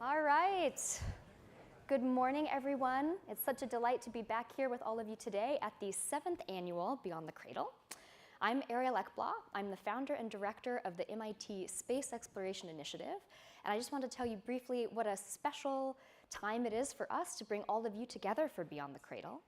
All right. Good morning, everyone. It's such a delight to be back here with all of you today at the 7th annual Beyond the Cradle. I'm Aurelia. I'm the founder and director of the MIT Space Exploration Initiative, and I just want to tell you briefly what a special time it is for us to bring all of you together for Beyond the Cradle.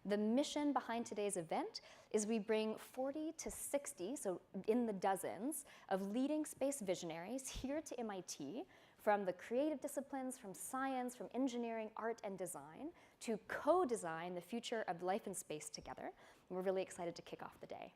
The mission behind today's event is we bring 40 to 60, so in the dozens, of leading space visionaries here to MIT from the creative disciplines, from science, from engineering, art, and design to co-design the future of life in space together. And we're really excited to kick off the day.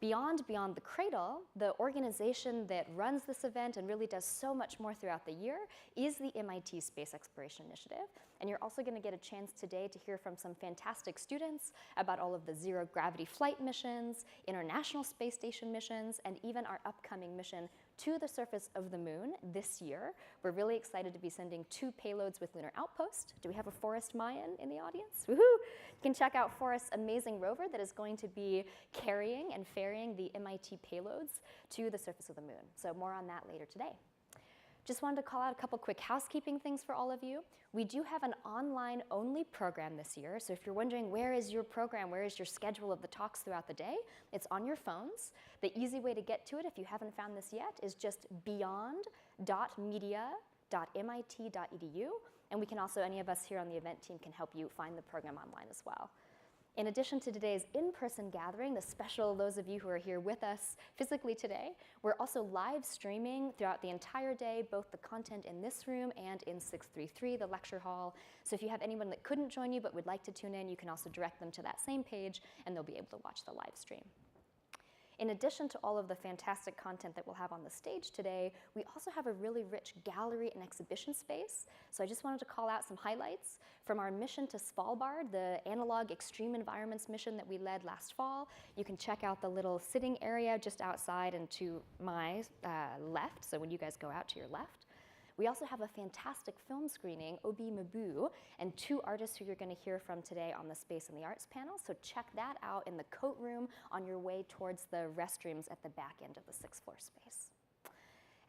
Beyond the Cradle, the organization that runs this event and really does so much more throughout the year is the MIT Space Exploration Initiative. And you're also going to get a chance today to hear from some fantastic students about all of the zero-gravity flight missions, International Space Station missions, and even our upcoming mission to the surface of the moon this year. We're really excited to be sending 2 payloads with Lunar Outpost. Do we have a Forrest Mayan in the audience? Woohoo! You can check out Forrest's amazing rover that is going to be carrying and ferrying the MIT payloads to the surface of the moon. So more on that later today. Just wanted to call out a couple quick housekeeping things for all of you. We do have an online-only program this year, so if you're wondering where is your program, where is your schedule of the talks throughout the day, it's on your phones. The easy way to get to it, if you haven't found this yet, is just beyond.media.mit.edu, and we can also, any of us here on the event team can help you find the program online as well. In addition to today's in-person gathering, the special those of you who are here with us physically today, we're also live streaming throughout the entire day, both the content in this room and in 633, the lecture hall. So if you have anyone that couldn't join you but would like to tune in, you can also direct them to that same page and they'll be able to watch the live stream. In addition to all of the fantastic content that we'll have on the stage today, we also have a really rich gallery and exhibition space. So I just wanted to call out some highlights from our mission to Svalbard, the analog extreme environments mission that we led last fall. You can check out the little sitting area just outside and to my left, so when you guys go out to your left. We also have a fantastic film screening, Obi Mabu, and 2 artists who you're going to hear from today on the Space and the Arts panel. So check that out in the coat room on your way towards the restrooms at the back end of the 6th floor space.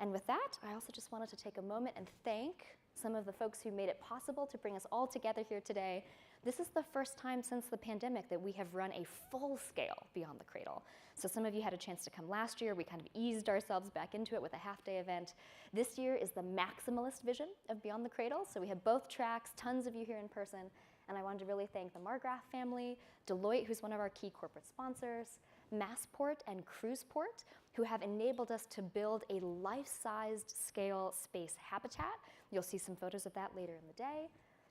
And with that, I also just wanted to take a moment and thank some of the folks who made it possible to bring us all together here today. This is the first time since the pandemic that we have run a full-scale Beyond the Cradle. So some of you had a chance to come last year. We kind of eased ourselves back into it with a half-day event. This year is the maximalist vision of Beyond the Cradle. So we have both tracks, tons of you here in person. And I wanted to really thank the Margraf family, Deloitte, who's one of our key corporate sponsors, Massport and Cruiseport, who have enabled us to build a life-sized scale space habitat. You'll see some photos of that later in the day.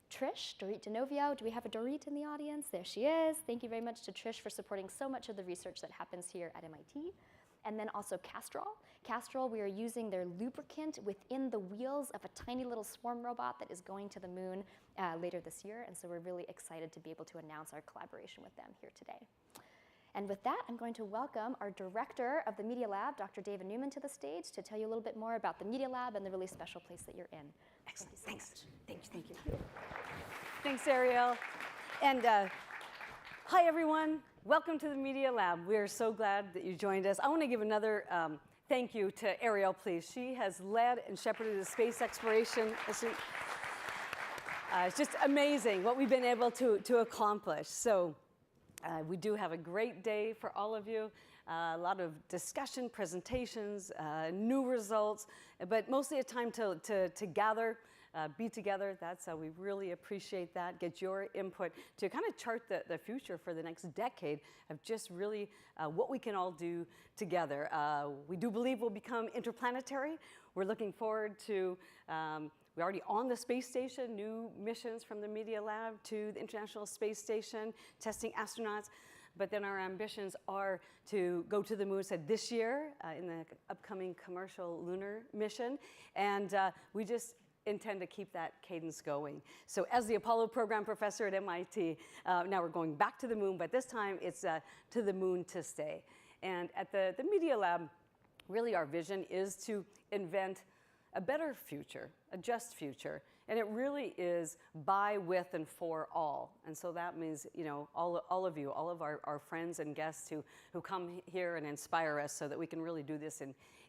Trish, Dorit DeNovio, do we have a Dorit in the audience? There she is. Thank you very much to Trish for supporting so much of the research that happens here at MIT. And then also Castrol. Castrol, we are using their lubricant within the wheels of a tiny little swarm robot that is going to the moon later this year. And so we're really excited to be able to announce our collaboration with them here today. And with that, I'm going to welcome our director of the Media Lab, Dr. David Newman, to the stage to tell you a little bit more about the Media Lab and the really special place that you're in. Excellent. Thanks. Thank you. Thanks, Ariel. And hi, everyone. Welcome to the Media Lab. We're so glad that you joined us. I want to give another thank you to Ariel, please. She has led and shepherded the space exploration. It's just amazing what we've been able to accomplish. So we do have a great day for all of you. A lot of discussion, presentations, new results, but mostly a time to gather, be together. That's how we really appreciate that. Get your input to kind of chart the future for the next decade of just really what we can all do together. We do believe we'll become interplanetary. We're looking forward to, we're already on the space station, new missions from the Media Lab to the International Space Station, testing astronauts. But then our ambitions are to go to the moon, said this year, in the upcoming commercial lunar mission. And we just intend to keep that cadence going. So as the Apollo program professor at MIT, now we're going back to the moon, but this time it's to the moon to stay. And at the Media Lab, really our vision is to invent a better future, a just future. And it really is by, with, and for all. And so that means, you know, all of you, all of our friends and guests who come here and inspire us so that we can really do this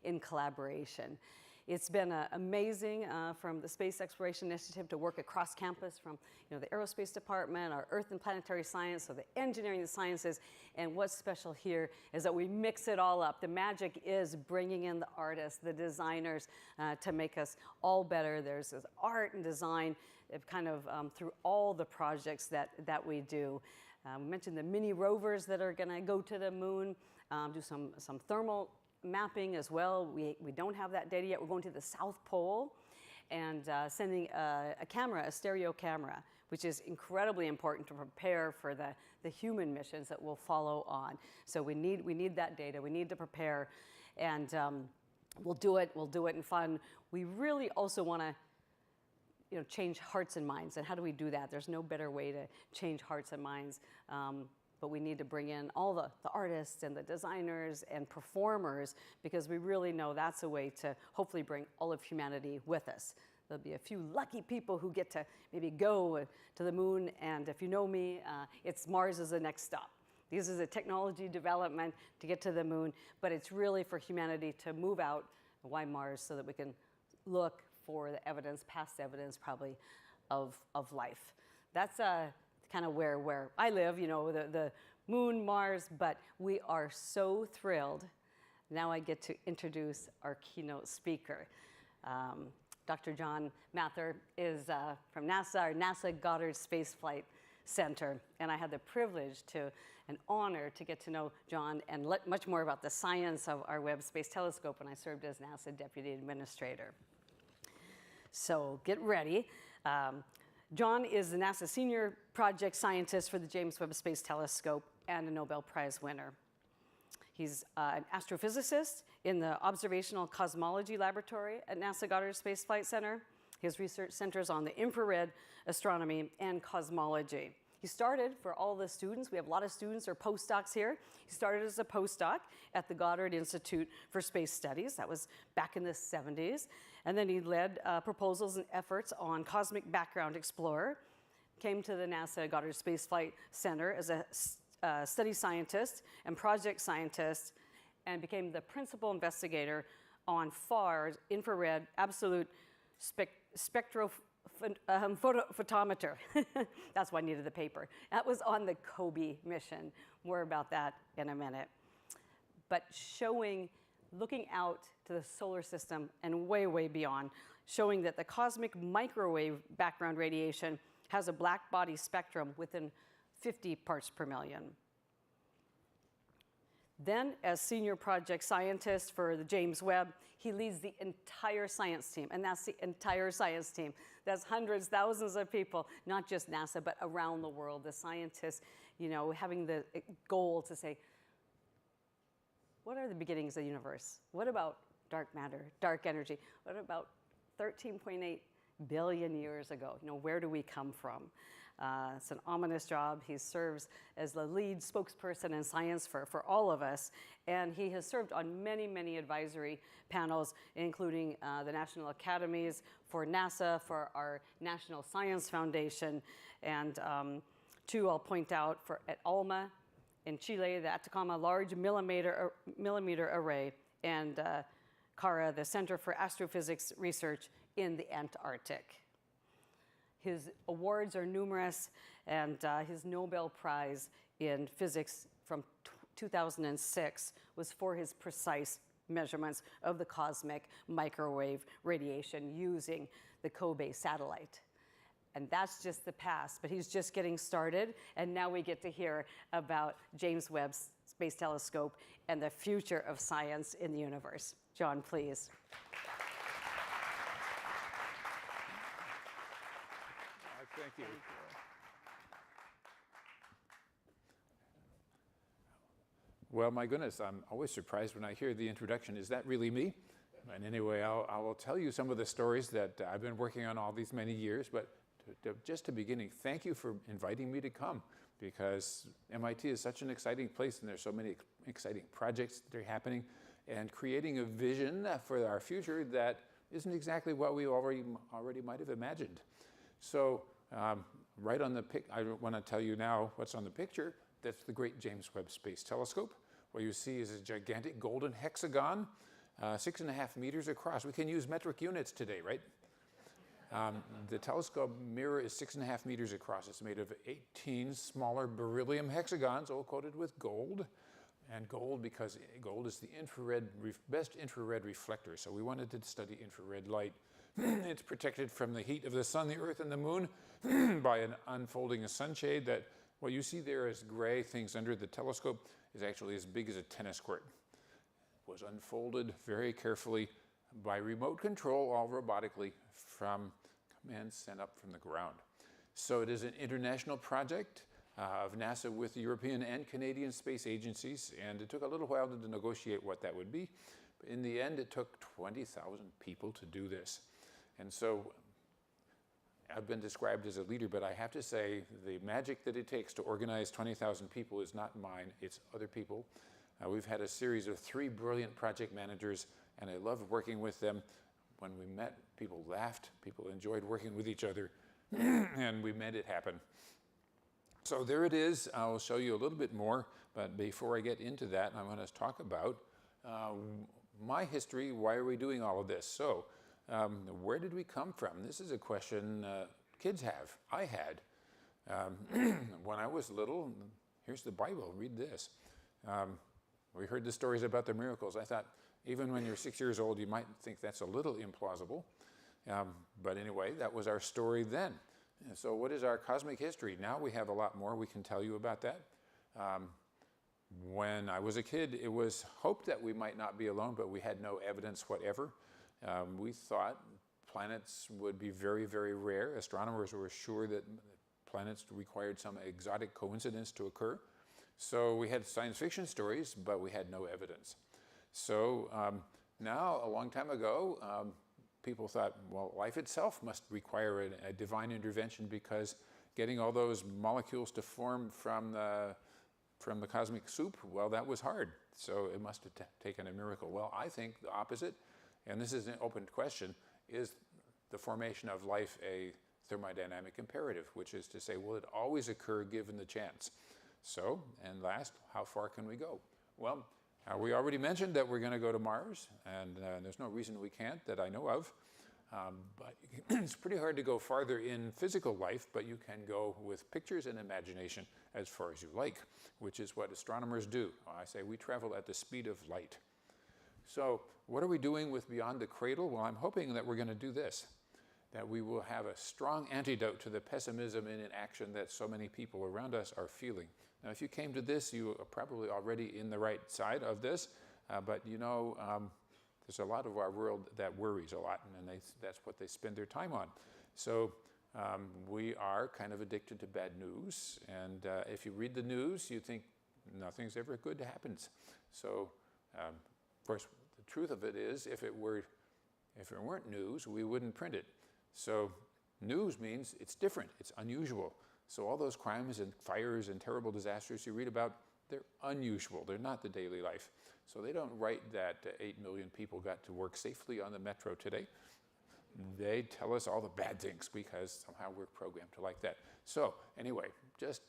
in collaboration. It's been amazing from the Space Exploration Initiative to work across campus from the Aerospace Department, our Earth and Planetary Science, so the engineering and the sciences. And what's special here is that we mix it all up. The magic is bringing in the artists, the designers to make us all better. There's this art and design kind of through all the projects that we do. We mentioned the mini rovers that are going to go to the moon, do some thermal mapping as well. We don't have that data yet. We're going to the South Pole and sending a camera, a stereo camera, which is incredibly important to prepare for the human missions that will follow on. So we need that data. We need to prepare, and we'll do it in fun. We really also want to change hearts and minds. And how do we do that? There's no better way to change hearts and minds. But we need to bring in all the artists and the designers and performers, because we really know that's a way to hopefully bring all of humanity with us. There'll be a few lucky people who get to maybe go to the moon, and if you know me, it's Mars is the next stop. This is a technology development to get to the moon, but it's really for humanity to move out. Why Mars? So that we can look for the evidence, past evidence probably, of life. That's kind of where I live, the moon, Mars, but we are so thrilled. Now I get to introduce our keynote speaker. Dr. John Mather is from NASA, our NASA Goddard Space Flight Center, and I had the privilege and honor to get to know John and much more about the science of our Webb Space Telescope when I served as NASA Deputy Administrator. So get ready. John is the NASA Senior Project Scientist for the James Webb Space Telescope and a Nobel Prize winner. He's an astrophysicist in the Observational Cosmology Laboratory at NASA Goddard Space Flight Center. His research centers on the infrared astronomy and cosmology. He started, for all the students, we have a lot of students or postdocs here. He started as a postdoc at the Goddard Institute for Space Studies. That was back in the 70s. And then he led proposals and efforts on Cosmic Background Explorer, came to the NASA Goddard Space Flight Center as a study scientist and project scientist, and became the principal investigator on FAR's infrared absolute spectrophotometer. That's why I needed the paper. That was on the COBE mission. More about that in a minute. But looking out to the solar system and way, way beyond, showing that the cosmic microwave background radiation has a black body spectrum within 50 parts per million. Then, as senior project scientist for the James Webb, he leads the entire science team, and that's the entire science team. That's hundreds, thousands of people, not just NASA, but around the world, the scientists, having the goal to say, what are the beginnings of the universe? What about dark matter, dark energy? What about 13.8 billion years ago? Where do we come from? It's an ominous job. He serves as the lead spokesperson in science for all of us. And he has served on many, many advisory panels, including the National Academies for NASA, for our National Science Foundation, and two I'll point out at ALMA in Chile, the Atacama Large Millimeter Array, and CARA, the Center for Astrophysics Research in the Antarctic. His awards are numerous, and his Nobel Prize in Physics from 2006 was for his precise measurements of the cosmic microwave radiation using the COBE satellite. And that's just the past, but he's just getting started, and now we get to hear about James Webb Space Telescope and the future of science in the universe. John, please. Thank you. Well, my goodness, I'm always surprised when I hear the introduction. Is that really me? And anyway, I will tell you some of the stories that I've been working on all these many years, but just to beginning, thank you for inviting me to come, because MIT is such an exciting place, and there's so many exciting projects that are happening, and creating a vision for our future that isn't exactly what we already might have imagined. So right on the I want to tell you now what's on the picture. That's the great James Webb Space Telescope. What you see is a gigantic golden hexagon 6.5 meters across. We can use metric units today, right? The telescope mirror is 6.5 meters across. It's made of 18 smaller beryllium hexagons, all coated with gold. And gold, because gold is the best infrared reflector. So we wanted to study infrared light. It's protected from the heat of the sun, the earth, and the moon by an unfolding sunshade that what you see there as gray things under the telescope is actually as big as a tennis court. It was unfolded very carefully by remote control, all robotically, from commands sent up from the ground. So it is an international project of NASA with the European and Canadian space agencies, and it took a little while to negotiate what that would be. But in the end, it took 20,000 people to do this. And so I've been described as a leader, but I have to say the magic that it takes to organize 20,000 people is not mine, it's other people. We've had a series of 3 brilliant project managers, and I loved working with them. When we met, people laughed, people enjoyed working with each other, and we made it happen. So there it is. I'll show you a little bit more, but before I get into that, I want to talk about my history. Why are we doing all of this? So where did we come from? This is a question kids have. I had. When I was little, here's the Bible, read this. We heard the stories about the miracles. I thought, even when you're 6 years old, you might think that's a little implausible. But anyway, that was our story then. And so what is our cosmic history? Now we have a lot more we can tell you about that. When I was a kid, it was hoped that we might not be alone, but we had no evidence whatever. We thought planets would be very, very rare. Astronomers were sure that planets required some exotic coincidence to occur. So we had science fiction stories, but we had no evidence. So now, a long time ago, people thought, well, life itself must require a divine intervention because getting all those molecules to form from the cosmic soup, well, that was hard. So it must have taken a miracle. Well, I think the opposite, and this is an open question, is the formation of life a thermodynamic imperative, which is to say, will it always occur given the chance? So, and last, how far can we go? Well, we already mentioned that we're going to go to Mars, and there's no reason we can't that I know of. But it's pretty hard to go farther in physical life, but you can go with pictures and imagination as far as you like, which is what astronomers do. I say we travel at the speed of light. So what are we doing with Beyond the Cradle? Well, I'm hoping that we're going to do this, that we will have a strong antidote to the pessimism and inaction that so many people around us are feeling. Now, if you came to this, you are probably already in the right side of this, but you know, there's a lot of our world that worries a lot, and that's what they spend their time on. So we are kind of addicted to bad news, and if you read the news, you think nothing's ever good happens. So, of course, the truth of it is, if it weren't news, we wouldn't print it. So news means it's different, it's unusual. So all those crimes and fires and terrible disasters you read about, they're unusual. They're not the daily life. So they don't write that 8 million people got to work safely on the metro today. They tell us all the bad things because somehow we're programmed to like that. So anyway, just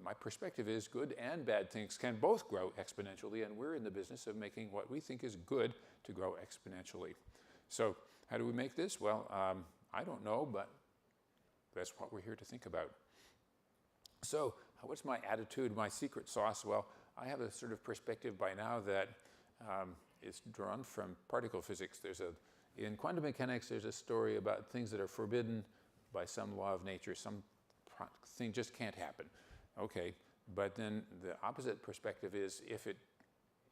my perspective is good and bad things can both grow exponentially, and we're in the business of making what we think is good to grow exponentially. So how do we make this? Well, I don't know, but that's what we're here to think about. So what's my attitude, my secret sauce? Well, I have a sort of perspective by now that is drawn from particle physics. In quantum mechanics, there's a story about things that are forbidden by some law of nature. Some thing just can't happen. Okay, but then the opposite perspective is if it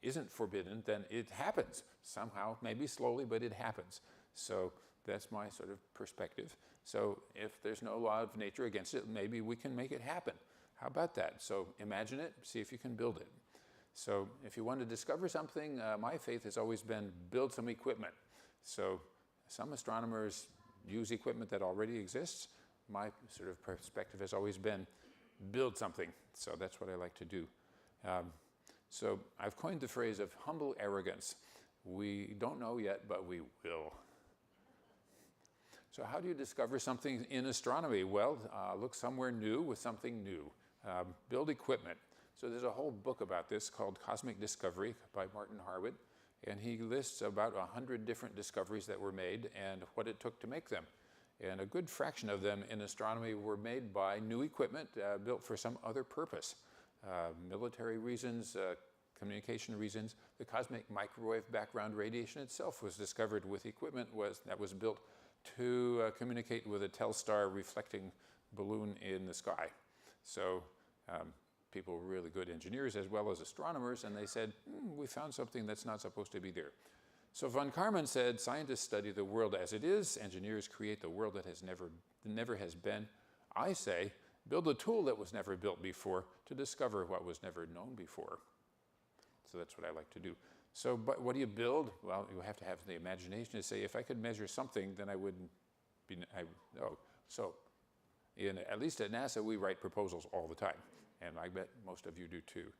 isn't forbidden, then it happens. Somehow, maybe slowly, but it happens. So that's my sort of perspective. So if there's no law of nature against it, maybe we can make it happen. How about that? So imagine it, see if you can build it. So if you want to discover something, my faith has always been build some equipment. So some astronomers use equipment that already exists. My sort of perspective has always been build something. So that's what I like to do. So I've coined the phrase of humble arrogance. We don't know yet, but we will. So how do you discover something in astronomy? Well, look somewhere new with something new. Build equipment. So there's a whole book about this called Cosmic Discovery by Martin Harwood. And he lists about 100 different discoveries that were made and what it took to make them. And a good fraction of them in astronomy were made by new equipment built for some other purpose. Military reasons, communication reasons. The cosmic microwave background radiation itself was discovered with equipment that was built to communicate with a Telstar reflecting balloon in the sky. So people were really good engineers as well as astronomers, and they said, we found something that's not supposed to be there. So von Karman said, scientists study the world as it is, engineers create the world that never has been. I say, build a tool that was never built before to discover what was never known before. So that's what I like to do. So, but what do you build? Well, you have to have the imagination to say, if I could measure something, then I wouldn't be, So, at least at NASA, we write proposals all the time, and I bet most of you do too.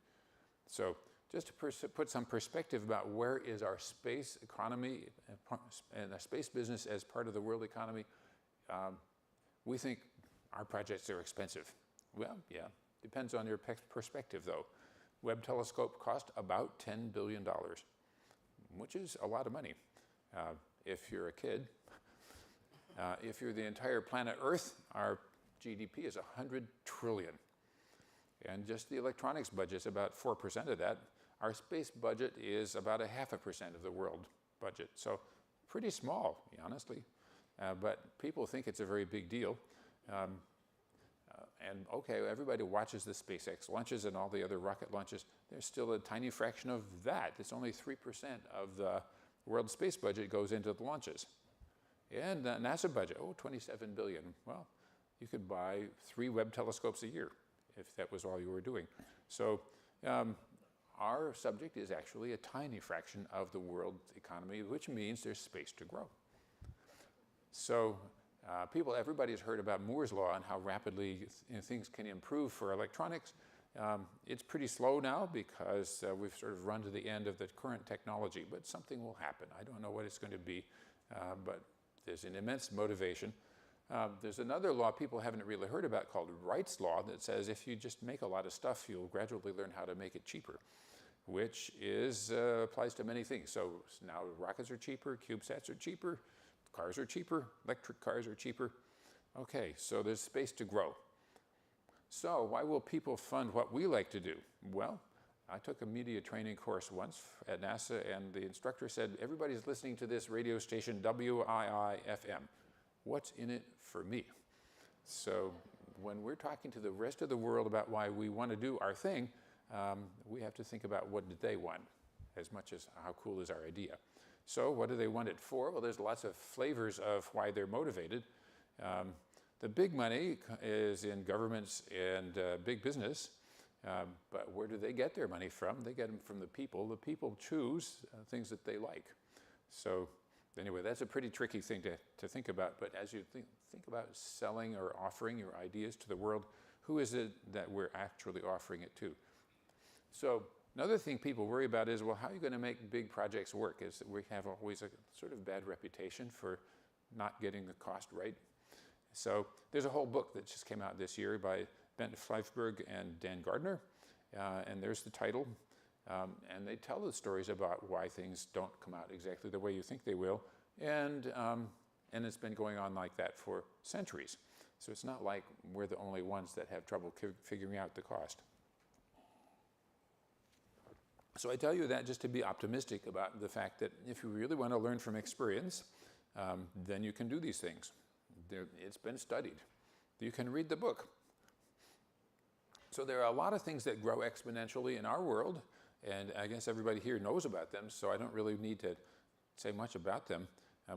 So, just to put some perspective about where is our space economy and the space business as part of the world economy, we think our projects are expensive. Well, yeah, depends on your perspective though. Webb telescope cost about $10 billion, which is a lot of money. If you're a kid, if you're the entire planet Earth, our GDP is 100 trillion. And just the electronics budget is about 4% of that. Our space budget is about 0.5% of the world budget. So pretty small, honestly. But people think it's a very big deal. And okay, everybody watches the SpaceX launches and all the other rocket launches. There's still a tiny fraction of that. It's only 3% of the world space budget goes into the launches. And the NASA budget, $27 billion. Well, you could buy 3 Webb telescopes a year if that was all you were doing. So our subject is actually a tiny fraction of the world's economy, which means there's space to grow. So everybody's heard about Moore's Law and how rapidly things can improve for electronics. It's pretty slow now because we've sort of run to the end of the current technology, but something will happen. I don't know what it's going to be, but there's an immense motivation. There's another law people haven't really heard about called Wright's Law that says if you just make a lot of stuff, you'll gradually learn how to make it cheaper, which applies to many things. So now rockets are cheaper, CubeSats are cheaper, cars are cheaper, electric cars are cheaper. Okay, so there's space to grow. So why will people fund what we like to do? Well, I took a media training course once at NASA, and the instructor said, everybody's listening to this radio station WII-FM. What's in it for me? So when we're talking to the rest of the world about why we want to do our thing, we have to think about what did they want as much as how cool is our idea. So what do they want it for? Well, there's lots of flavors of why they're motivated. The big money is in governments and big business, but where do they get their money from? They get them from the people. The people choose things that they like. So anyway, that's a pretty tricky thing to think about, but as you think about selling or offering your ideas to the world, who is it that we're actually offering it to? So another thing people worry about is, well, how are you going to make big projects work? Is that we have always a sort of bad reputation for not getting the cost right. So there's a whole book that just came out this year by Bent Fleifberg and Dan Gardner, and there's the title. And they tell the stories about why things don't come out exactly the way you think they will, and it's been going on like that for centuries. So it's not like we're the only ones that have trouble figuring out the cost. So I tell you that just to be optimistic about the fact that if you really want to learn from experience, then you can do these things. It's been studied. You can read the book. So there are a lot of things that grow exponentially in our world, and I guess everybody here knows about them, so I don't really need to say much about them.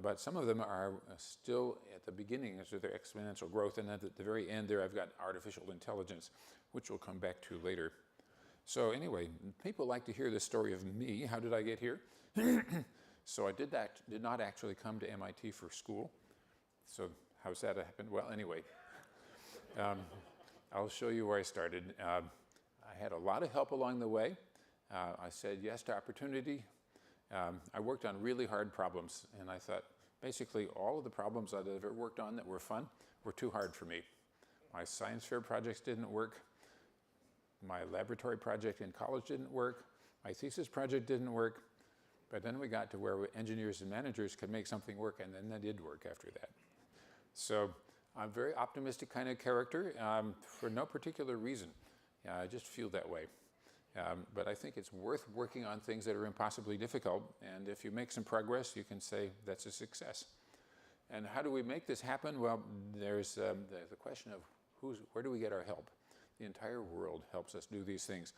But some of them are still at the beginning of their exponential growth, and at the very end there I've got artificial intelligence, which we'll come back to later. So anyway, people like to hear the story of me. How did I get here? So I did not actually come to MIT for school. So how's that happened? Well, anyway, I'll show you where I started. I had a lot of help along the way. I said yes to opportunity. I worked on really hard problems, and I thought basically all of the problems I'd ever worked on that were fun were too hard for me. My science fair projects didn't work. My laboratory project in college didn't work. My thesis project didn't work. But then we got to where engineers and managers could make something work, and then that did work after that. So I'm a very optimistic kind of character for no particular reason. I just feel that way. But I think it's worth working on things that are impossibly difficult, and if you make some progress, you can say that's a success. And how do we make this happen? Well, there's the question of where do we get our help? The entire world helps us do these things.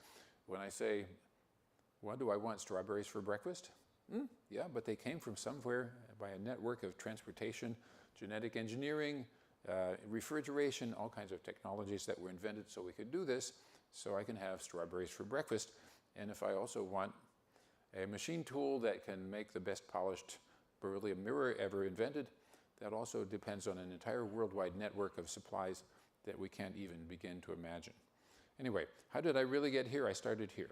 When I say, what do I want, strawberries for breakfast? Yeah, but they came from somewhere by a network of transportation, genetic engineering, refrigeration, all kinds of technologies that were invented so we could do this, so I can have strawberries for breakfast. And if I also want a machine tool that can make the best polished beryllium mirror ever invented, that also depends on an entire worldwide network of supplies that we can't even begin to imagine. Anyway, how did I really get here? I started here.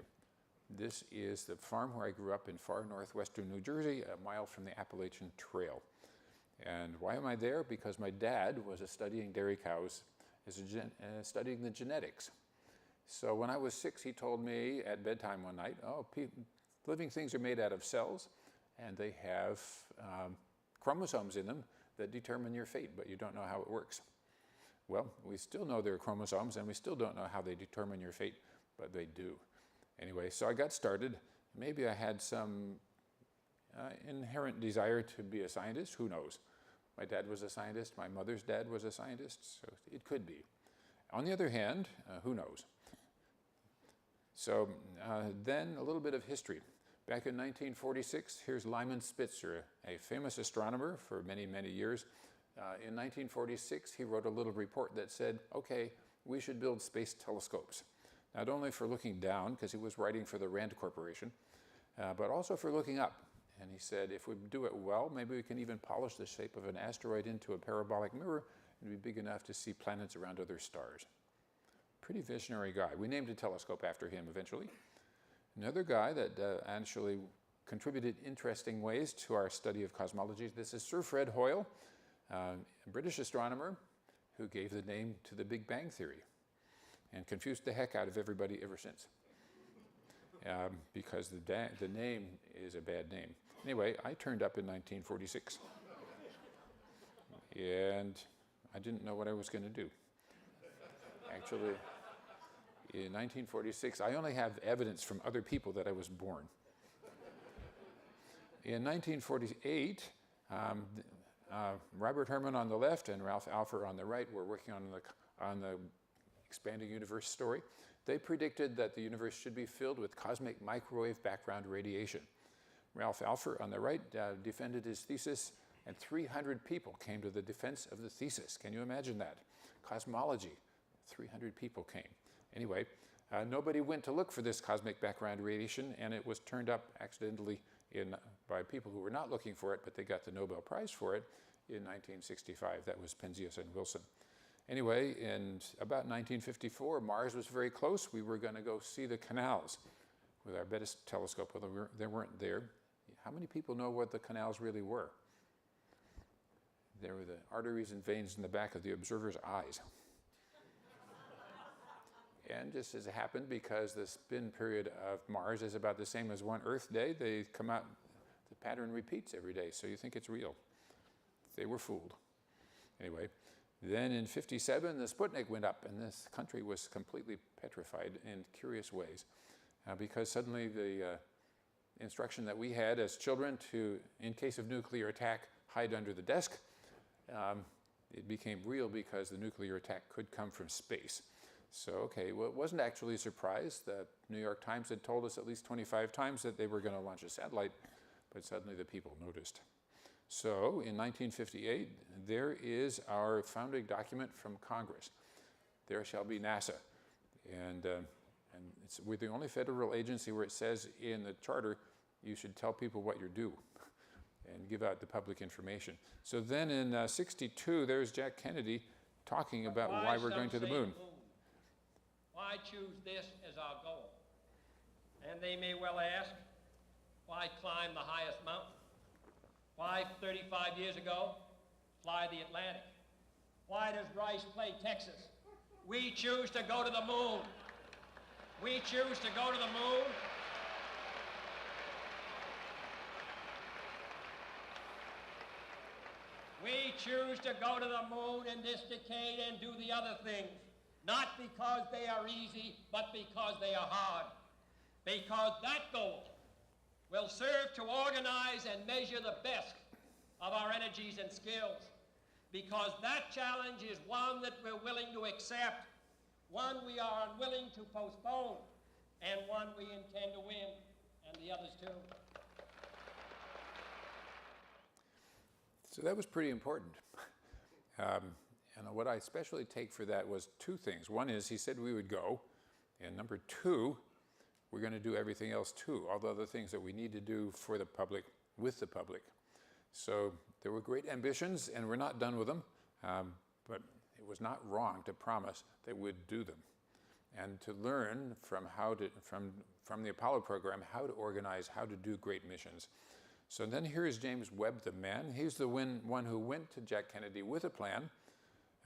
This is the farm where I grew up in far northwestern New Jersey, a mile from the Appalachian Trail. And why am I there? Because my dad was studying dairy cows, studying the genetics. So when I was 6, he told me at bedtime one night, living things are made out of cells, and they have chromosomes in them that determine your fate, but you don't know how it works. Well, we still know there are chromosomes, and we still don't know how they determine your fate, but they do. Anyway, so I got started. Maybe I had some inherent desire to be a scientist, who knows? My dad was a scientist, my mother's dad was a scientist, so it could be. On the other hand, who knows? So then a little bit of history. Back in 1946, here's Lyman Spitzer, a famous astronomer for many, many years. In 1946, he wrote a little report that said, okay, we should build space telescopes. Not only for looking down, because he was writing for the Rand Corporation, but also for looking up. And he said, if we do it well, maybe we can even polish the shape of an asteroid into a parabolic mirror and be big enough to see planets around other stars. Pretty visionary guy. We named a telescope after him eventually. Another guy that actually contributed interesting ways to our study of cosmology. This is Sir Fred Hoyle, a British astronomer who gave the name to the Big Bang Theory and confused the heck out of everybody ever since. Because the name is a bad name. Anyway, I turned up in 1946. And I didn't know what I was going to do. Actually, in 1946, I only have evidence from other people that I was born. In 1948, Robert Herman on the left and Ralph Alpher on the right were working on the expanding universe story. They predicted that the universe should be filled with cosmic microwave background radiation. Ralph Alpher on the right defended his thesis, and 300 people came to the defense of the thesis. Can you imagine that? Cosmology, 300 people came. Anyway, nobody went to look for this cosmic background radiation, and it was turned up accidentally by people who were not looking for it, but they got the Nobel Prize for it in 1965. That was Penzias and Wilson. Anyway, in about 1954, Mars was very close. We were going to go see the canals with our best telescope, although they weren't there. How many people know what the canals really were? They were the arteries and veins in the back of the observer's eyes. And just as it happened, because the spin period of Mars is about the same as one Earth day, they come out, the pattern repeats every day, so you think it's real. They were fooled. Anyway, then in 57, the Sputnik went up, and this country was completely petrified in curious ways, because suddenly the instruction that we had as children to, in case of nuclear attack, hide under the desk, it became real because the nuclear attack could come from space. So, okay, well, it wasn't actually a surprise. The New York Times had told us at least 25 times that they were going to launch a satellite, but suddenly the people noticed. So, in 1958, there is our founding document from Congress. There shall be NASA. And we're the only federal agency where it says in the charter, you should tell people what you're due and give out the public information. So then in 62, there's Jack Kennedy talking about why we're going to the moon. Why choose this as our goal? And they may well ask, why climb the highest mountain? Why, 35 years ago, fly the Atlantic? Why does Rice play Texas? We choose to go to the moon. We choose to go to the moon We choose to go to the moon in this decade and do the other things, not because they are easy, but because they are hard. Because that goal will serve to organize and measure the best of our energies and skills. Because that challenge is one that we're willing to accept, one we are unwilling to postpone, and one we intend to win, and the others too. So that was pretty important. And what I especially take for that was two things. One is he said we would go, and number two, we're going to do everything else too, all the other things that we need to do for the public, with the public. So there were great ambitions, and we're not done with them, but it was not wrong to promise that we'd do them, and to learn from from the Apollo program how to organize, how to do great missions. So then here is James Webb, the man. He's the one who went to Jack Kennedy with a plan,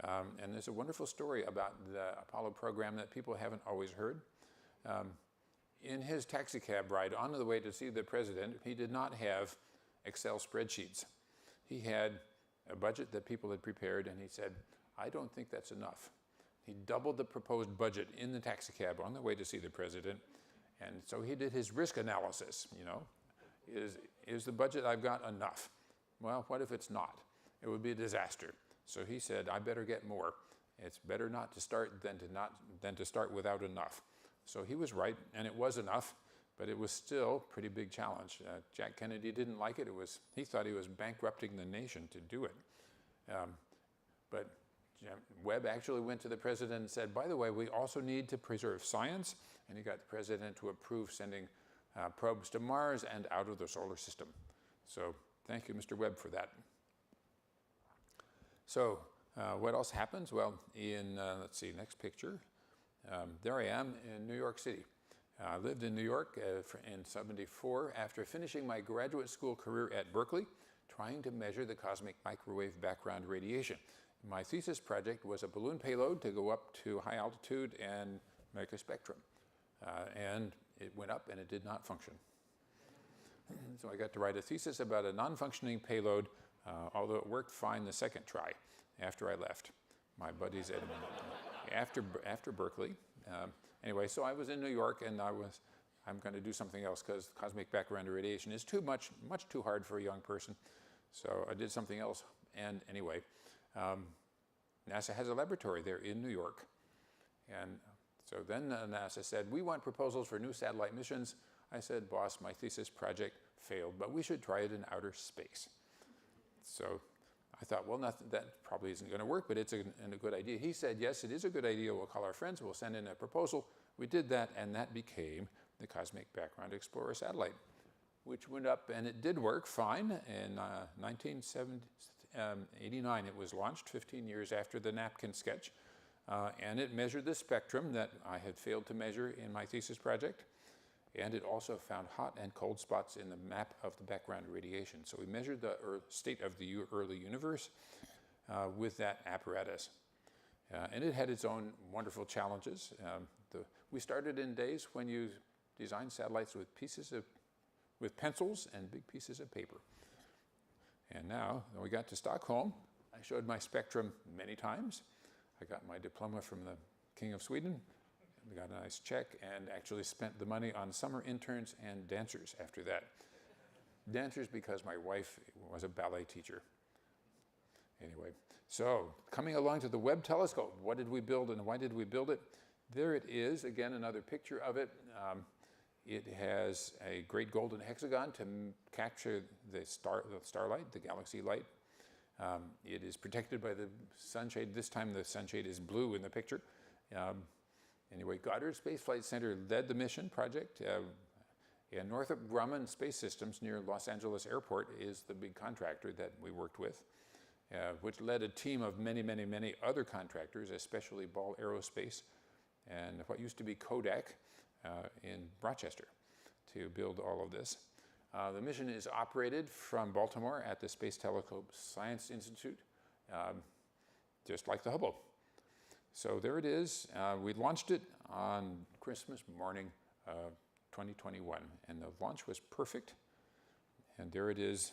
and there's a wonderful story about the Apollo program that people haven't always heard. In his taxi cab ride on the way to see the president, he did not have Excel spreadsheets. He had a budget that people had prepared, and he said, I don't think that's enough. He doubled the proposed budget in the taxi cab on the way to see the president, and so he did his risk analysis, you know. Is the budget I've got enough? Well, what if it's not? It would be a disaster. So he said, I better get more. It's better not to start than to start without enough. So he was right, and it was enough, but it was still a pretty big challenge. Jack Kennedy didn't like it. He thought he was bankrupting the nation to do it. But Webb actually went to the president and said, by the way, we also need to preserve science, and he got the president to approve sending probes to Mars and out of the solar system. So thank you, Mr. Webb, for that. So what else happens? Well, let's see, next picture. There I am in New York City. I lived in New York in '74 after finishing my graduate school career at Berkeley, trying to measure the cosmic microwave background radiation. My thesis project was a balloon payload to go up to high altitude and make a spectrum. And it went up and it did not function. So I got to write a thesis about a non-functioning payload, although it worked fine the second try after I left. My buddies after Berkeley. Anyway, so I was in New York, and I'm going to do something else because cosmic background radiation is much too hard for a young person. So I did something else, and anyway, NASA has a laboratory there in New York, and so then NASA said, we want proposals for new satellite missions. I said, boss, my thesis project failed, but we should try it in outer space. So I thought, well, that probably isn't going to work, but it's a good idea. He said, yes, it is a good idea. We'll call our friends. We'll send in a proposal. We did that, and that became the Cosmic Background Explorer satellite, which went up, and it did work fine. In 1989, it was launched, 15 years after the napkin sketch. And it measured the spectrum that I had failed to measure in my thesis project. And it also found hot and cold spots in the map of the background radiation. So we measured the state of the early universe with that apparatus. And it had its own wonderful challenges. We started in days when you designed satellites with pencils and big pieces of paper. And now, when we got to Stockholm, I showed my spectrum many times. I got my diploma from the King of Sweden. We got a nice check and actually spent the money on summer interns and dancers after that. Dancers because my wife was a ballet teacher. Anyway, so coming along to the Webb telescope, what did we build and why did we build it? There it is, again, another picture of it. It has a great golden hexagon to capture the starlight, the galaxy light. It is protected by the sunshade. This time the sunshade is blue in the picture. Anyway, Goddard Space Flight Center led the mission project. And Northrop Grumman Space Systems near Los Angeles Airport is the big contractor that we worked with, which led a team of many other contractors, especially Ball Aerospace and what used to be Kodak in Rochester, to build all of this. The mission is operated from Baltimore at the Space Telescope Science Institute, just like the Hubble. So there it is. We launched it on Christmas morning, 2021, and the launch was perfect. And there it is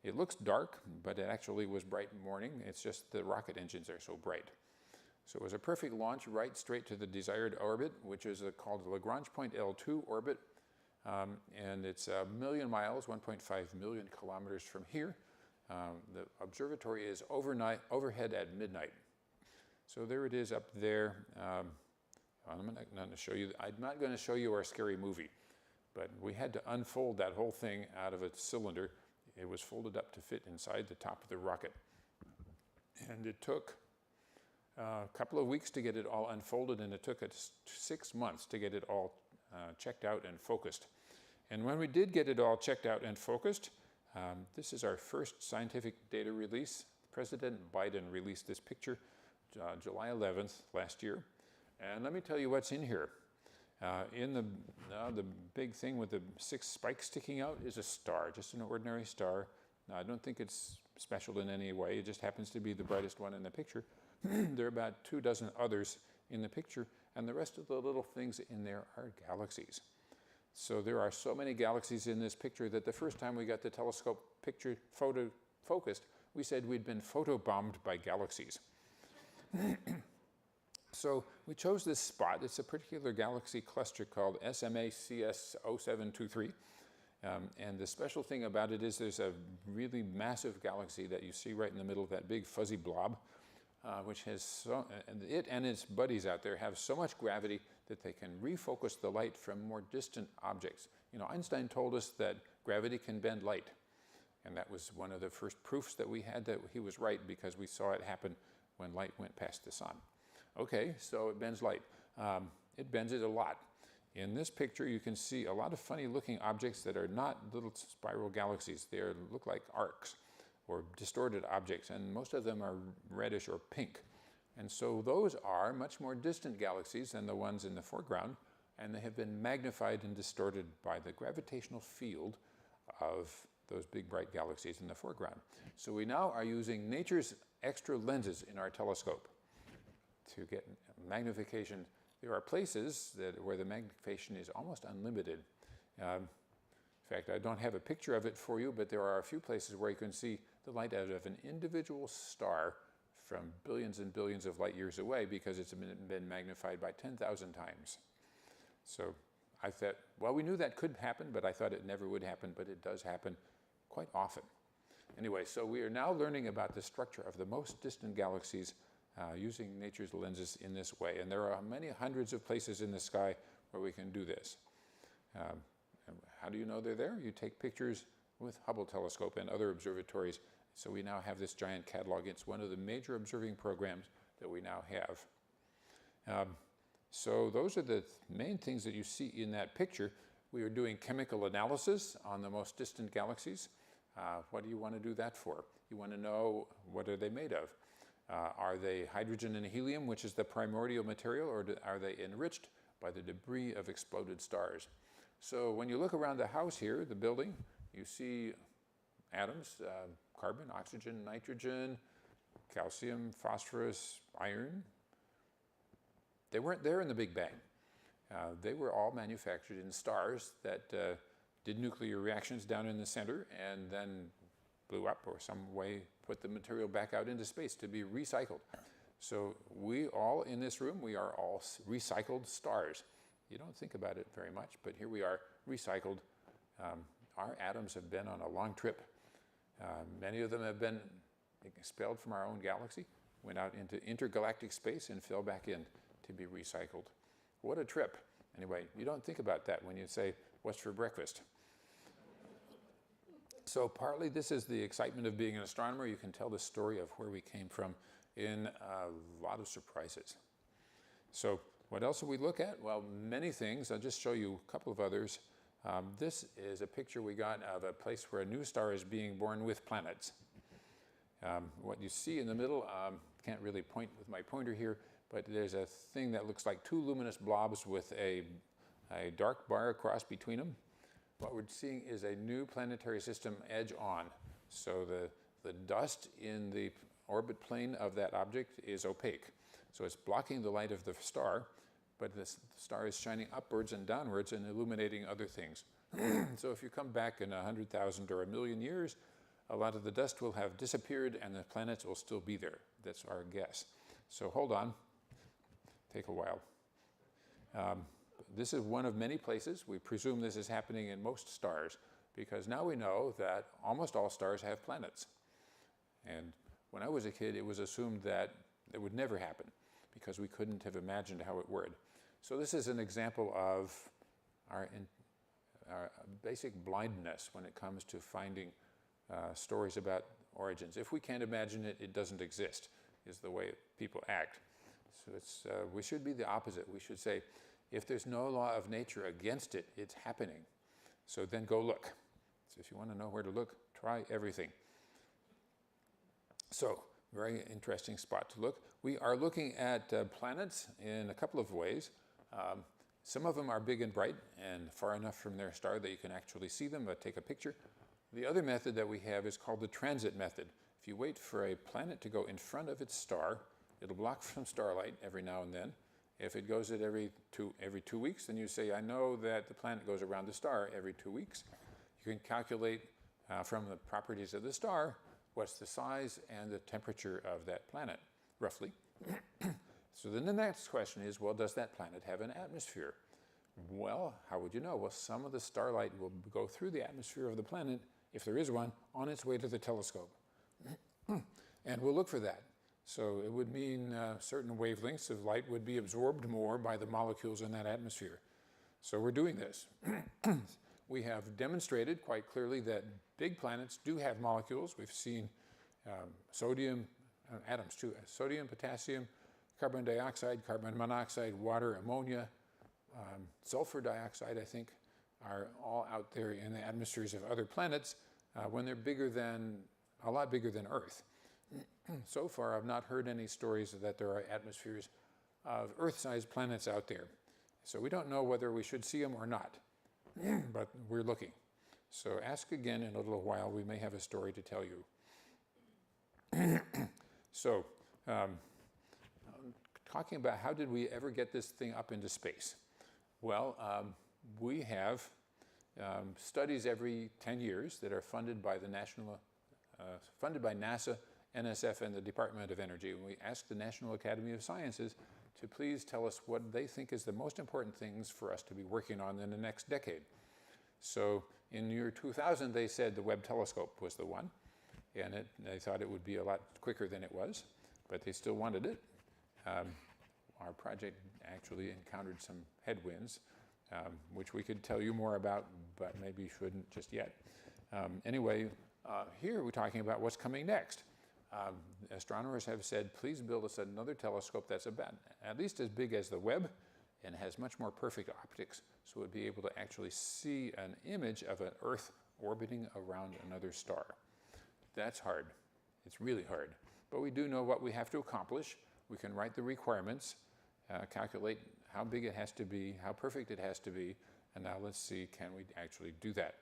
It looks dark, but it actually was bright morning. It's just the rocket engines are so bright. So it was a perfect launch right straight to the desired orbit, which is called the Lagrange point L2 orbit. And it's 1 million miles, 1.5 million kilometers from here. The observatory is overhead at midnight. So there it is up there. I'm not going to show you. I'm not going to show you our scary movie, but we had to unfold that whole thing out of a cylinder. It was folded up to fit inside the top of the rocket. And it took a couple of weeks to get it all unfolded, and it took us 6 months to get it all checked out and focused. And when we did get it all checked out and focused, this is our first scientific data release. President Biden released this picture July 11th last year. And let me tell you what's in here. In the big thing with the 6 spikes sticking out is a star, just an ordinary star. Now, I don't think it's special in any way. It just happens to be the brightest one in the picture. There are about 24 others in the picture, and the rest of the little things in there are galaxies. So there are so many galaxies in this picture that the first time we got the telescope picture focused, we said we'd been photobombed by galaxies. So we chose this spot. It's a particular galaxy cluster called SMA CS 0723. And the special thing about it is there's a really massive galaxy that you see right in the middle of that big fuzzy blob, which has it and its buddies out there have so much gravity that they can refocus the light from more distant objects. You know, Einstein told us that gravity can bend light. And that was one of the first proofs that we had that he was right, because we saw it happen when light went past the sun. Okay, so it bends light. It bends it a lot. In this picture, you can see a lot of funny looking objects that are not little spiral galaxies. They look like arcs or distorted objects, and most of them are reddish or pink. And so those are much more distant galaxies than the ones in the foreground, and they have been magnified and distorted by the gravitational field of those big bright galaxies in the foreground. So we now are using nature's extra lenses in our telescope to get magnification. There are places where the magnification is almost unlimited. In fact, I don't have a picture of it for you, but there are a few places where you can see the light out of an individual star from billions and billions of light years away, because it's been magnified by 10,000 times. So I thought, well, we knew that could happen, but I thought it never would happen, but it does happen quite often. Anyway, so we are now learning about the structure of the most distant galaxies using nature's lenses in this way. And there are many hundreds of places in the sky where we can do this. How do you know they're there? You take pictures with Hubble telescope and other observatories. So we now have this giant catalog. It's one of the major observing programs that we now have. So those are the main things that you see in that picture. We are doing chemical analysis on the most distant galaxies. What do you want to do that for? You want to know, what are they made of? Are they hydrogen and helium, which is the primordial material, or are they enriched by the debris of exploded stars? So when you look around the house here, the building, you see atoms, carbon, oxygen, nitrogen, calcium, phosphorus, iron. They weren't there in the Big Bang. They were all manufactured in stars that did nuclear reactions down in the center and then blew up, or some way put the material back out into space to be recycled. So we all in this room, we are all recycled stars. You don't think about it very much, but here we are, recycled. Our atoms have been on a long trip. Many of them have been expelled from our own galaxy, went out into intergalactic space and fell back in to be recycled. What a trip. Anyway, you don't think about that when you say, what's for breakfast? So partly this is the excitement of being an astronomer. You can tell the story of where we came from in a lot of surprises. So what else do we look at? Well, many things. I'll just show you a couple of others. This is a picture we got of a place where a new star is being born with planets. What you see in the middle, can't really point with my pointer here, but there's a thing that looks like 2 luminous blobs with a dark bar across between them. What we're seeing is a new planetary system edge on. So the dust in the orbit plane of that object is opaque. So it's blocking the light of the star, but the star is shining upwards and downwards and illuminating other things. So if you come back in 100,000 or 1 million years, a lot of the dust will have disappeared and the planets will still be there. That's our guess. So hold on, take a while. This is one of many places. We presume this is happening in most stars because now we know that almost all stars have planets. And when I was a kid, it was assumed that it would never happen because we couldn't have imagined how it would. So this is an example of our basic blindness when it comes to finding stories about origins. If we can't imagine it, it doesn't exist, is the way people act. So we should be the opposite. We should say, if there's no law of nature against it, it's happening. So then go look. So if you want to know where to look, try everything. So, very interesting spot to look. We are looking at planets in a couple of ways. Some of them are big and bright and far enough from their star that you can actually see them, but take a picture. The other method that we have is called the transit method. If you wait for a planet to go in front of its star, it'll block some starlight every now and then. If it goes at every 2 weeks, then you say, I know that the planet goes around the star every 2 weeks. You can calculate from the properties of the star what's the size and the temperature of that planet, roughly. So then the next question is, well, does that planet have an atmosphere? Well, how would you know? Well, some of the starlight will go through the atmosphere of the planet, if there is one, on its way to the telescope. And we'll look for that. So it would mean certain wavelengths of light would be absorbed more by the molecules in that atmosphere. So we're doing this. We have demonstrated quite clearly that big planets do have molecules. We've seen sodium, atoms too, sodium, potassium, carbon dioxide, carbon monoxide, water, ammonia, sulfur dioxide, I think, are all out there in the atmospheres of other planets when they're a lot bigger than Earth. So far, I've not heard any stories that there are atmospheres of Earth-sized planets out there. So we don't know whether we should see them or not, but we're looking. So ask again in a little while. We may have a story to tell you. So talking about how did we ever get this thing up into space? Well, we have studies every 10 years that are funded by NASA, NSF, and the Department of Energy. And we ask the National Academy of Sciences to please tell us what they think is the most important things for us to be working on in the next decade. So in the year 2000, they said the Webb telescope was the one, and they thought it would be a lot quicker than it was, but they still wanted it. Our project actually encountered some headwinds, which we could tell you more about, but maybe shouldn't just yet. Anyway, here we're talking about what's coming next. Astronomers have said, please build us another telescope that's about at least as big as the Webb and has much more perfect optics, so we'll be able to actually see an image of an Earth orbiting around another star. That's hard. It's really hard. But we do know what we have to accomplish. We can write the requirements, calculate how big it has to be, how perfect it has to be, and now let's see, can we actually do that?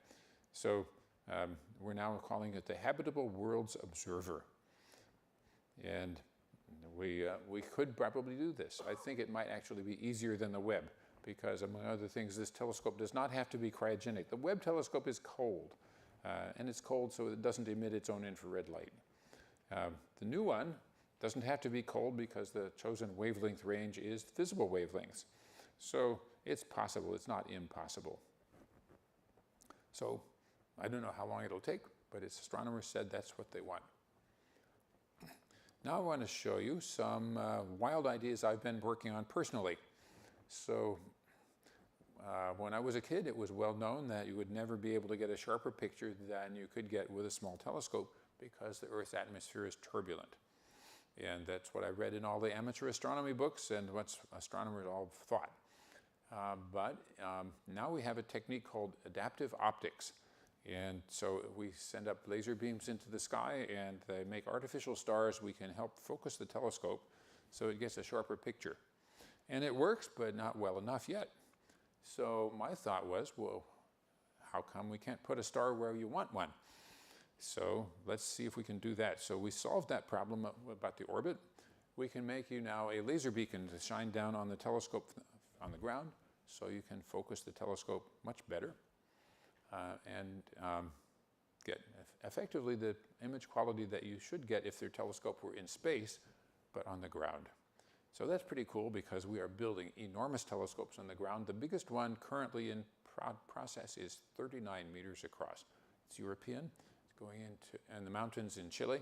So we're now calling it the Habitable Worlds Observer. And we could probably do this. I think it might actually be easier than the Webb because, among other things, this telescope does not have to be cryogenic. The Webb telescope is cold, and it's cold so it doesn't emit its own infrared light. The new one doesn't have to be cold because the chosen wavelength range is visible wavelengths. So it's possible, it's not impossible. So I don't know how long it'll take, but its astronomers said that's what they want. Now I want to show you some wild ideas I've been working on personally. So when I was a kid, it was well known that you would never be able to get a sharper picture than you could get with a small telescope because the Earth's atmosphere is turbulent. And that's what I read in all the amateur astronomy books and what astronomers all thought. But now we have a technique called adaptive optics. And so we send up laser beams into the sky and they make artificial stars. We can help focus the telescope so it gets a sharper picture. And it works, but not well enough yet. So my thought was, well, how come we can't put a star where you want one? So let's see if we can do that. So we solved that problem about the orbit. We can make you now a laser beacon to shine down on the telescope on the ground so you can focus the telescope much better and get effectively the image quality that you should get if their telescope were in space, but on the ground. So that's pretty cool because we are building enormous telescopes on the ground. The biggest one currently in process is 39 meters across. It's European. It's going into the mountains in Chile,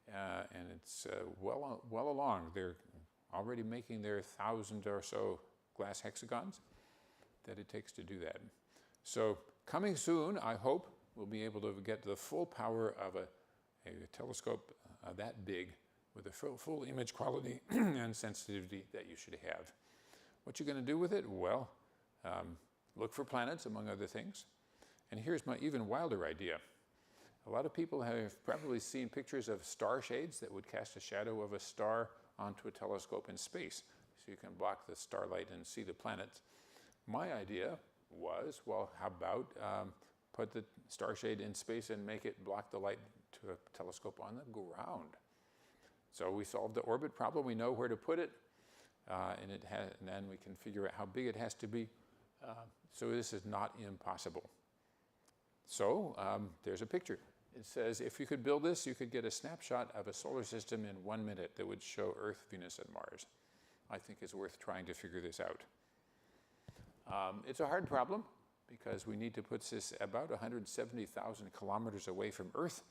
and it's well along. They're already making their 1,000 or so glass hexagons that it takes to do that. So coming soon, I hope we'll be able to get the full power of a telescope that big with a full image quality and sensitivity that you should have. What you're going to do with it? Well, look for planets, among other things. And here's my even wilder idea. A lot of people have probably seen pictures of star shades that would cast a shadow of a star onto a telescope in space, so you can block the starlight and see the planets. My idea was, well, how about put the star shade in space and make it block the light to a telescope on the ground? So we solved the orbit problem. We know where to put it, and then we can figure out how big it has to be. So this is not impossible. So there's a picture. It says if you could build this, you could get a snapshot of a solar system in 1 minute that would show Earth, Venus, and Mars. I think it's worth trying to figure this out. It's a hard problem because we need to put this about 170,000 kilometers away from Earth,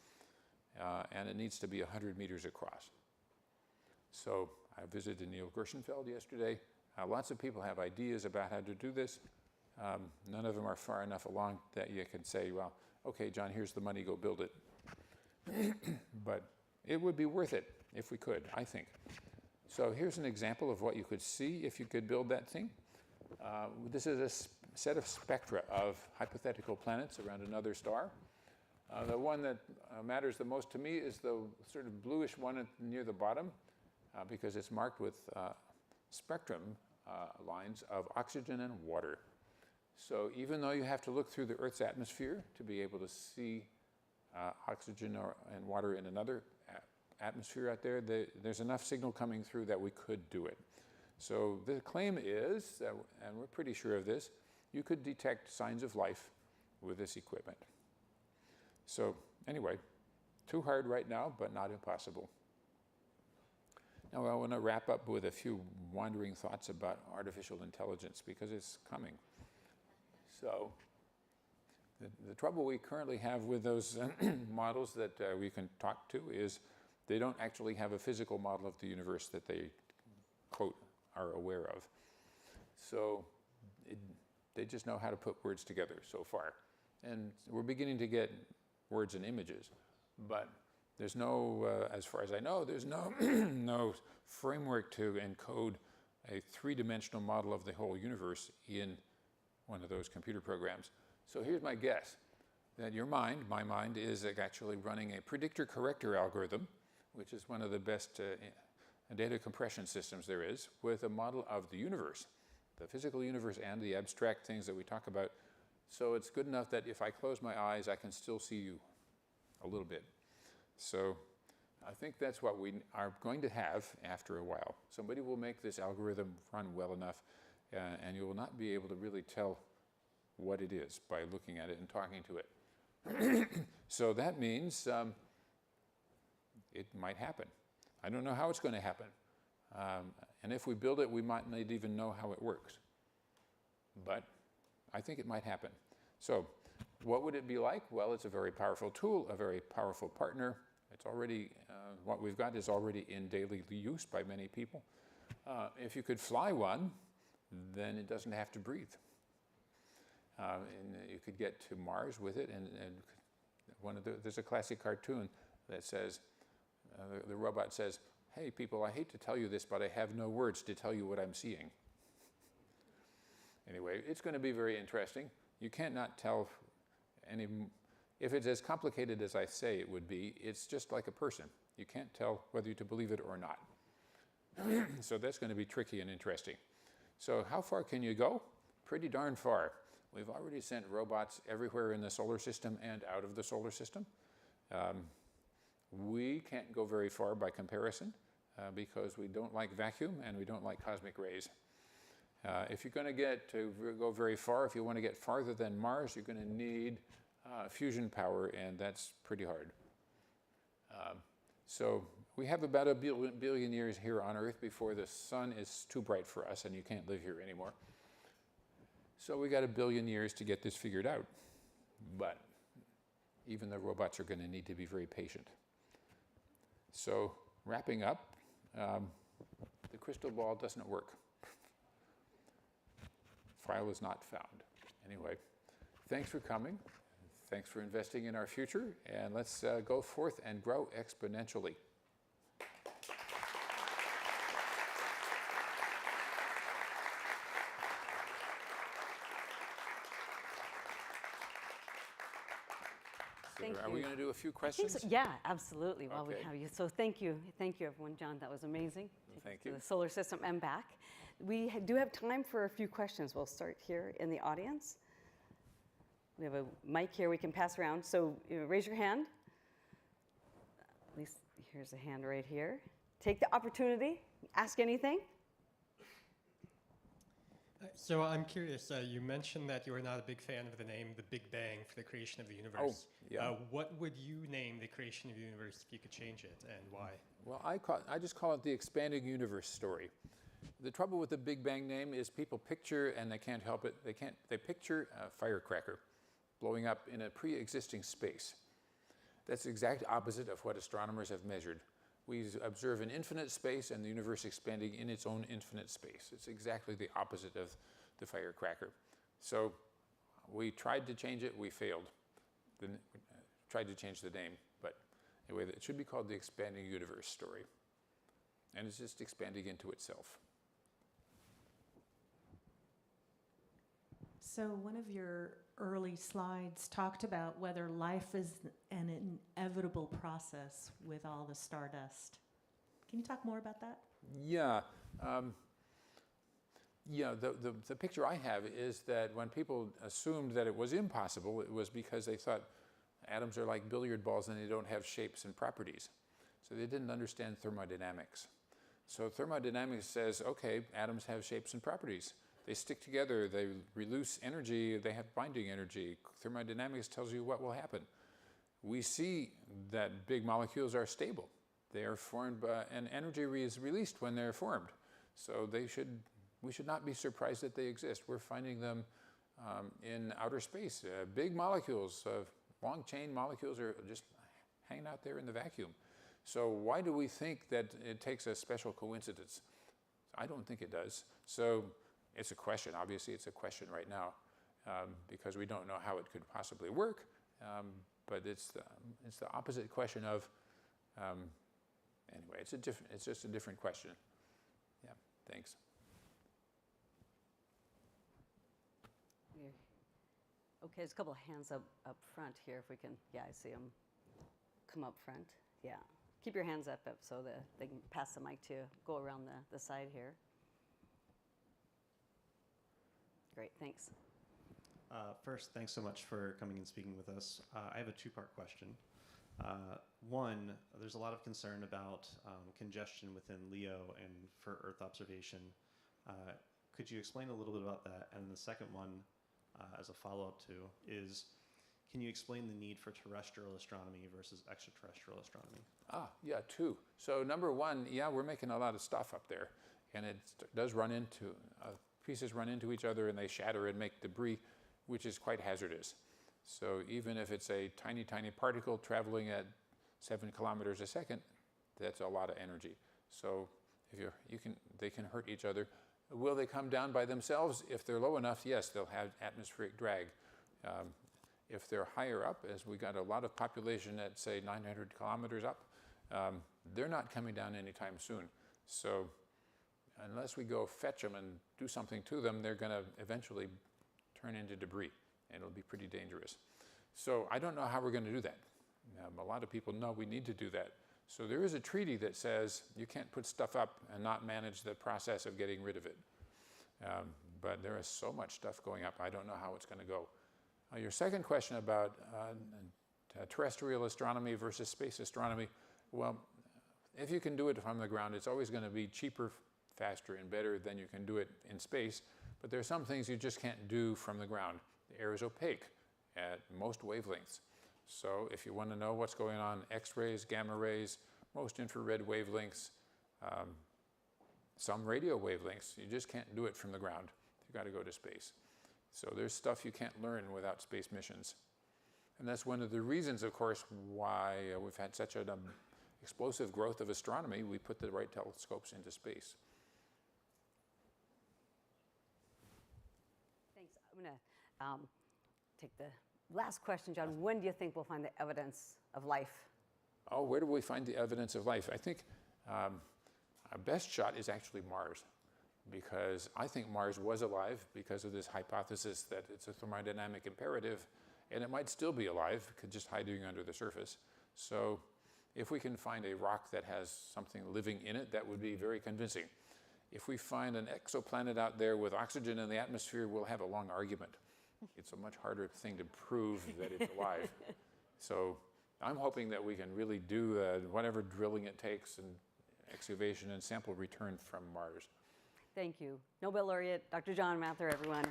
and it needs to be 100 meters across. So I visited Neil Gershenfeld yesterday. Lots of people have ideas about how to do this. None of them are far enough along that you can say, well, okay, John, here's the money, go build it. But it would be worth it if we could, I think. So here's an example of what you could see if you could build that thing. This is a set of spectra of hypothetical planets around another star. The one that matters the most to me is the sort of bluish one near the bottom, because it's marked with spectrum lines of oxygen and water. So even though you have to look through the Earth's atmosphere to be able to see oxygen and water in another atmosphere out there, there's enough signal coming through that we could do it. So the claim is, and we're pretty sure of this, you could detect signs of life with this equipment. So anyway, too hard right now, but not impossible. Now I want to wrap up with a few wandering thoughts about artificial intelligence because it's coming. So the trouble we currently have with those models that we can talk to is they don't actually have a physical model of the universe that they, quote, are aware of. So they just know how to put words together so far. And we're beginning to get words and images, but there's no, as far as I know, there's no, no framework to encode a three-dimensional model of the whole universe in one of those computer programs. So here's my guess, that your mind, my mind, is actually running a predictor-corrector algorithm, which is one of the best data compression systems there is, with a model of the universe, the physical universe and the abstract things that we talk about. So it's good enough that if I close my eyes, I can still see you a little bit. So I think that's what we are going to have after a while. Somebody will make this algorithm run well enough, and you will not be able to really tell what it is by looking at it and talking to it. So that means it might happen. I don't know how it's going to happen. And if we build it, we might not even know how it works. But I think it might happen. So what would it be like? Well, it's a very powerful tool, a very powerful partner. It's already, what we've got is already in daily use by many people. If you could fly one, then it doesn't have to breathe. And you could get to Mars with it, and there's a classic cartoon that says, the robot says, "Hey people, I hate to tell you this, but I have no words to tell you what I'm seeing." Anyway, it's going to be very interesting. You can't not tell if it's as complicated as I say it would be, it's just like a person. You can't tell whether to believe it or not. So that's going to be tricky and interesting. So how far can you go? Pretty darn far. We've already sent robots everywhere in the solar system and out of the solar system. We can't go very far by comparison because we don't like vacuum and we don't like cosmic rays. If you're going to go very far, if you want to get farther than Mars, you're going to need fusion power, and that's pretty hard. So we have about a billion years here on Earth before the sun is too bright for us and you can't live here anymore. So we got a billion years to get this figured out. But even the robots are going to need to be very patient. So wrapping up, the crystal ball doesn't work. File is not found. Anyway, thanks for coming. Thanks for investing in our future. And let's go forth and grow exponentially. Thank Are we you. going to do a few questions? So. Yeah, absolutely, while we Okay. have you. So thank you, everyone. John, that was amazing. Thank To you. the solar system and back. We do have time for a few questions. We'll start here in the audience. We have a mic here we can pass around. So raise your hand. At least here's a hand right here. Take the opportunity, ask anything. So I'm curious, you mentioned that you are not a big fan of the name The Big Bang for the creation of the universe. Oh, yeah. What would you name the creation of the universe if you could change it, and why? Well, I just call it the expanding universe story. The trouble with the Big Bang name is people picture, and they can't help it, they picture a firecracker blowing up in a pre-existing space. That's the exact opposite of what astronomers have measured. We observe an infinite space and the universe expanding in its own infinite space. It's exactly the opposite of the firecracker. So we tried to change it, we failed. We tried to change the name, but anyway, it should be called the expanding universe story. And it's just expanding into itself. So one of your early slides talked about whether life is an inevitable process with all the stardust. Can you talk more about that? Yeah. The picture I have is that when people assumed that it was impossible, it was because they thought atoms are like billiard balls and they don't have shapes and properties. So they didn't understand thermodynamics. So thermodynamics says, okay, atoms have shapes and properties. They stick together, they release energy, they have binding energy. Thermodynamics tells you what will happen. We see that big molecules are stable. They are formed and energy is released when they're formed. So we should not be surprised that they exist. We're finding them in outer space. Big molecules, long chain molecules are just hanging out there in the vacuum. So why do we think that it takes a special coincidence? I don't think it does. So it's a question. Obviously, it's a question right now because we don't know how it could possibly work. But it's the opposite question of. Anyway, it's just a different question. Yeah. Thanks. Okay, there's a couple of hands up front here. If we can, yeah, I see them. Come up front. Yeah. Keep your hands up so that they can pass the mic to go around the side here. Great, thanks. First, thanks so much for coming and speaking with us. I have a two-part question. One, there's a lot of concern about congestion within LEO and for Earth observation. Could you explain a little bit about that? And the second one, as a follow-up to, is can you explain the need for terrestrial astronomy versus extraterrestrial astronomy? Yeah, two. So number one, yeah, we're making a lot of stuff up there, and it does run into pieces run into each other and they shatter and make debris, which is quite hazardous. So even if it's a tiny, tiny particle traveling at 7 kilometers a second, that's a lot of energy. So if they can hurt each other. Will they come down by themselves? If they're low enough, yes, they'll have atmospheric drag. If they're higher up, as we got a lot of population at, say, 900 kilometers up, they're not coming down anytime soon. So unless we go fetch them and do something to them, they're going to eventually turn into debris, and it'll be pretty dangerous. So I don't know how we're going to do that. A lot of people know we need to do that. So there is a treaty that says you can't put stuff up and not manage the process of getting rid of it. But there is so much stuff going up, I don't know how it's going to go. Your second question about terrestrial astronomy versus space astronomy, well, if you can do it from the ground, it's always going to be cheaper, faster, and better than you can do it in space. But there are some things you just can't do from the ground. The air is opaque, at most wavelengths. So if you want to know what's going on, X-rays, gamma rays, most infrared wavelengths, some radio wavelengths, you just can't do it from the ground. You've got to go to space. So there's stuff you can't learn without space missions. And that's one of the reasons, of course, why we've had such an explosive growth of astronomy. We put the right telescopes into space. Thanks. I'm going to take the last question, John. When do you think we'll find the evidence of life? Oh, where do we find the evidence of life? I think our best shot is actually Mars, because I think Mars was alive because of this hypothesis that it's a thermodynamic imperative, and it might still be alive, just hiding under the surface. So if we can find a rock that has something living in it, that would be very convincing. If we find an exoplanet out there with oxygen in the atmosphere, we'll have a long argument. It's a much harder thing to prove that it's alive. So I'm hoping that we can really do whatever drilling it takes and excavation and sample return from Mars. Thank you. Nobel laureate, Dr. John Mather, everyone.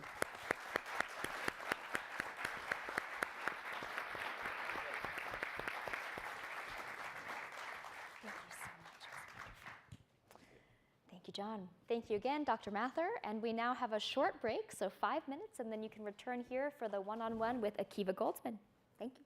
Thank you, John. Thank you again, Dr. Mather. And we now have a short break, so 5 minutes, and then you can return here for the one-on-one with Akiva Goldsman. Thank you.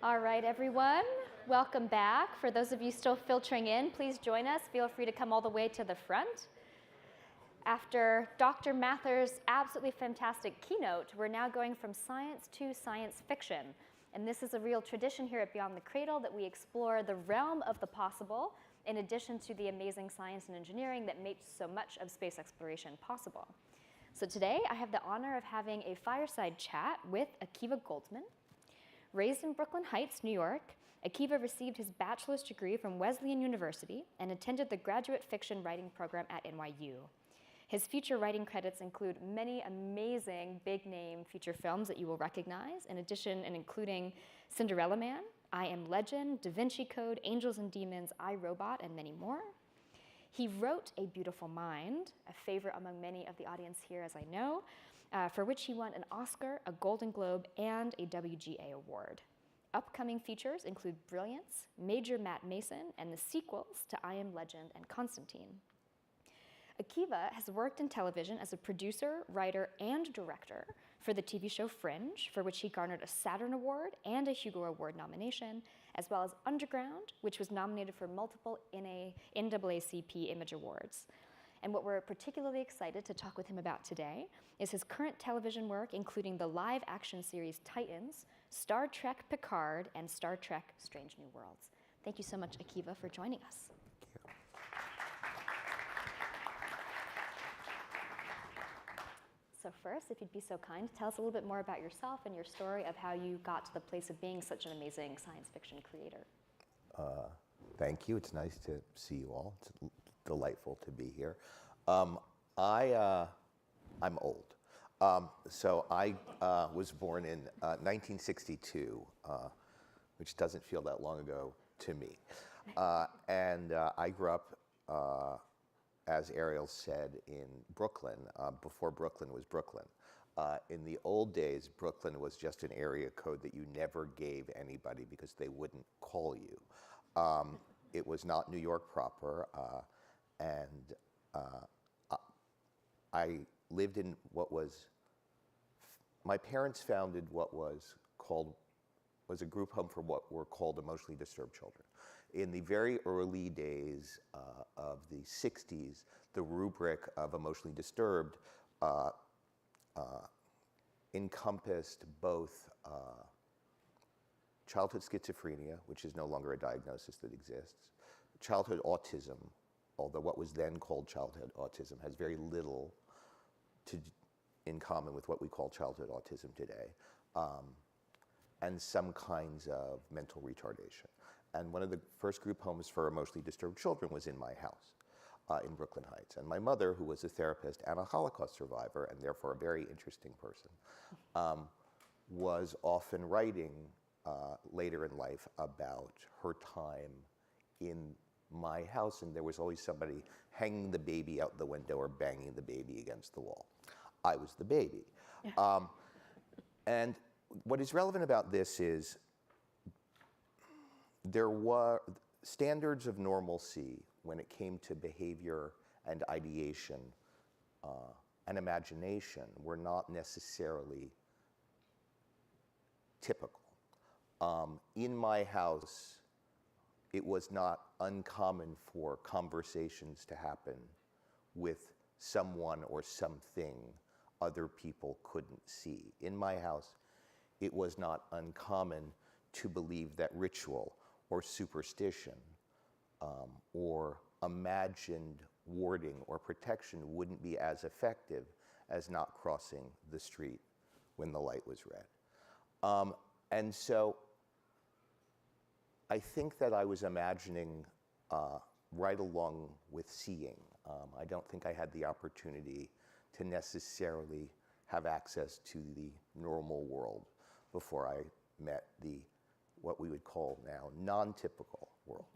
All right, everyone, welcome back. For those of you still filtering in, please join us. Feel free to come all the way to the front. After Dr. Mather's absolutely fantastic keynote, we're now going from science to science fiction. And this is a real tradition here at Beyond the Cradle that we explore the realm of the possible in addition to the amazing science and engineering that makes so much of space exploration possible. So today, I have the honor of having a fireside chat with Akiva Goldsman. Raised in Brooklyn Heights, New York, Akiva received his bachelor's degree from Wesleyan University and attended the graduate fiction writing program at NYU. His feature writing credits include many amazing big-name feature films that you will recognize, in addition and including Cinderella Man, I Am Legend, Da Vinci Code, Angels and Demons, I, Robot, and many more. He wrote A Beautiful Mind, a favorite among many of the audience here, as I know, for which he won an Oscar, a Golden Globe, and a WGA award. Upcoming features include Brilliance, Major Matt Mason, and the sequels to I Am Legend and Constantine. Akiva has worked in television as a producer, writer, and director for the TV show Fringe, for which he garnered a Saturn Award and a Hugo Award nomination, as well as Underground, which was nominated for multiple NAACP Image Awards. And what we're particularly excited to talk with him about today is his current television work, including the live action series Titans, Star Trek Picard, and Star Trek Strange New Worlds. Thank you so much, Akiva, for joining us. So first, if you'd be so kind, tell us a little bit more about yourself and your story of how you got to the place of being such an amazing science fiction creator. Thank you. It's nice to see you all. It's delightful to be here. I'm old. So I was born in 1962, which doesn't feel that long ago to me. And I grew up, as Ariel said, in Brooklyn, before Brooklyn was Brooklyn. In the old days, Brooklyn was just an area code that you never gave anybody because they wouldn't call you. It was not New York proper, and I lived in what was, my parents founded what was a group home for what were called emotionally disturbed children. In the very early days of the 60s, the rubric of emotionally disturbed encompassed both childhood schizophrenia, which is no longer a diagnosis that exists, childhood autism, although what was then called childhood autism has very little in common with what we call childhood autism today, and some kinds of mental retardation. And one of the first group homes for emotionally disturbed children was in my house in Brooklyn Heights. And my mother, who was a therapist and a Holocaust survivor, and therefore a very interesting person, was often writing later in life about her time in my house, and there was always somebody hanging the baby out the window or banging the baby against the wall. I was the baby. And what is relevant about this is there were standards of normalcy when it came to behavior and ideation and imagination were not necessarily typical. In my house, it was not uncommon for conversations to happen with someone or something other people couldn't see. In my house, it was not uncommon to believe that ritual or superstition or imagined warding or protection wouldn't be as effective as not crossing the street when the light was red. And so I think that I was imagining right along with seeing. I don't think I had the opportunity to necessarily have access to the normal world before I met the what we would call now non-typical world.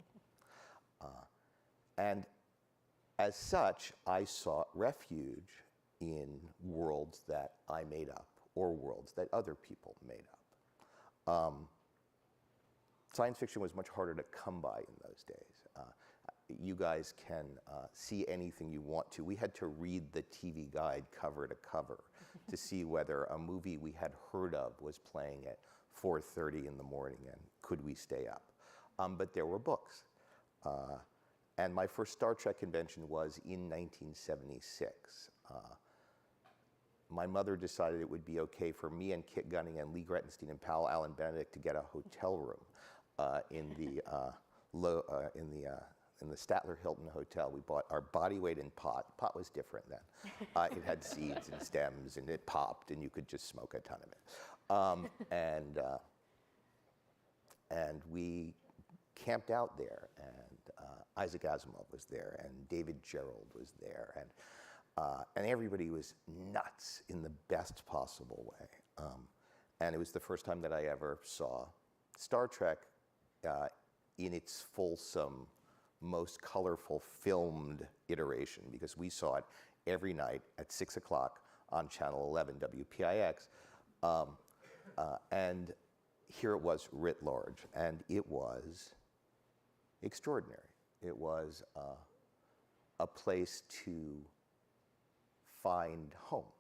And as such, I sought refuge in worlds that I made up or worlds that other people made up. Science fiction was much harder to come by in those days. you guys can see anything you want to. We had to read the TV guide cover to cover to see whether a movie we had heard of was playing at 4:30 in the morning and could we stay up. But there were books. And my first Star Trek convention was in 1976. My mother decided it would be okay for me and Kit Gunning and Lee Grettenstein and Powell Allen Benedict to get a hotel room in the Statler Hilton Hotel. We bought our body weight in pot. Pot was different then. It had seeds and stems, and it popped, and you could just smoke a ton of it. And we camped out there, and Isaac Asimov was there, and David Gerrold was there, and everybody was nuts in the best possible way. And it was the first time that I ever saw Star Trek in its fulsome, most colorful filmed iteration, because we saw it every night at 6 o'clock on Channel 11, WPIX. And here it was writ large, and it was extraordinary. It was a place to find home.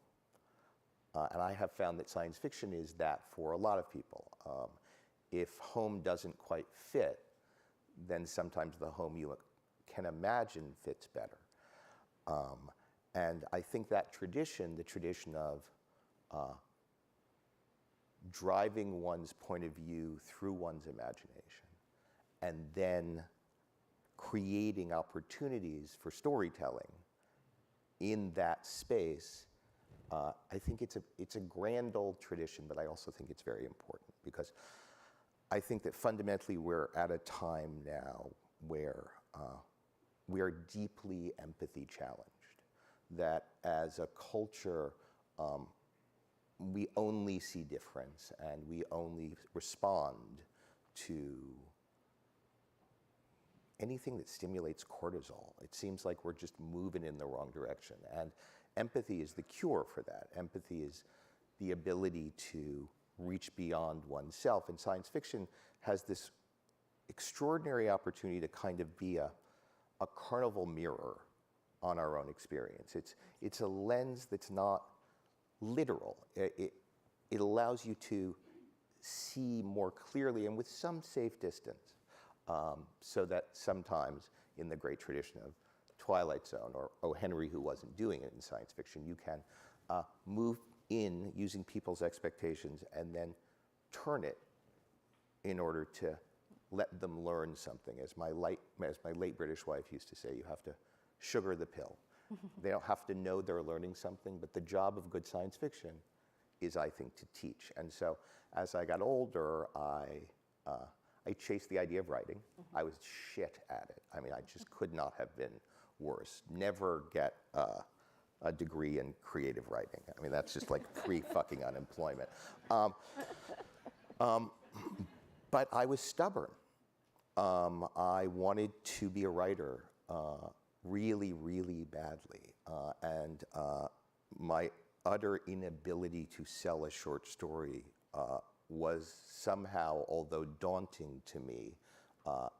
And I have found that science fiction is that for a lot of people. If home doesn't quite fit, then sometimes the home you can imagine fits better. And I think that tradition, the tradition of driving one's point of view through one's imagination, and then creating opportunities for storytelling in that space, I think it's a grand old tradition, but I also think it's very important, because I think that fundamentally we're at a time now where we are deeply empathy challenged, that as a culture, we only see difference and we only respond to anything that stimulates cortisol. It seems like we're just moving in the wrong direction. And empathy is the cure for that. Empathy is the ability to reach beyond oneself. And science fiction has this extraordinary opportunity to kind of be a carnival mirror on our own experience. It's a lens that's not literal. It allows you to see more clearly and with some safe distance, so that sometimes in the great tradition of Twilight Zone or O. Henry, who wasn't doing it in science fiction, you can move in using people's expectations and then turn it in order to let them learn something. As my late British wife used to say, you have to sugar the pill. They don't have to know they're learning something, but the job of good science fiction is, I think, to teach. And so as I got older, I chased the idea of writing. I was shit at it. I mean, I just could not have been worse. Never get a degree in creative writing. I mean, that's just like pre-fucking unemployment. But I was stubborn. I wanted to be a writer really, really badly. And my utter inability to sell a short story was somehow, although daunting to me,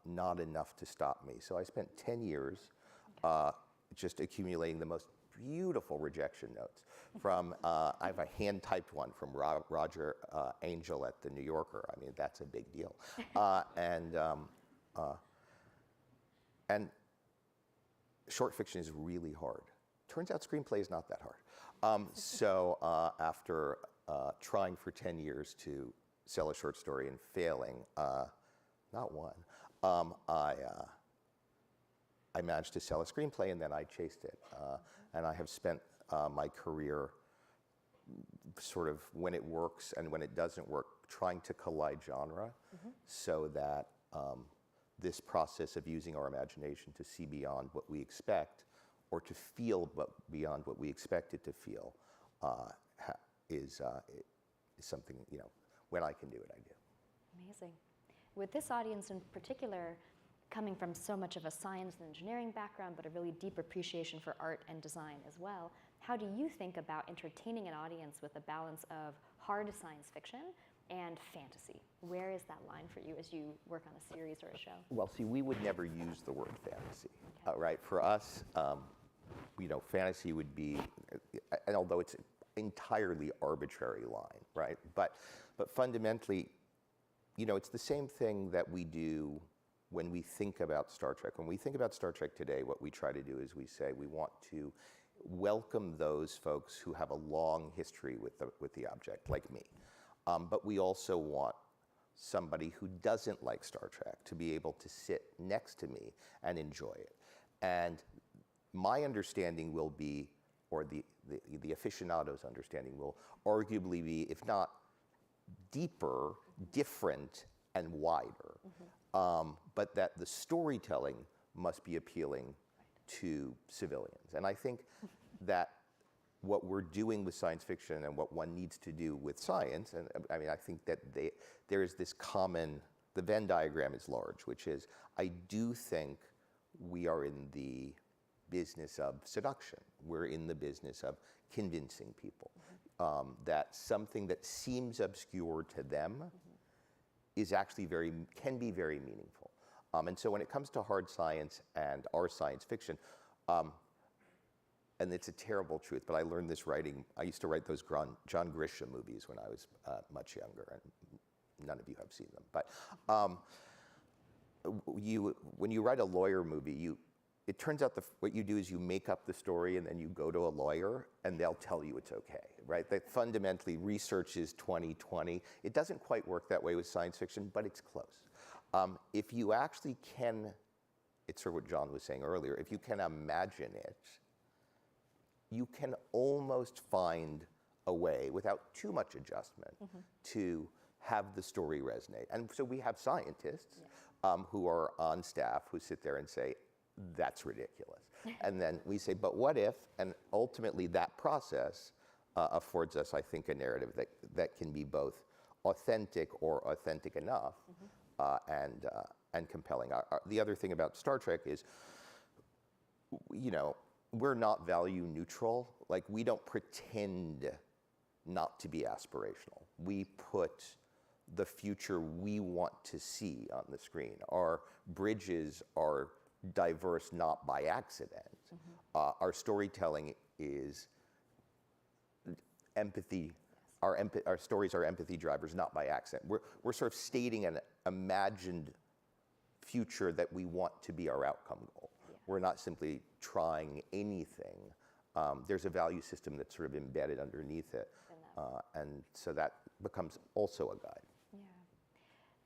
not enough to stop me. So I spent 10 years just accumulating the most beautiful rejection notes from, I have a hand-typed one from Roger Angel at the New Yorker. I mean, that's a big deal. And short fiction is really hard. Turns out screenplay is not that hard. So after trying for 10 years to sell a short story and failing, not one, I managed to sell a screenplay, and then I chased it. And I have spent my career sort of, when it works and when it doesn't work, trying to collide genre, so that this process of using our imagination to see beyond what we expect, or to feel beyond what we expect it to feel, is something, when I can do it, I do. Amazing. With this audience in particular, coming from so much of a science and engineering background, but a really deep appreciation for art and design as well, how do you think about entertaining an audience with a balance of hard science fiction and fantasy? Where is that line for you as you work on a series or a show? Well, see, we would never use the word fantasy, Okay. right? For us, fantasy would be, and although it's an entirely arbitrary line, right? But fundamentally, it's the same thing that we do when we think about Star Trek. When we think about Star Trek today, what we try to do is we say we want to welcome those folks who have a long history with the object, like me. But we also want somebody who doesn't like Star Trek to be able to sit next to me and enjoy it. And my understanding will be, or the aficionado's understanding will arguably be, if not deeper, different, and wider. But that the storytelling must be appealing to civilians. And I think that what we're doing with science fiction and what one needs to do with science, and I think that there is this common, the Venn diagram is large, which is, I do think we are in the business of seduction. We're in the business of convincing people that something that seems obscure to them is actually can be very meaningful. And so when it comes to hard science and our science fiction, and it's a terrible truth, but I learned this writing. I used to write those John Grisham movies when I was much younger, and none of you have seen them. But when you write a lawyer movie, it turns out what you do is you make up the story and then you go to a lawyer and they'll tell you it's okay, right? That fundamentally research is 20/20. It doesn't quite work that way with science fiction, but it's close. If you actually can, it's sort of what John was saying earlier, if you can imagine it, you can almost find a way, without too much adjustment, to have the story resonate. And so we have scientists who are on staff who sit there and say, that's ridiculous. And then we say, but what if? And ultimately that process affords us, I think, a narrative that can be both authentic or authentic enough and compelling. The other thing about Star Trek is, we're not value neutral. Like, we don't pretend not to be aspirational. We put the future we want to see on the screen. Our bridges are diverse not by accident. Our storytelling is empathy. Our stories are empathy drivers not by accident. We're sort of stating an imagined future that we want to be our outcome goal. We're not simply trying anything. There's a value system that's sort of embedded underneath it. And so that becomes also a guide.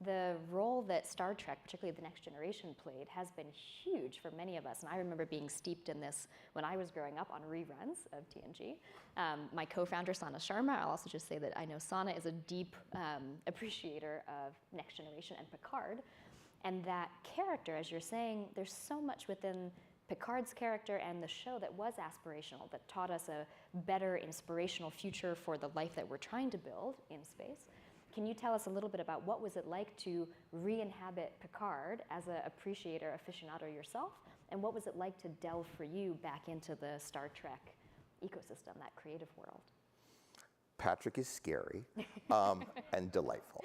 The role that Star Trek, particularly The Next Generation, played has been huge for many of us. And I remember being steeped in this when I was growing up on reruns of TNG. My co-founder, Sana Sharma, I'll also just say that I know Sana is a deep appreciator of Next Generation and Picard. And that character, as you're saying, there's so much within Picard's character and the show that was aspirational, that taught us a better, inspirational future for the life that we're trying to build in space. Can you tell us a little bit about what was it like to re-inhabit Picard as an appreciator, aficionado yourself, and what was it like to delve for you back into the Star Trek ecosystem, that creative world? Patrick is scary and delightful.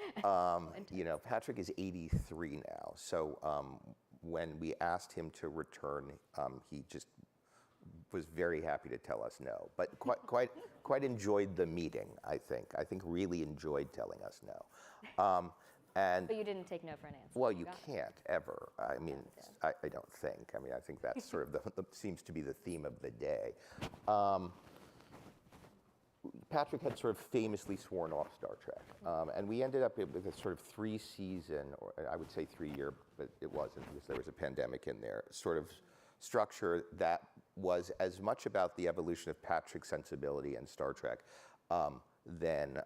Patrick is 83 now, so when we asked him to return, he just was very happy to tell us no, but quite enjoyed the meeting. I think really enjoyed telling us no. But you didn't take no for an answer. Well, you can't ever. I don't think. I think that's sort of seems to be the theme of the day. Patrick had sort of famously sworn off Star Trek, and we ended up with a sort of 3-season, or I would say 3-year, but it wasn't because there was a pandemic in there, sort of structure that was as much about the evolution of Patrick's sensibility and Star Trek than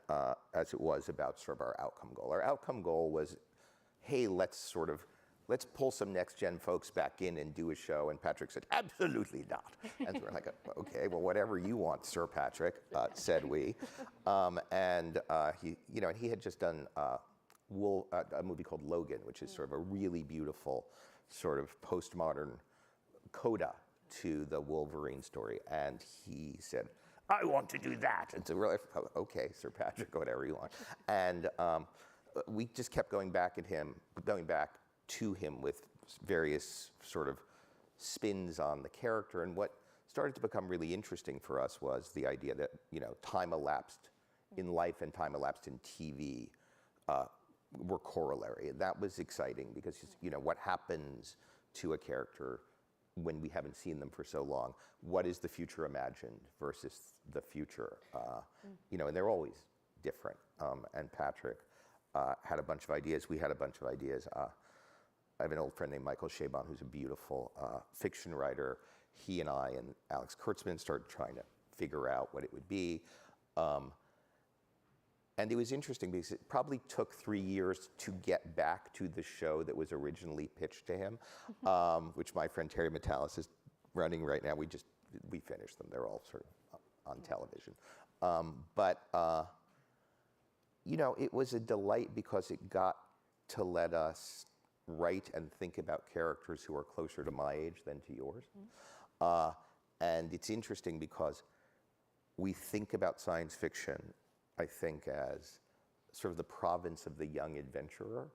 as it was about sort of our outcome goal. Our outcome goal was, hey, let's pull some next-gen folks back in and do a show. And Patrick said, absolutely not. And so we're like, okay, well, whatever you want, Sir Patrick, said we. And he had just done a movie called Logan, which is sort of a really beautiful sort of postmodern coda to the Wolverine story. And he said, I want to do that. And so we're like, oh, okay, Sir Patrick, whatever you want. And we just kept going back to him with various sort of spins on the character. And what started to become really interesting for us was the idea that, time elapsed in life and time elapsed in TV were corollary. And that was exciting because, what happens to a character when we haven't seen them for so long? What is the future imagined versus the future? And they're always different. And Patrick had a bunch of ideas. We had a bunch of ideas. I have an old friend named Michael Chabon, who's a beautiful fiction writer. He and I and Alex Kurtzman started trying to figure out what it would be. And it was interesting because it probably took 3 years to get back to the show that was originally pitched to him, which my friend Terry Metalis is running right now. We finished them. They're all sort of on television. It was a delight because it got to let us write and think about characters who are closer to my age than to yours. And it's interesting because we think about science fiction, I think, as sort of the province of the young adventurer,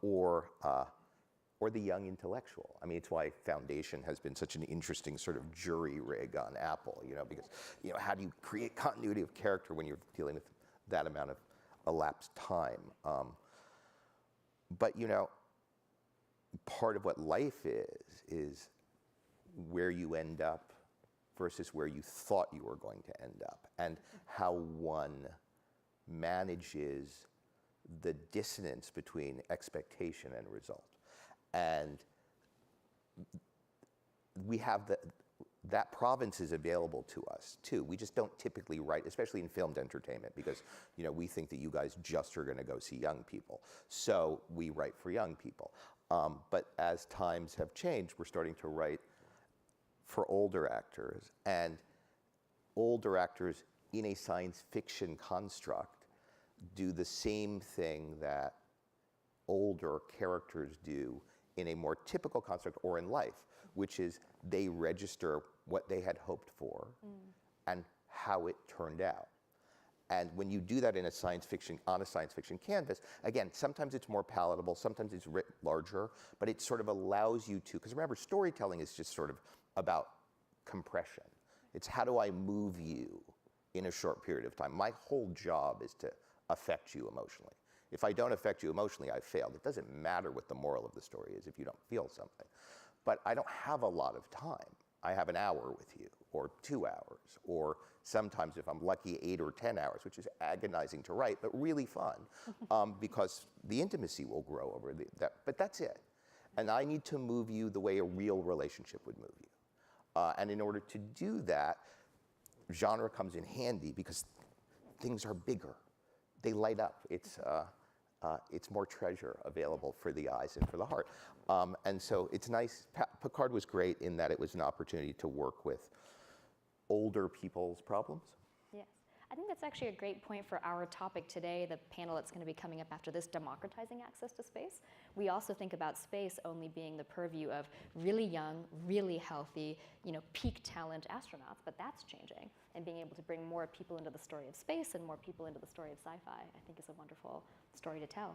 or the young intellectual. I mean, it's why Foundation has been such an interesting sort of jury rig on Apple, because, how do you create continuity of character when you're dealing with that amount of elapsed time? But, part of what life is where you end up versus where you thought you were going to end up, and how one manages the dissonance between expectation and result. And we have that province is available to us too. We just don't typically write, especially in filmed entertainment, because we think that you guys just are going to go see young people. So we write for young people. But as times have changed, we're starting to write for older actors, and older actors in a science fiction construct do the same thing that older characters do in a more typical construct or in life, which is they register what they had hoped for and how it turned out. And when you do that on a science fiction canvas, again, sometimes it's more palatable, sometimes it's writ larger, but it sort of allows you to, because remember, storytelling is just sort of about compression. It's how do I move you in a short period of time? My whole job is to affect you emotionally. If I don't affect you emotionally, I've failed. It doesn't matter what the moral of the story is if you don't feel something. But I don't have a lot of time. I have an hour with you, or 2 hours, or sometimes, if I'm lucky, 8 or 10 hours, which is agonizing to write, but really fun, because the intimacy will grow over that. But that's it. And I need to move you the way a real relationship would move you. And in order to do that, genre comes in handy because things are bigger. They light up. It's more treasure available for the eyes and for the heart. And so it's nice. Picard was great in that it was an opportunity to work with older people's problems. Yes. I think that's actually a great point for our topic today, the panel that's going to be coming up after this, democratizing access to space. We also think about space only being the purview of really young, really healthy, peak talent astronauts, but that's changing. And being able to bring more people into the story of space and more people into the story of sci-fi, I think is a wonderful story to tell.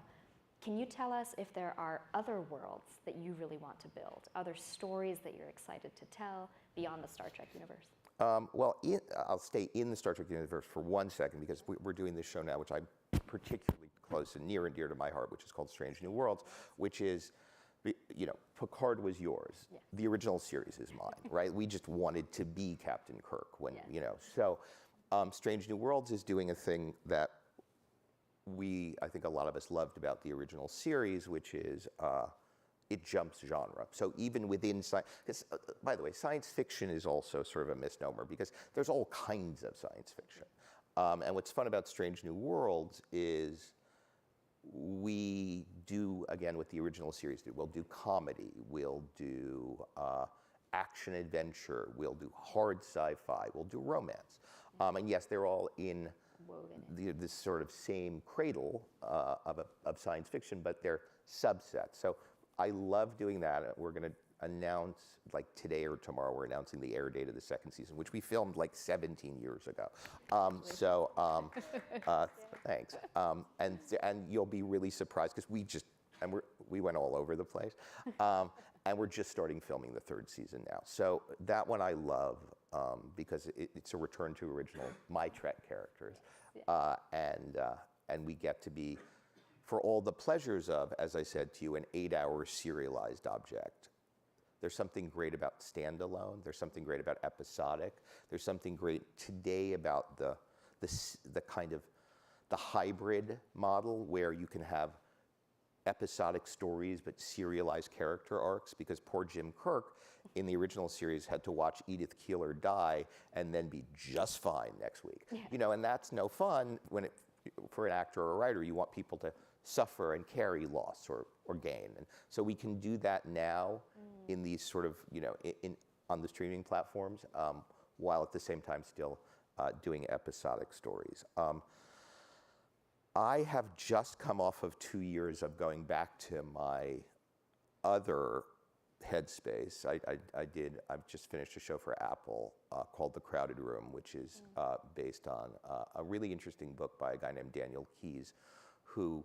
Can you tell us if there are other worlds that you really want to build, other stories that you're excited to tell beyond the Star Trek universe? I'll stay in the Star Trek universe for 1 second because we're doing this show now, which I'm particularly close and near dear to my heart, which is called Strange New Worlds, which is, Picard was yours. Yeah. The original series is mine, right? We just wanted to be Captain Kirk when, So Strange New Worlds is doing a thing that I think a lot of us loved about the original series, which is it jumps genre. So even within science, by the way, science fiction is also sort of a misnomer because there's all kinds of science fiction. And what's fun about Strange New Worlds is we do, again, what the original series did. We'll do comedy, we'll do action adventure, we'll do hard sci-fi, we'll do romance. And yes, they're all in this sort of same cradle of science fiction, but they're subsets. So I love doing that. announce, like today or tomorrow, we're announcing the air date of the second season, which we filmed like 17 years ago. Thanks. And you'll be really surprised because we went all over the place. And we're just starting filming the third season now. So that one I love because it's a return to original My Trek characters. And we get to be, for all the pleasures of, as I said to you, an 8-hour serialized object. There's something great about standalone. There's something great about episodic. There's something great today about the kind of the hybrid model where you can have episodic stories but serialized character arcs, because poor Jim Kirk in the original series had to watch Edith Keeler die and then be just fine next week. Yeah. And that's no fun for an actor or a writer. You want people to suffer and carry loss or gain. And so we can do that now in these sort of, on the streaming platforms, while at the same time still doing episodic stories. I have just come off of 2 years of going back to my other headspace. I've just finished a show for Apple called The Crowded Room, which is based on a really interesting book by a guy named Daniel Keyes, who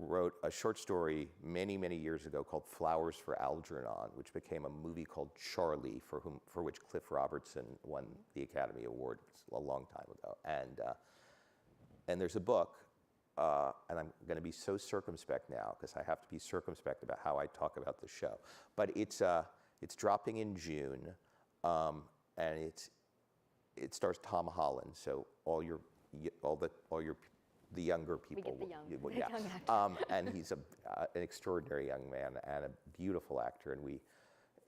wrote a short story many, many years ago called Flowers for Algernon, which became a movie called Charlie, for which Cliff Robertson won the Academy Award a long time ago. And there's a book, and I'm going to be so circumspect now because I have to be circumspect about how I talk about the show. But it's dropping in June, and it stars Tom Holland. So all your the younger people. We get the young and he's an extraordinary young man and a beautiful actor. And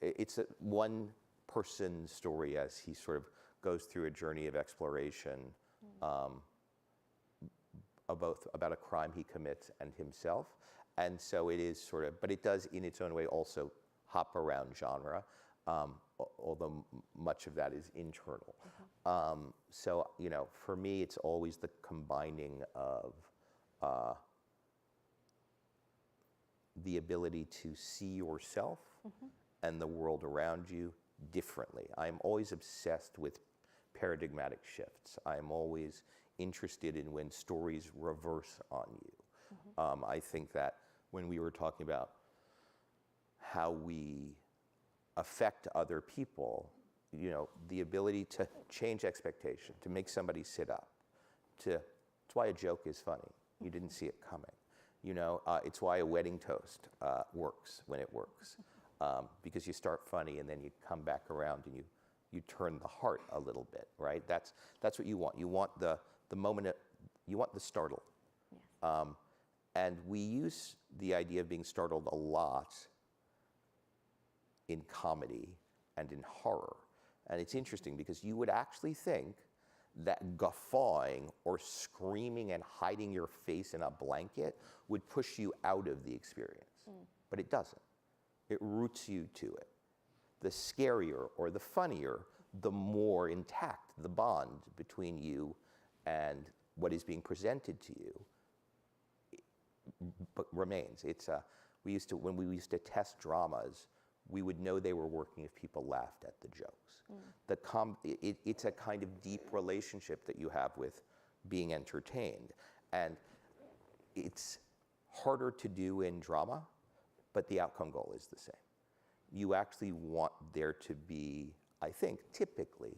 it's a one-person story as he sort of goes through a journey of exploration. About a crime he commits and himself. And so it is sort of, but it does in its own way also hop around genre, although much of that is internal. So, for me, it's always the combining of the ability to see yourself and the world around you differently. I'm always obsessed with paradigmatic shifts. I'm always interested in when stories reverse on you. I think that when we were talking about how we affect other people, the ability to change expectation, to make somebody sit up, it's why a joke is funny. You didn't see it coming. It's why a wedding toast works when it works, because you start funny and then you come back around and you turn the heart a little bit, right? That's what you want. You want the moment, you want the startle. Yes. And we use the idea of being startled a lot in comedy and in horror. And it's interesting because you would actually think that guffawing or screaming and hiding your face in a blanket would push you out of the experience. But it doesn't. It roots you to it. The scarier or the funnier, the more intact the bond between you and what is being presented to you but remains. When we used to test dramas, we would know they were working if people laughed at the jokes. It's a kind of deep relationship that you have with being entertained. And it's harder to do in drama, but the outcome goal is the same. You actually want there to be, I think, typically,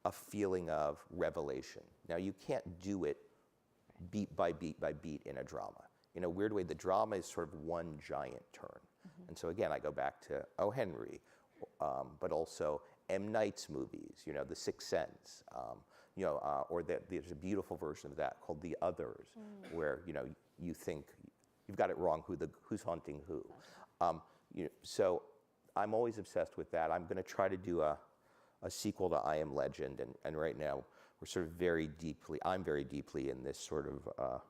a feeling of revelation. Now, you can't do it beat by beat by beat in a drama. In a weird way, the drama is sort of one giant turn. And so again, I go back to O. Henry, but also M. Night's movies, The Sixth Sense, or there's a beautiful version of that called The Others, where you think you've got it wrong, who's haunting who. So I'm always obsessed with that. I'm going to try to do a sequel to I Am Legend, and right now we're sort of I'm very deeply in this sort of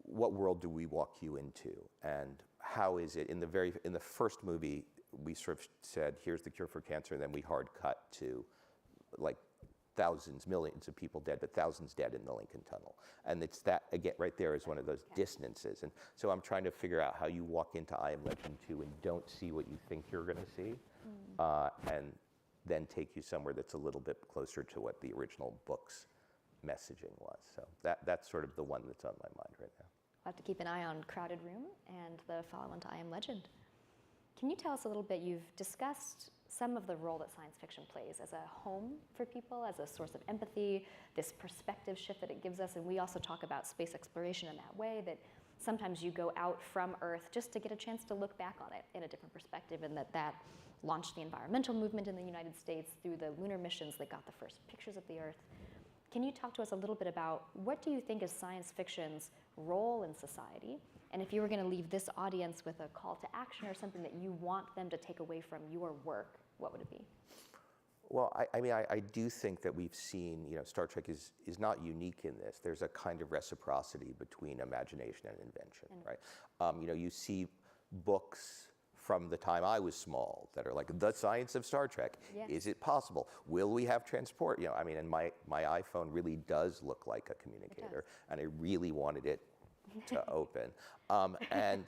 what world do we walk you into, and how is it in the first movie we sort of said here's the cure for cancer, and then we hard cut to like thousands, millions of people dead, but thousands dead in the Lincoln Tunnel. And it's that, again, right there is one of those dissonances. And so I'm trying to figure out how you walk into I Am Legend 2 and don't see what you think you're going to see, and then take you somewhere that's a little bit closer to what the original book's messaging was. So that's sort of the one that's on my mind right now. We'll have to keep an eye on Crowded Room and the follow-on to I Am Legend. Can you tell us a little bit, you've discussed some of the role that science fiction plays as a home for people, as a source of empathy, this perspective shift that it gives us, and we also talk about space exploration in that way, that sometimes you go out from Earth just to get a chance to look back on it in a different perspective, and that launched the environmental movement in the United States through the lunar missions that got the first pictures of the Earth. Can you talk to us a little bit about what do you think is science fiction's role in society? And if you were going to leave this audience with a call to action or something that you want them to take away from your work, what would it be? Well, I do think that we've seen, Star Trek is not unique in this. There's a kind of reciprocity between imagination and invention, right? You see books from the time I was small that are like, the science of Star Trek. Yes. Is it possible? Will we have transport? And my iPhone really does look like a communicator, and I really wanted it to open. And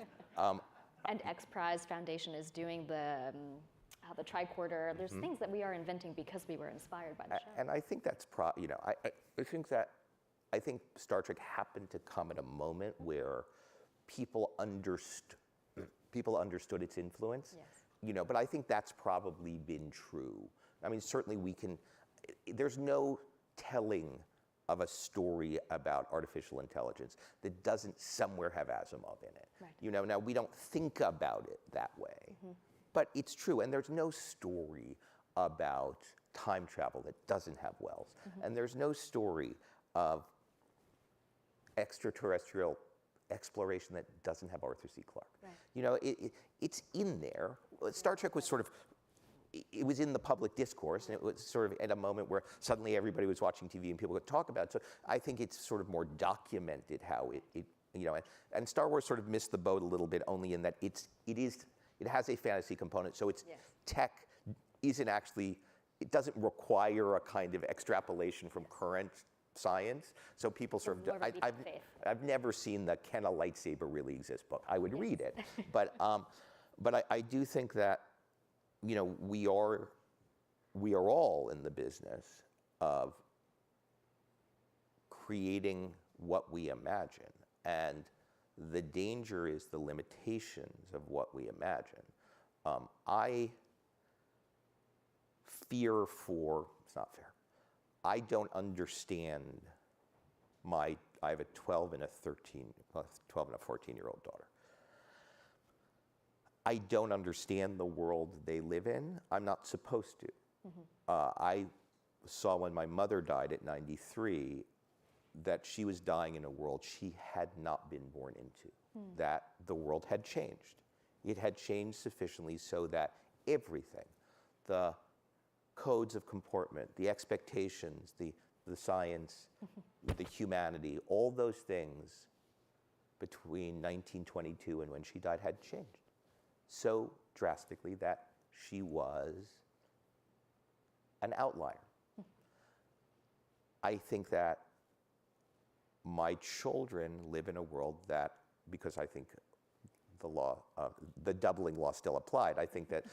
X Prize Foundation is doing the tricorder. There's things that we are inventing because we were inspired by the show. And I think that's I think Star Trek happened to come at a moment where people understood its influence. Yes. But I think that's probably been true. Certainly there's no telling of a story about artificial intelligence that doesn't somewhere have Asimov in it. Right. Now we don't think about it that way, but it's true. And there's no story about time travel that doesn't have Wells. And there's no story of extraterrestrial exploration that doesn't have Arthur C. Clarke. Right. It's in there. Star Trek was sort of, it was in the public discourse, and it was sort of at a moment where suddenly everybody was watching TV and people could talk about it. So I think it's sort of more documented how and Star Wars sort of missed the boat a little bit, only in that it has a fantasy component. So its tech isn't actually, it doesn't require a kind of extrapolation from current science. So people sort of, I've never seen the Can a Lightsaber Really Exist book. I would read it, but I do think that we are all in the business of creating what we imagine, and the danger is the limitations of what we imagine. I fear for, it's not fair, I don't understand I have a 12 and a 14-year-old daughter. I don't understand the world they live in. I'm not supposed to. I saw when my mother died at 93 that she was dying in a world she had not been born into, that the world had changed. It had changed sufficiently so that everything, the codes of comportment, the expectations, the science, the humanity, all those things between 1922 and when she died had changed so drastically that she was an outlier. I think that my children live in a world that, because I think the law, the doubling law still applied, I think that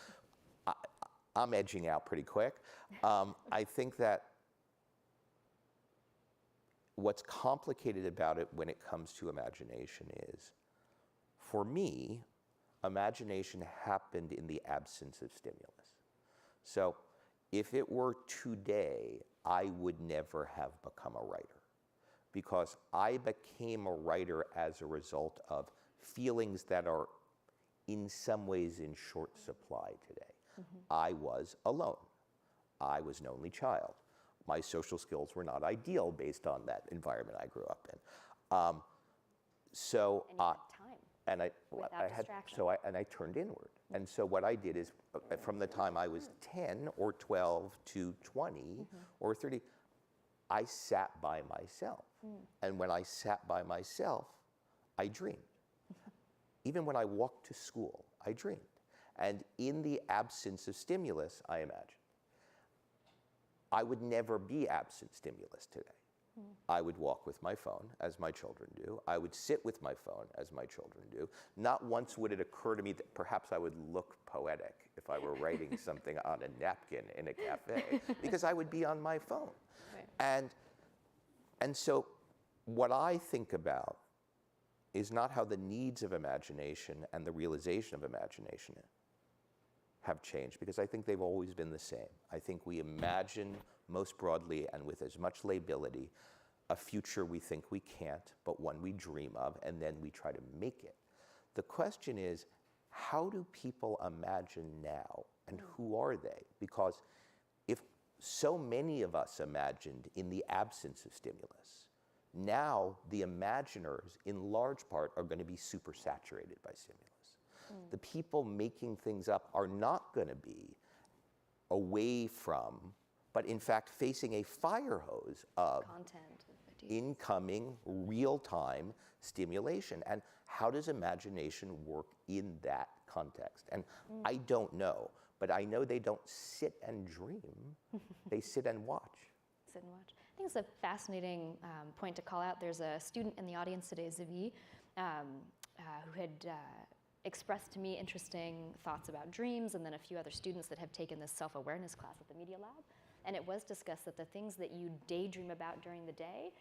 I'm edging out pretty quick. I think that what's complicated about it when it comes to imagination is, for me, imagination happened in the absence of stimulus. So if it were today, I would never have become a writer, because I became a writer as a result of feelings that are in some ways in short supply today. I was alone. I was an only child. My social skills were not ideal based on that environment I grew up in. So and you had time. And I had and I turned inward. And so what I did is, from the time I was 10 or 12 to 20 or 30, I sat by myself. And when I sat by myself, I dreamed. Even when I walked to school, I dreamed. And in the absence of stimulus, I imagined. I would never be absent stimulus today. I would walk with my phone, as my children do. I would sit with my phone, as my children do. Not once would it occur to me that perhaps I would look poetic if I were writing something on a napkin in a cafe, because I would be on my phone. Right. And so what I think about is not how the needs of imagination and the realization of imagination have changed, because I think they've always been the same. I think we imagine most broadly and with as much lability a future we think we can't, but one we dream of, and then we try to make it. The question is, how do people imagine now, and who are they? Because if so many of us imagined in the absence of stimulus, now the imaginers, in large part, are going to be super saturated by stimulus. The people making things up are not going to be away from, but in fact facing a fire hose of content, incoming, real-time stimulation. And how does imagination work in that context? And I don't know, but I know they don't sit and dream. They sit and watch. Sit and watch. I think it's a fascinating point to call out. There's a student in the audience today, Zavi, who had expressed to me interesting thoughts about dreams, and then a few other students that have taken this self-awareness class at the Media Lab. And it was discussed that the things that you daydream about during the day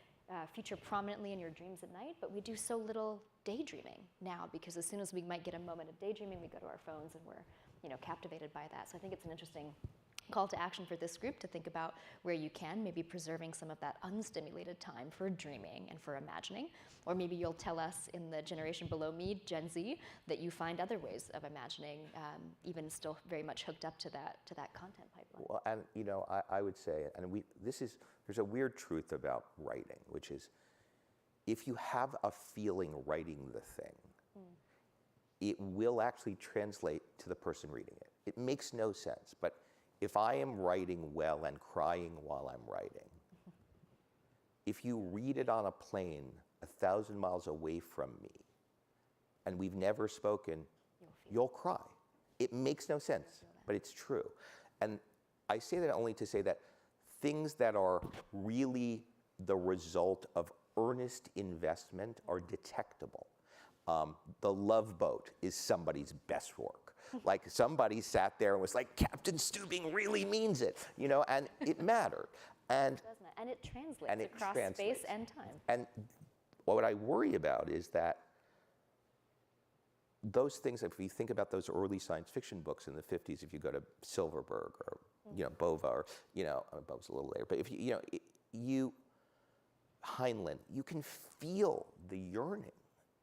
feature prominently in your dreams at night, but we do so little daydreaming now, because as soon as we might get a moment of daydreaming, we go to our phones and we're captivated by that. So I think it's an interesting call to action for this group to think about where you can, maybe preserving some of that unstimulated time for dreaming and for imagining. Or maybe you'll tell us in the generation below me, Gen Z, that you find other ways of imagining, even still very much hooked up to that content pipeline. Well, and I would say, and there's a weird truth about writing, which is, if you have a feeling writing the thing, it will actually translate to the person reading it. It makes no sense, but if I am writing well and crying while I'm writing, if you read it on a plane 1,000 miles away from me, and we've never spoken, you'll cry. It makes no sense, but it's true. And I say that only to say that things that are really the result of earnest investment are detectable. The Love Boat is somebody's best work. Like, somebody sat there and was like, Captain Stubing really means it, and it mattered. And doesn't it? And it translates across space and time. And what I worry about is that those things, if you think about those early science fiction books in the 50s, if you go to Silverberg or Bova, or Bova's a little later, but if you Heinlein, you can feel the yearning.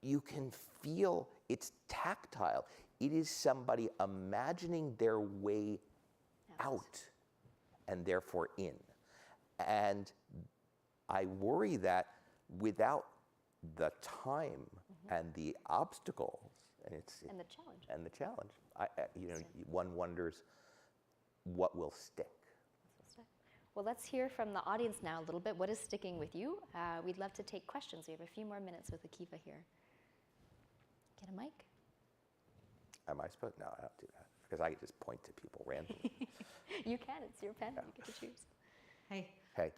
You can feel it's tactile. It is somebody imagining their way out and therefore in. And I worry that without the time and the obstacles, and the challenge, one wonders what will stick. Well, let's hear from the audience now a little bit. What is sticking with you? We'd love to take questions. We have a few more minutes with Akiva here. Get a mic. Am I supposed? No, I don't do that, because I can just point to people randomly. You can. It's your pen. Yeah. You get to choose. Hey. Hey.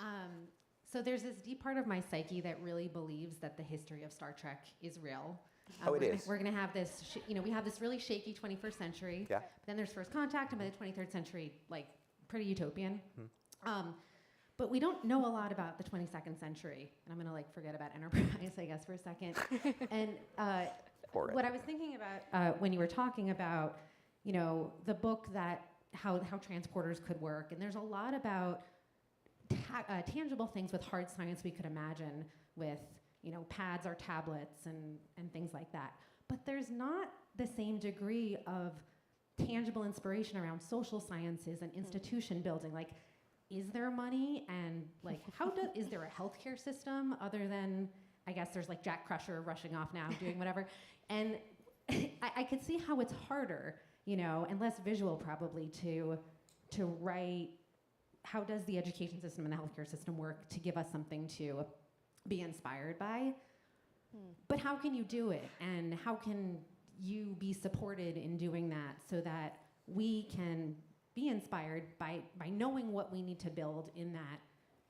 So there's this deep part of my psyche that really believes that the history of Star Trek is real. It is. We're going to have this, we have this really shaky 21st century. Yeah. But then there's First Contact, and by the 23rd century, pretty utopian. But we don't know a lot about the 22nd century. And I'm going to forget about Enterprise, I guess, for a second. And what I was thinking about when you were talking about, the book how transporters could work, and there's a lot about tangible things with hard science we could imagine with, pads or tablets and things like that. But there's not the same degree of tangible inspiration around social sciences and institution building. Is there money, and is there a healthcare system other than, I guess there's Jack Crusher rushing off now doing whatever. And I could see how it's harder, and less visual probably to write, how does the education system and the healthcare system work to give us something to be inspired by? But how can you do it? And how can you be supported in doing that so that we can be inspired by knowing what we need to build in that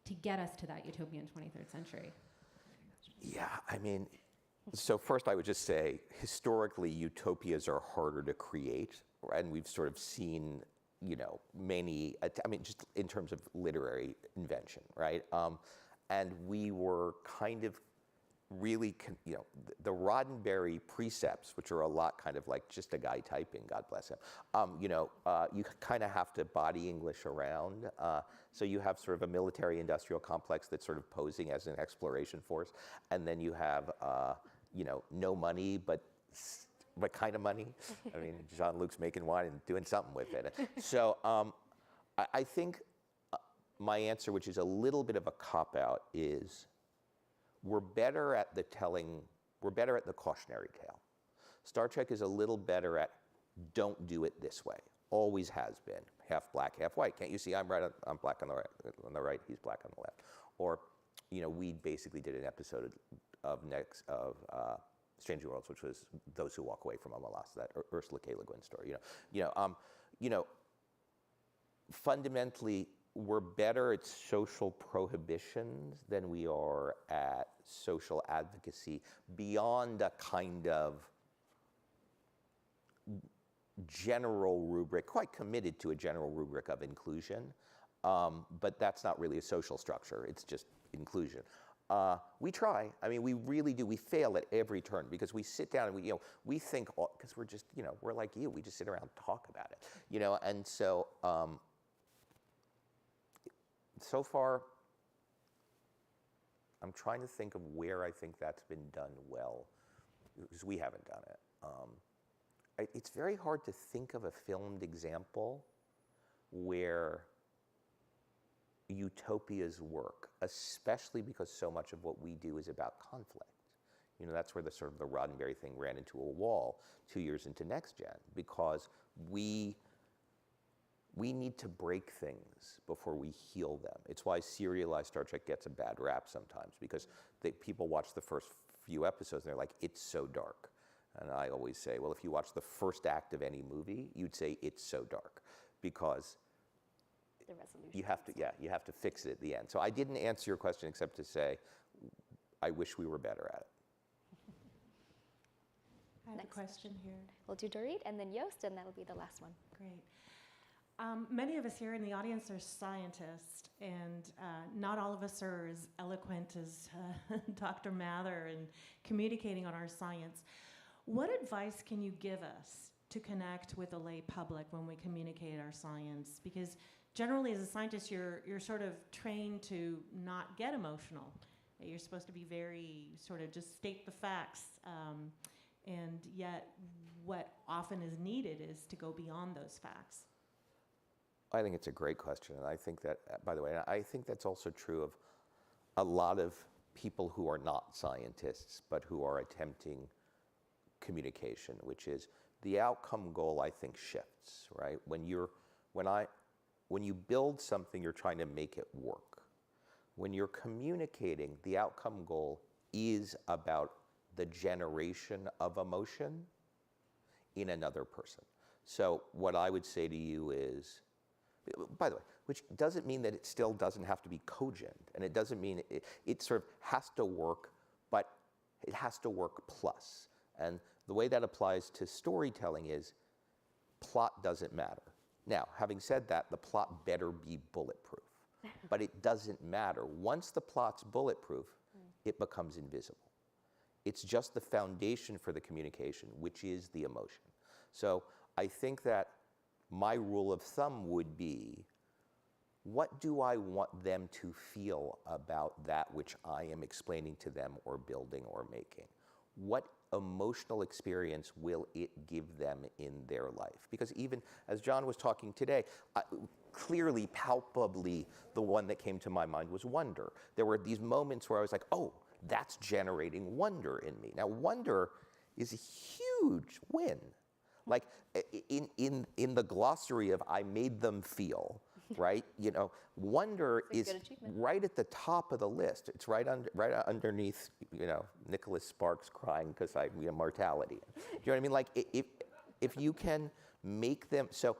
to get us to that utopian 23rd century? Yeah, I mean, so first I would just say, historically, utopias are harder to create, right? And we've sort of seen, many, I mean, just in terms of literary invention, right? And we were kind of really, the Roddenberry precepts, which are a lot kind of like just a guy typing, God bless him, you kind of have to body English around. So you have sort of a military-industrial complex that's sort of posing as an exploration force, and then you have, no money, but kind of money. I mean, Jean-Luc's making wine and doing something with it. So I think my answer, which is a little bit of a cop-out, is we're better at the cautionary tale. Star Trek is a little better at don't do it this way. Always has been. Half black, half white. Can't you see I'm black on the right, he's black on the left. Or, we basically did an episode of Strange New Worlds, which was Those Who Walk Away from Omelas, that Ursula K. Le Guin story. Fundamentally, we're better at social prohibitions than we are at social advocacy beyond a kind of general rubric, quite committed to a general rubric of inclusion, but that's not really a social structure, it's just inclusion. We try, I mean, we really do. We fail at every turn because we sit down and we think, because we're just, we're like you, we just sit around and talk about it, and so, so far, I'm trying to think of where I think that's been done well, because we haven't done it. It's very hard to think of a filmed example where utopias work, especially because so much of what we do is about conflict. That's where the sort of the Roddenberry thing ran into a wall 2 years into Next Gen, because we need to break things before we heal them. It's why serialized Star Trek gets a bad rap sometimes, because people watch the first few episodes and they're like, it's so dark. And I always say, well, if you watch the first act of any movie, you'd say it's so dark, because The resolution. you have to fix it at the end. So I didn't answer your question except to say, I wish we were better at it. I have a question here. We'll do Dorit and then Yost, and that'll be the last one. Great. Many of us here in the audience are scientists, and not all of us are as eloquent as Dr. Mather in communicating on our science. What advice can you give us to connect with the lay public when we communicate our science? Because generally, as a scientist, you're sort of trained to not get emotional. You're supposed to be very sort of just state the facts, and yet what often is needed is to go beyond those facts. I think it's a great question, and I think that, by the way, I think that's also true of a lot of people who are not scientists, but who are attempting communication, which is the outcome goal, I think, shifts, right? When you build something, you're trying to make it work. When you're communicating, the outcome goal is about the generation of emotion in another person. So what I would say to you is, by the way, which doesn't mean that it still doesn't have to be cogent, and it doesn't mean it sort of has to work, but it has to work plus. And the way that applies to storytelling is plot doesn't matter. Now, having said that, the plot better be bulletproof, but it doesn't matter. Once the plot's bulletproof, it becomes invisible. It's just the foundation for the communication, which is the emotion. So I think that my rule of thumb would be, what do I want them to feel about that which I am explaining to them or building or making? What emotional experience will it give them in their life? Because even as John was talking today, clearly, palpably, the one that came to my mind was wonder. There were these moments where I was like, oh, that's generating wonder in me. Now, wonder is a huge win. Like in the glossary of I made them feel, right? Wonder is right at the top of the list. It's right underneath, Nicholas Sparks crying because mortality. Do you know what I mean? Like if you can make them, so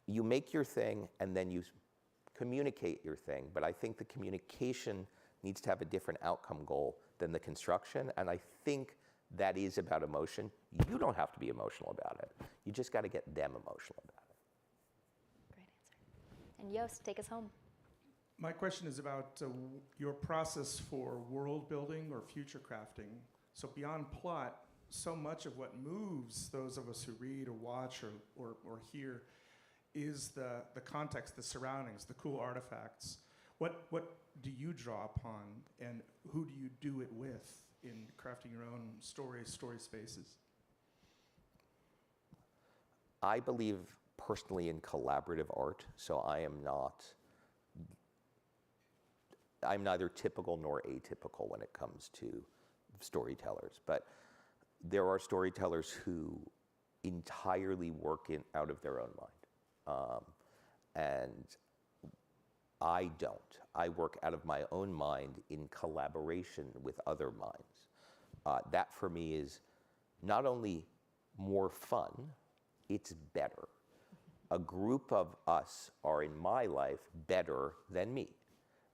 you make your thing and then you communicate your thing, but I think the communication needs to have a different outcome goal than the construction, and I think that is about emotion. You don't have to be emotional about it. You just got to get them emotional about it. Great answer. And Joost, take us home. My question is about your process for world building or future crafting. So beyond plot, so much of what moves those of us who read or watch or hear is the context, the surroundings, the cool artifacts. What do you draw upon, and who do you do it with in crafting your own story spaces? I believe personally in collaborative art, so I'm neither typical nor atypical when it comes to storytellers, but there are storytellers who entirely work out of their own mind. And I don't. I work out of my own mind in collaboration with other minds. That for me is not only more fun, it's better. A group of us are in my life better than me.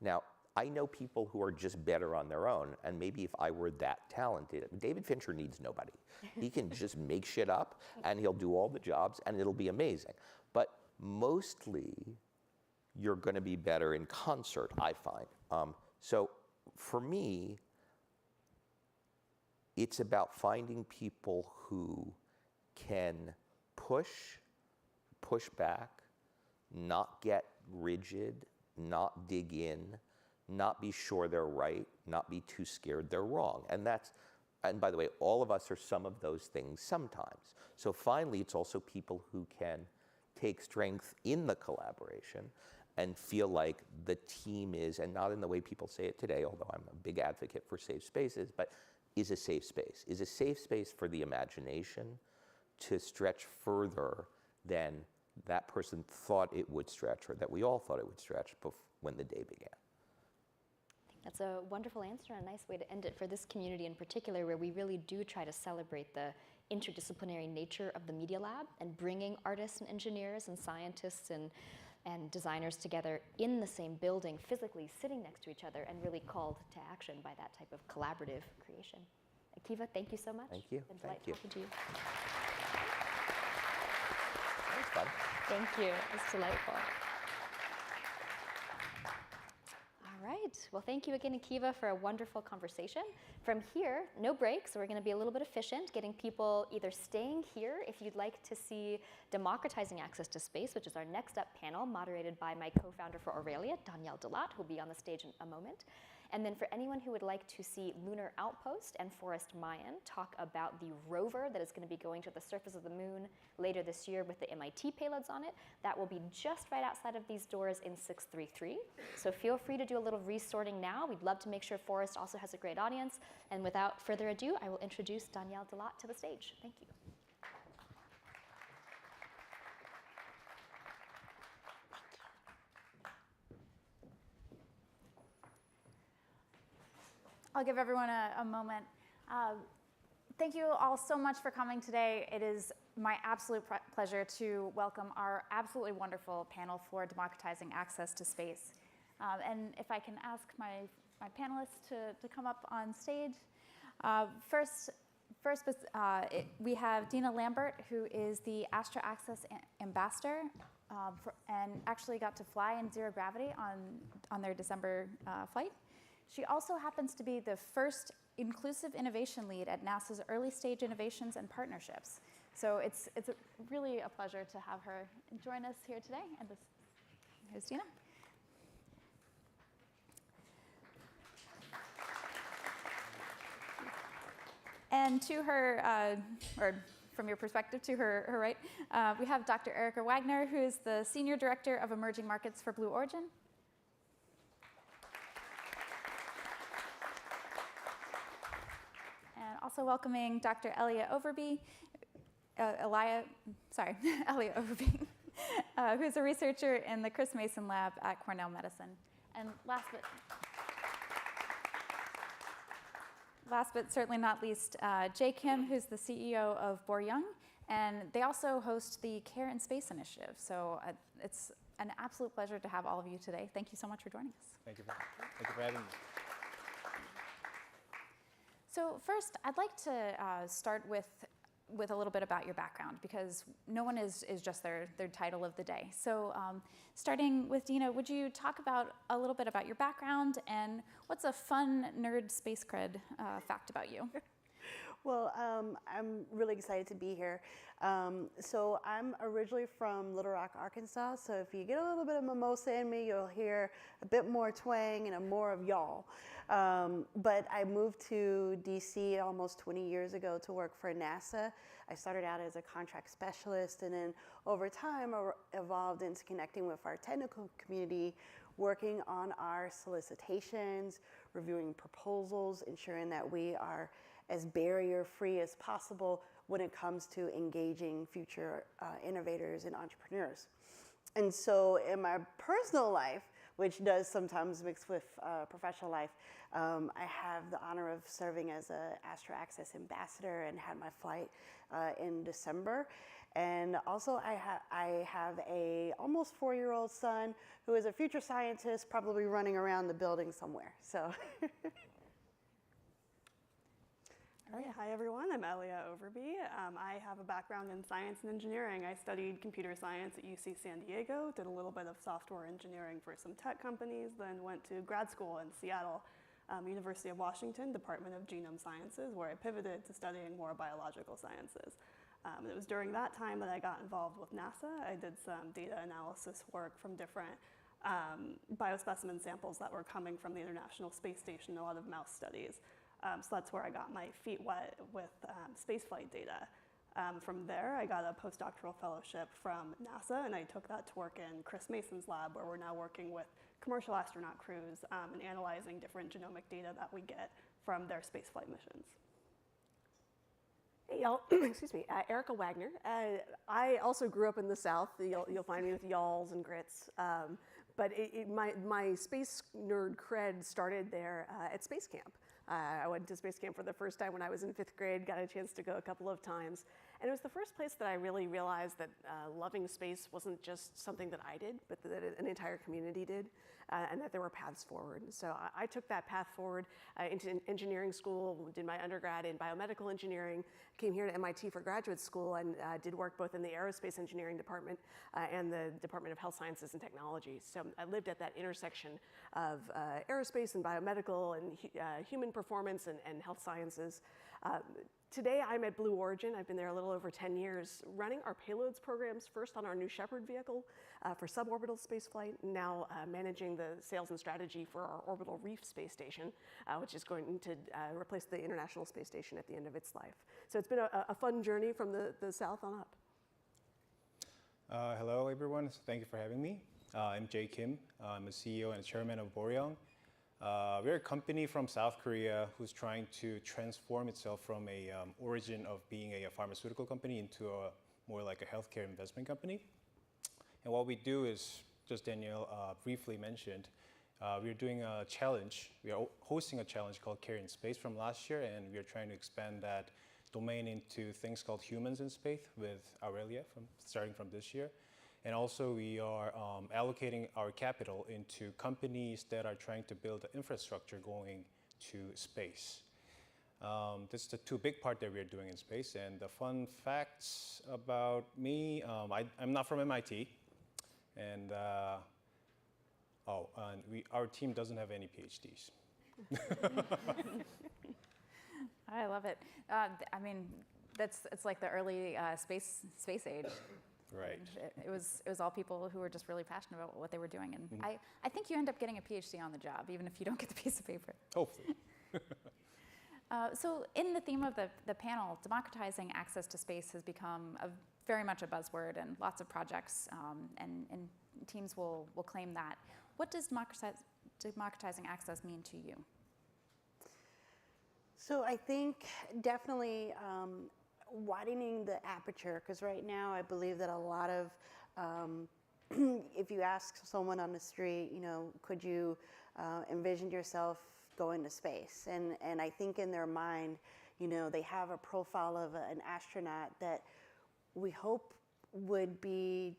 Now, I know people who are just better on their own, and maybe if I were that talented, David Fincher needs nobody. He can just make shit up, and he'll do all the jobs, and it'll be amazing. But mostly, you're going to be better in concert, I find. So for me, it's about finding people who can push back, not get rigid, not dig in, not be sure they're right, not be too scared they're wrong. And by the way, all of us are some of those things sometimes. So finally, it's also people who can take strength in the collaboration and feel like the team is, and not in the way people say it today, although I'm a big advocate for safe spaces, but is a safe space for the imagination to stretch further than that person thought it would stretch, or that we all thought it would stretch when the day began. That's a wonderful answer and a nice way to end it for this community in particular, where we really do try to celebrate the interdisciplinary nature of the Media Lab and bringing artists and engineers and scientists and designers together in the same building, physically sitting next to each other and really called to action by that type of collaborative creation. Akiva, thank you so much. Thank you. It's been a delight talking to you. That was fun. Thank you. It was delightful. All right. Well, thank you again, Akiva, for a wonderful conversation. From here, no breaks. So we're going to be a little bit efficient, getting people either staying here if you'd like to see Democratizing Access to Space, which is our next up panel, moderated by my co-founder for Aurelia, Danielle Delat, who will be on the stage in a moment. And then for anyone who would like to see Lunar Outpost and Forest Mayan talk about the rover that is going to be going to the surface of the moon later this year with the MIT payloads on it, that will be just right outside of these doors in 633. So feel free to do a little resorting now. We'd love to make sure Forest also has a great audience. And without further ado, I will introduce Danielle Delat to the stage. Thank you. I'll give everyone a moment. Thank you all so much for coming today. It is my absolute pleasure to welcome our absolutely wonderful panel for democratizing access to space. And if I can ask my panelists to come up on stage. First, we have Dina Lambert, who is the Astra Access Ambassador, and actually got to fly in zero gravity on their December flight. She also happens to be the first inclusive innovation lead at NASA's early stage innovations and partnerships. So it's really a pleasure to have her join us here today. And here's Dina. And to her, or from your perspective, to her right, we have Dr. Erica Wagner, who is the Senior Director of Emerging Markets for Blue Origin. And also welcoming Dr. Elliot Overby, Elliot Overby, who's a researcher in the Chris Mason Lab at Cornell Medicine. And last but certainly not least, Jay Kim, who's the CEO of Boryung And they also host the Care in Space initiative. So it's an absolute pleasure to have all of you today. Thank you so much for joining us. Thank you for having me. So first, I'd like to start with a little bit about your background, because no one is just their title of the day. So starting with Dina, would you talk about a little bit about your background and what's a fun nerd space cred fact about you? Well, I'm really excited to be here. So I'm originally from Little Rock, Arkansas. So if you get a little bit of mimosa in me, you'll hear a bit more twang and more of y'all. But I moved to DC almost 20 years ago to work for NASA. I started out as a contract specialist, and then over time I evolved into connecting with our technical community, working on our solicitations, reviewing proposals, ensuring that we are as barrier-free as possible when it comes to engaging future innovators and entrepreneurs. And so in my personal life, which does sometimes mix with professional life, I have the honor of serving as an Astro Access ambassador and had my flight in December. And also I have a almost 4-year-old son who is a future scientist, probably running around the building somewhere. So. Hi everyone, I'm Aurelia Overby. I have a background in science and engineering. I studied computer science at UC San Diego, did a little bit of software engineering for some tech companies, then went to grad school in Seattle, University of Washington, Department of Genome Sciences, where I pivoted to studying more biological sciences. It was during that time that I got involved with NASA. I did some data analysis work from different biospecimen samples that were coming from the International Space Station, a lot of mouse studies. So that's where I got my feet wet with spaceflight data. From there, I got a postdoctoral fellowship from NASA, and I took that to work in Chris Mason's lab, where we're now working with commercial astronaut crews and analyzing different genomic data that we get from their spaceflight missions. Hey, y'all, excuse me, Erica Wagner. I also grew up in the South. You'll find me with y'alls and grits. But my space nerd cred started there at Space Camp. I went to Space Camp for the first time when I was in 5th grade, got a chance to go a couple of times. And it was the first place that I really realized that loving space wasn't just something that I did, but that an entire community did, and that there were paths forward. So I took that path forward into engineering school, did my undergrad in biomedical engineering, came here to MIT for graduate school, and did work both in the aerospace engineering department and the Department of Health Sciences and Technology. So I lived at that intersection of aerospace and biomedical and human performance and health sciences. Today I'm at Blue Origin. I've been there a little over 10 years, running our payloads programs, first on our New Shepard vehicle for suborbital spaceflight, now managing the sales and strategy for our orbital reef space station, which is going to replace the International Space Station at the end of its life. So it's been a fun journey from the south on up. Hello everyone, thank you for having me. I'm Jae Kim. I'm a CEO and chairman of Boryong. We're a company from South Korea who's trying to transform itself from a origin of being a pharmaceutical company into a more like a healthcare investment company. And what we do is, just Danielle briefly mentioned, we're doing a challenge. We are hosting a challenge called Care in Space from last year, and we're trying to expand that domain into things called humans in space with Aurelia starting from this year. And also we are allocating our capital into companies that are trying to build the infrastructure going to space. That's the two big part that we're doing in space. And the fun facts about me, I'm not from MIT. And, our team doesn't have any PhDs. I love it. I mean, it's like the early space age. Right. It was all people who were just really passionate about what they were doing. And I think you end up getting a PhD on the job, even if you don't get the piece of paper. Hopefully. So in the theme of the panel, democratizing access to space has become very much a buzzword, and lots of projects and teams will claim that. What does democratizing access mean to you? So I think definitely widening the aperture, because right now I believe that a lot of, if you ask someone on the street, could you envision yourself going to space? And I think in their mind, they have a profile of an astronaut that we hope would be,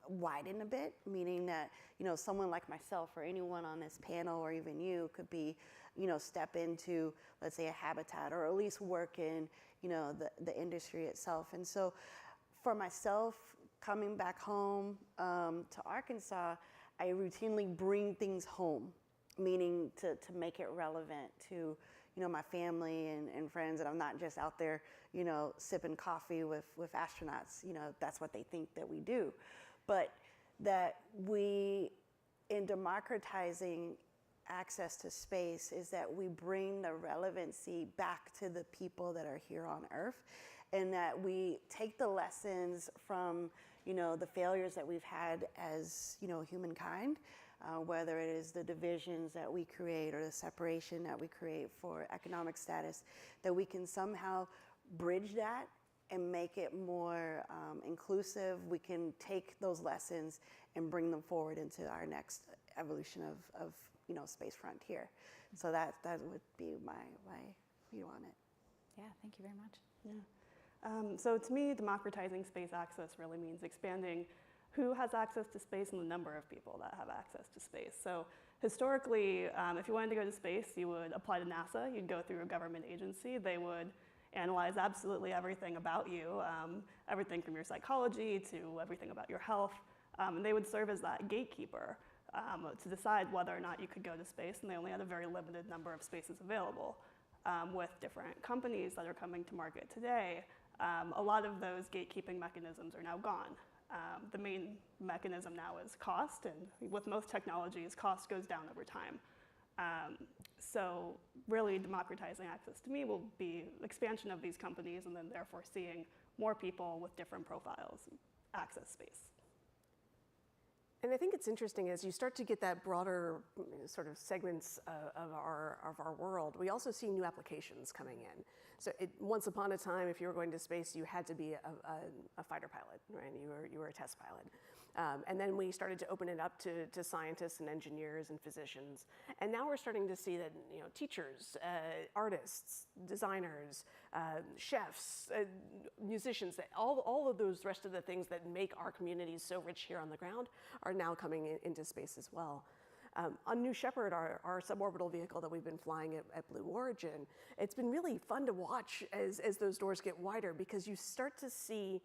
widened a bit, meaning that, someone like myself or anyone on this panel or even you could be, step into, let's say, a habitat or at least work in, the industry itself. And so for myself, coming back home to Arkansas, I routinely bring things home, meaning to make it relevant to, my family and friends, and I'm not just out there, sipping coffee with astronauts. That's what they think that we do. But that we, in democratizing access to space, is that we bring the relevancy back to the people that are here on Earth, and that we take the lessons from, the failures that we've had as, humankind, whether it is the divisions that we create or the separation that we create for economic status, that we can somehow bridge that and make it more inclusive. We can take those lessons and bring them forward into our next evolution of space frontier. So that would be my view on it. Yeah, thank you very much. Yeah. So to me, democratizing space access really means expanding who has access to space and the number of people that have access to space. So historically, if you wanted to go to space, you would apply to NASA. You'd go through a government agency. They would analyze absolutely everything about you, everything from your psychology to everything about your health. And they would serve as that gatekeeper to decide whether or not you could go to space. And they only had a very limited number of spaces available. With different companies that are coming to market today, a lot of those gatekeeping mechanisms are now gone. The main mechanism now is cost, and with most technologies, cost goes down over time. So really democratizing access to me will be expansion of these companies, and then therefore seeing more people with different profiles access space. And I think it's interesting as you start to get that broader sort of segments of our world, we also see new applications coming in. So once upon a time, if you were going to space, you had to be a fighter pilot, right? You were a test pilot. And then we started to open it up to scientists and engineers and physicians. And now we're starting to see that teachers, artists, designers, chefs, musicians, all of those rest of the things that make our communities so rich here on the ground are now coming into space as well. On New Shepard, our suborbital vehicle that we've been flying at Blue Origin, it's been really fun to watch as those doors get wider, because you start to see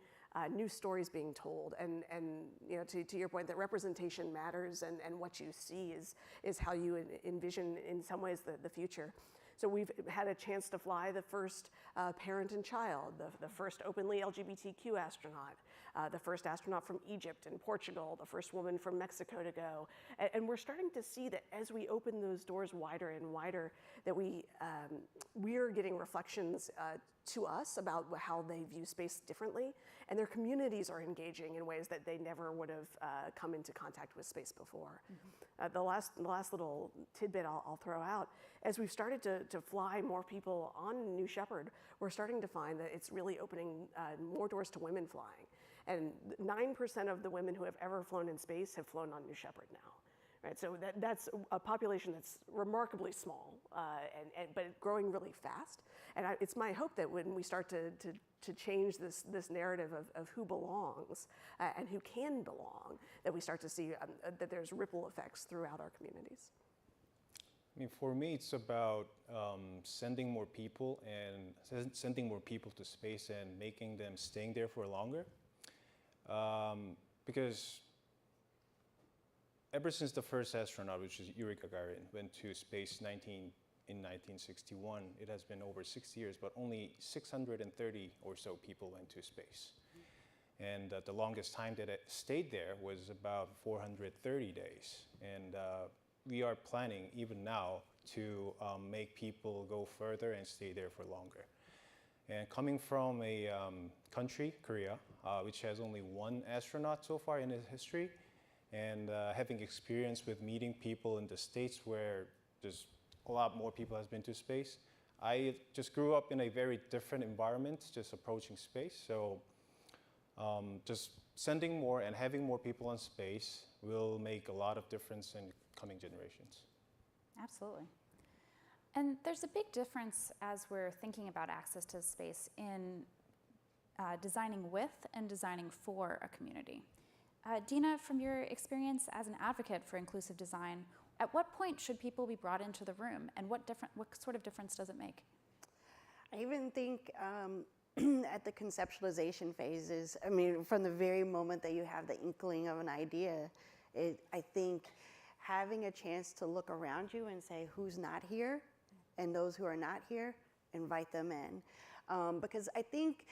new stories being told, and to your point, that representation matters, and what you see is how you envision in some ways the future. So we've had a chance to fly the first parent and child, the first openly LGBTQ astronaut, the first astronaut from Egypt and Portugal, the first woman from Mexico to go. And we're starting to see that as we open those doors wider and wider, that we're getting reflections to us about how they view space differently, and their communities are engaging in ways that they never would have come into contact with space before. Mm-hmm. The last little tidbit I'll throw out, as we've started to fly more people on New Shepard, we're starting to find that it's really opening more doors to women flying. And 9% of the women who have ever flown in space have flown on New Shepard now. Right, so that's a population that's remarkably small, but growing really fast. And it's my hope that when we start to change this narrative of who belongs and who can belong, that we start to see that there's ripple effects throughout our communities. I mean, for me, it's about sending more people to space and making them staying there for longer. Because ever since the first astronaut, which is Yuri Gagarin, went to space in 1961, it has been over 6 years, but only 630 or so people went to space. And the longest time that it stayed there was about 430 days. And we are planning, even now, to make people go further and stay there for longer. And coming from a country, Korea, which has only one astronaut so far in its history, and having experience with meeting people in the States where there's a lot more people has been to space, I just grew up in a very different environment, just approaching space. So just sending more and having more people in space will make a lot of difference in coming generations. Absolutely. And there's a big difference as we're thinking about access to space in designing with and designing for a community. Dina, from your experience as an advocate for inclusive design, at what point should people be brought into the room, and what sort of difference does it make? I even think at the conceptualization phases, I mean, from the very moment that you have the inkling of an idea, I think having a chance to look around you and say who's not here, and those who are not here, invite them in. Because I think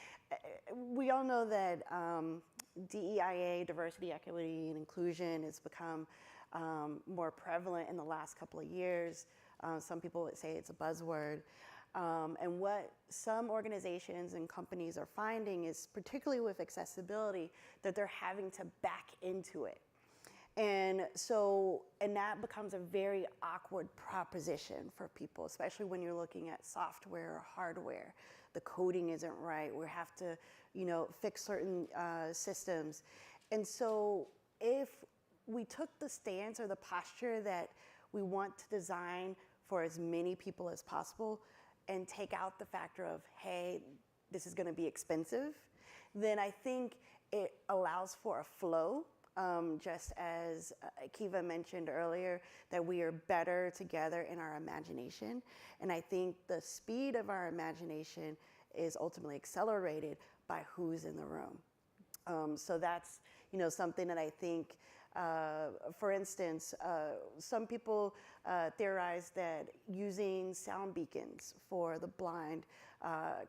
we all know that DEIA, diversity, equity, and inclusion, has become more prevalent in the last couple of years. Some people would say it's a buzzword. And what some organizations and companies are finding is, particularly with accessibility, that they're having to back into it. And that becomes a very awkward proposition for people, especially when you're looking at software or hardware. The coding isn't right. We have to, fix certain systems. And so if we took the stance or the posture that we want to design for as many people as possible and take out the factor of, hey, this is going to be expensive, then I think it allows for a flow. Just as Kiva mentioned earlier, that we are better together in our imagination. And I think the speed of our imagination is ultimately accelerated by who's in the room. So that's, something that I think, for instance, some people theorize that using sound beacons for the blind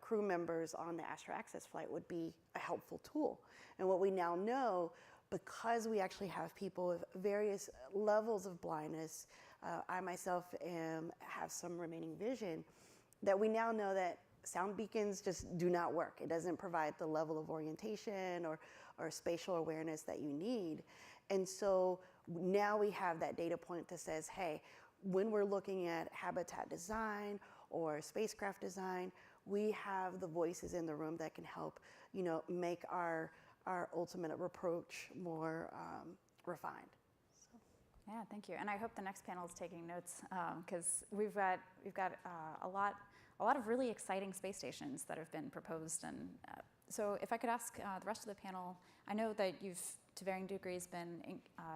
crew members on the Astro Access flight would be a helpful tool. And what we now know, because we actually have people with various levels of blindness, I myself have some remaining vision, that we now know that sound beacons just do not work. It doesn't provide the level of orientation or spatial awareness that you need. And so now we have that data point that says, hey, when we're looking at habitat design or spacecraft design, we have the voices in the room that can help, make our ultimate approach more refined. So. Yeah, thank you. And I hope the next panel is taking notes, because we've got a lot of really exciting space stations that have been proposed. And so if I could ask the rest of the panel, I know that you've, to varying degrees, been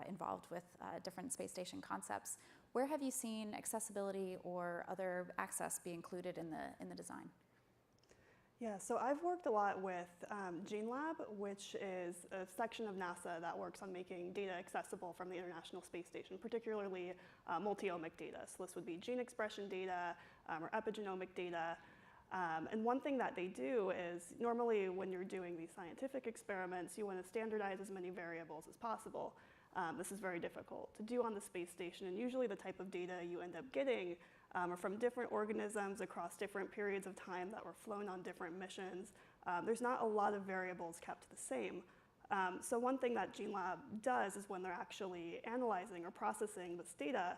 involved with different space station concepts. Where have you seen accessibility or other access be included in the design? Yeah, so I've worked a lot with GeneLab, which is a section of NASA that works on making data accessible from the International Space Station, particularly multi-omic data. So this would be gene expression data or epigenomic data. And one thing that they do is, normally when you're doing these scientific experiments, you want to standardize as many variables as possible. This is very difficult to do on the space station, and usually the type of data you end up getting are from different organisms across different periods of time that were flown on different missions. There's not a lot of variables kept the same. So one thing that GeneLab does is, when they're actually analyzing or processing this data,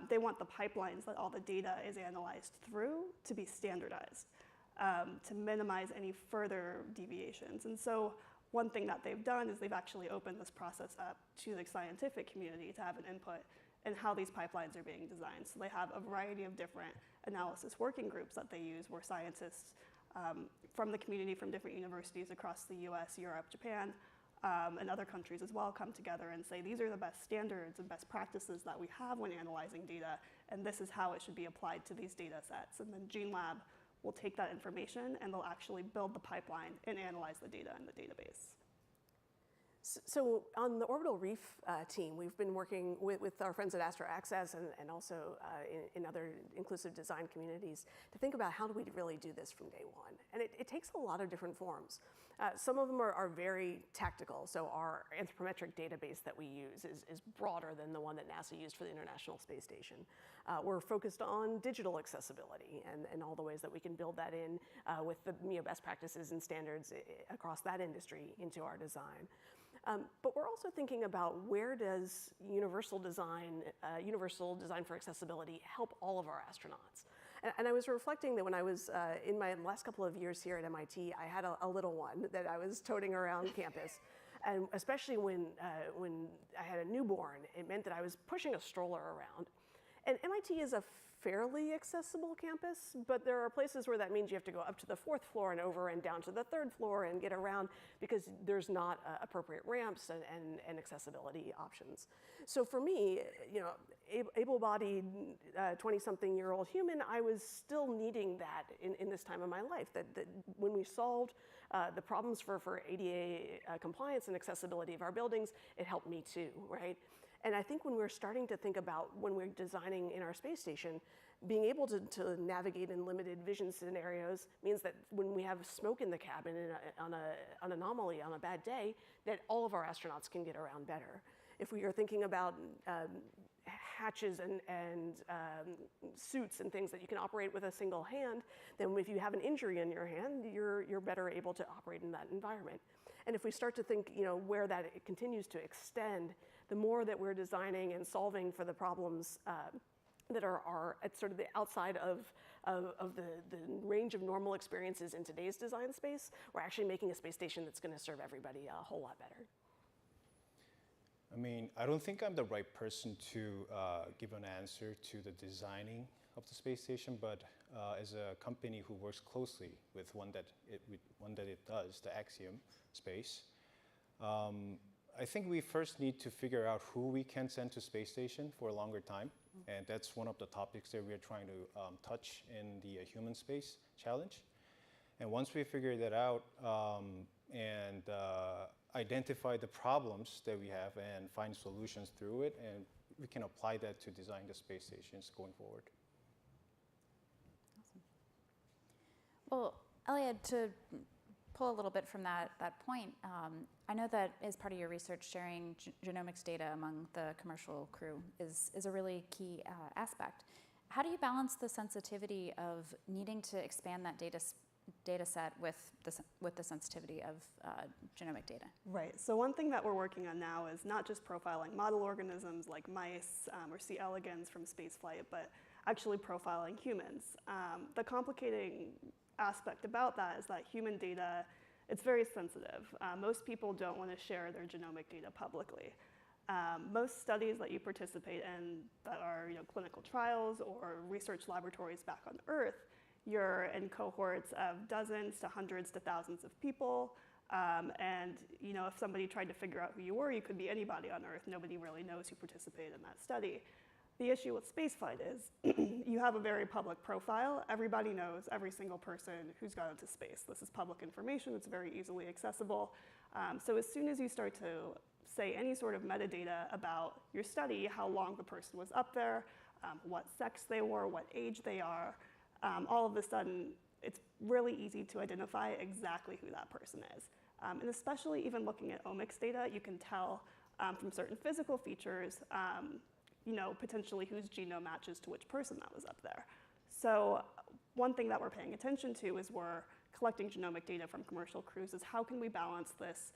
they want the pipelines that all the data is analyzed through to be standardized, to minimize any further deviations. And so one thing that they've done is they've actually opened this process up to the scientific community to have an input in how these pipelines are being designed. So they have a variety of different analysis working groups that they use, where scientists from the community from different universities across the US, Europe, Japan, and other countries as well come together and say, these are the best standards and best practices that we have when analyzing data, and this is how it should be applied to these data sets. And then GeneLab will take that information and they'll actually build the pipeline and analyze the data in the database. So on the Orbital Reef team, we've been working with our friends at Astro Access and also in other inclusive design communities to think about, how do we really do this from day one? And it takes a lot of different forms. Some of them are very tactical. So our anthropometric database that we use is broader than the one that NASA used for the International Space Station. We're focused on digital accessibility and all the ways that we can build that in with the best practices and standards across that industry into our design. But we're also thinking about, where does universal design for accessibility help all of our astronauts? And I was reflecting that when I was in my last couple of years here at MIT, I had a little one that I was toting around campus. And especially when I had a newborn, it meant that I was pushing a stroller around. And MIT is a fairly accessible campus, but there are places where that means you have to go up to the 4th floor and over and down to the 3rd floor and get around because there's not appropriate ramps and accessibility options. So for me, you know, able-bodied 20-something-year-old human, I was still needing that in this time of my life, that when we solved the problems for ADA compliance and accessibility of our buildings, it helped me too, right? And I think when we're starting to think about when we're designing in our space station, being able to navigate in limited vision scenarios means that when we have smoke in the cabin on an anomaly, on a bad day, that all of our astronauts can get around better. If we are thinking about hatches and suits and things that you can operate with a single hand, then if you have an injury in your hand, you're better able to operate in that environment. And if we start to think, you know, where that it continues to extend, the more that we're designing and solving for the problems that are at sort of the outside of the range of normal experiences in today's design space, we're actually making a space station that's going to serve everybody a whole lot better. I mean, I don't think I'm the right person to give an answer to the designing of the space station, but as a company who works closely with one that it does, the Axiom space, I think we first need to figure out who we can send to space station for a longer time, and that's one of the topics that we are trying to touch in the human space challenge. And once we figure that out and identify the problems that we have and find solutions through it, and we can apply that to design the space stations going forward. Well, Elliot, to pull a little bit from that point, I know that as part of your research, sharing genomics data among the commercial crew is a really key aspect. How do you balance the sensitivity of needing to expand that data set with the sensitivity of genomic data? Right. So one thing that we're working on now is not just profiling model organisms like mice or C. elegans from spaceflight, but actually profiling humans. The complicating aspect about that is that human data, it's very sensitive. Most people don't want to share their genomic data publicly. Most studies that you participate in that are clinical trials or research laboratories back on Earth, you're in cohorts of dozens to hundreds to thousands of people. And if somebody tried to figure out who you were, you could be anybody on Earth. Nobody really knows who participated in that study. The issue with spaceflight is you have a very public profile. Everybody knows every single person who's gone into space. This is public information. It's very easily accessible. So as soon as you start to say any sort of metadata about your study, how long the person was up there, what sex they were, what age they are, all of a sudden, it's really easy to identify exactly who that person is. And especially even looking at omics data, you can tell from certain physical features, potentially whose genome matches to which person that was up there. So one thing that we're paying attention to as we're collecting genomic data from commercial crews is how can we balance this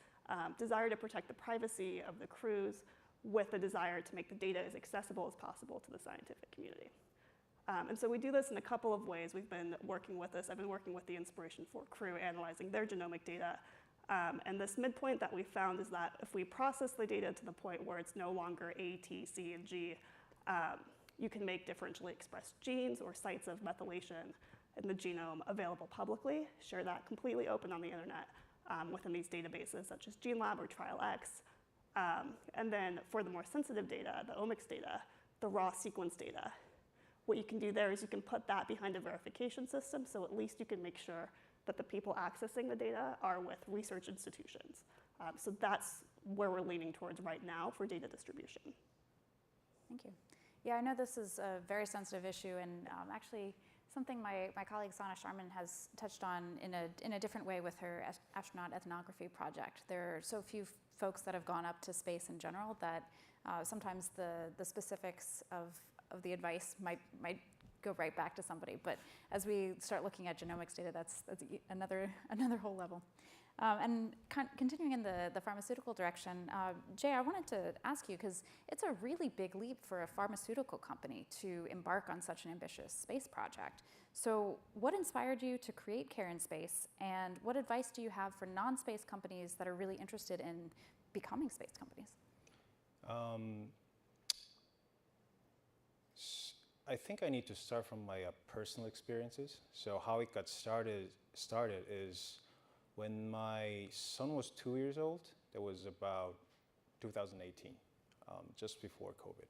desire to protect the privacy of the crews with the desire to make the data as accessible as possible to the scientific community. And so we do this in a couple of ways. We've been working with this. I've been working with the Inspiration 4 crew, analyzing their genomic data. And this midpoint that we found is that if we process the data to the point where it's no longer A, T, C, and G, you can make differentially expressed genes or sites of methylation in the genome available publicly, share that completely open on the internet within these databases such as GeneLab or TrialX. And then for the more sensitive data, the omics data, the raw sequence data, what you can do there is you can put that behind a verification system, so at least you can make sure that the people accessing the data are with research institutions. So that's where we're leaning towards right now for data distribution. Thank you. Yeah, I know this is a very sensitive issue, and actually something my colleague Sana Sharman has touched on in a different way with her astronaut ethnography project. There are so few folks that have gone up to space in general that sometimes the specifics of the advice might go right back to somebody. But as we start looking at genomics data, that's another whole level. And continuing in the pharmaceutical direction, Jay, I wanted to ask you, because it's a really big leap for a pharmaceutical company to embark on such an ambitious space project. So what inspired you to create Care in Space, and what advice do you have for non-space companies that are really interested in becoming space companies? I think I need to start from my personal experiences. So how it got started is when my son was 2 years old. That was about 2018, just before COVID.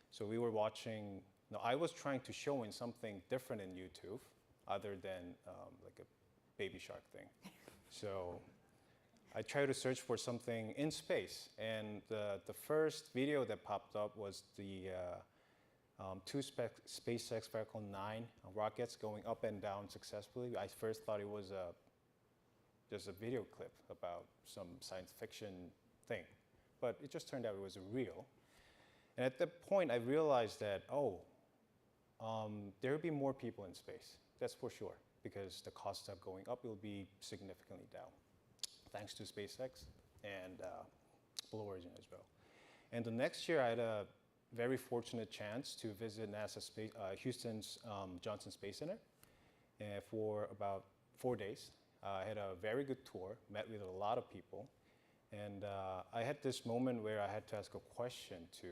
So we were watching. No, I was trying to show in something different in YouTube, other than like a Baby Shark thing. So I tried to search for something in space, and the first video that popped up was the two SpaceX Falcon 9 rockets going up and down successfully. I first thought it was just a video clip about some science fiction thing, but it just turned out it was real. And at that point, I realized that, there will be more people in space. That's for sure, because the costs are going up. It will be significantly down, thanks to SpaceX and Blue Origin as well. And the next year, I had a very fortunate chance to visit NASA Houston's Johnson Space Center for about 4 days. I had a very good tour, met with a lot of people, and I had this moment where I had to ask a question to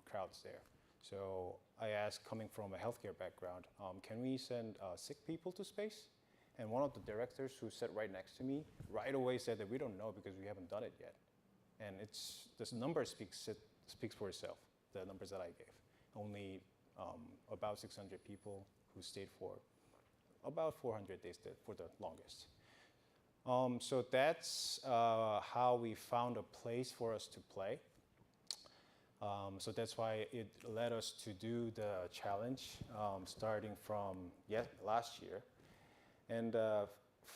crowds there. So I asked, coming from a healthcare background, can we send sick people to space? And one of the directors who sat right next to me right away said that we don't know because we haven't done it yet. And this number speaks for itself, the numbers that I gave. Only about 600 people who stayed for about 400 days for the longest. So that's how we found a place for us to play. So that's why it led us to do the challenge starting from last year. And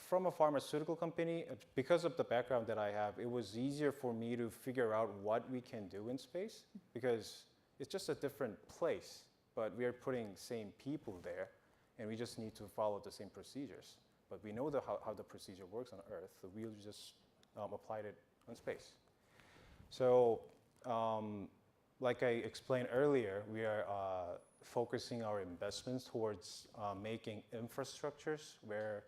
from a pharmaceutical company, because of the background that I have, it was easier for me to figure out what we can do in space, because it's just a different place, but we are putting same people there, and we just need to follow the same procedures. But we know how the procedure works on Earth, so we'll just applied it on space. So, like I explained earlier, we are focusing our investments towards making infrastructures where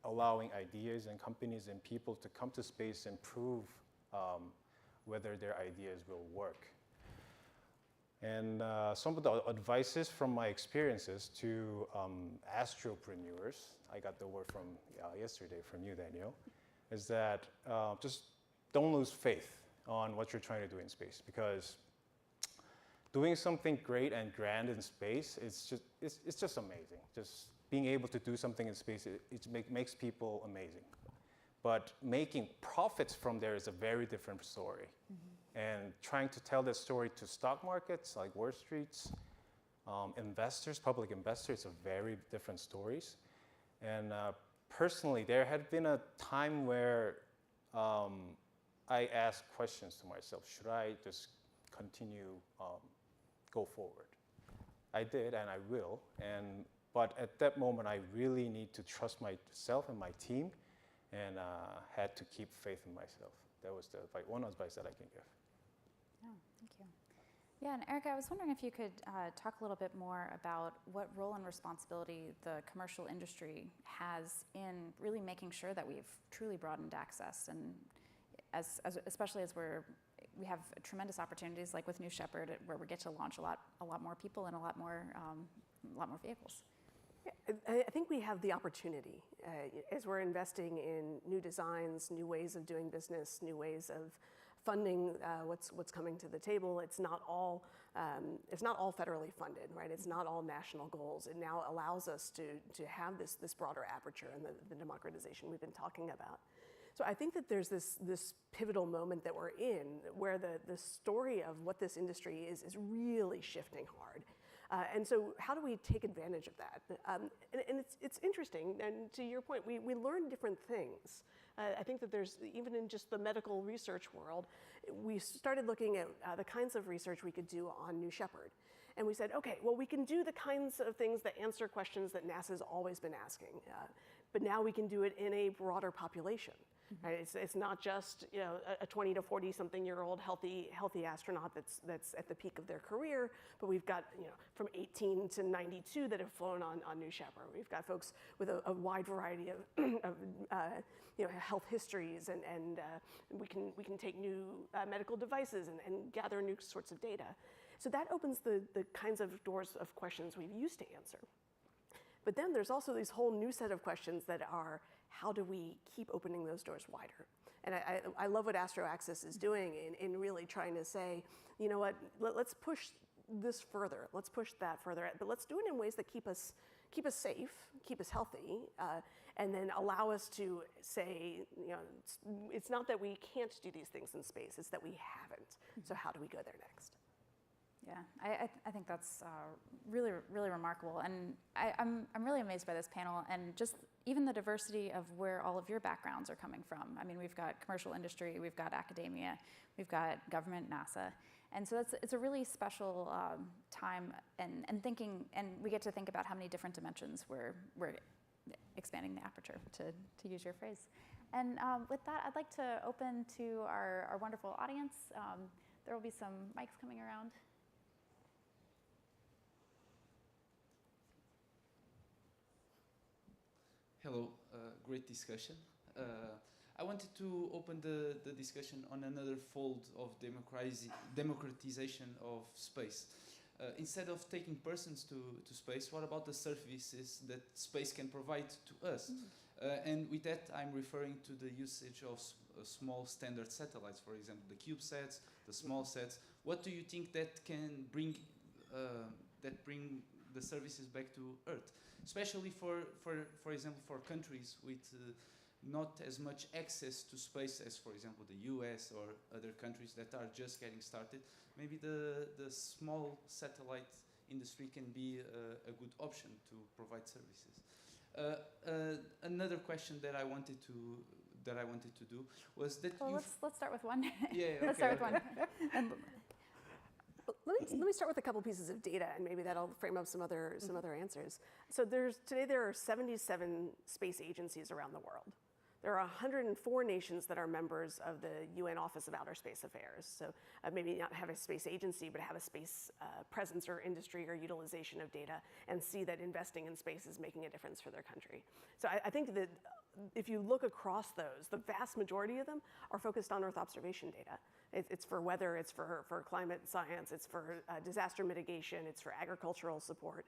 allowing ideas and companies and people to come to space and prove whether their ideas will work. And some of the advices from my experiences to astropreneurs, I got the word from yesterday from you, Daniel, is that just don't lose faith on what you're trying to do in space, because doing something great and grand in space, it's just amazing. Just being able to do something in space, it makes people amazing. But making profits from there is a very different story. Mm-hmm. And trying to tell that story to stock markets like Wall Street's, investors, public investors, are very different stories. And personally, there had been a time where I asked questions to myself, should I just continue, go forward? I did, and I will. But at that moment, I really need to trust myself and my team, and had to keep faith in myself. That was one advice that I can give. Yeah, thank you. Yeah, and Erica, I was wondering if you could talk a little bit more about what role and responsibility the commercial industry has in really making sure that we've truly broadened access, and especially as we have tremendous opportunities like with New Shepard, where we get to launch a lot more people and a lot more vehicles. I think we have the opportunity as we're investing in new designs, new ways of doing business, new ways of funding what's coming to the table. It's not all federally funded, right? It's not all national goals. It now allows us to have this broader aperture and the democratization we've been talking about. So I think that there's this pivotal moment that we're in where the story of what this industry is really shifting hard. And so how do we take advantage of that? And it's interesting, and to your point, we learn different things. I think that there's, even in just the medical research world, we started looking at the kinds of research we could do on New Shepard. And we said, okay, well, we can do the kinds of things that answer questions that NASA's always been asking, but now we can do it in a broader population. Mm-hmm. Right? It's not just a 20 to 40 something year old healthy astronaut that's at the peak of their career, but we've got from 18 to 92 that have flown on New Shepard. We've got folks with a wide variety of health histories, and we can take new medical devices and gather new sorts of data. So that opens the kinds of doors of questions we've used to answer. But then there's also this whole new set of questions that are, how do we keep opening those doors wider? And I love what AstroAccess is doing in really trying to say, you know what, let's push this further, let's push that further, but let's do it in ways that keep us safe, keep us healthy, and then allow us to say, you know, it's not that we can't do these things in space, it's that we haven't. So how do we go there next? Yeah, I think that's really, really remarkable. And I'm really amazed by this panel and just even the diversity of where all of your backgrounds are coming from. I mean, we've got commercial industry, we've got academia, we've got government, NASA. And so it's a really special time and thinking, and we get to think about how many different dimensions we're expanding the aperture, to use your phrase. And with that, I'd like to open to our wonderful audience. There will be some mics coming around. Hello, great discussion. I wanted to open the discussion on another fold of democratization of space. Instead of taking persons to space, what about the services that space can provide to us? And with that, I'm referring to the usage of small standard satellites, for example, the CubeSats, the small sats. What do you think that can bring the services back to Earth? Especially for example, for countries with not as much access to space as, for example, the US or other countries that are just getting started. Maybe the small satellite industry can be a good option to provide services. Another question that I wanted to do was that let's start with one. Yeah, okay, let's start with one. Let me start with a couple pieces of data, and maybe that'll frame up some other answers. So today there are 77 space agencies around the world. There are 104 nations that are members of the UN Office of Outer Space Affairs. So maybe not have a space agency, but have a space presence or industry or utilization of data, and see that investing in space is making a difference for their country. So I think that if you look across those, the vast majority of them are focused on Earth observation data. It's for weather, it's for climate science, it's for disaster mitigation, it's for agricultural support.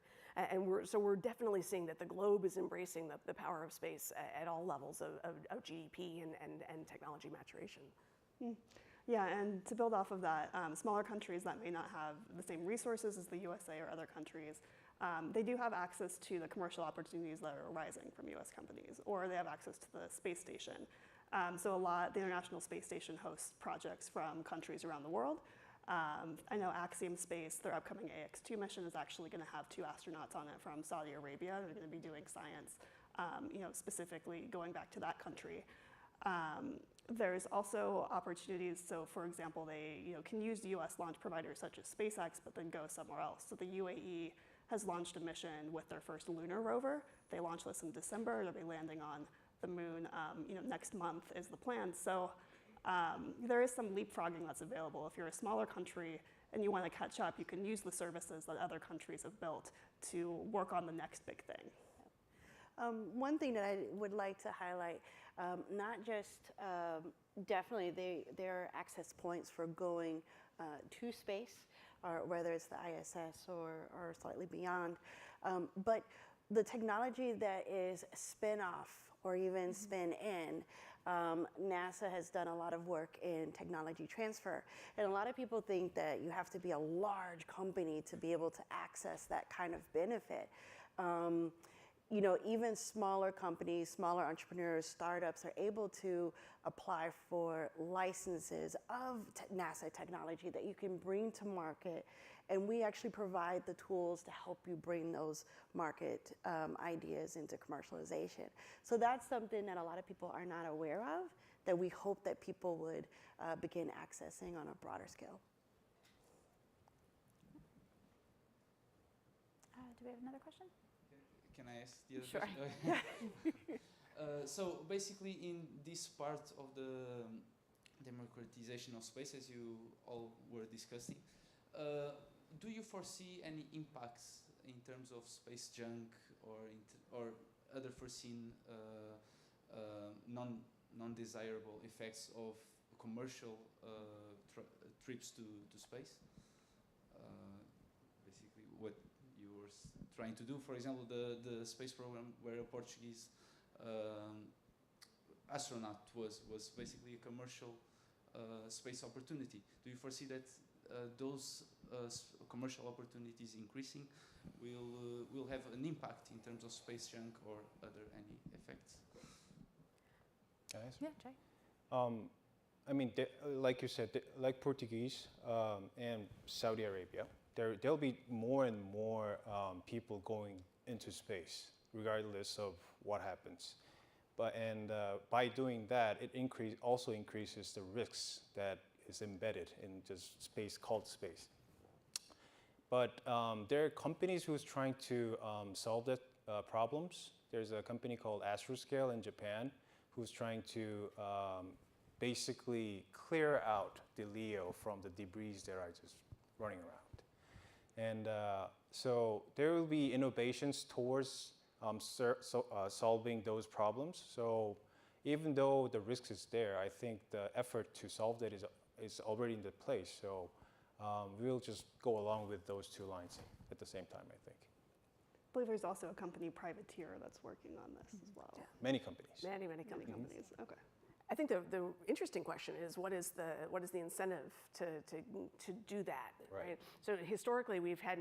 And we're definitely seeing that the globe is embracing the power of space at all levels of GDP and technology maturation. Yeah, and to build off of that, smaller countries that may not have the same resources as the USA or other countries, they do have access to the commercial opportunities that are arising from US companies, or they have access to the space station. So the International Space Station hosts projects from countries around the world. I know Axiom Space, their upcoming AX-2 mission is actually going to have 2 astronauts on it from Saudi Arabia. They're going to be doing science, specifically going back to that country. There's also opportunities. So, for example, they can use US launch providers such as SpaceX, but then go somewhere else. So the UAE has launched a mission with their first lunar rover. They launched this in December. They'll be landing on the moon, next month is the plan. So there is some leapfrogging that's available. If you're a smaller country and you want to catch up, you can use the services that other countries have built to work on the next big thing. One thing that I would like to highlight, not just definitely there are access points for going to space, or whether it's the ISS or slightly beyond, but the technology that is spin-off or even spin-in, NASA has done a lot of work in technology transfer. And a lot of people think that you have to be a large company to be able to access that kind of benefit. Even smaller companies, smaller entrepreneurs, startups are able to apply for licenses of NASA technology that you can bring to market. And we actually provide the tools to help you bring those market ideas into commercialization. So that's something that a lot of people are not aware of, that we hope that people would begin accessing on a broader scale. Do we have another question? Can I ask the other question? So basically in this part of the democratization of space, as you all were discussing, do you foresee any impacts in terms of space junk or other foreseen non-desirable effects of commercial trips to space? trying to do. For example, the space program where a Portuguese astronaut was basically a commercial space opportunity. Do you foresee that those commercial opportunities increasing will have an impact in terms of space junk or any effects? Guys? Yeah, Jay. I mean, like you said, like Portuguese and Saudi Arabia, there'll be more and more people going into space, regardless of what happens. And by doing that, it also increases the risks that is embedded in just space, called space. But there are companies who's trying to solve that problems. There's a company called Astroscale in Japan who's trying to basically clear out the LEO from the debris that are just running around. And so there will be innovations towards solving those problems. So even though the risk is there, I think the effort to solve that is already in the place. So we'll just go along with those two lines at the same time, I think. I believe there's also a company, Privateer, that's working on this as well. Yeah. Many companies. Many Companies. Okay. I think the interesting question is what is the incentive to do that, right? So historically we've had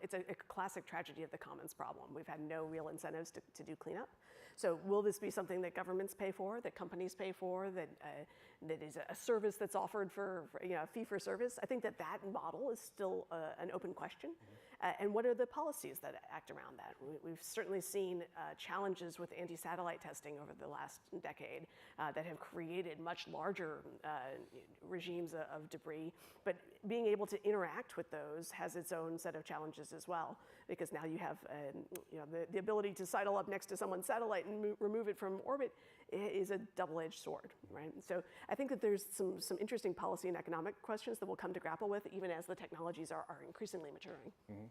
it's a classic tragedy of the commons problem. We've had no real incentives to do cleanup. So will this be something that governments pay for, that companies pay for, that is a service that's offered for a fee for service? I think that model is still an open question. And what are the policies that act around that? We've certainly seen challenges with anti-satellite testing over the last decade that have created much larger regimes of debris. But being able to interact with those has its own set of challenges as well, because now you have the ability to sidle up next to someone's satellite and remove it from orbit is a double-edged sword, right? So I think that there's some interesting policy and economic questions that we'll come to grapple with even as the technologies are increasingly maturing. Mm-hmm.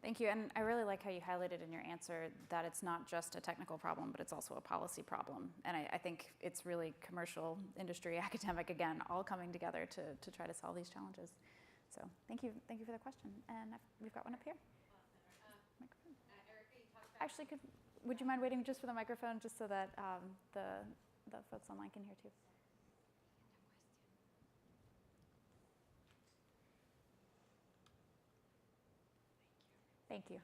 Thank you, and I really like how you highlighted in your answer that it's not just a technical problem, but it's also a policy problem. And I think it's really commercial, industry, academic, again, all coming together to try to solve these challenges. So thank you for the question. And we've got one up here. Microphone. Actually, would you mind waiting just for the microphone, just so that the folks online can hear too? Thank you.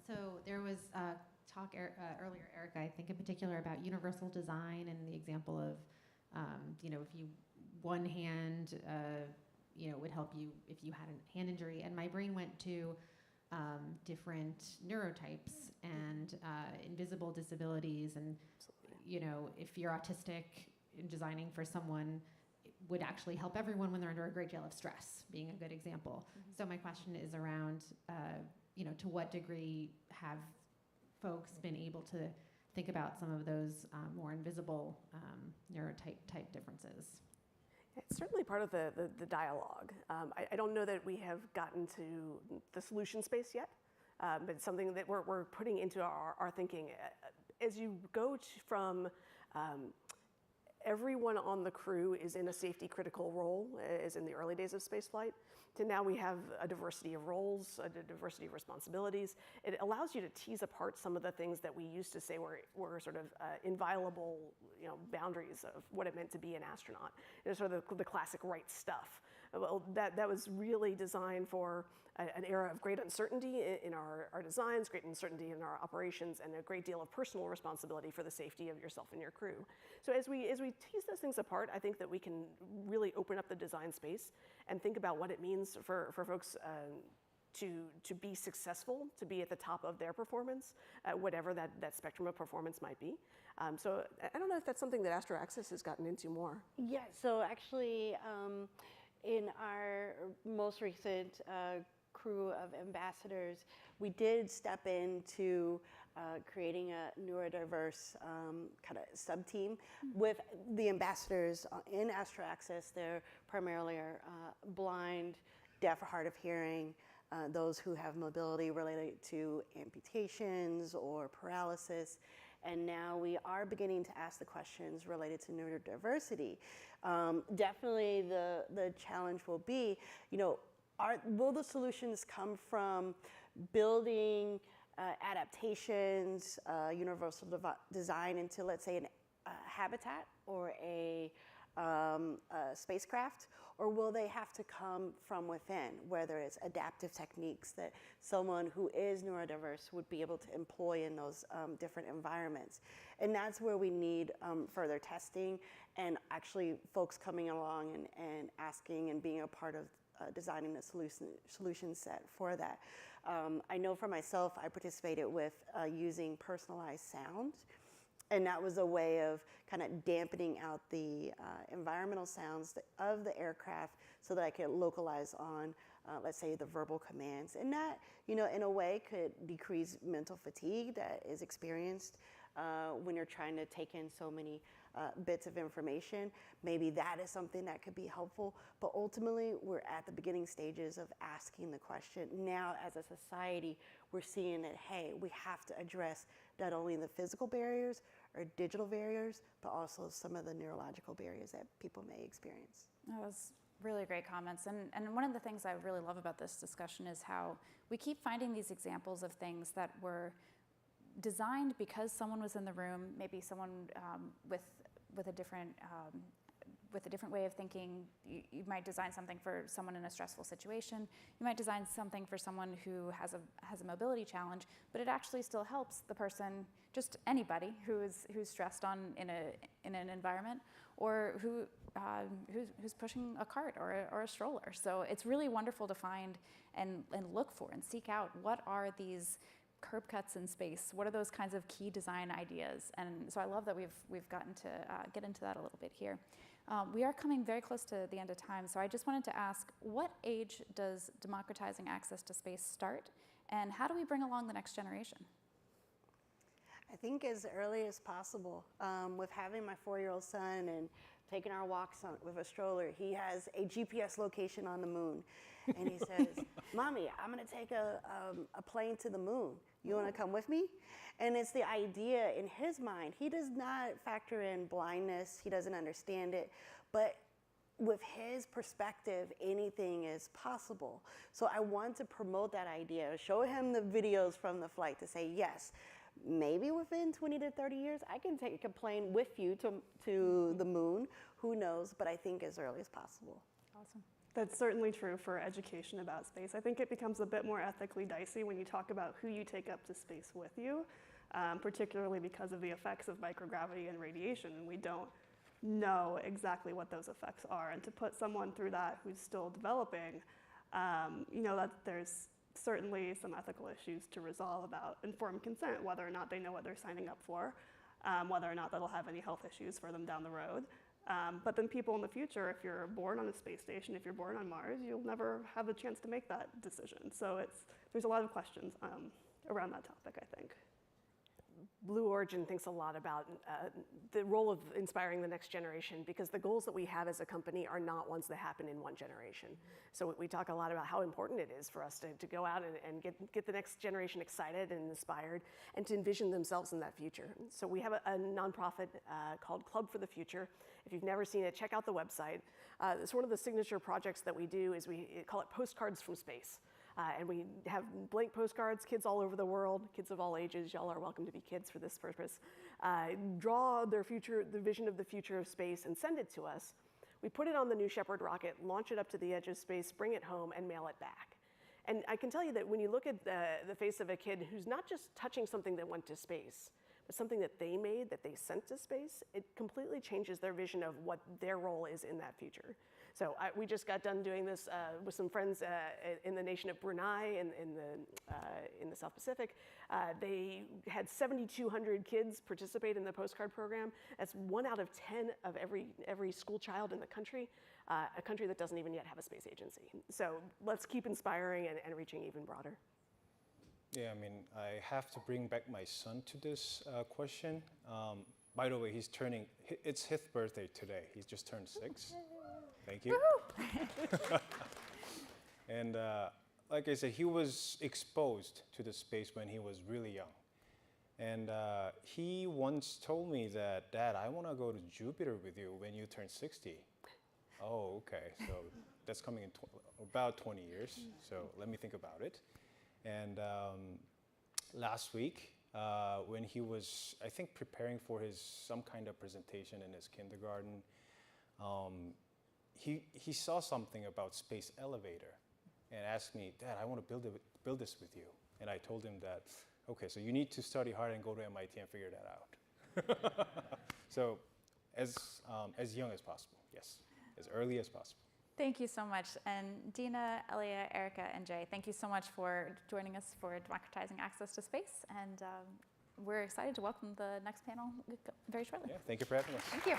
So there was talk earlier, Eric, I think in particular about universal design and the example of, if you one hand, would help you if you had a hand injury. And my brain went to different neurotypes and invisible disabilities. And, if you're autistic, designing for someone would actually help everyone when they're under a great deal of stress, being a good example. Mm-hmm. So my question is around, to what degree have folks been able to think about some of those more invisible neurotype differences? It's certainly part of the dialogue. I don't know that we have gotten to the solution space yet, but it's something that we're putting into our thinking. As you go from everyone on the crew is in a safety critical role, as in the early days of spaceflight, to now we have a diversity of roles, a diversity of responsibilities. It allows you to tease apart some of the things that we used to say were sort of inviolable, boundaries of what it meant to be an astronaut. It's sort of the classic right stuff. Well, that was really designed for an era of great uncertainty in our designs, great uncertainty in our operations, and a great deal of personal responsibility for the safety of yourself and your crew. So as we tease those things apart, I think that we can really open up the design space and think about what it means for folks to be successful, to be at the top of their performance, whatever that spectrum of performance might be. So I don't know if that's something that Astro Access has gotten into more. Yeah, so actually in our most recent crew of ambassadors, we did step into creating a neurodiverse kind of sub-team with the ambassadors in Astro Access. They're primarily blind, deaf, or hard of hearing, those who have mobility related to amputations or paralysis. And now we are beginning to ask the questions related to neurodiversity. Definitely the challenge will be, will the solutions come from building adaptations, universal design into, let's say, a habitat or a spacecraft, or will they have to come from within, whether it's adaptive techniques that someone who is neurodiverse would be able to employ in those different environments? And that's where we need further testing and actually folks coming along and asking and being a part of designing the solution set for that. I know for myself, I participated with using personalized sound. And that was a way of kind of dampening out the environmental sounds of the aircraft so that I could localize on, let's say, the verbal commands. And that, in a way could decrease mental fatigue that is experienced when you're trying to take in so many bits of information. Maybe that is something that could be helpful. But ultimately, we're at the beginning stages of asking the question. Now, as a society, we're seeing that, hey, we have to address not only the physical barriers or digital barriers, but also some of the neurological barriers that people may experience. That was really great comments. And one of the things I really love about this discussion is how we keep finding these examples of things that were designed because someone was in the room, maybe someone with a different way of thinking. You might design something for someone in a stressful situation. You might design something for someone who has a mobility challenge, but it actually still helps the person, just anybody who's stressed in an environment, or who's pushing a cart or a stroller. So it's really wonderful to find and look for and seek out what are these curb cuts in space. What are those kinds of key design ideas? And so I love that we've gotten to get into that a little bit here. We are coming very close to the end of time, so I just wanted to ask, what age does democratizing access to space start, and how do we bring along the next generation? I think as early as possible. With having my 4-year-old son and taking our walks with a stroller, he has a GPS location on the moon. And he says, Mommy, I'm going to take a plane to the moon. You want to come with me? And it's the idea in his mind. He does not factor in blindness. He doesn't understand it. But with his perspective, anything is possible. So I want to promote that idea, show him the videos from the flight to say, yes, maybe within 20 to 30 years, I can take a plane with you to the moon. Who knows? But I think as early as possible. Awesome. That's certainly true for education about space. I think it becomes a bit more ethically dicey when you talk about who you take up to space with you, particularly because of the effects of microgravity and radiation. We don't know exactly what those effects are. And to put someone through that who's still developing, that there's certainly some ethical issues to resolve about informed consent, whether or not they know what they're signing up for, whether or not that'll have any health issues for them down the road. But then people in the future, if you're born on a space station, if you're born on Mars, you'll never have the chance to make that decision. So there's a lot of questions around that topic, I think. Blue Origin thinks a lot about the role of inspiring the next generation, because the goals that we have as a company are not ones that happen in one generation. So we talk a lot about how important it is for us to go out and get the next generation excited and inspired and to envision themselves in that future. So we have a nonprofit called Club for the Future. If you've never seen it, check out the website. It's one of the signature projects that we do is we call it Postcards from Space. And we have blank postcards, kids all over the world, kids of all ages. Y'all are welcome to be kids for this purpose. Draw their future, the vision of the future of space, and send it to us. We put it on the New Shepard rocket, launch it up to the edge of space, bring it home, and mail it back. And I can tell you that when you look at the face of a kid who's not just touching something that went to space, but something that they made, that they sent to space, it completely changes their vision of what their role is in that future. So we just got done doing this with some friends in the nation of Brunei in the South Pacific. They had 7,200 kids participate in the postcard program. That's 1 out of 10 of every school child in the country, a country that doesn't even yet have a space agency. So let's keep inspiring and reaching even broader. Yeah, I mean, I have to bring back my son to this question. By the way, it's his birthday today. He's just turned 6. Thank you. And like I said, he was exposed to the space when he was really young. And he once told me that, Dad, I want to go to Jupiter with you when you turn 60. Oh, okay. So that's coming in about 20 years. So let me think about it. And last week, when he was, I think, preparing for some kind of presentation in his kindergarten, he saw something about space elevator and asked me, Dad, I want to build this with you. And I told him that, okay, so you need to study hard and go to MIT and figure that out. So as young as possible, yes, as early as possible. Thank you so much. And Dina, Elia, Erica, and Jay, thank you so much for joining us for Democratizing Access to Space. And we're excited to welcome the next panel very shortly. Yeah, thank you for having us. Thank you.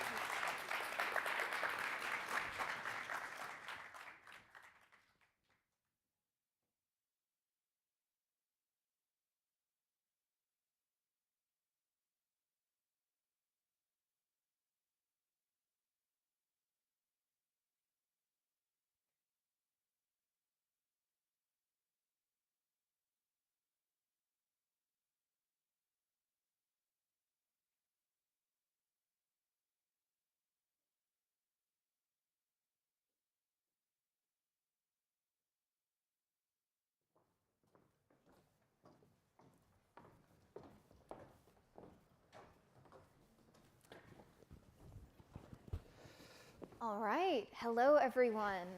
All right, hello everyone,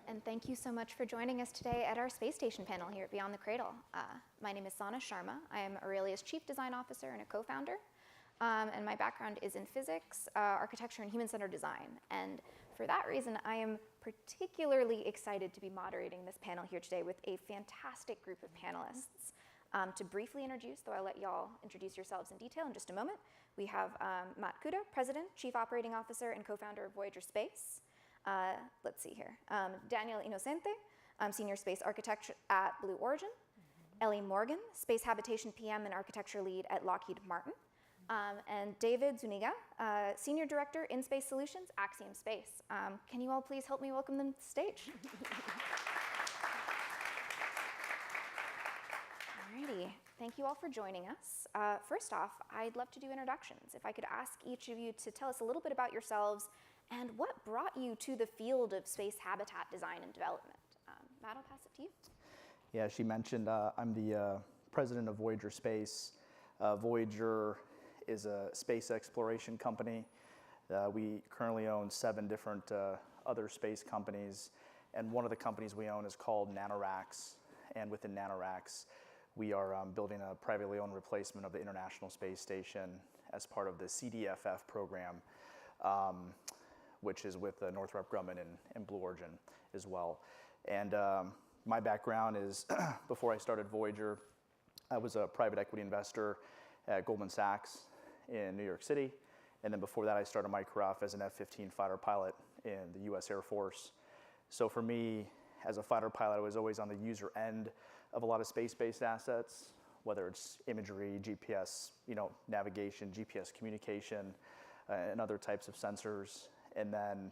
and thank you so much for joining us today at our space station panel here at Beyond the Cradle. My name is Sana Sharma. I am Aurelia's Chief Design Officer and a co-founder, and my background is in physics, architecture, and human-centered design. And for that reason, I am particularly excited to be moderating this panel here today with a fantastic group of panelists. To briefly introduce, though I'll let y'all introduce yourselves in detail in just a moment, we have Matt Kuda, President, Chief Operating Officer, and co-founder of Voyager Space. Let's see here. Daniel Inocente, Senior Space Architect at Blue Origin. Ellie Morgan, Space Habitation PM and Architecture Lead at Lockheed Martin. And David Zuniga, Senior Director in Space Solutions, Axiom Space. Can you all please help me welcome them to the stage? Alrighty, thank you all for joining us. First off, I'd love to do introductions. If I could ask each of you to tell us a little bit about yourselves and what brought you to the field of space habitat design and development. Matt, I'll pass it to you. Yeah, she mentioned I'm the president of Voyager Space. Voyager is a space exploration company. We currently own 7 different other space companies, and one of the companies we own is called NanoRacks, and within NanoRacks, we are building a privately owned replacement of the International Space Station as part of the CDFF program, which is with Northrop Grumman and Blue Origin as well. And my background is, before I started Voyager, I was a private equity investor at Goldman Sachs in New York City. And then before that, I started my career off as an F-15 fighter pilot in the US Air Force. So for me, as a fighter pilot, I was always on the user end of a lot of space-based assets, whether it's imagery, GPS, navigation, GPS communication, and other types of sensors. And then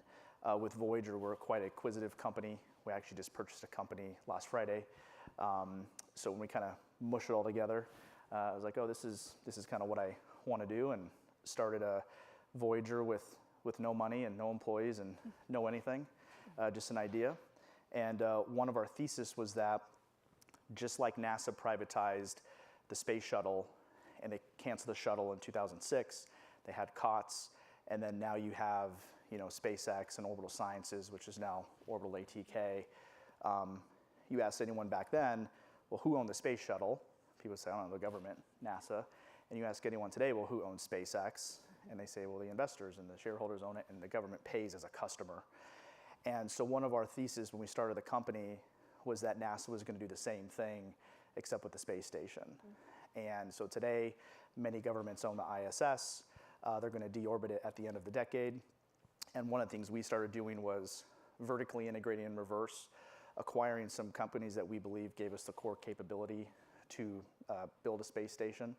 with Voyager, we're quite an acquisitive company. We actually just purchased a company last Friday. So when we kind of mush it all together, I was like, oh, this is kind of what I want to do, and started a Voyager with no money and no employees and no anything, just an idea. And one of our thesis was that just like NASA privatized the space shuttle and they canceled the shuttle in 2006, they had COTS, and then now you have SpaceX and Orbital Sciences, which is now Orbital ATK. You asked anyone back then, well, who owned the space shuttle? People say, I don't know, the government, NASA. And you ask anyone today, well, who owns SpaceX? And they say, well, the investors and the shareholders own it, and the government pays as a customer. And so one of our theses when we started the company was that NASA was going to do the same thing, except with the space station. And so today, many governments own the ISS. They're going to deorbit it at the end of the decade. And one of the things we started doing was vertically integrating in reverse, acquiring some companies that we believe gave us the core capability to build a space station.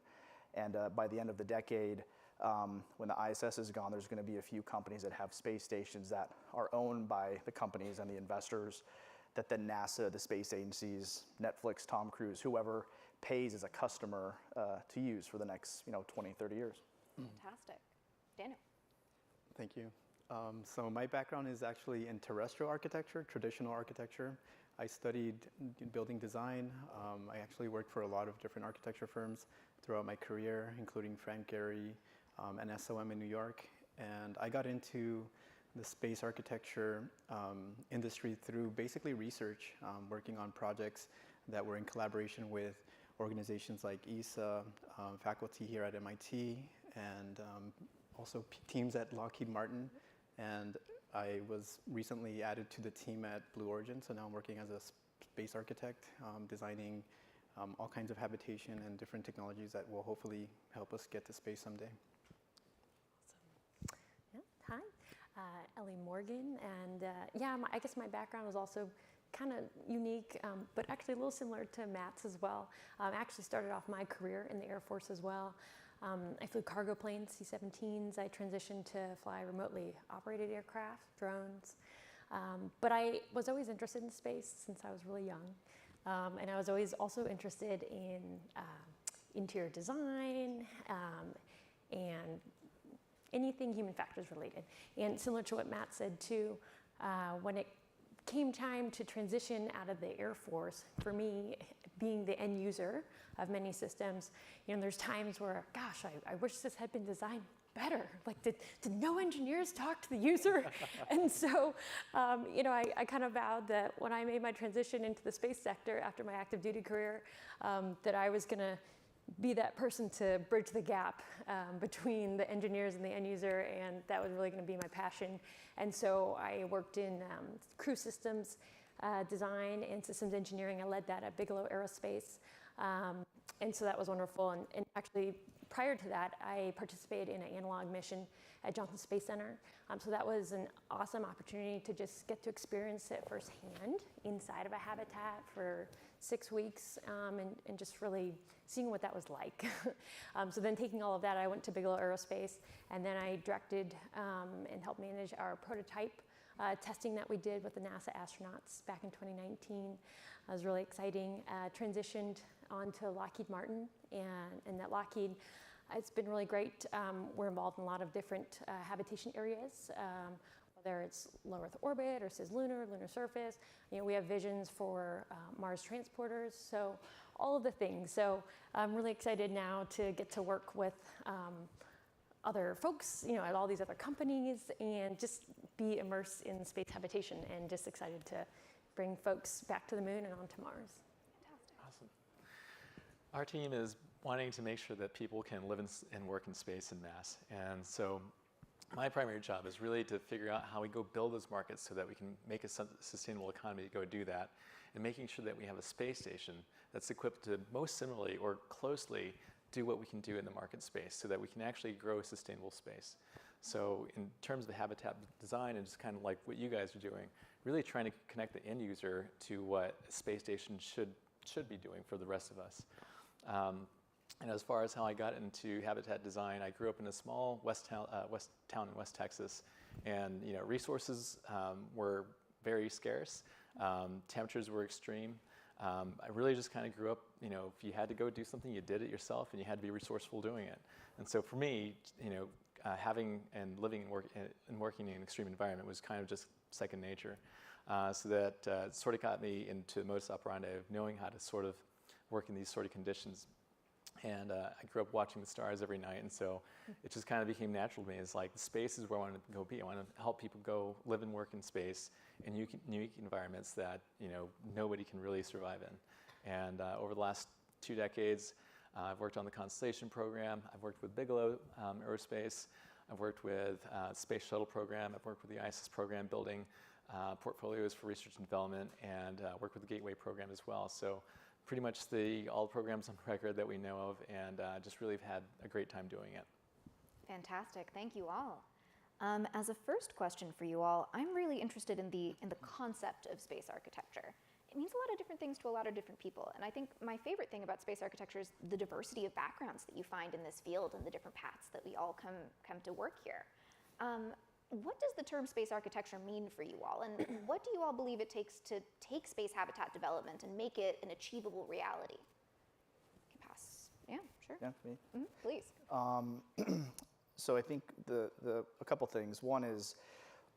And by the end of the decade, when the ISS is gone, there's going to be a few companies that have space stations that are owned by the companies and the investors that then NASA, the space agencies, Netflix, Tom Cruise, whoever pays as a customer to use for the next 20, 30 years. Fantastic. Daniel. Thank you. So my background is actually in terrestrial architecture, traditional architecture. I studied building design. I actually worked for a lot of different architecture firms throughout my career, including Frank Gehry and SOM in New York. And I got into the space architecture industry through basically research, working on projects that were in collaboration with organizations like ESA, faculty here at MIT, and also teams at Lockheed Martin. And I was recently added to the team at Blue Origin, so now I'm working as a space architect, designing all kinds of habitation and different technologies that will hopefully help us get to space someday. Yeah. Hi, Ellie Morgan, and I guess my background is also kind of unique, but actually a little similar to Matt's as well. I actually started off my career in the Air Force as well. I flew cargo planes, C-17s. I transitioned to fly remotely operated aircraft, drones. But I was always interested in space since I was really young. And I was always also interested in interior design and anything human factors related. And similar to what Matt said too, when it came time to transition out of the Air Force, for me, being the end user of many systems, there's times where, gosh, I wish this had been designed better. Like, did no engineers talk to the user? And so, I kind of vowed that when I made my transition into the space sector after my active duty career, that I was going to be that person to bridge the gap between the engineers and the end user, and that was really going to be my passion. And so I worked in crew systems design and systems engineering. I led that at Bigelow Aerospace, and so that was wonderful. And actually, prior to that, I participated in an analog mission at Johnson Space Center. So that was an awesome opportunity to just get to experience it firsthand inside of a habitat for 6 weeks, and just really seeing what that was like. So then taking all of that, I went to Bigelow Aerospace, and then I directed and helped manage our prototype testing that we did with the NASA astronauts back in 2019. It was really exciting. Transitioned on to Lockheed Martin, and at Lockheed, it's been really great. We're involved in a lot of different habitation areas, whether it's low Earth orbit or cislunar, lunar surface. We have visions for Mars transporters, so all of the things. So I'm really excited now to get to work with other folks, at all these other companies, and just be immersed in space habitation, and just excited to bring folks back to the moon and onto Mars. Fantastic. Awesome. Our team is wanting to make sure that people can live and work in space en masse. And so my primary job is really to figure out how we go build those markets so that we can make a sustainable economy to go do that, and making sure that we have a space station that's equipped to most similarly or closely do what we can do in the market space so that we can actually grow a sustainable space. So in terms of the habitat design, and just kind of like what you guys are doing, really trying to connect the end user to what a space station should be doing for the rest of us. And as far as how I got into habitat design, I grew up in a small town in West Texas, and resources were very scarce. Temperatures were extreme. I really just kind of grew up, if you had to go do something, you did it yourself, and you had to be resourceful doing it. And so for me, having and living and working in an extreme environment was kind of just second nature. So that sort of got me into the modus operandi of knowing how to sort of work in these sort of conditions. And I grew up watching the stars every night, and so it just kind of became natural to me. It's like, space is where I want to go be. I want to help people go live and work in space in unique environments that nobody can really survive in. And over the last 2 decades, I've worked on the Constellation program. I've worked with Bigelow Aerospace. I've worked with the Space Shuttle program. I've worked with the ISIS program, building portfolios for research and development, and worked with the Gateway program as well. So pretty much all the programs on record that we know of, and just really have had a great time doing it. Fantastic, thank you all. As a first question for you all, I'm really interested in the concept of space architecture. It means a lot of different things to a lot of different people, and I think my favorite thing about space architecture is the diversity of backgrounds that you find in this field and the different paths that we all come to work here. What does the term space architecture mean for you all, and what do you all believe it takes to take space habitat development and make it an achievable reality? You can pass. Yeah, sure. Yeah, me. Please. So I think a couple things. One is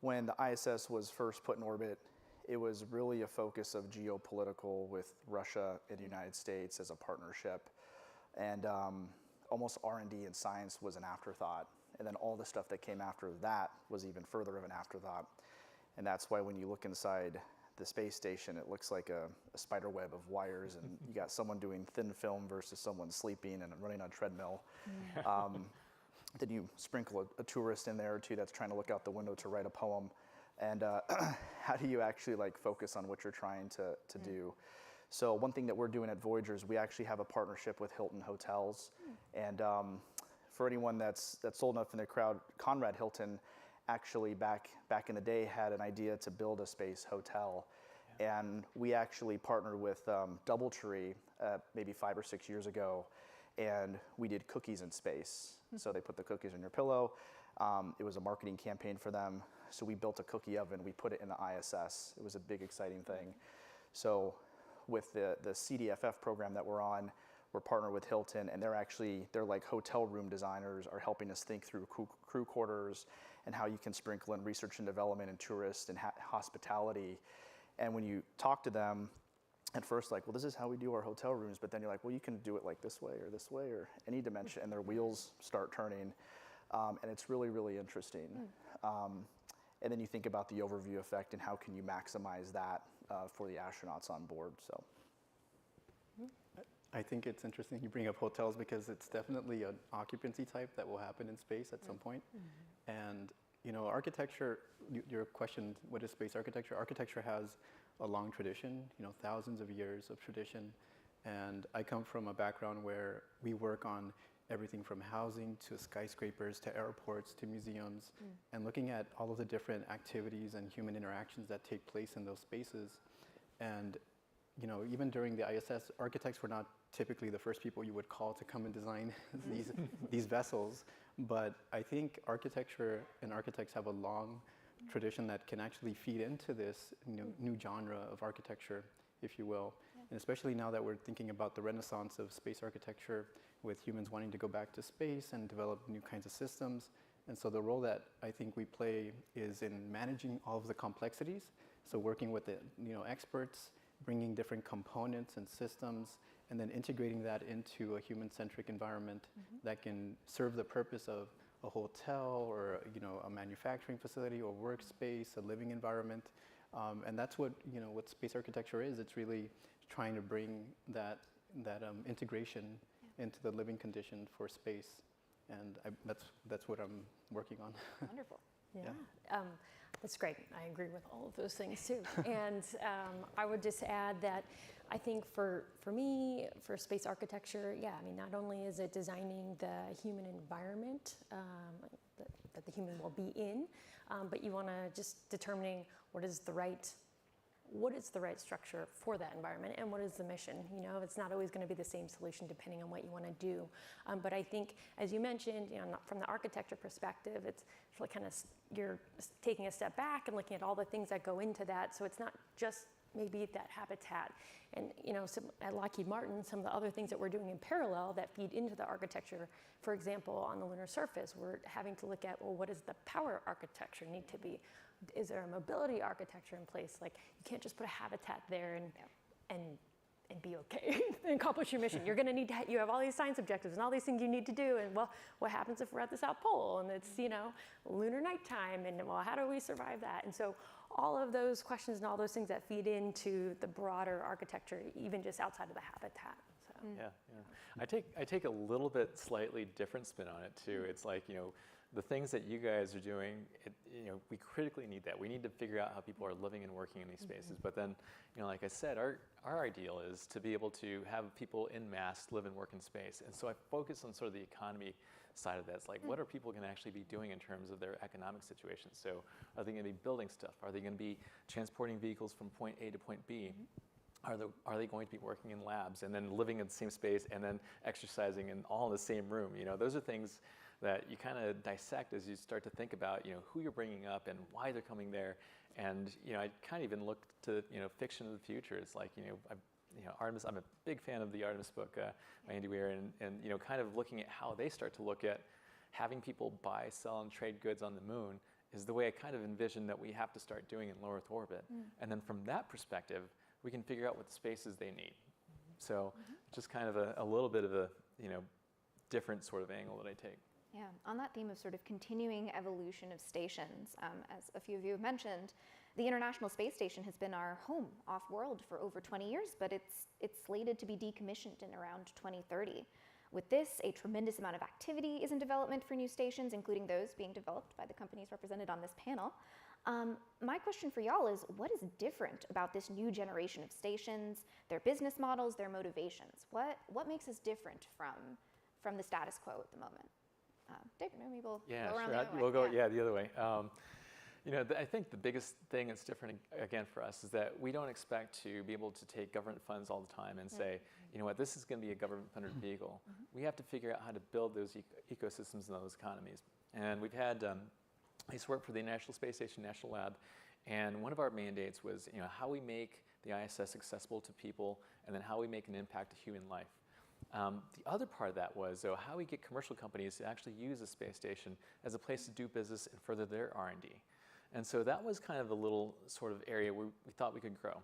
when the ISS was first put in orbit, it was really a focus of geopolitical with Russia and the United States as a partnership. And almost R&D and science was an afterthought. And then all the stuff that came after that was even further of an afterthought. And that's why when you look inside the space station, it looks like a spider web of wires, and you got someone doing thin film versus someone sleeping and running on a treadmill. Then you sprinkle a tourist in there or two that's trying to look out the window to write a poem. And how do you actually like focus on what you're trying to do? So one thing that we're doing at Voyager is we actually have a partnership with Hilton Hotels. And for anyone that's old enough in the crowd, Conrad Hilton actually back in the day had an idea to build a space hotel. And we actually partnered with DoubleTree maybe 5 or 6 years ago, and we did cookies in space. So they put the cookies on your pillow. It was a marketing campaign for them. So we built a cookie oven, we put it in the ISS. It was a big, exciting thing. So with the CDFF program that we're on, we're partnered with Hilton, and they're like hotel room designers, are helping us think through crew quarters and how you can sprinkle in research and development and tourists and hospitality. And when you talk to them, at first like, well, this is how we do our hotel rooms, but then you're like, well, you can do it like this way or any dimension, and their wheels start turning. And it's really, really interesting. And then you think about the overview effect and how can you maximize that for the astronauts on board. So, I think it's interesting you bring up hotels because it's definitely an occupancy type that will happen in space at some point. And architecture, your question, what is space architecture? Architecture has a long tradition, thousands of years of tradition. And I come from a background where we work on everything from housing to skyscrapers to airports to museums, and looking at all of the different activities and human interactions that take place in those spaces. And even during the ISS, architects were not typically the first people you would call to come and design these vessels. But I think architecture and architects have a long tradition that can actually feed into this new genre of architecture, if you will. And especially now that we're thinking about the renaissance of space architecture with humans wanting to go back to space and develop new kinds of systems. And so the role that I think we play is in managing all of the complexities. So working with the experts, bringing different components and systems, and then integrating that into a human-centric environment that can serve the purpose of a hotel or a manufacturing facility or workspace, a living environment. And that's what space architecture is. It's really trying to bring that integration into the living condition for space. And that's what I'm working on. Wonderful. Yeah. That's great. I agree with all of those things too. And I would just add that I think for me, for space architecture, not only is it designing the human environment that the human will be in, but you want to just determining what is the right structure for that environment and what is the mission. It's not always going to be the same solution depending on what you want to do. But I think, as you mentioned, from the architecture perspective, it's really kind of, you're taking a step back and looking at all the things that go into that. So it's not just maybe that habitat. And at Lockheed Martin, some of the other things that we're doing in parallel that feed into the architecture, for example, on the lunar surface, we're having to look at, well, what does the power architecture need to be? Is there a mobility architecture in place? Like, you can't just put a habitat there and be okay and accomplish your mission. You're going to need to, you have all these science objectives and all these things you need to do. And well, what happens if we're at the South Pole and it's, lunar nighttime, and well, how do we survive that? And so all of those questions and all those things that feed into the broader architecture, even just outside of the habitat. So. Yeah. I take a little bit slightly different spin on it too. It's like, the things that you guys are doing, we critically need that. We need to figure out how people are living and working in these spaces. But then, like I said, our ideal is to be able to have people en masse live and work in space. And so I focus on sort of the economy side of that. It's like, what are people going to actually be doing in terms of their economic situation? So are they going to be building stuff? Are they going to be transporting vehicles from point A to point B? Are they going to be working in labs and then living in the same space and then exercising all in the same room? Those are things that you kind of dissect as you start to think about, who you're bringing up and why they're coming there. And, I kind of even look to, fiction of the future. It's like, Artemis, I'm a big fan of the Artemis book by Andy Weir, and kind of looking at how they start to look at, having people buy, sell, and trade goods on the moon is the way I kind of envision that we have to start doing in low Earth orbit. And then from that perspective, we can figure out what the spaces they need. So just kind of a little bit of a different sort of angle that I take. Yeah, on that theme of sort of continuing evolution of stations, as a few of you have mentioned, the International Space Station has been our home off-world for over 20 years, but it's slated to be decommissioned in around 2030. With this, a tremendous amount of activity is in development for new stations, including those being developed by the companies represented on this panel. My question for y'all is, what is different about this new generation of stations, their business models, their motivations? What makes us different from the status quo at the moment? David, maybe we'll go around the other way. We'll go the other way. I think the biggest thing that's different, again, for us is that we don't expect to be able to take government funds all the time and say, you know what, this is going to be a government-funded vehicle. We have to figure out how to build those ecosystems and those economies. And we've had, I used to work for the International Space Station National Lab, and one of our mandates was, how we make the ISS accessible to people, and then how we make an impact to human life. The other part of that was, though, how we get commercial companies to actually use the space station as a place to do business and further their R&D. And so that was kind of a little sort of area where we thought we could grow.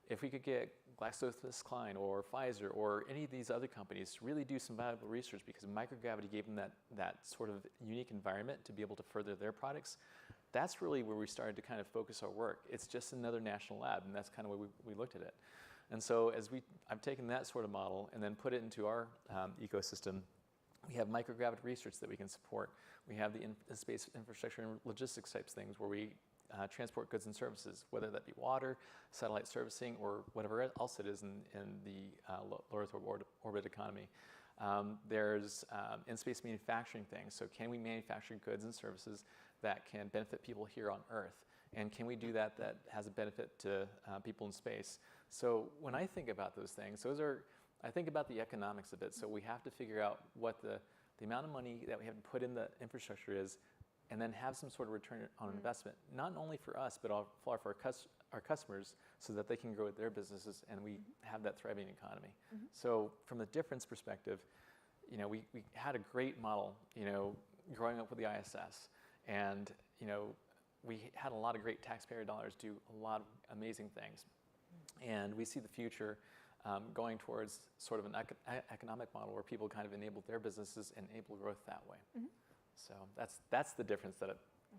If we could get GlaxoSmithKline or Pfizer or any of these other companies to really do some valuable research, because microgravity gave them that sort of unique environment to be able to further their products, that's really where we started to kind of focus our work. It's just another national lab, and that's kind of where we looked at it. And so I've taken that sort of model and then put it into our ecosystem. We have microgravity research that we can support. We have the space infrastructure and logistics types things where we transport goods and services, whether that be water, satellite servicing, or whatever else it is in the low Earth orbit economy. There's in-space manufacturing things. So can we manufacture goods and services that can benefit people here on Earth? And can we do that has a benefit to people in space? So when I think about those things, I think about the economics of it. So we have to figure out what the amount of money that we have to put in the infrastructure is, and then have some sort of return on investment, not only for us, but for our customers, so that they can grow their businesses and we have that thriving economy. So from the difference perspective, we had a great model, growing up with the ISS, and we had a lot of great taxpayer dollars do a lot of amazing things. And we see the future going towards sort of an economic model where people kind of enable their businesses and enable growth that way. So that's the difference that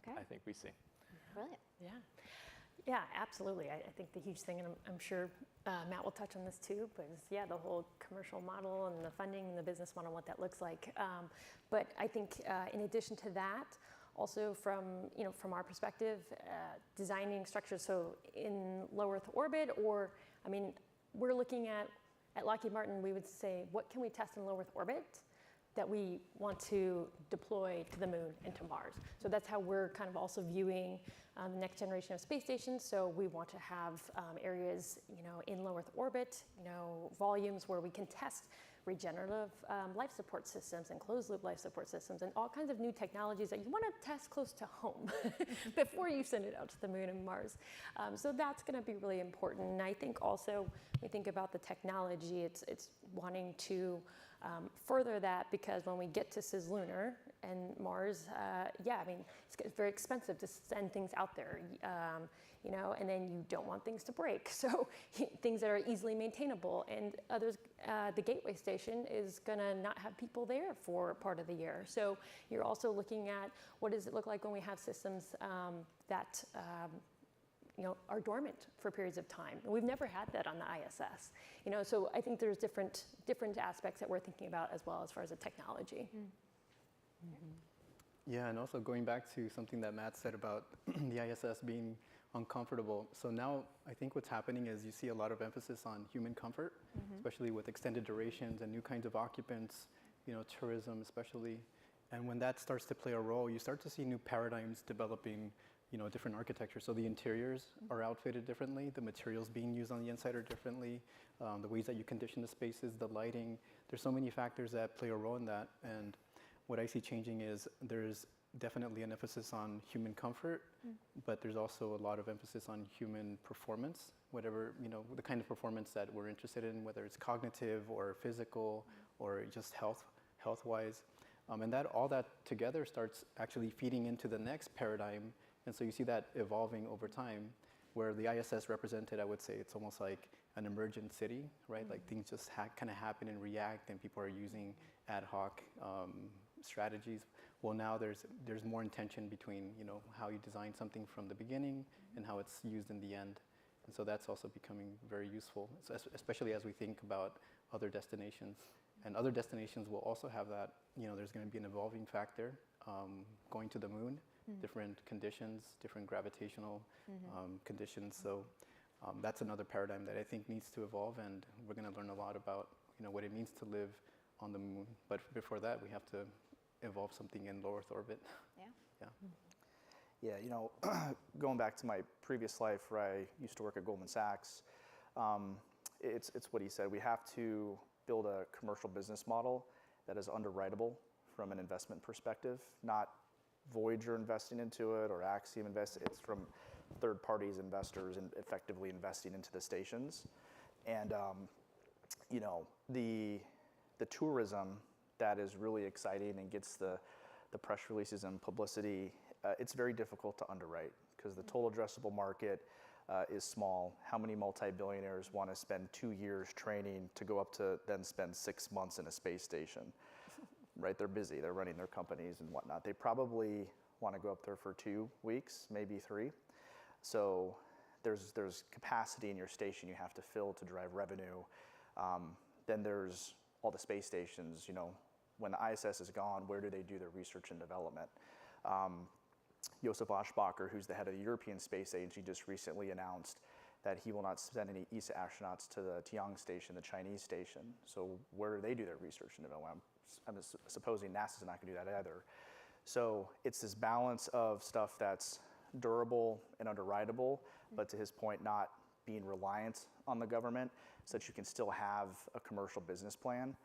I think we see. Brilliant. Yeah, absolutely. I think the huge thing, and I'm sure Matt will touch on this too, but the whole commercial model and the funding and the business model, what that looks like. But I think in addition to that, also from our perspective, designing structures, so in low Earth orbit, or we're looking at Lockheed Martin, we would say, what can we test in low Earth orbit that we want to deploy to the moon and to Mars? So that's how we're kind of also viewing the next generation of space stations. So we want to have areas, in low Earth orbit, volumes where we can test regenerative life support systems and closed-loop life support systems and all kinds of new technologies that you want to test close to home before you send it out to the moon and Mars. So that's going to be really important. And I think also, when we think about the technology, it's wanting to further that, because when we get to cislunar and Mars, it's very expensive to send things out there. And then you don't want things to break. So things that are easily maintainable, and others, the Gateway Station is gonna not have people there for part of the year. So you're also looking at what does it look like when we have systems that are dormant for periods of time. And we've never had that on the ISS. So I think there's different aspects that we're thinking about as well as far as the technology. Yeah, and also going back to something that Matt said about the ISS being uncomfortable. So now I think what's happening is you see a lot of emphasis on human comfort, especially with extended durations and new kinds of occupants, tourism especially. And when that starts to play a role, you start to see new paradigms developing, different architecture. So the interiors are outfitted differently, the materials being used on the inside are differently, the ways that you condition the spaces, the lighting. There's so many factors that play a role in that. And what I see changing is there's definitely an emphasis on human comfort, but there's also a lot of emphasis on human performance, whatever, the kind of performance that we're interested in, whether it's cognitive or physical or just health-wise. And all that together starts actually feeding into the next paradigm. And so you see that evolving over time, where the ISS represented, I would say, it's almost like an emergent city, right? Like things just kind of happen and react, and people are using ad hoc strategies. Well, now there's more intention between, how you design something from the beginning and how it's used in the end. And so that's also becoming very useful, especially as we think about other destinations. And other destinations will also have that, there's going to be an evolving factor, going to the moon, different conditions, different gravitational conditions. So that's another paradigm that I think needs to evolve, and we're going to learn a lot about, what it means to live on the moon. But before that, we have to evolve something in low Earth orbit. Yeah. Yeah, going back to my previous life where I used to work at Goldman Sachs, it's what he said. We have to build a commercial business model that is underwritable from an investment perspective, not Voyager investing into it or Axiom investing. It's from third parties, investors, and effectively investing into the stations. And the tourism that is really exciting and gets the press releases and publicity, it's very difficult to underwrite because the total addressable market is small. How many multi-billionaires want to spend 2 years training to go up to then spend 6 months in a space station? Right, they're busy, they're running their companies and whatnot. They probably want to go up there for 2 weeks, maybe 3. So there's capacity in your station you have to fill to drive revenue. Then there's all the space stations, when the ISS is gone, where do they do their research and development? Josef Aschbacher, who's the head of the European Space Agency, just recently announced that he will not send any ESA astronauts to the Tiangong station, the Chinese station. So where do they do their research and development? I'm supposing NASA's not going to do that either. So it's this balance of stuff that's durable and underwritable, but to his point, not being reliant on the government, so that you can still have a commercial business plan.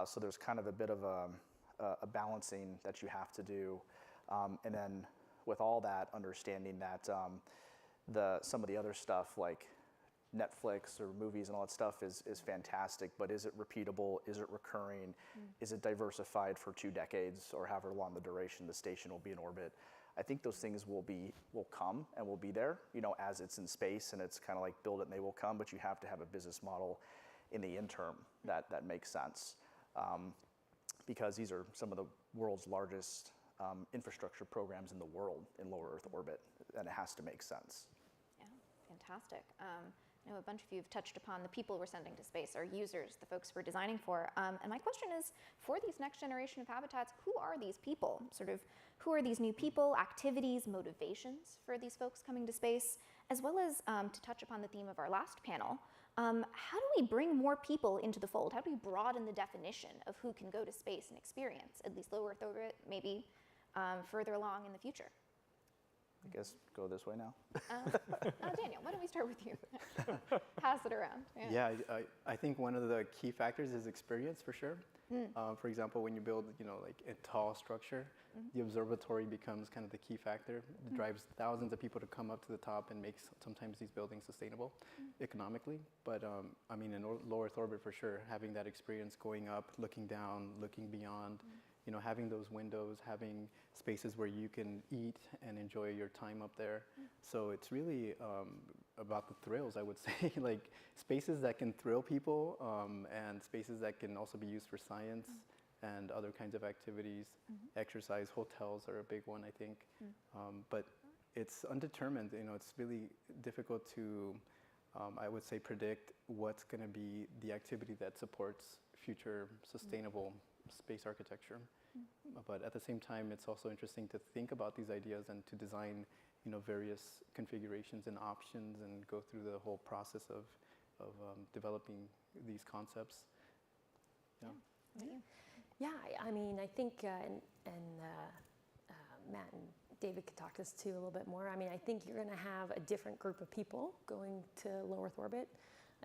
So there's kind of a bit of a balancing that you have to do. And then with all that, understanding that some of the other stuff like Netflix or movies and all that stuff is fantastic, but is it repeatable? Is it recurring? Is it diversified for 2 decades or however long the duration the station will be in orbit? I think those things will come and will be there, as it's in space, and it's kind of like build it and they will come, but you have to have a business model in the interim that makes sense. Because these are some of the world's largest infrastructure programs in the world in low Earth orbit, and it has to make sense. Yeah, fantastic. I know a bunch of you have touched upon the people we're sending to space, our users, the folks we're designing for. And my question is, for these next generation of habitats, who are these people? Sort of, who are these new people, activities, motivations for these folks coming to space? As well as, to touch upon the theme of our last panel, how do we bring more people into the fold? How do we broaden the definition of who can go to space and experience, at least low Earth orbit, maybe further along in the future? I guess go this way now. Daniel, why don't we start with you? Pass it around. Yeah, I think one of the key factors is experience for sure. For example, when you build, like a tall structure, the observatory becomes kind of the key factor. It drives thousands of people to come up to the top and makes sometimes these buildings sustainable economically. But in low Earth orbit for sure, having that experience going up, looking down, looking beyond, having those windows, having spaces where you can eat and enjoy your time up there. So it's really about the thrills, I would say, like spaces that can thrill people and spaces that can also be used for science and other kinds of activities. Exercise, hotels are a big one, I think. But it's undetermined, it's really difficult to, I would say, predict what's going to be the activity that supports future sustainable space architecture. But at the same time, it's also interesting to think about these ideas and to design, various configurations and options and go through the whole process of developing these concepts. Yeah, I think, Matt and David could talk to this too a little bit more. I think you're going to have a different group of people going to low Earth orbit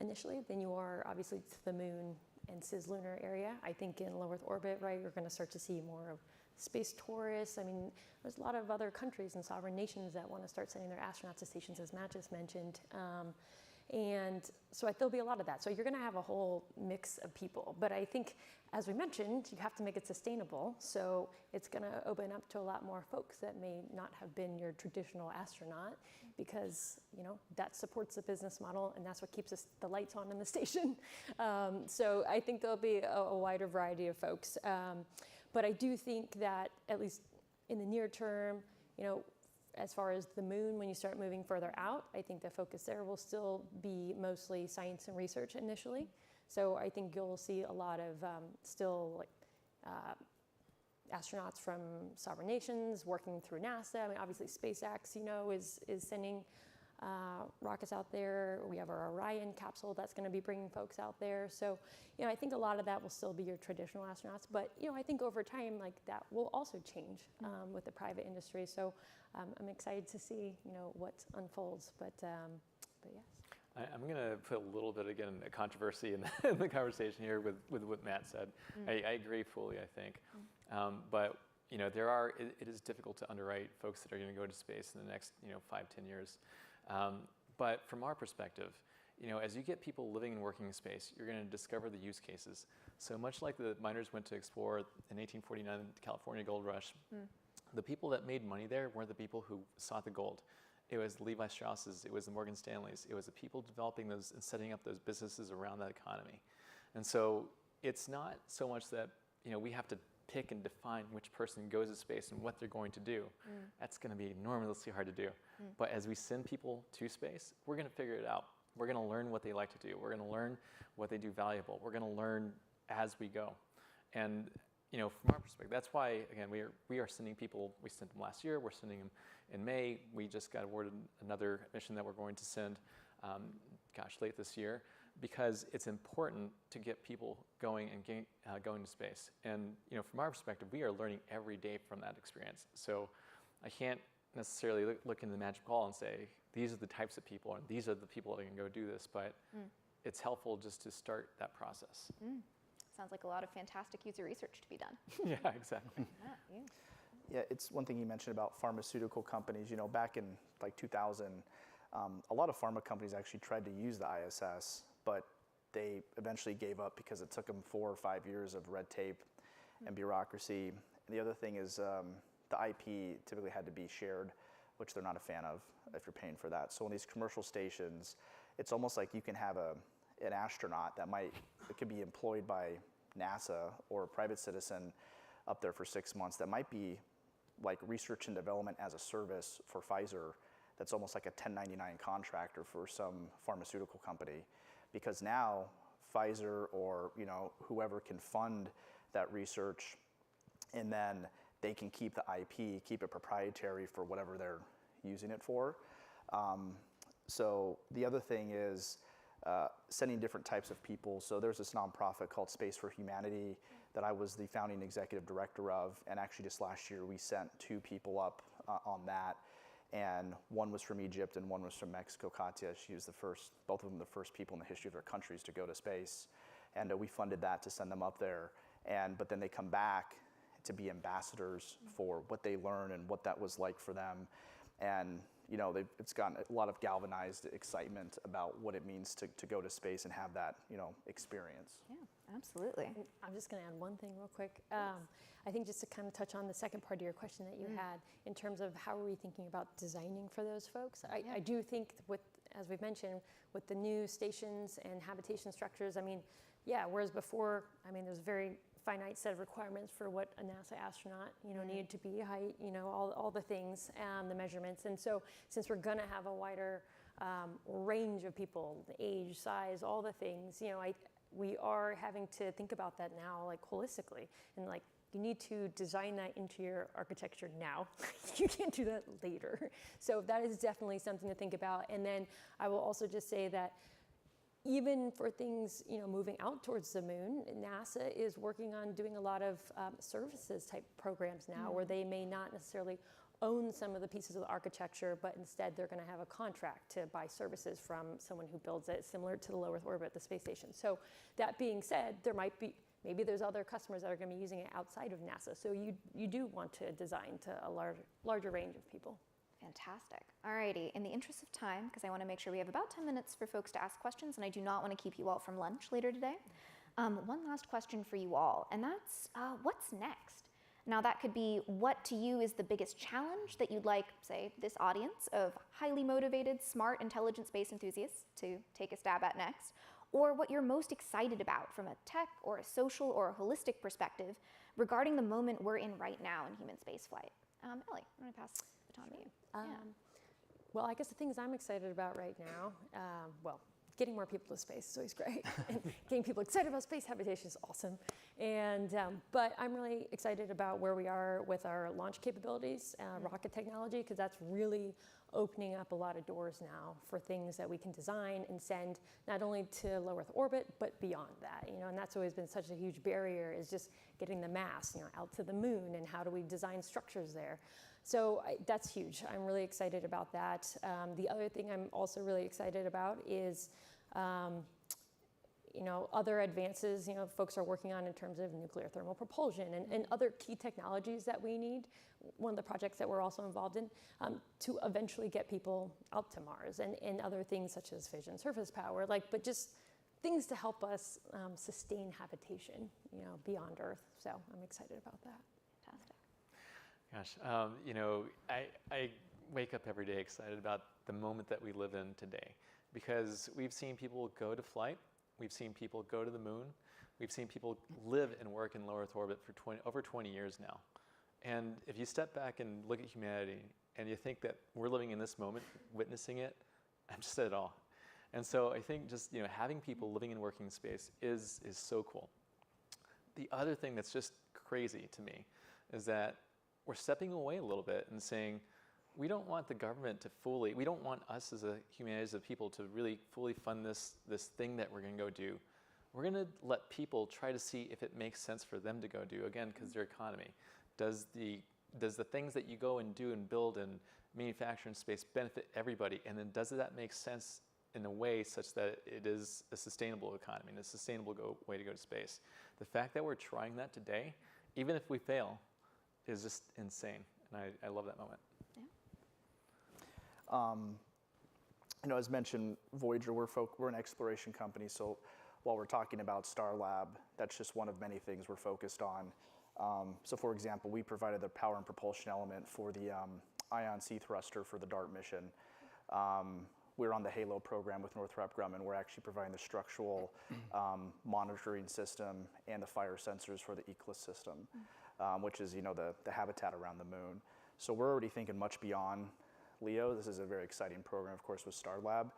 initially than you are obviously to the moon and cislunar area. I think in low Earth orbit, right, you're going to start to see more of space tourists. There's a lot of other countries and sovereign nations that want to start sending their astronauts to stations, as Matt just mentioned. And so there'll be a lot of that. So you're going to have a whole mix of people. But I think, as we mentioned, you have to make it sustainable. So it's going to open up to a lot more folks that may not have been your traditional astronaut, because that supports the business model, and that's what keeps the lights on in the station. So I think there'll be a wider variety of folks. But I do think that, at least in the near term, as far as the moon, when you start moving further out, I think the focus there will still be mostly science and research initially. So I think you'll see a lot of astronauts from sovereign nations working through NASA. I mean, obviously SpaceX, is sending rockets out there. We have our Orion capsule that's going to be bringing folks out there. So, I think a lot of that will still be your traditional astronauts. But, I think over time, that will also change with the private industry. So I'm excited to see, what unfolds. But yes. I'm going to put a little bit, again, of controversy in the conversation here with what Matt said. I agree fully, I think. But, it is difficult to underwrite folks that are going to go to space in the next, 5-10 years. But from our perspective, as you get people living and working in space, you're going to discover the use cases. So much like the miners went to explore in 1849, the California gold rush, the people that made money there weren't the people who sought the gold. It was the Levi Strausses, it was the Morgan Stanleys, it was the people developing those and setting up those businesses around that economy. And so it's not so much that, we have to pick and define which person goes to space and what they're going to do. That's going to be enormously hard to do. But as we send people to space, we're going to figure it out. We're going to learn what they like to do. We're going to learn what they do valuable. We're going to learn as we go. And from our perspective, that's why, again, we are sending people. We sent them last year. We're sending them in May. We just got awarded another mission that we're going to send, late this year, because it's important to get people going and going to space. And from our perspective, we are learning every day from that experience. So I can't necessarily look into the magic ball and say, these are the types of people, and these are the people that can go do this. But it's helpful just to start that process. Sounds like a lot of fantastic user research to be done. Yeah, exactly. Yeah, it's one thing you mentioned about pharmaceutical companies. Back in 2000, a lot of pharma companies actually tried to use the ISS, but they eventually gave up because it took them 4 or 5 years of red tape and bureaucracy. And the other thing is the IP typically had to be shared, which they're not a fan of if you're paying for that. So in these commercial stations, it's almost like you can have an astronaut it could be employed by NASA or a private citizen up there for 6 months that might be like research and development as a service for Pfizer. That's almost like a 1099 contractor for some pharmaceutical company, because now Pfizer or whoever can fund that research, and then they can keep the IP, keep it proprietary for whatever they're using it for. So the other thing is sending different types of people. So there's this nonprofit called Space for Humanity that I was the founding executive director of, and actually just last year we sent 2 people up on that, and one was from Egypt and one was from Mexico. Katya, she was both of them the first people in the history of their countries to go to space, and we funded that to send them up there. But then they come back to be ambassadors for what they learn and what that was like for them. And it's gotten a lot of galvanized excitement about what it means to go to space and have that experience. Yeah, absolutely. I'm just going to add one thing real quick. I think just to kind of touch on the second part of your question that you had in terms of how are we thinking about designing for those folks. I do think as we've mentioned, with the new stations and habitation structures, whereas before, there's a very finite set of requirements for what a NASA astronaut, needed to be, height, all the things, the measurements. And so since we're going to have a wider range of people, the age, size, all the things, we are having to think about that now, holistically. And you need to design that into your architecture now. You can't do that later. So that is definitely something to think about. And then I will also just say that even for things, moving out towards the moon, NASA is working on doing a lot of services type programs now, where they may not necessarily own some of the pieces of the architecture, but instead they're going to have a contract to buy services from someone who builds it, similar to the low Earth orbit, the space station. So that being said, maybe there's other customers that are going to be using it outside of NASA. So you do want to design to a larger range of people. Fantastic. Alrighty, in the interest of time, because I want to make sure we have about 10 minutes for folks to ask questions, and I do not want to keep you all from lunch later today, one last question for you all, and that's what's next? Now that could be what to you is the biggest challenge that you'd like, say, this audience of highly motivated, smart, intelligent space enthusiasts to take a stab at next, or what you're most excited about from a tech or a social or a holistic perspective regarding the moment we're in right now in human spaceflight. Ellie, I'm going to pass the baton to you. Well, I guess the things I'm excited about right now, well, getting more people to space is always great. And getting people excited about space habitation is awesome. And, but I'm really excited about where we are with our launch capabilities, rocket technology, because that's really opening up a lot of doors now for things that we can design and send not only to low Earth orbit, but beyond that, and that's always been such a huge barrier, is just getting the mass, out to the moon, and how do we design structures there. So that's huge. I'm really excited about that. The other thing I'm also really excited about is other advances, folks are working on in terms of nuclear thermal propulsion and other key technologies that we need. One of the projects that we're also involved in to eventually get people out to Mars and other things such as fission surface power, but just things to help us sustain habitation, beyond Earth. So I'm excited about that. Fantastic. Gosh, I wake up every day excited about the moment that we live in today, because we've seen people go to flight. We've seen people go to the moon. We've seen people live and work in low Earth orbit for over 20 years now. And if you step back and look at humanity and you think that we're living in this moment, witnessing it, I'm just at awe. And so I think just having people living and working in space is so cool. The other thing that's just crazy to me is that we're stepping away a little bit and saying, we don't want the government to we don't want us as a humanity, as a people, to really fully fund this thing that we're going to go do. We're going to let people try to see if it makes sense for them to go do, again, because their economy. Does the things that you go and do and build and manufacture in space benefit everybody? And then does that make sense in a way such that it is a sustainable economy and a sustainable way to go to space? The fact that we're trying that today, even if we fail, is just insane. And I love that moment. As mentioned, Voyager, we're an exploration company, so while we're talking about Starlab, that's just one of many things we're focused on. So for example, we provided the power and propulsion element for the Ion Sea thruster for the DART mission. We're on the HALO program with Northrop Grumman. We're actually providing the structural monitoring system and the fire sensors for the ECLIS system, which is the habitat around the moon. So we're already thinking much beyond LEO. This is a very exciting program, of course, with Starlab.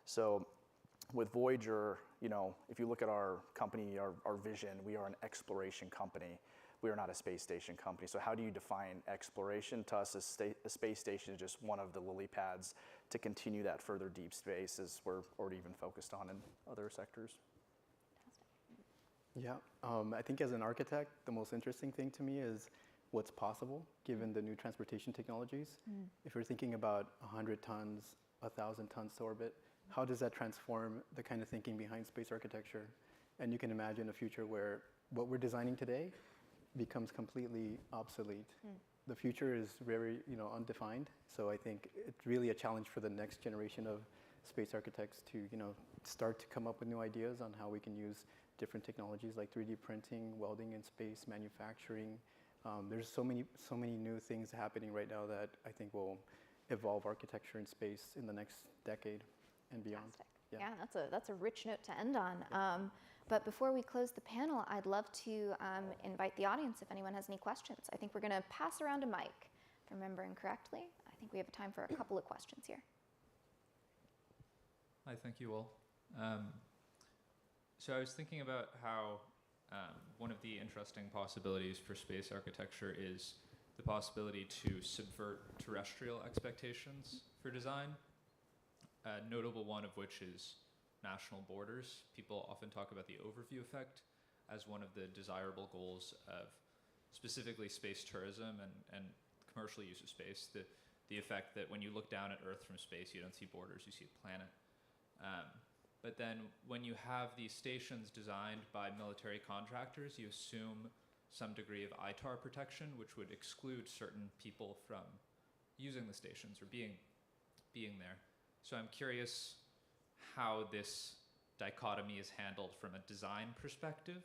So with Voyager, if you look at our company, our vision, we are an exploration company. We are not a space station company. So how do you define exploration? To us, a space station is just one of the lily pads to continue that further deep space, as we're already even focused on in other sectors. Yeah, I think as an architect, the most interesting thing to me is what's possible given the new transportation technologies. If you're thinking about 100 tons, 1,000 tons to orbit, how does that transform the kind of thinking behind space architecture? And you can imagine a future where what we're designing today becomes completely obsolete. The future is very, undefined. So I think it's really a challenge for the next generation of space architects to, start to come up with new ideas on how we can use different technologies like 3D printing, welding in space, manufacturing. There's so many new things happening right now that I think will evolve architecture in space in the next decade and beyond. Yeah, that's a rich note to end on. But before we close the panel, I'd love to invite the audience if anyone has any questions. I think we're going to pass around a mic, if I'm remembering correctly. I think we have time for a couple of questions here. Hi, thank you all. So I was thinking about how one of the interesting possibilities for space architecture is the possibility to subvert terrestrial expectations for design. A notable one of which is national borders. People often talk about the overview effect as one of the desirable goals of specifically space tourism and commercial use of space. The effect that when you look down at Earth from space, you don't see borders, you see a planet. But then when you have these stations designed by military contractors, you assume some degree of ITAR protection, which would exclude certain people from using the stations or being there. So I'm curious how this dichotomy is handled from a design perspective,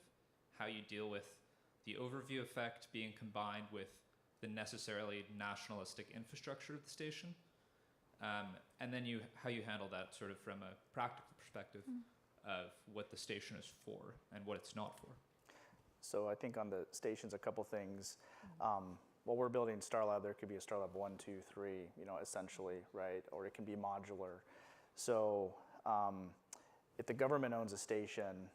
how you deal with the overview effect being combined with the necessarily nationalistic infrastructure of the station, and then how you handle that sort of from a practical perspective of what the station is for and what it's not for. So I think on the stations, a couple things. While we're building Starlab, there could be a Starlab 1, 2, 3, essentially, right? Or it can be modular. So if the government owns a station,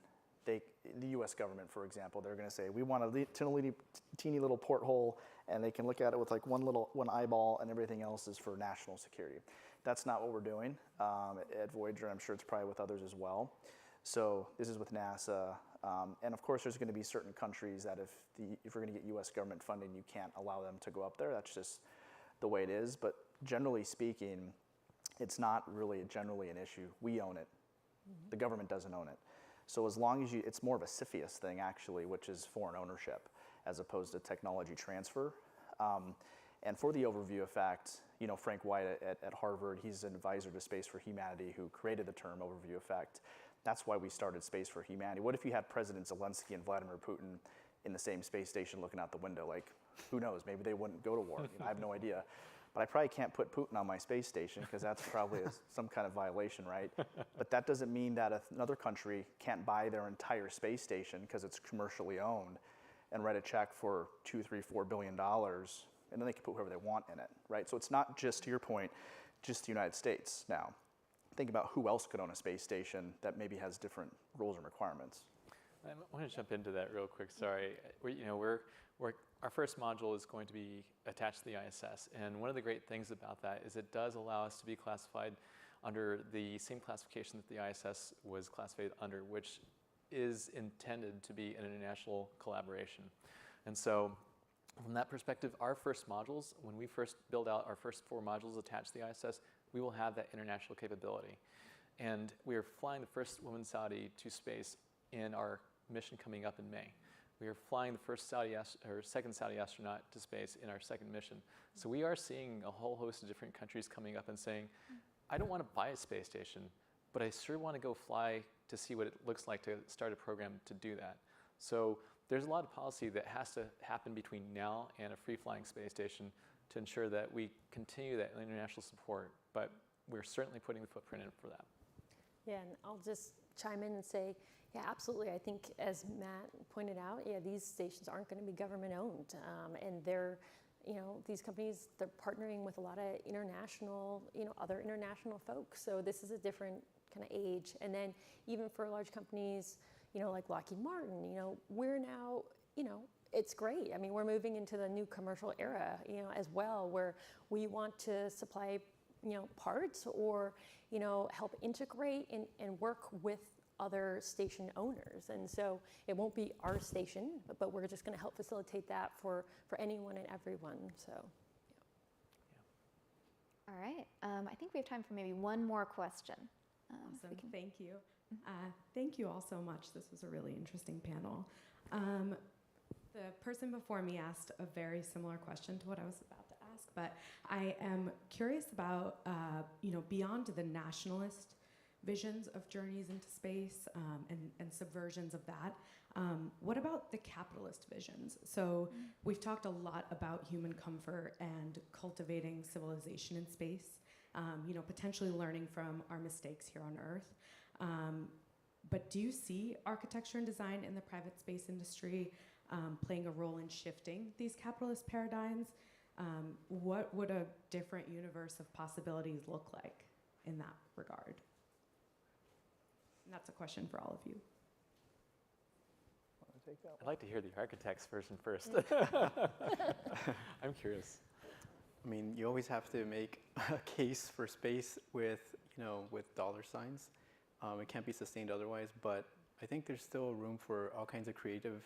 the U.S. government, for example, they're going to say, we want a teeny little porthole, and they can look at it with like one eyeball, and everything else is for national security. That's not what we're doing at Voyager. I'm sure it's probably with others as well. So this is with NASA. And of course, there's going to be certain countries that if you're going to get U.S. government funding, you can't allow them to go up there. That's just the way it is. But generally speaking, it's not really generally an issue. We own it. The government doesn't own it. So as long as it's more of a CFIUS thing, actually, which is foreign ownership, as opposed to technology transfer. And for the overview effect, Frank White at Harvard, he's an advisor to Space for Humanity who created the term overview effect. That's why we started Space for Humanity. What if you had President Zelensky and Vladimir Putin in the same space station looking out the window? Like, who knows? Maybe they wouldn't go to war. I have no idea. But I probably can't put Putin on my space station because that's probably some kind of violation, right? But that doesn't mean that another country can't buy their entire space station because it's commercially owned and write a check for $2, $3, $4 billion, and then they can put whoever they want in it, right? So it's not just, to your point, just the United States now. Think about who else could own a space station that maybe has different rules and requirements. I want to jump into that real quick. Sorry, our first module is going to be attached to the ISS, and one of the great things about that is it does allow us to be classified under the same classification that the ISS was classified under, which is intended to be an international collaboration. And so, from that perspective, our first modules, when we first build out our first 4 modules attached to the ISS, we will have that international capability. And we are flying the first woman Saudi to space in our mission coming up in May. We are flying the first second Saudi astronaut to space in our second mission. So we are seeing a whole host of different countries coming up and saying, I don't want to buy a space station, but I sure want to go fly to see what it looks like to start a program to do that. So there's a lot of policy that has to happen between now and a free-flying space station to ensure that we continue that international support, but we're certainly putting the footprint in for that. Yeah, and I'll just chime in and say, yeah, absolutely. I think, as Matt pointed out, yeah, these stations aren't going to be government-owned, and they're, these companies, they're partnering with a lot of international, other international folks. So this is a different kind of age. And then even for large companies, like Lockheed Martin, we're now, it's great. I mean, we're moving into the new commercial era, as well, where we want to supply, parts or, help integrate and work with other station owners. And so it won't be our station, but we're just going to help facilitate that for anyone and everyone. So, yeah. All right. I think we have time for maybe one more question. Awesome. Thank you. Thank you all so much. This was a really interesting panel. The person before me asked a very similar question to what I was about to ask, but I am curious about, beyond the nationalist visions of journeys into space and subversions of that, what about the capitalist visions? So we've talked a lot about human comfort and cultivating civilization in space, potentially learning from our mistakes here on Earth. But do you see architecture and design in the private space industry playing a role in shifting these capitalist paradigms? What would a different universe of possibilities look like in that regard? And that's a question for all of you. Want to take that one? I'd like to hear the architect's version first. I'm curious. I mean, you always have to make a case for space with dollar signs. It can't be sustained otherwise, but I think there's still room for all kinds of creative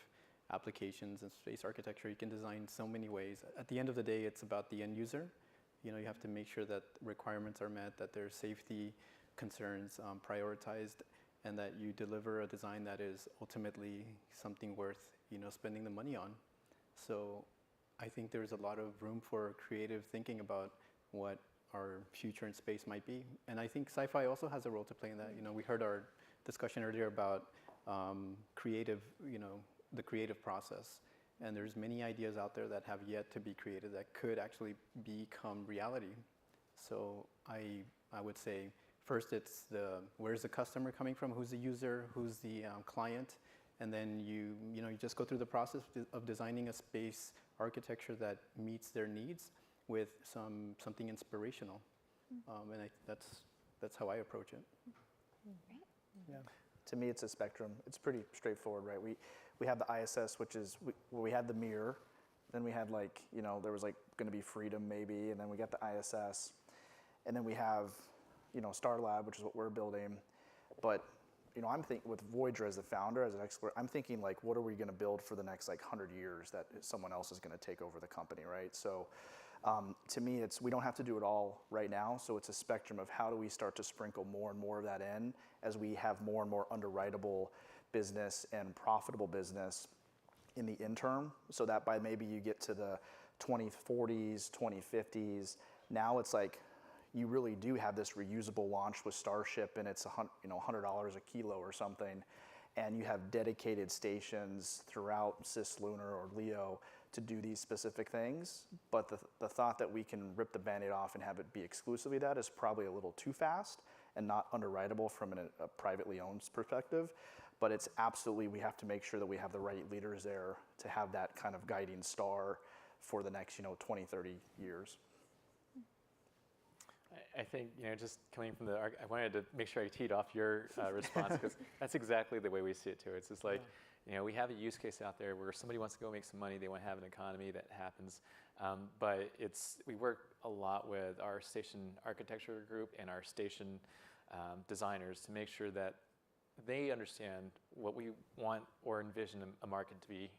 applications in space architecture. You can design so many ways. At the end of the day, it's about the end user. You have to make sure that requirements are met, that there's safety concerns prioritized, and that you deliver a design that is ultimately something worth, spending the money on. So I think there's a lot of room for creative thinking about what our future in space might be. And I think sci-fi also has a role to play in that. We heard our discussion earlier about creative, the creative process. And there's many ideas out there that have yet to be created that could actually become reality. So I would say, first it's where's the customer coming from, who's the user, who's the client, and then you just go through the process of designing a space architecture that meets their needs with something inspirational. And that's how I approach it. Yeah. To me, it's a spectrum. It's pretty straightforward, right? We have the ISS, which is, we had the mirror, then we had there was going to be freedom maybe, and then we got the ISS, and then we have, Star Lab, which is what we're building. But, I'm thinking with Voyager as the founder, as an expert, I'm thinking what are we going to build for the next 100 years that someone else is going to take over the company, right? So to me, we don't have to do it all right now. So it's a spectrum of how do we start to sprinkle more and more of that in as we have more and more underwritable business and profitable business in the interim, so that by maybe you get to the 2040s, 2050s, now it's you really do have this reusable launch with Starship, and it's $100 a kilo or something, and you have dedicated stations throughout Cislunar or Leo to do these specific things. But the thought that we can rip the Band-Aid off and have it be exclusively that is probably a little too fast and not underwritable from a privately owned perspective. But it's absolutely, we have to make sure that we have the right leaders there to have that kind of guiding star for the next 20, 30 years. I think, just coming from I wanted to make sure I teed off your response, because that's exactly the way we see it too. It's just we have a use case out there where somebody wants to go make some money, they want to have an economy that happens. But we work a lot with our station architecture group and our station designers to make sure that they understand what we want or envision a market to be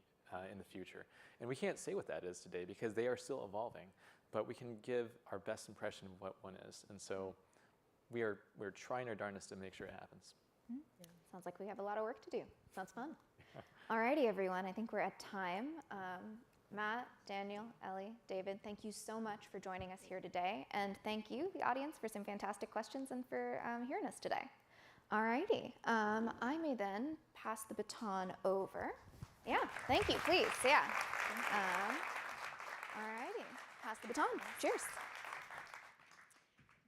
in the future. And we can't say what that is today because they are still evolving, but we can give our best impression of what one is. And so we're trying our darndest to make sure it happens. Yeah. Sounds like we have a lot of work to do. Sounds fun. Alrighty, everyone. I think we're at time. Matt, Daniel, Ellie, David, thank you so much for joining us here today. And thank you, the audience, for some fantastic questions and for hearing us today. Alrighty. I may then pass the baton over. Yeah, thank you, please. Yeah. Alrighty. Pass the baton. Cheers.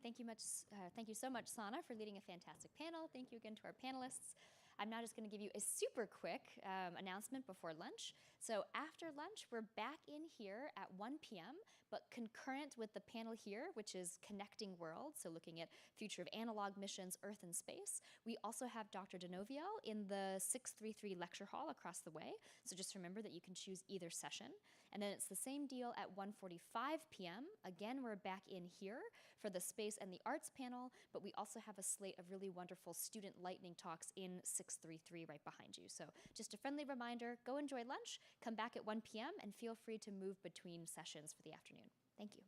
Thank you so much, Sana, for leading a fantastic panel. Thank you again to our panelists. I'm now just going to give you a super quick announcement before lunch. So after lunch, we're back in here at 1 p.m., but concurrent with the panel here, which is Connecting Worlds, so looking at future of analog missions, Earth and space. We also have Dr. Denovio in the 633 lecture hall across the way. So just remember that you can choose either session. And then it's the same deal at 1:45 p.m. Again, we're back in here for the space and the arts panel, but we also have a slate of really wonderful student lightning talks in 633 right behind you. So just a friendly reminder, go enjoy lunch, come back at 1 p.m. and feel free to move between sessions for the afternoon. Thank you.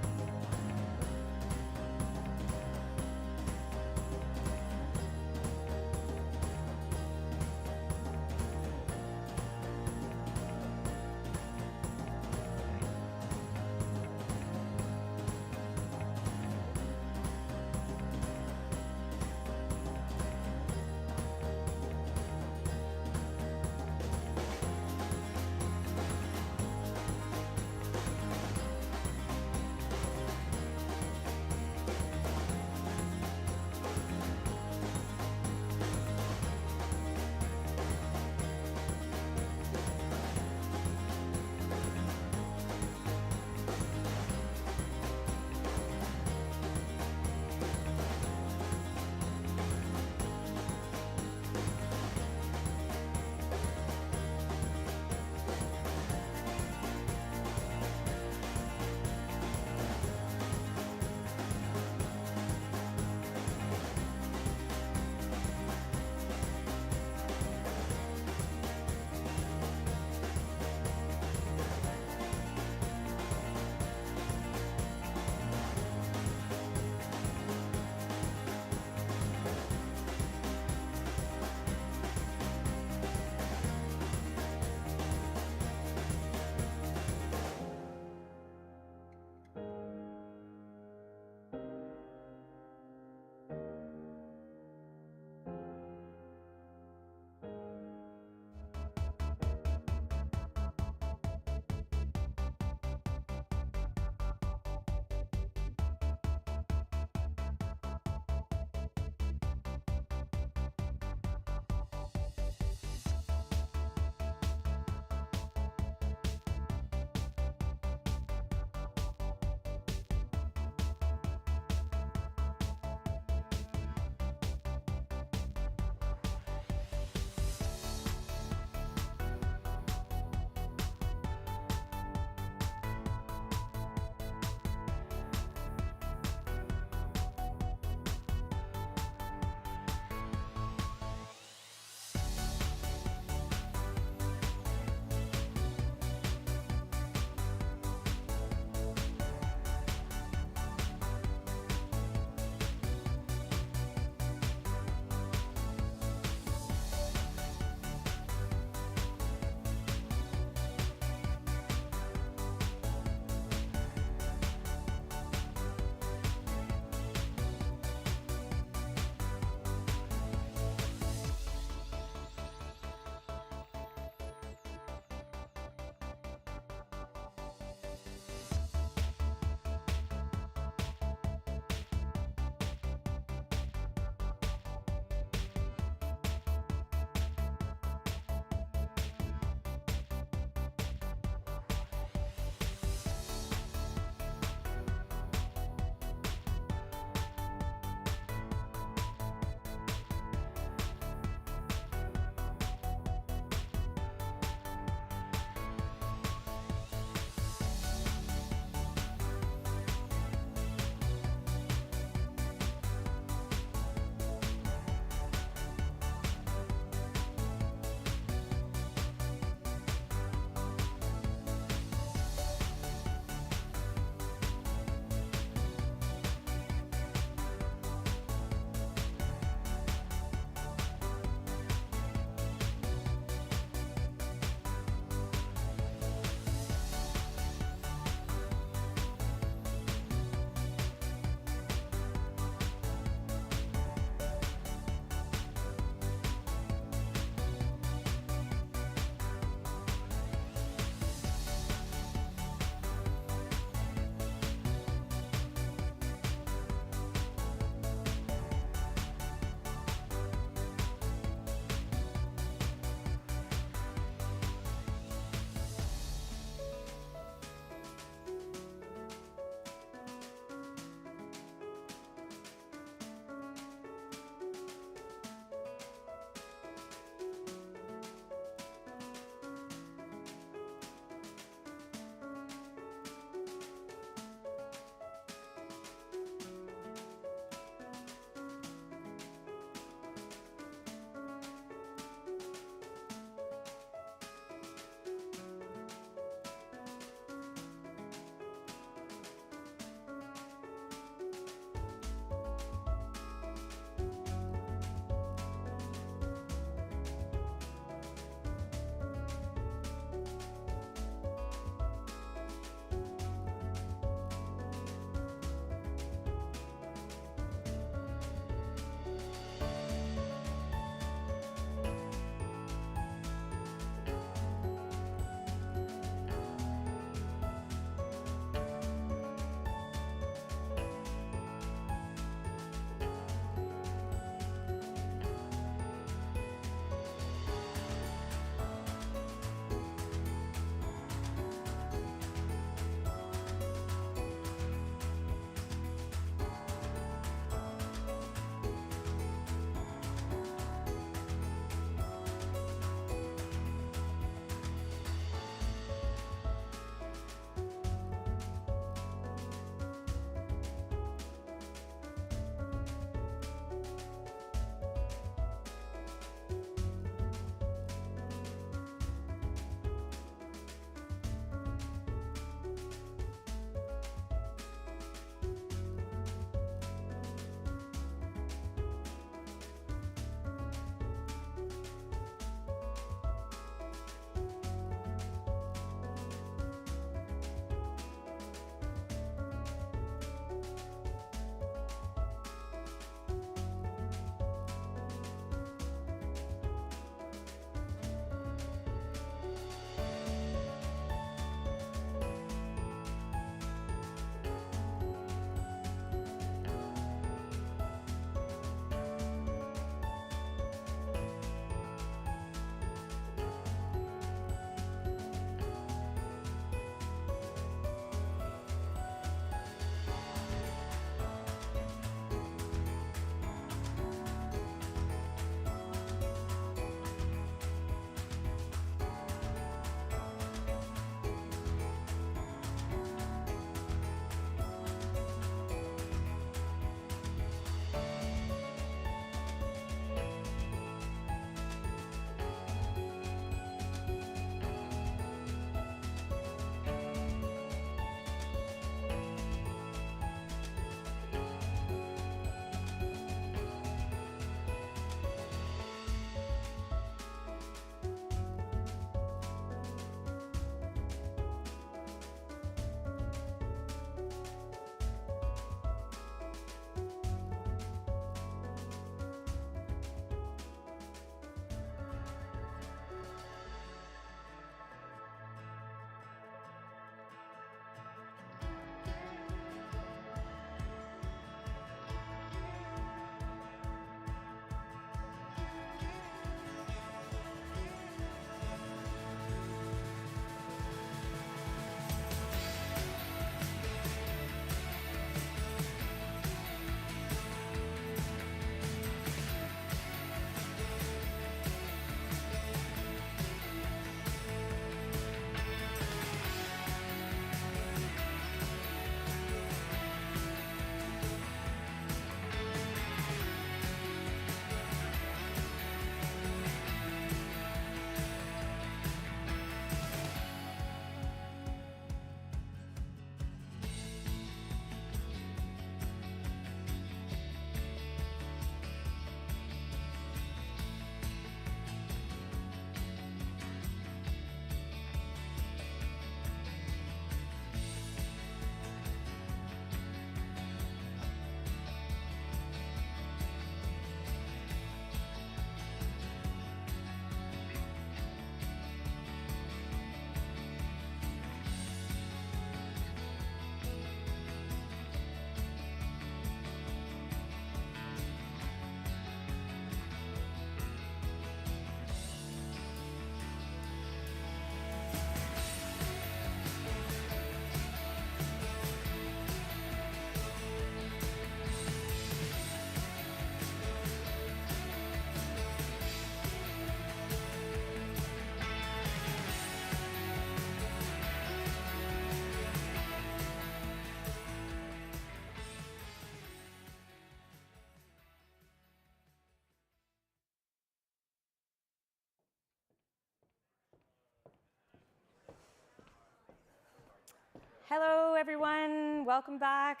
Hello, everyone. Welcome back.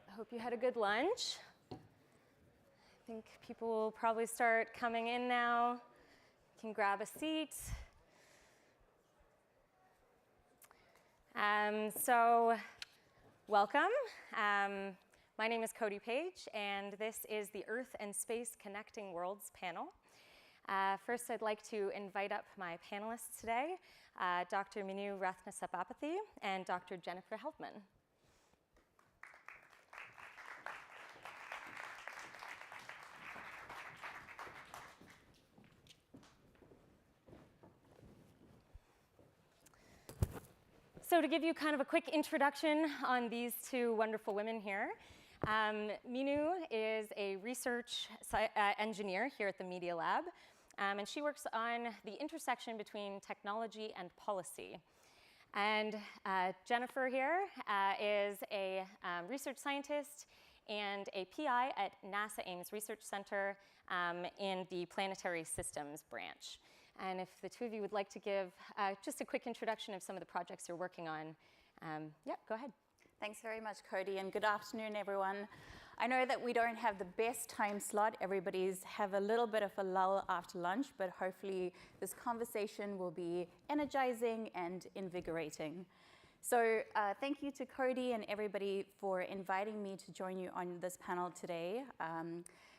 I hope you had a good lunch. I think people will probably start coming in now. You can grab a seat. So, welcome. My name is Cody Page, and this is the Earth and Space Connecting Worlds panel. First, I'd like to invite up my panelists today, Dr. Minu Rathnasabapathy and Dr. Jennifer Helpman. So to give you kind of a quick introduction on these two wonderful women here, Minu is a research engineer here at the Media Lab, and she works on the intersection between technology and policy. And Jennifer here is a research scientist and a PI at NASA Ames Research Center in the Planetary Systems branch. And if the two of you would like to give just a quick introduction of some of the projects you're working on, yeah, go ahead. Thanks very much, Cody, and good afternoon, everyone. I know that we don't have the best time slot. Everybody's have a little bit of a lull after lunch, but hopefully this conversation will be energizing and invigorating. So thank you to Cody and everybody for inviting me to join you on this panel today.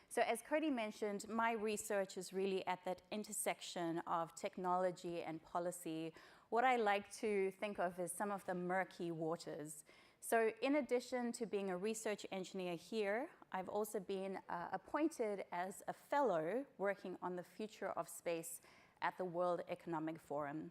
So as Cody mentioned, my research is really at that intersection of technology and policy, what I like to think of as some of the murky waters. So in addition to being a research engineer here, I've also been appointed as a fellow working on the future of space at the World Economic Forum.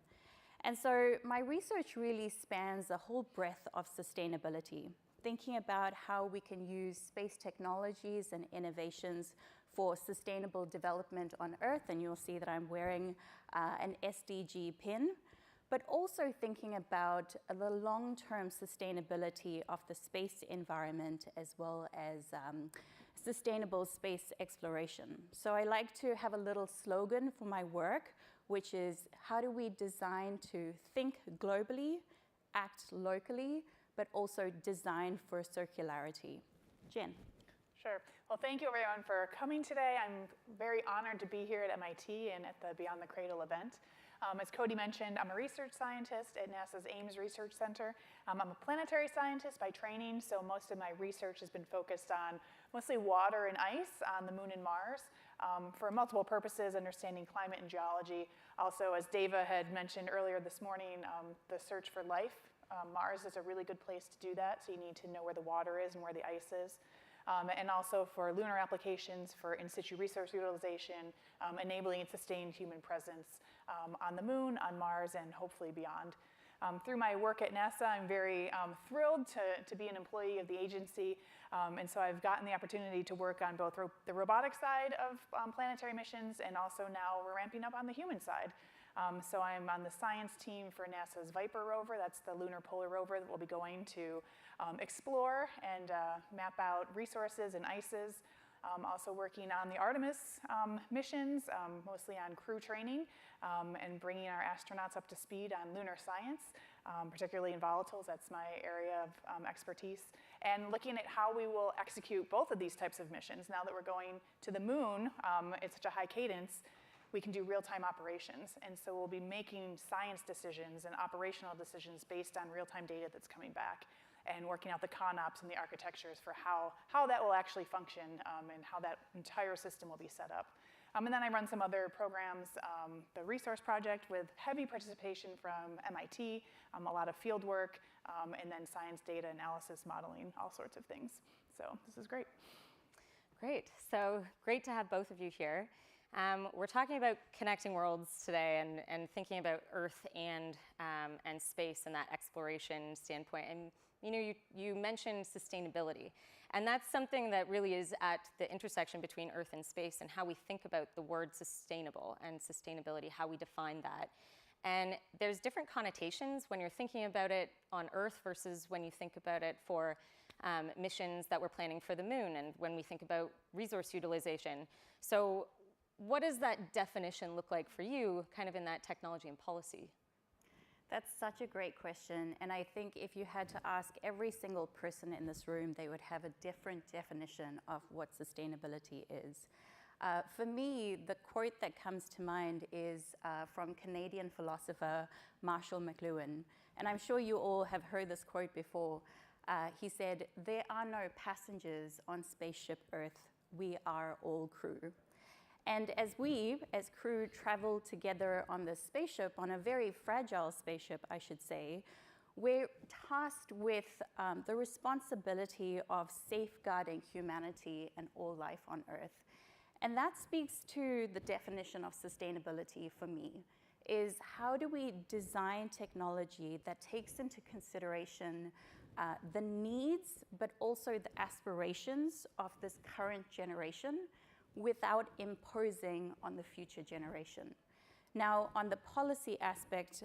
And so my research really spans the whole breadth of sustainability, thinking about how we can use space technologies and innovations for sustainable development on Earth, and you'll see that I'm wearing an SDG pin, but also thinking about the long-term sustainability of the space environment as well as sustainable space exploration. So I like to have a little slogan for my work, which is how do we design to think globally, act locally, but also design for circularity. Jen. Sure. Well, thank you everyone for coming today. I'm very honored to be here at MIT and at the Beyond the Cradle event. As Cody mentioned, I'm a research scientist at NASA's Ames Research Center. I'm a planetary scientist by training, so most of my research has been focused on mostly water and ice on the moon and Mars for multiple purposes, understanding climate and geology. Also, as Deva had mentioned earlier this morning, the search for life. Mars is a really good place to do that, so you need to know where the water is and where the ice is. And also for lunar applications, for in situ resource utilization, enabling sustained human presence on the moon, on Mars, and hopefully beyond. Through my work at NASA, I'm very thrilled to be an employee of the agency, and so I've gotten the opportunity to work on both the robotic side of planetary missions, and also now we're ramping up on the human side. So I'm on the science team for NASA's Viper rover. That's the lunar polar rover that will be going to explore and map out resources and ices. Also working on the Artemis missions, mostly on crew training and bringing our astronauts up to speed on lunar science, particularly in volatiles. That's my area of expertise. And looking at how we will execute both of these types of missions. Now that we're going to the moon at such a high cadence, we can do real-time operations. And so we'll be making science decisions and operational decisions based on real-time data that's coming back and working out the ConOps and the architectures for how that will actually function and how that entire system will be set up. And then I run some other programs, the Resource Project with heavy participation from MIT, a lot of field work, and then science data analysis, modeling, all sorts of things. So this is great. Great. So great to have both of you here. We're talking about connecting worlds today and thinking about Earth and space and that exploration standpoint. And you mentioned sustainability, and that's something that really is at the intersection between Earth and space and how we think about the word sustainable and sustainability, how we define that. And there's different connotations when you're thinking about it on Earth versus when you think about it for missions that we're planning for the moon and when we think about resource utilization. So what does that definition look like for you, kind of in that technology and policy? That's such a great question. And I think if you had to ask every single person in this room, they would have a different definition of what sustainability is. For me, the quote that comes to mind is from Canadian philosopher Marshall McLuhan. And I'm sure you all have heard this quote before. He said, "There are no passengers on spaceship Earth. We are all crew." And as we, as crew, travel together on this spaceship, on a very fragile spaceship, I should say, we're tasked with the responsibility of safeguarding humanity and all life on Earth. And that speaks to the definition of sustainability for me, is how do we design technology that takes into consideration the needs, but also the aspirations of this current generation without imposing on the future generation. Now, on the policy aspect,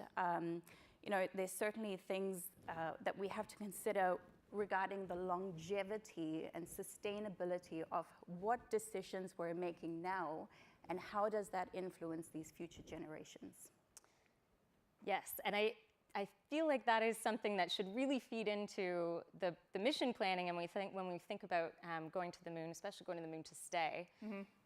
there's certainly things that we have to consider regarding the longevity and sustainability of what decisions we're making now, and how does that influence these future generations. Yes, and I feel like that is something that should really feed into the mission planning, and when we think about going to the moon, especially going to the moon to stay,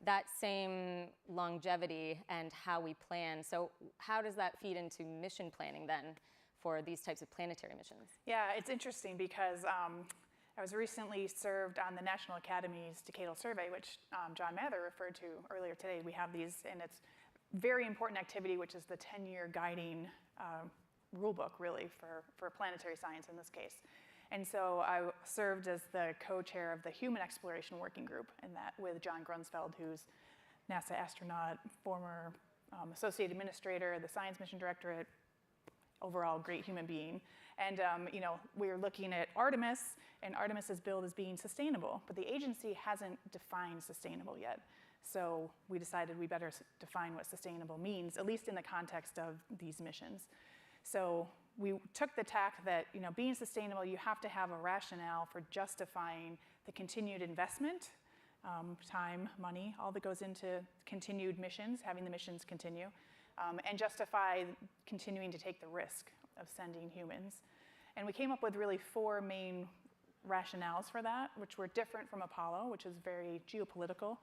that same longevity and how we plan. So how does that feed into mission planning then for these types of planetary missions? Yeah, it's interesting because I was recently served on the National Academy's Decadal Survey, which John Mather referred to earlier today. We have these, and it's very important activity, which is the 10-year guiding rule book, really, for planetary science in this case. And so I served as the co-chair of the Human Exploration Working Group, and that with John Grunsfeld, who's NASA astronaut, former associate administrator, the science mission directorate, overall great human being. And we were looking at Artemis, and Artemis is billed as being sustainable, but the agency hasn't defined sustainable yet. So we decided we better define what sustainable means, at least in the context of these missions. So we took the tack that being sustainable, you have to have a rationale for justifying the continued investment, time, money, all that goes into continued missions, having the missions continue, and justify continuing to take the risk of sending humans. And we came up with really 4 main rationales for that, which were different from Apollo, which is very geopolitical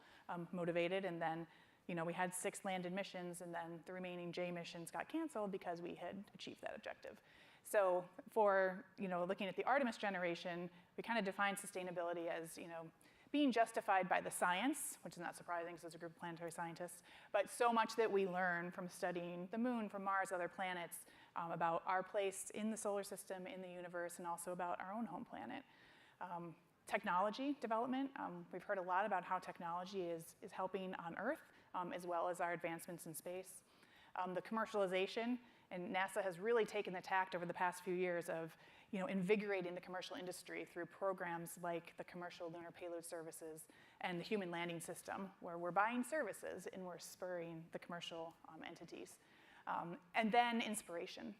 motivated, and then we had 6 landed missions, and then the remaining J missions got canceled because we had achieved that objective. So for looking at the Artemis generation, we kind of defined sustainability as being justified by the science, which is not surprising because there's a group of planetary scientists, but so much that we learn from studying the moon, from Mars, other planets, about our place in the solar system, in the universe, and also about our own home planet. Technology development, we've heard a lot about how technology is helping on Earth, as well as our advancements in space. The commercialization, and NASA has really taken the tact over the past few years of invigorating the commercial industry through programs like the Commercial Lunar Payload Services and the Human Landing System, where we're buying services and we're spurring the commercial entities. And then inspiration,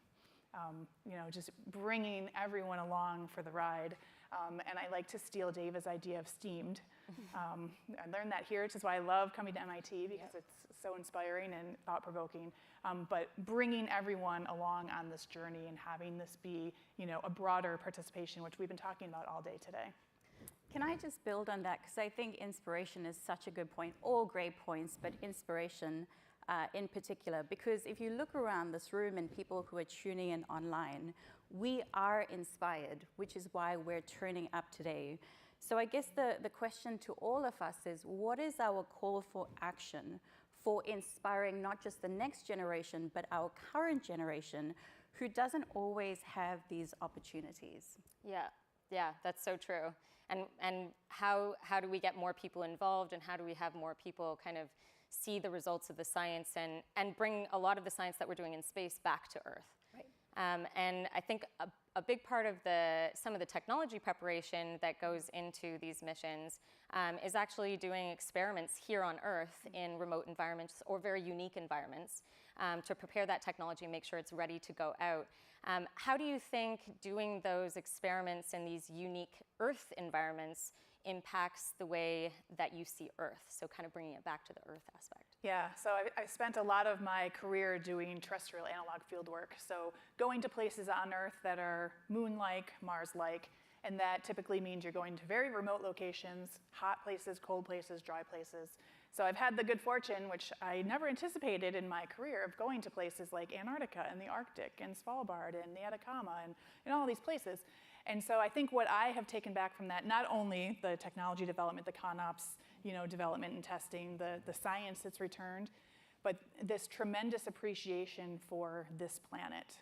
just bringing everyone along for the ride. And I like to steal David's idea of steamed. I learned that here, which is why I love coming to MIT, because it's so inspiring and thought-provoking. But bringing everyone along on this journey and having this be, a broader participation, which we've been talking about all day today. Can I just build on that? Because I think inspiration is such a good point. All great points, but inspiration in particular. Because if you look around this room and people who are tuning in online, we are inspired, which is why we're turning up today. So I guess the question to all of us is, what is our call for action for inspiring not just the next generation, but our current generation who doesn't always have these opportunities? Yeah, that's so true. And how do we get more people involved, and how do we have more people kind of see the results of the science and bring a lot of the science that we're doing in space back to Earth? Right. And I think a big part of some of the technology preparation that goes into these missions is actually doing experiments here on Earth in remote environments or very unique environments to prepare that technology and make sure it's ready to go out. How do you think doing those experiments in these unique Earth environments impacts the way that you see Earth. So kind of bringing it back to the Earth aspect. Yeah, so I spent a lot of my career doing terrestrial analog field work. So going to places on Earth that are moon-like, Mars-like, and that typically means you're going to very remote locations, hot places, cold places, dry places. So I've had the good fortune, which I never anticipated in my career, of going to places like Antarctica and the Arctic and Svalbard and the Atacama and all these places. And so I think what I have taken back from that, not only the technology development, the ConOps, development and testing, the science that's returned, but this tremendous appreciation for this planet.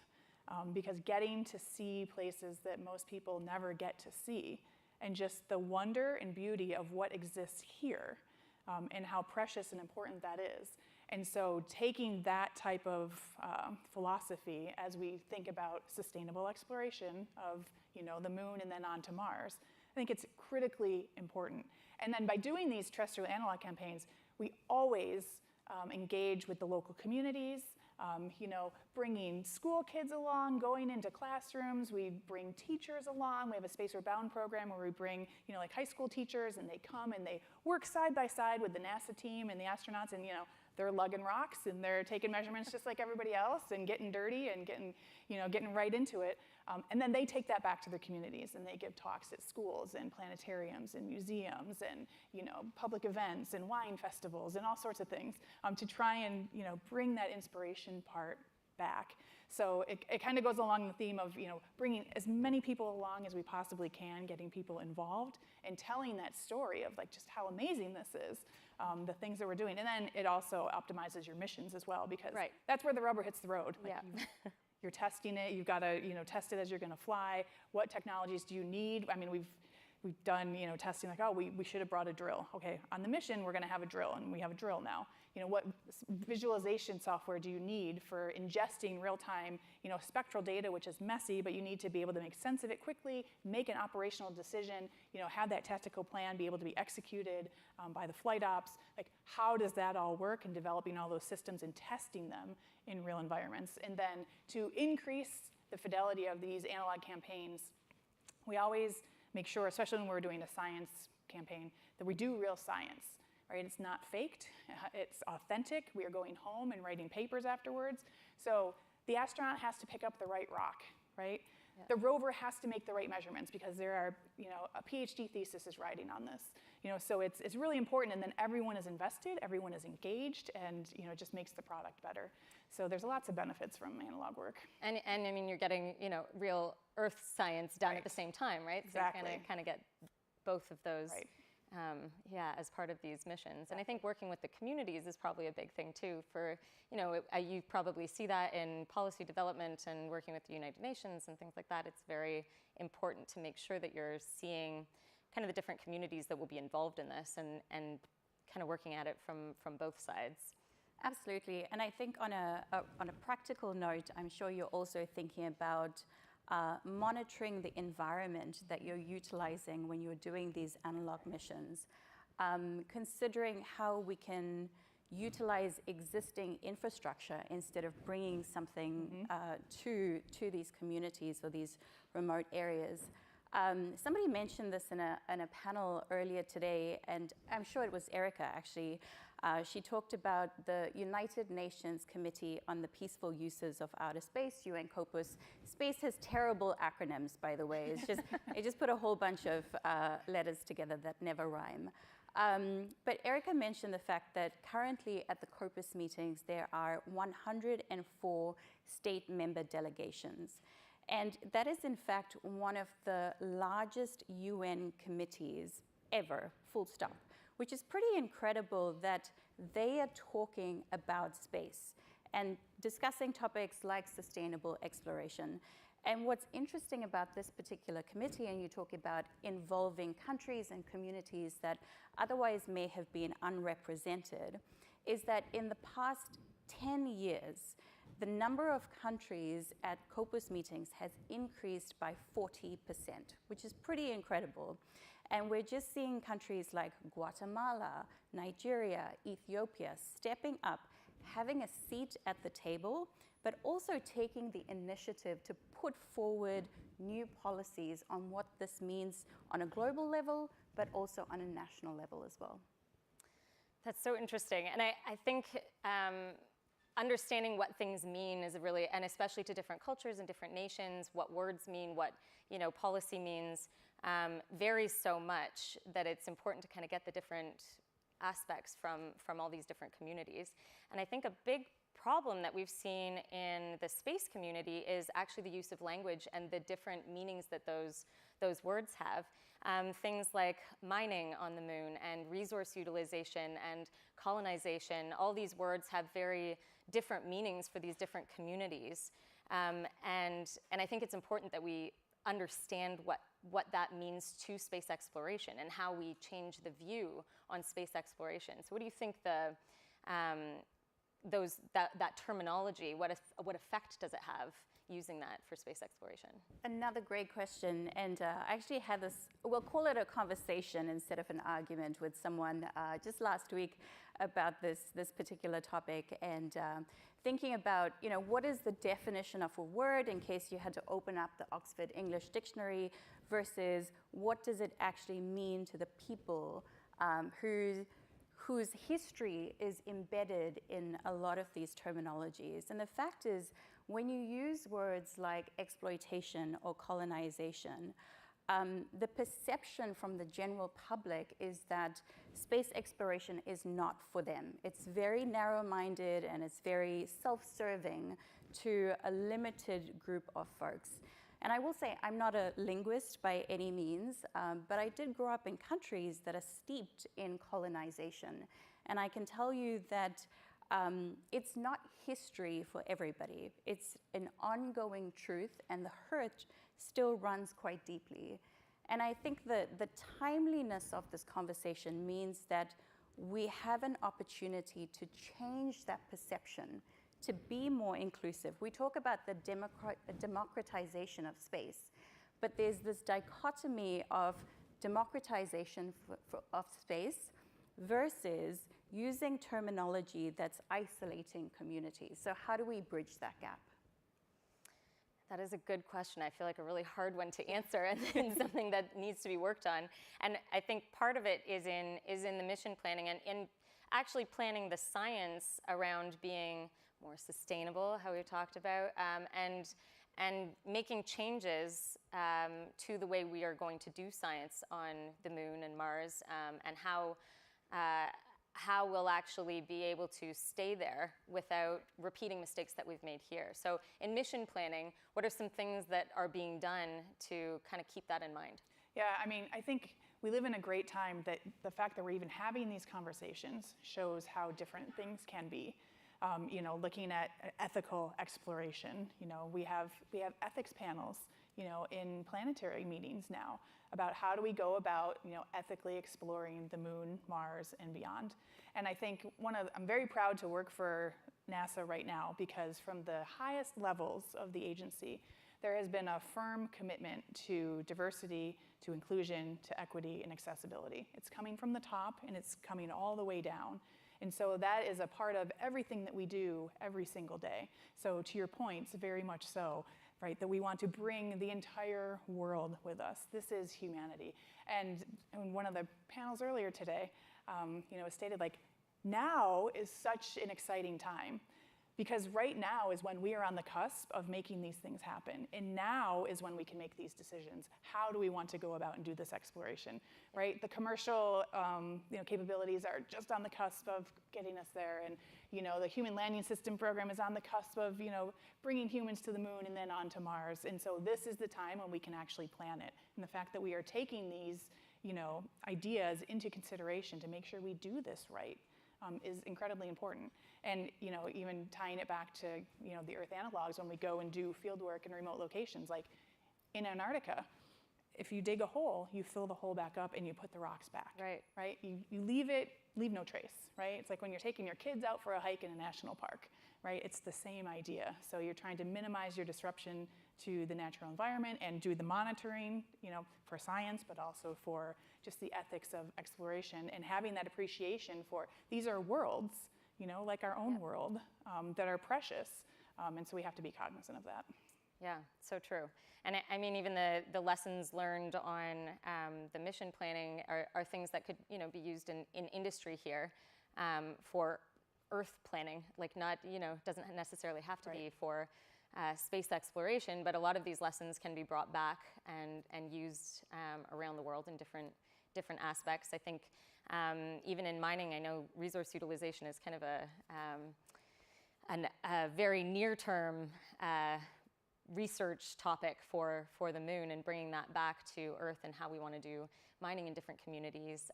Because getting to see places that most people never get to see, and just the wonder and beauty of what exists here, and how precious and important that is. And so taking that type of philosophy as we think about sustainable exploration of the moon and then on to Mars, I think it's critically important. And then by doing these terrestrial analog campaigns, we always engage with the local communities, bringing school kids along, going into classrooms. We bring teachers along. We have a Space Bound program where we bring, like high school teachers, and they come and they work side by side with the NASA team and the astronauts, and they're lugging rocks and they're taking measurements just like everybody else and getting dirty and getting right into it. And then they take that back to their communities and they give talks at schools and planetariums and museums and public events and wine festivals and all sorts of things to try and bring that inspiration part back. So it kind of goes along the theme of bringing as many people along as we possibly can, getting people involved and telling that story of just how amazing this is, the things that we're doing. And then it also optimizes your missions as well, because that's where the rubber hits the road. You're testing it. You've got to test it as you're going to fly. What technologies do you need? I mean, we've done testing like, oh, we should have brought a drill. Okay, on the mission we're going to have a drill, and we have a drill now. What visualization software do you need for ingesting real-time spectral data, which is messy, but you need to be able to make sense of it quickly, make an operational decision, have that tactical plan be able to be executed by the flight ops. Like, how does that all work, and developing all those systems and testing them in real environments? And then to increase the fidelity of these analog campaigns, we always make sure, especially when we're doing a science campaign, that we do real science, right? It's not faked, it's authentic. We are going home and writing papers afterwards. So the astronaut has to pick up the right rock, right? Yeah. The rover has to make the right measurements, because there are, a PhD thesis is riding on this. So it's really important, and then everyone is invested, everyone is engaged, and it just makes the product better. So there's lots of benefits from analog work. And I mean, you're getting, real Earth science done at the same time, right? Exactly. So you kind of get both of those, as part of these missions. And I think working with the communities is probably a big thing too. For, you probably see that in policy development and working with the United Nations and things like that. It's very important to make sure that you're seeing kind of the different communities that will be involved in this, and kind of working at it from both sides. Absolutely, and I think on a practical note, I'm sure you're also thinking about monitoring the environment that you're utilizing when you're doing these analog missions, considering how we can utilize existing infrastructure instead of bringing something to these communities or these remote areas. Somebody mentioned this in a panel earlier today, and I'm sure it was Erica actually. She talked about the United Nations Committee on the Peaceful Uses of Outer Space, UN COPUS. Space has terrible acronyms, by the way. It's just, it just put a whole bunch of letters together that never rhyme. But Erica mentioned the fact that currently at the COPUS meetings, there are 104 state member delegations. And that is, in fact, one of the largest UN committees ever, full stop, which is pretty incredible that they are talking about space and discussing topics like sustainable exploration. And what's interesting about this particular committee, and you talk about involving countries and communities that otherwise may have been unrepresented, is that in the past 10 years, the number of countries at COPUS meetings has increased by 40%, which is pretty incredible. And we're just seeing countries like Guatemala, Nigeria, Ethiopia stepping up, having a seat at the table, but also taking the initiative to put forward new policies on what this means on a global level but also on a national level as well. That's so interesting. And I think understanding what things mean is really, and especially to different cultures and different nations, what words mean, what policy means, varies so much that it's important to kind of get the different aspects from all these different communities. And I think a big problem that we've seen in the space community is actually the use of language and the different meanings that those words have. Things like mining on the moon and resource utilization and colonization, all these words have very different meanings for these different communities. And I think it's important that we understand what that means to space exploration and how we change the view on space exploration. So what do you think that terminology, what effect does it have using that for space exploration? Another great question, and I actually had this, we'll call it a conversation instead of an argument with someone just last week about this particular topic, and thinking about, what is the definition of a word in case you had to open up the Oxford English Dictionary versus what does it actually mean to the people whose history is embedded in a lot of these terminologies. And the fact is, when you use words like exploitation or colonization, the perception from the general public is that space exploration is not for them. It's very narrow-minded and it's very self-serving to a limited group of folks. And I will say, I'm not a linguist by any means, but I did grow up in countries that are steeped in colonization. And I can tell you that it's not history for everybody. It's an ongoing truth, and the hurt still runs quite deeply. And I think that the timeliness of this conversation means that we have an opportunity to change that perception, to be more inclusive. We talk about the democratization of space, but there's this dichotomy of democratization of space versus using terminology that's isolating communities. So how do we bridge that gap? That is a good question. I feel like a really hard one to answer and something that needs to be worked on. And I think part of it is in the mission planning and in actually planning the science around being more sustainable, how we've talked about, and making changes to the way we are going to do science on the moon and Mars, and how we'll actually be able to stay there without repeating mistakes that we've made here. So in mission planning, what are some things that are being done to kind of keep that in mind? Yeah, I mean, I think we live in a great time that the fact that we're even having these conversations shows how different things can be. Looking at ethical exploration, we have ethics panels, in planetary meetings now about how do we go about, ethically exploring the moon, Mars, and beyond. And I think I'm very proud to work for NASA right now because from the highest levels of the agency, there has been a firm commitment to diversity, to inclusion, to equity, and accessibility. It's coming from the top and it's coming all the way down. And so that is a part of everything that we do every single day. So to your points, very much so, right, that we want to bring the entire world with us. This is humanity. And in one of the panels earlier today, it stated like, now is such an exciting time. Because right now is when we are on the cusp of making these things happen. And now is when we can make these decisions. How do we want to go about and do this exploration, right? The commercial capabilities are just on the cusp of getting us there. And the Human Landing System program is on the cusp of bringing humans to the moon and then onto Mars. And so this is the time when we can actually plan it. And the fact that we are taking these ideas into consideration to make sure we do this right is incredibly important. And even tying it back to the Earth analogs when we go and do field work in remote locations, like in Antarctica, if you dig a hole, you fill the hole back up and you put the rocks back. Right? You leave no trace, right? It's like when you're taking your kids out for a hike in a national park, right? It's the same idea. So you're trying to minimize your disruption to the natural environment and do the monitoring, for science, but also for just the ethics of exploration and having that appreciation for these are worlds, like our own world, that are precious. And so we have to be cognizant of that. Yeah, so true. And I mean, even the lessons learned on the mission planning are things that could, be used in industry here for Earth planning. Like not, doesn't necessarily have to be for space exploration, but a lot of these lessons can be brought back and used around the world in different aspects. I think even in mining, I know resource utilization is kind of a very near-term research topic for the moon, and bringing that back to Earth and how we want to do mining in different communities.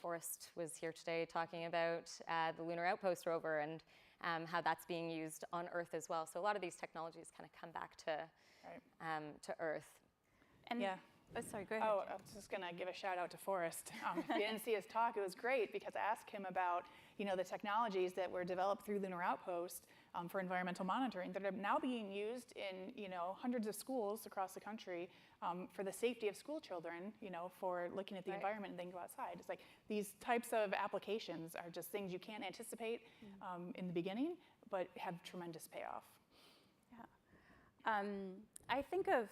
Forrest was here today talking about the Lunar Outpost rover and how that's being used on Earth as well. So a lot of these technologies kind of come back to Earth. And Oh, sorry, go ahead. Oh, I was just going to give a shout out to Forrest. If you didn't see his talk, it was great because I asked him about, the technologies that were developed through Lunar Outpost for environmental monitoring that are now being used in, hundreds of schools across the country for the safety of school children, for looking at the environment and things outside. It's like these types of applications are just things you can't anticipate in the beginning, but have tremendous payoff. Yeah. I think of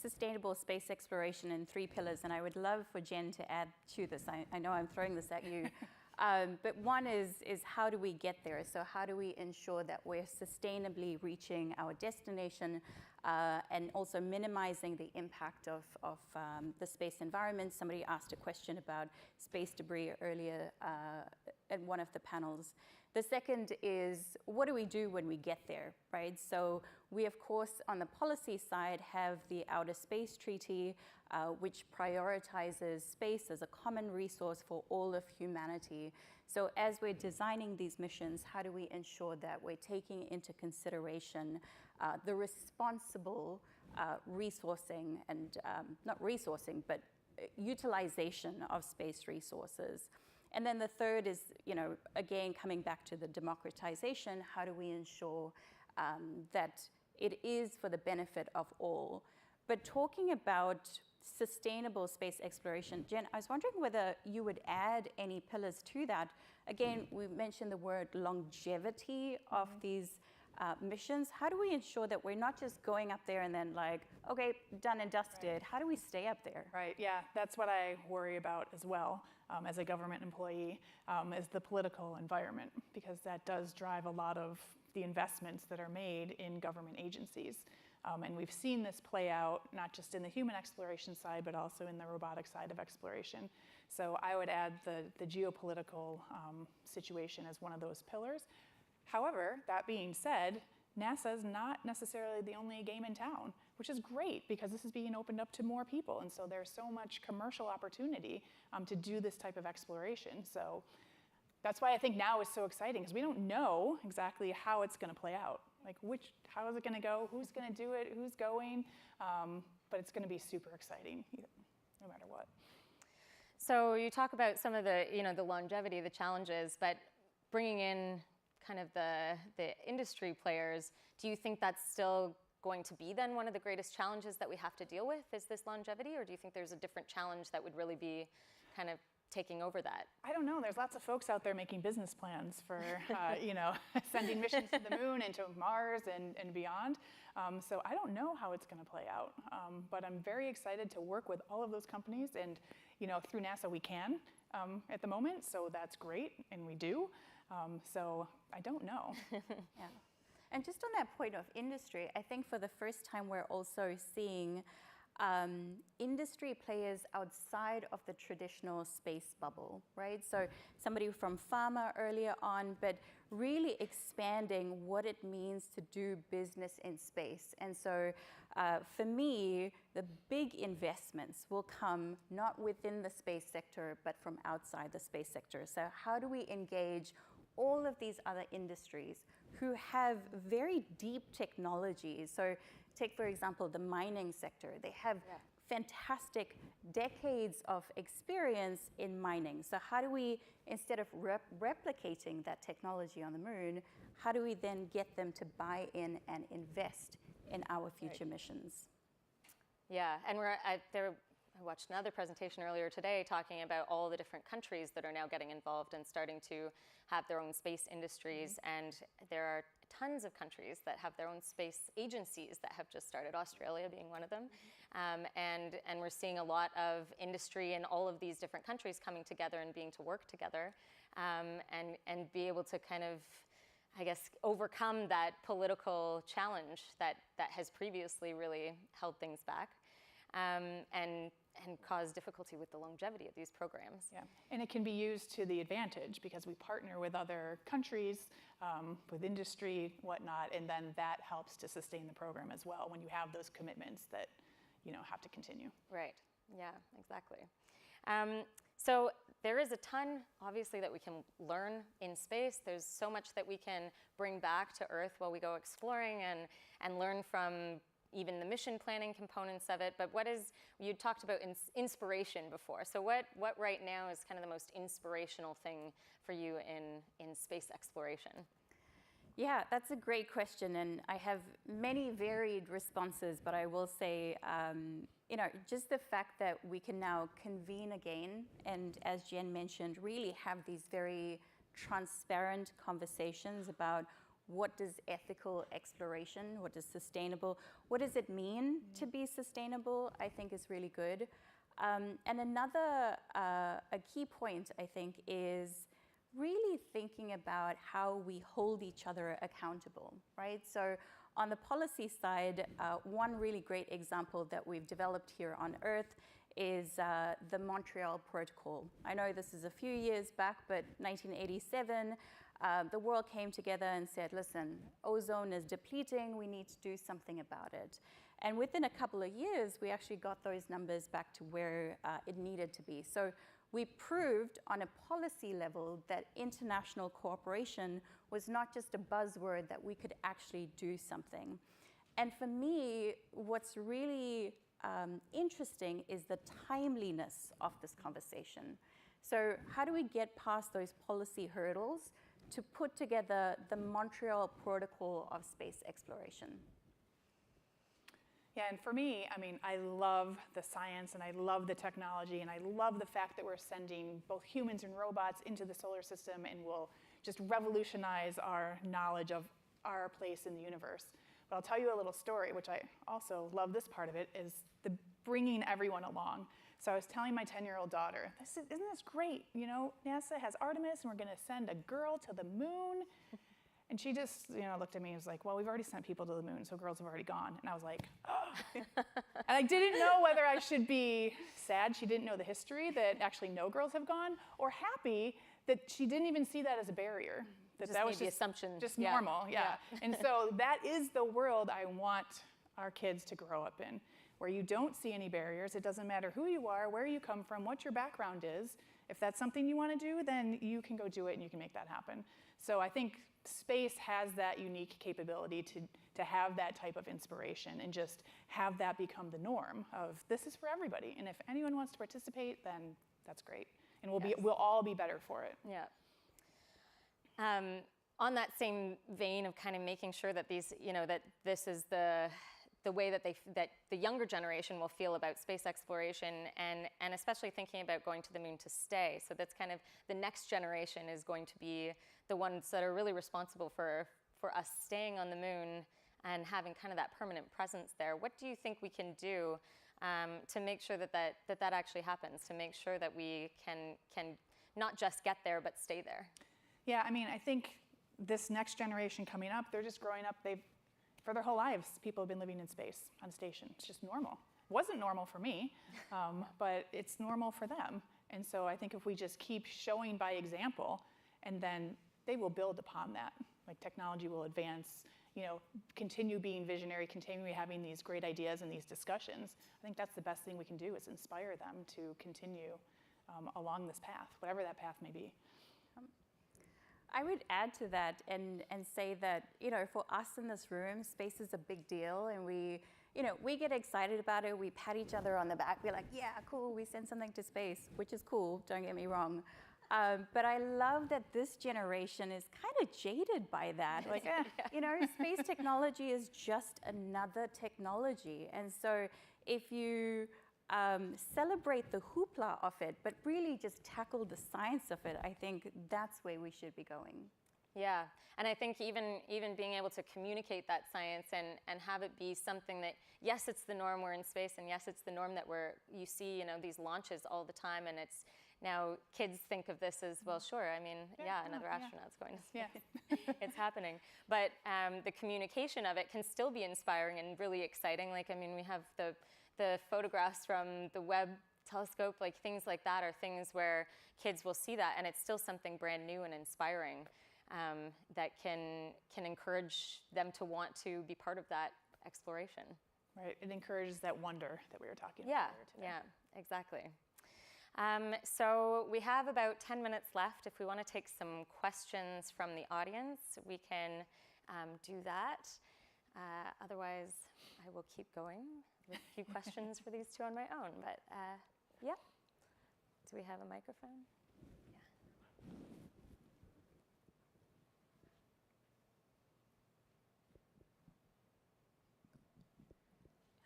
sustainable space exploration in 3 pillars, and I would love for Jen to add to this. I know I'm throwing this at you. But one is how do we get there? So how do we ensure that we're sustainably reaching our destination and also minimizing the impact of the space environment? Somebody asked a question about space debris earlier at one of the panels. The second is, what do we do when we get there, right? So we, of course, on the policy side, have the Outer Space Treaty, which prioritizes space as a common resource for all of humanity. So as we're designing these missions, how do we ensure that we're taking into consideration the responsible resourcing and, not resourcing, but utilization of space resources? And then the third is, again, coming back to the democratization, how do we ensure that it is for the benefit of all? But talking about sustainable space exploration, Jen, I was wondering whether you would add any pillars to that. Again, we mentioned the word longevity of these missions. How do we ensure that we're not just going up there and then like, okay, done and dusted? Right. How do we stay up there? Right, yeah, that's what I worry about as well as a government employee, is the political environment, because that does drive a lot of the investments that are made in government agencies. And we've seen this play out not just in the human exploration side, but also in the robotic side of exploration. So I would add the geopolitical situation as one of those pillars. However, that being said, NASA is not necessarily the only game in town, which is great because this is being opened up to more people. And so there's so much commercial opportunity to do this type of exploration. So that's why I think now is so exciting, because we don't know exactly how it's going to play out. Like how is it going to go? Who's going to do it? Who's going? But it's going to be super exciting, no matter what. So you talk about some of the, the longevity, the challenges, but bringing in kind of the industry players, do you think that's still going to be then one of the greatest challenges that we have to deal with, is this longevity? Or do you think there's a different challenge that would really be kind of taking over that? I don't know. There's lots of folks out there making business plans for, sending missions to the moon and to Mars and beyond. So I don't know how it's going to play out. But I'm very excited to work with all of those companies. And, through NASA we can at the moment. So that's great. And we do. So I don't know. Yeah. And just on that point of industry, I think for the first time we're also seeing industry players outside of the traditional space bubble, right? So somebody from pharma earlier on, but really expanding what it means to do business in space. And so for me, the big investments will come not within the space sector, but from outside the space sector. So how do we engage all of these other industries who have very deep technologies? So take, for example, the mining sector. They have fantastic decades of experience in mining. So how do we, instead of replicating that technology on the moon, how do we then get them to buy in and invest in our future missions? Yeah, and watched another presentation earlier today talking about all the different countries that are now getting involved and starting to have their own space industries. And there are tons of countries that have their own space agencies that have just started, Australia being one of them. And we're seeing a lot of industry in all of these different countries coming together and being to work together and be able to kind of, I guess, overcome that political challenge that has previously really held things back and cause difficulty with the longevity of these programs. Yeah, and it can be used to the advantage because we partner with other countries, with industry, whatnot, and then that helps to sustain the program as well when you have those commitments that, you know, have to continue. Right, yeah, exactly. So there is a ton, obviously, that we can learn in space. There's so much that we can bring back to Earth while we go exploring and learn from even the mission planning components of it. But what is, you talked about inspiration before. So what right now is kind of the most inspirational thing for you in space exploration? Yeah, that's a great question, and I have many varied responses, but I will say, you know, just the fact that we can now convene again, and as Jen mentioned, really have these very transparent conversations about what does ethical exploration, what does sustainable, what does it mean to be sustainable, I think is really good. And another, a key point, I think, is really thinking about how we hold each other accountable, right? So on the policy side, one really great example that we've developed here on Earth is the Montreal Protocol. I know this is a few years back, but 1987, the world came together and said, listen, ozone is depleting, we need to do something about it. And within a couple of years, we actually got those numbers back to where it needed to be. So we proved on a policy level that international cooperation was not just a buzzword, that we could actually do something. And for me, what's really interesting is the timeliness of this conversation. So how do we get past those policy hurdles to put together the Montreal Protocol of space exploration? Yeah, and for me, I mean, I love the science and I love the technology and I love the fact that we're sending both humans and robots into the solar system and will just revolutionize our knowledge of our place in the universe. But I'll tell you a little story, which I also love this part of it, is the bringing everyone along. So I was telling my 10-year-old daughter, isn't this great? You know, NASA has Artemis and we're gonna send a girl to the moon. And she just, you know, looked at me and was like, well, we've already sent people to the moon, so girls have already gone. And I was like, oh. And I didn't know whether I should be sad she didn't know the history, that actually no girls have gone, or happy that she didn't even see that as a barrier. That was the assumption. Just normal, yeah. And so that is the world I want our kids to grow up in, where you don't see any barriers. It doesn't matter who you are, where you come from, what your background is. If that's something you want to do, then you can go do it and you can make that happen. So I think space has that unique capability to have that type of inspiration and just have that become the norm of this is for everybody. And if anyone wants to participate, then that's great. And we'll all be better for it. Yeah. On that same vein of kind of making sure that these, you know, that this is the way that that the younger generation will feel about space exploration, and especially thinking about going to the moon to stay. So that's kind of the next generation is going to be the ones that are really responsible for us staying on the moon and having kind of that permanent presence there. What do you think we can do to make sure that actually happens, to make sure that we can not just get there, but stay there? Yeah, I mean, I think this next generation coming up, they're just growing up, for their whole lives, people have been living in space on a station. It's just normal. Wasn't normal for me, but it's normal for them. And so I think if we just keep showing by example, and then they will build upon that. Like technology will advance, you know, continue being visionary, continue having these great ideas and these discussions. I think that's the best thing we can do, is inspire them to continue along this path, whatever that path may be. I would add to that and say that, you know, for us in this room, space is a big deal, and we get excited about it. We pat each other on the back. We're like, yeah, cool, we sent something to space, which is cool, don't get me wrong. But I love that this generation is kind of jaded by that. Like, you know, space technology is just another technology. And so if you celebrate the hoopla of it, but really just tackle the science of it. I think that's where we should be going. Yeah, and I think even being able to communicate that science and have it be something that, yes, it's the norm, we're in space, and yes, it's the norm that you see, these launches all the time, and it's now kids think of this as, well, sure, I mean, another astronaut's going to space. It's happening. But the communication of it can still be inspiring and really exciting. Like, I mean, we have the photographs from the Webb telescope, like things like that are things where kids will see that, and it's still something brand new and inspiring. That can encourage them to want to be part of that exploration. Right, it encourages that wonder that we were talking about earlier today. Yeah, exactly. So we have about 10 minutes left. If we want to take some questions from the audience, we can do that. Otherwise, I will keep going with a few questions for these two on my own. But yeah, do we have a microphone?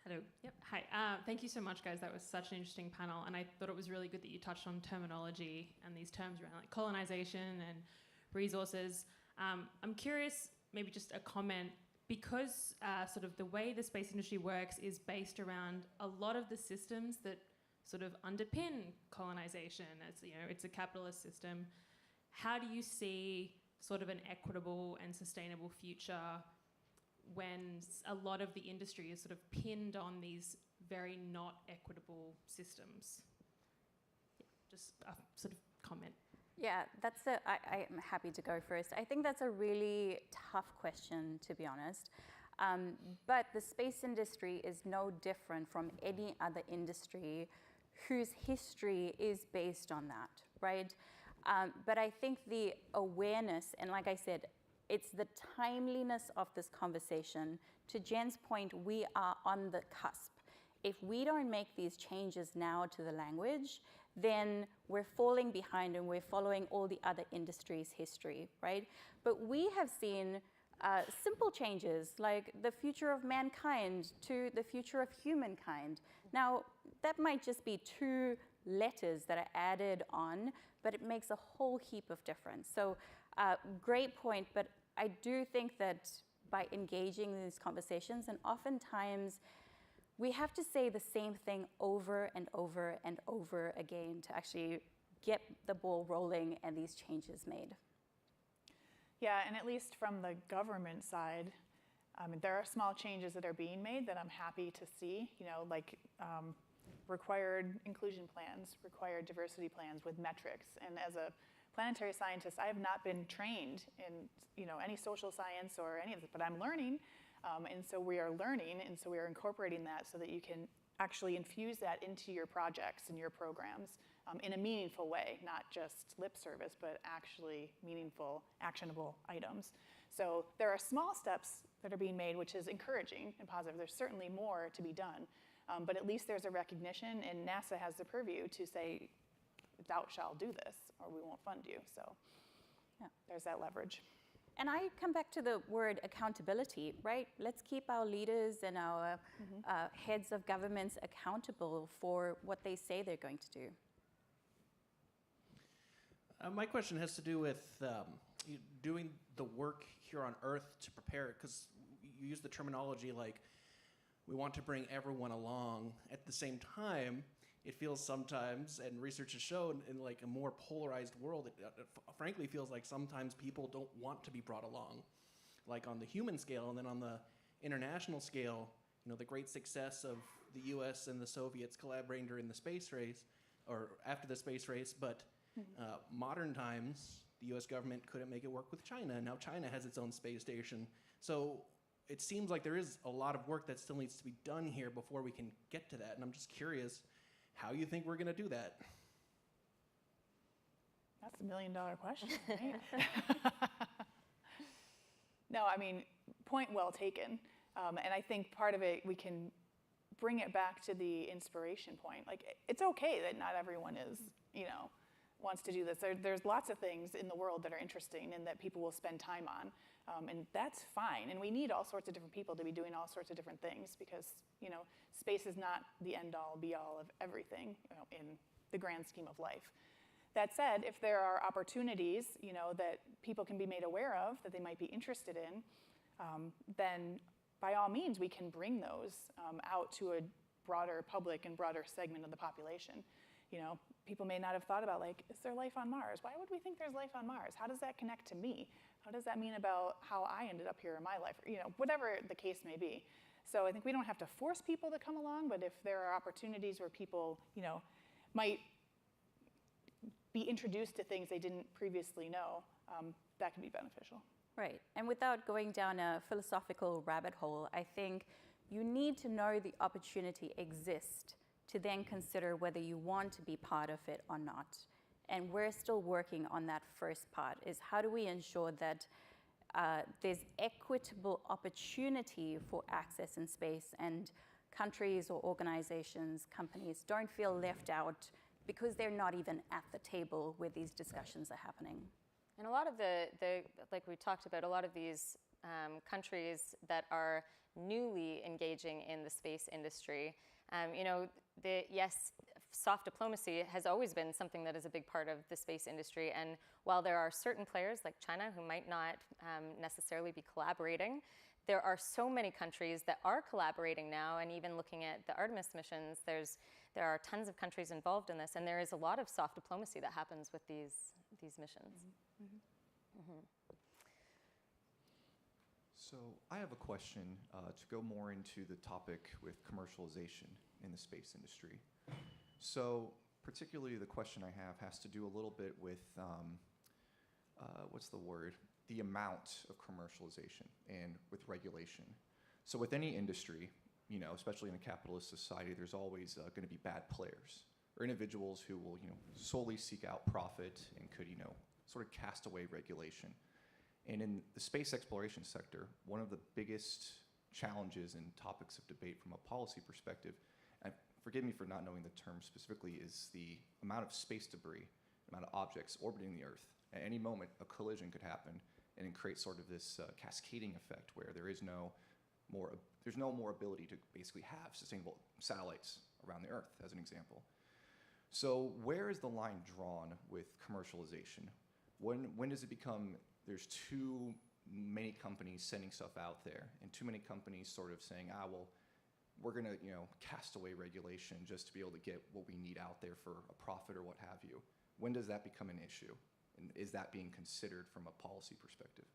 Hello. Yep. Hi. Thank you so much, guys. That was such an interesting panel, and I thought it was really good that you touched on terminology and these terms around like colonization and resources. I'm curious, maybe just a comment, because sort of the way the space industry works is based around a lot of the systems that sort of underpin colonization. As it's a capitalist system. How do you see sort of an equitable and sustainable future when a lot of the industry is sort of pinned on these very not equitable systems? Yeah, just a sort of comment. Yeah, I am happy to go first. I think that's a really tough question, to be honest. But the space industry is no different from any other industry whose history is based on that, right? But I think the awareness, and like I said, it's the timeliness of this conversation. To Jen's point, we are on the cusp. If we don't make these changes now to the language, then we're falling behind and we're following all the other industries' history, right? But we have seen simple changes like the future of mankind to the future of humankind. Now, that might just be 2 letters that are added on, but it makes a whole heap of difference. So great point, but I do think that by engaging in these conversations, and oftentimes we have to say the same thing over and over and over again to actually get the ball rolling and these changes made. Yeah, and at least from the government side, there are small changes that are being made that I'm happy to see, like required inclusion plans, required diversity plans with metrics. And as a planetary scientist, I have not been trained in any social science or any of this, but I'm learning, and so we are learning, and so we are incorporating that so that you can actually infuse that into your projects and your programs in a meaningful way, not just lip service, but actually meaningful, actionable items. So there are small steps that are being made, which is encouraging and positive. There's certainly more to be done, but at least there's a recognition, and NASA has the purview to say, thou shalt do this, or we won't fund you. So yeah, there's that leverage. And I come back to the word accountability, right? Let's keep our leaders and our heads of governments accountable for what they say they're going to do. My question has to do with doing the work here on Earth to prepare, because you use the terminology like we want to bring everyone along. At the same time, it feels sometimes, and research has shown, in like a more polarized world, it frankly feels like sometimes people don't want to be brought along, like on the human scale, and then on the international scale, the great success of the US and the Soviets collaborating during the space race, or after the space race, but modern times, the US government couldn't make it work with China, and now China has its own space station. So it seems like there is a lot of work that still needs to be done here before we can get to that, and I'm just curious how you think we're going to do that. That's $1 million question, right? No, I mean, point well taken. And I think part of it, we can bring it back to the inspiration point. Like, it's okay that not everyone is, wants to do this. There's lots of things in the world that are interesting and that people will spend time on. And that's fine. And we need all sorts of different people to be doing all sorts of different things because, space is not the end-all, be-all of everything, in the grand scheme of life. That said, if there are opportunities, that people can be made aware of, that they might be interested in, then by all means, we can bring those out to a broader public and broader segment of the population. People may not have thought about, like, is there life on Mars? Why would we think there's life on Mars? How does that connect to me? How does that mean about how I ended up here in my life? Whatever the case may be. So I think we don't have to force people to come along, but if there are opportunities where people, might be introduced to things they didn't previously know, that can be beneficial. Right, and without going down a philosophical rabbit hole, I think you need to know the opportunity exists to then consider whether you want to be part of it or not. And we're still working on that first part, is how do we ensure that there's equitable opportunity for access in space, and countries or organizations, companies don't feel left out because they're not even at the table where these discussions are happening. And a lot of like we talked about, a lot of these countries that are newly engaging in the space industry, yes, soft diplomacy has always been something that is a big part of the space industry. And while there are certain players like China who might not necessarily be collaborating, there are so many countries that are collaborating now, and even looking at the Artemis missions, there are tons of countries involved in this, and there is a lot of soft diplomacy that happens with these missions. So I have a question to go more into the topic with commercialization in the space industry. So particularly the question I have has to do a little bit with, the amount of commercialization and with regulation. So with any industry, especially in a capitalist society, there's always going to be bad players or individuals who will, solely seek out profit and could, sort of cast away regulation. And in the space exploration sector, one of the biggest challenges and topics of debate from a policy perspective, and forgive me for not knowing the term specifically, is the amount of space debris, amount of objects orbiting the Earth. At any moment, a collision could happen and create sort of this cascading effect where there's no more ability to basically have sustainable satellites around the Earth, as an example. So where is the line drawn with commercialization? When does it become there's too many companies sending stuff out there and too many companies sort of saying, we're going to cast away regulation just to be able to get what we need out there for a profit or what have you? When does that become an issue? And is that being considered from a policy perspective?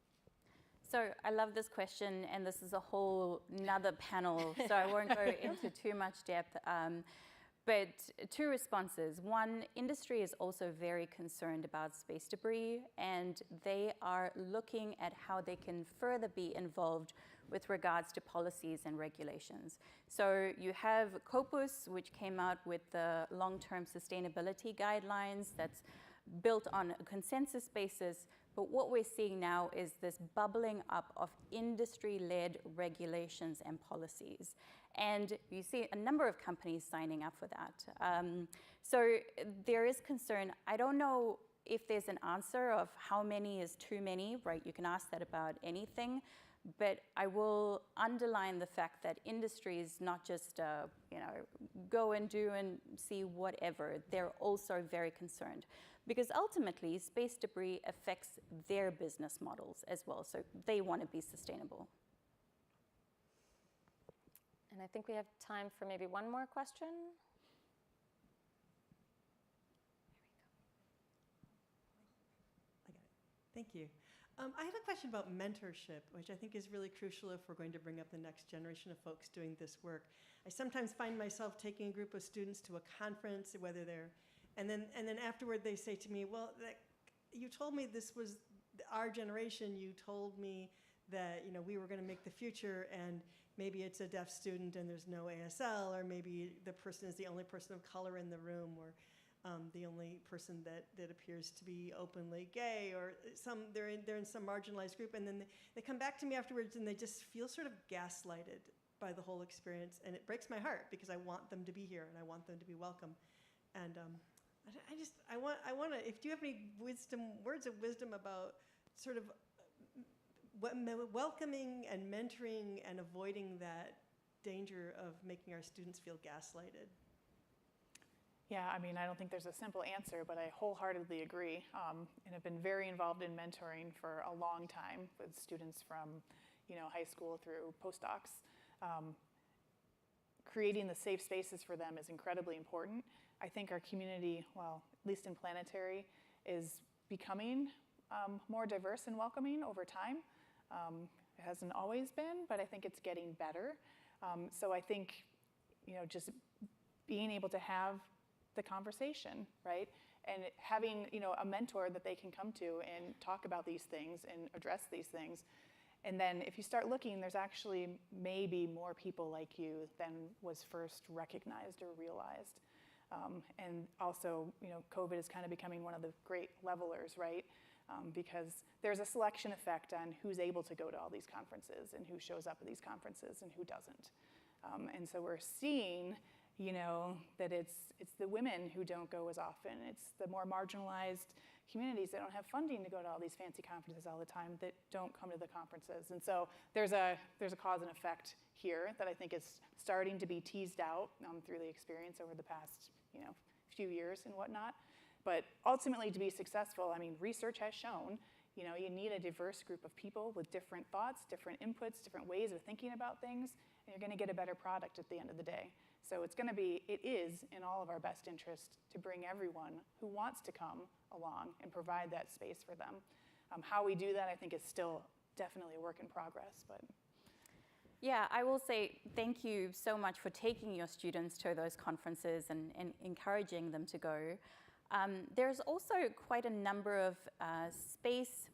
So I love this question, and this is a whole nother panel, so I won't go into too much depth. But two responses. One, industry is also very concerned about space debris, and they are looking at how they can further be involved with regards to policies and regulations. So you have COPUS, which came out with the long-term sustainability guidelines that's built on a consensus basis. But what we're seeing now is this bubbling up of industry-led regulations and policies. And you see a number of companies signing up for that. So there is concern. I don't know if there's an answer of how many is too many, right? You can ask that about anything. But I will underline the fact that industry is not just, go and do and see whatever. They're also very concerned. Because ultimately, space debris affects their business models as well. So they want to be sustainable. And I think we have time for maybe one more question. I got it. Thank you. I have a question about mentorship, which I think is really crucial if we're going to bring up the next generation of folks doing this work. I sometimes find myself taking a group of students to a conference, whether they're, and then afterward they say to me, well, you told me this was our generation. You told me that we were going to make the future, and maybe it's a deaf student and there's no ASL, or maybe the person is the only person of color in the room, or the only person that appears to be openly gay, or they're in some marginalized group, and then they come back to me afterwards and they just feel sort of gaslighted by the whole experience, and it breaks my heart because I want them to be here and I want them to be welcome. And I want to, if do you have any words of wisdom about sort of welcoming and mentoring and avoiding that danger of making our students feel gaslighted? Yeah, I mean, I don't think there's a simple answer, but I wholeheartedly agree, and have been very involved in mentoring for a long time with students from, high school through postdocs. Creating the safe spaces for them is incredibly important. I think our community, well, at least in planetary, is becoming more diverse and welcoming over time. It hasn't always been, but I think it's getting better. So I think, just being able to have the conversation, right? And having, a mentor that they can come to and talk about these things and address these things. And then if you start looking, there's actually maybe more people like you than was first recognized or realized. And also, COVID is kind of becoming one of the great levelers, right? Because there's a selection effect on who's able to go to all these conferences and who shows up at these conferences and who doesn't. And so we're seeing, that it's the women who don't go as often. It's the more marginalized communities that don't have funding to go to all these fancy conferences all the time that don't come to the conferences. And so there's a cause and effect here that I think is starting to be teased out through the experience over the past, few years and whatnot. But ultimately, to be successful, I mean, research has shown, you need a diverse group of people with different thoughts, different inputs, different ways of thinking about things, and you're going to get a better product at the end of the day. So it is in all of our best interest to bring everyone who wants to come along and provide that space for them. How we do that, I think, is still definitely a work in progress. But yeah, I will say thank you so much for taking your students to those conferences and encouraging them to go. There's also quite a number of space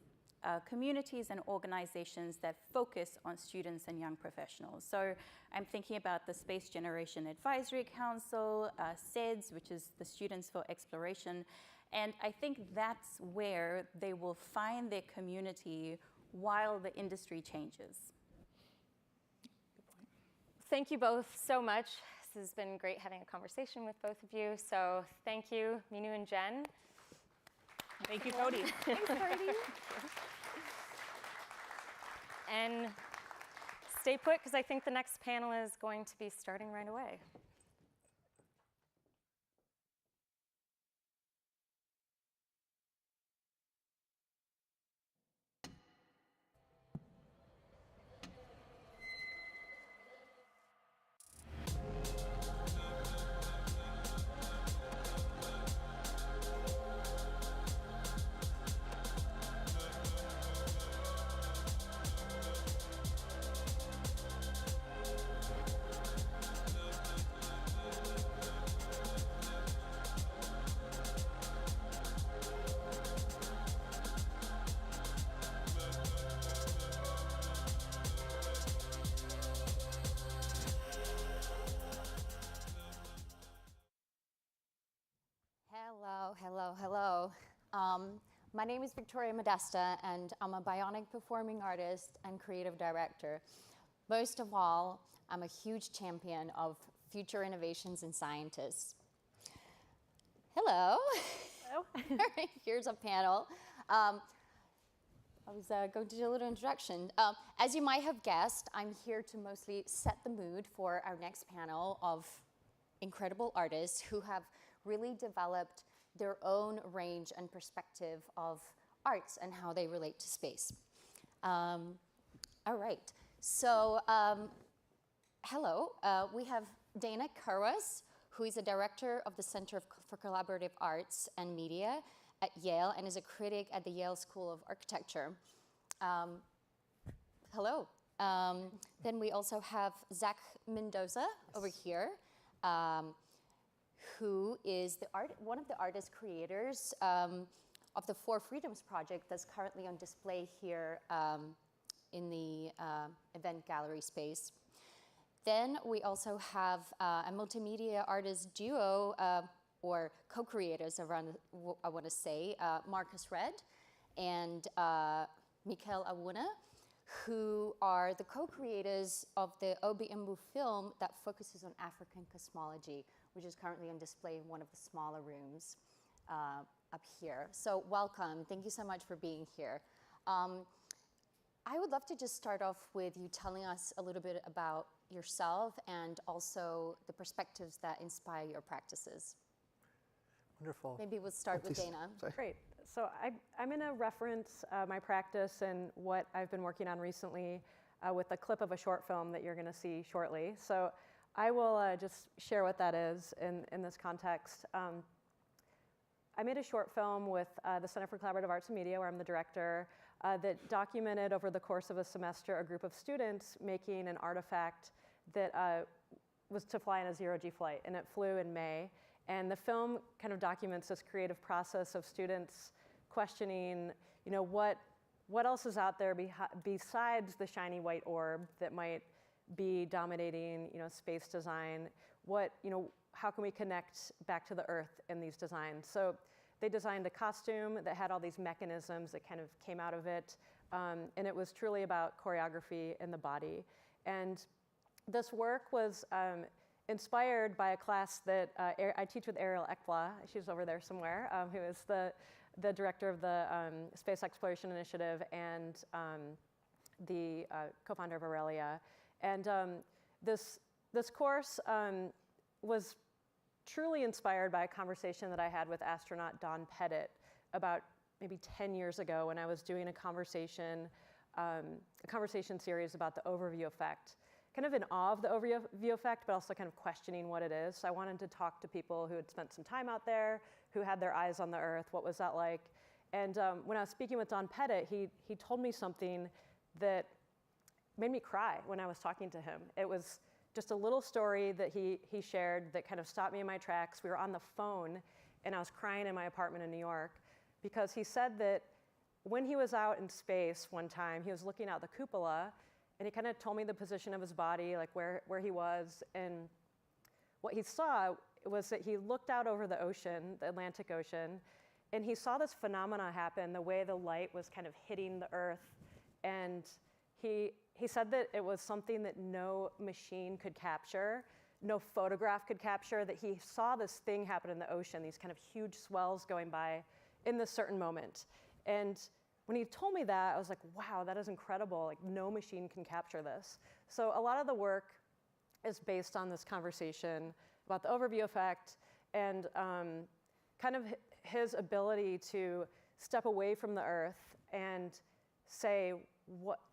communities and organizations that focus on students and young professionals. So I'm thinking about the Space Generation Advisory Council, SEDS, which is the Students for Exploration, and I think that's where they will find their community while the industry changes. Thank you both so much. This has been great having a conversation with both of you. So thank you, Minu and Jen. Thank you, Cody. Thanks, Cody. And stay put, because I think the next panel is going to be starting right away. Hello. My name is Victoria Modesta, and I'm a bionic performing artist and creative director. Most of all, I'm a huge champion of future innovations and scientists. Hello. Here's a panel. I was going to do a little introduction. As you might have guessed, I'm here to mostly set the mood for our next panel of incredible artists who have really developed their own range and perspective of arts and how they relate to space. All right, so hello. We have Dana Kurwas, who is a director of the Center for Collaborative Arts and Media at Yale and is a critic at the Yale School of Architecture. Hello. Then we also have Zach Mendoza over here, who is one of the artist creators of the Four Freedoms project that's currently on display here in the event gallery space. Then we also have a multimedia artist duo, or co-creators, I want to say, Marques Redd and Mikael Owunna, who are the co-creators of the Obi Mbu film that focuses on African cosmology, which is currently on display in one of the smaller rooms. up here. So welcome. Thank you so much for being here. I would love to just start off with you telling us a little bit about yourself and also the perspectives that inspire your practices. Wonderful. Maybe we'll start with Dana. Sorry. Great. So I'm going to reference my practice and what I've been working on recently with a clip of a short film that you're going to see shortly. So I will just share what that is in this context. I made a short film with the Center for Collaborative Arts and Media, where I'm the director, that documented over the course of a semester a group of students making an artifact that was to fly in a zero-G flight, and it flew in May. And the film kind of documents this creative process of students questioning, what else is out there besides the shiny white orb that might be dominating, space design? How can we connect back to the Earth in these designs? So they designed a costume that had all these mechanisms that kind of came out of it, and it was truly about choreography in the body. And this work was inspired by a class that I teach with Ariel Ekbla. She's over there somewhere, who is the director of the Space Exploration Initiative and the co-founder of Aurelia. And this course was truly inspired by a conversation that I had with astronaut Don Pettit about maybe 10 years ago when I was doing a conversation series about the overview effect. Kind of in awe of the overview effect, but also kind of questioning what it is. So I wanted to talk to people who had spent some time out there, who had their eyes on the Earth. What was that like? And when I was speaking with Don Pettit, he told me something that made me cry when I was talking to him. It was just a little story that he shared that kind of stopped me in my tracks. We were on the phone, and I was crying in my apartment in New York because he said that when he was out in space one time, he was looking out the cupola, and he kind of told me the position of his body, like where he was. And what he saw was that he looked out over the ocean, the Atlantic Ocean, and he saw this phenomena happen, the way the light was kind of hitting the Earth. And he said that it was something that no machine could capture, no photograph could capture, that he saw this thing happen in the ocean, these kind of huge swells going by in this certain moment. And when he told me that, I was like, wow, that is incredible. Like, no machine can capture this. So a lot of the work is based on this conversation about the overview effect and kind of his ability to step away from the Earth and say,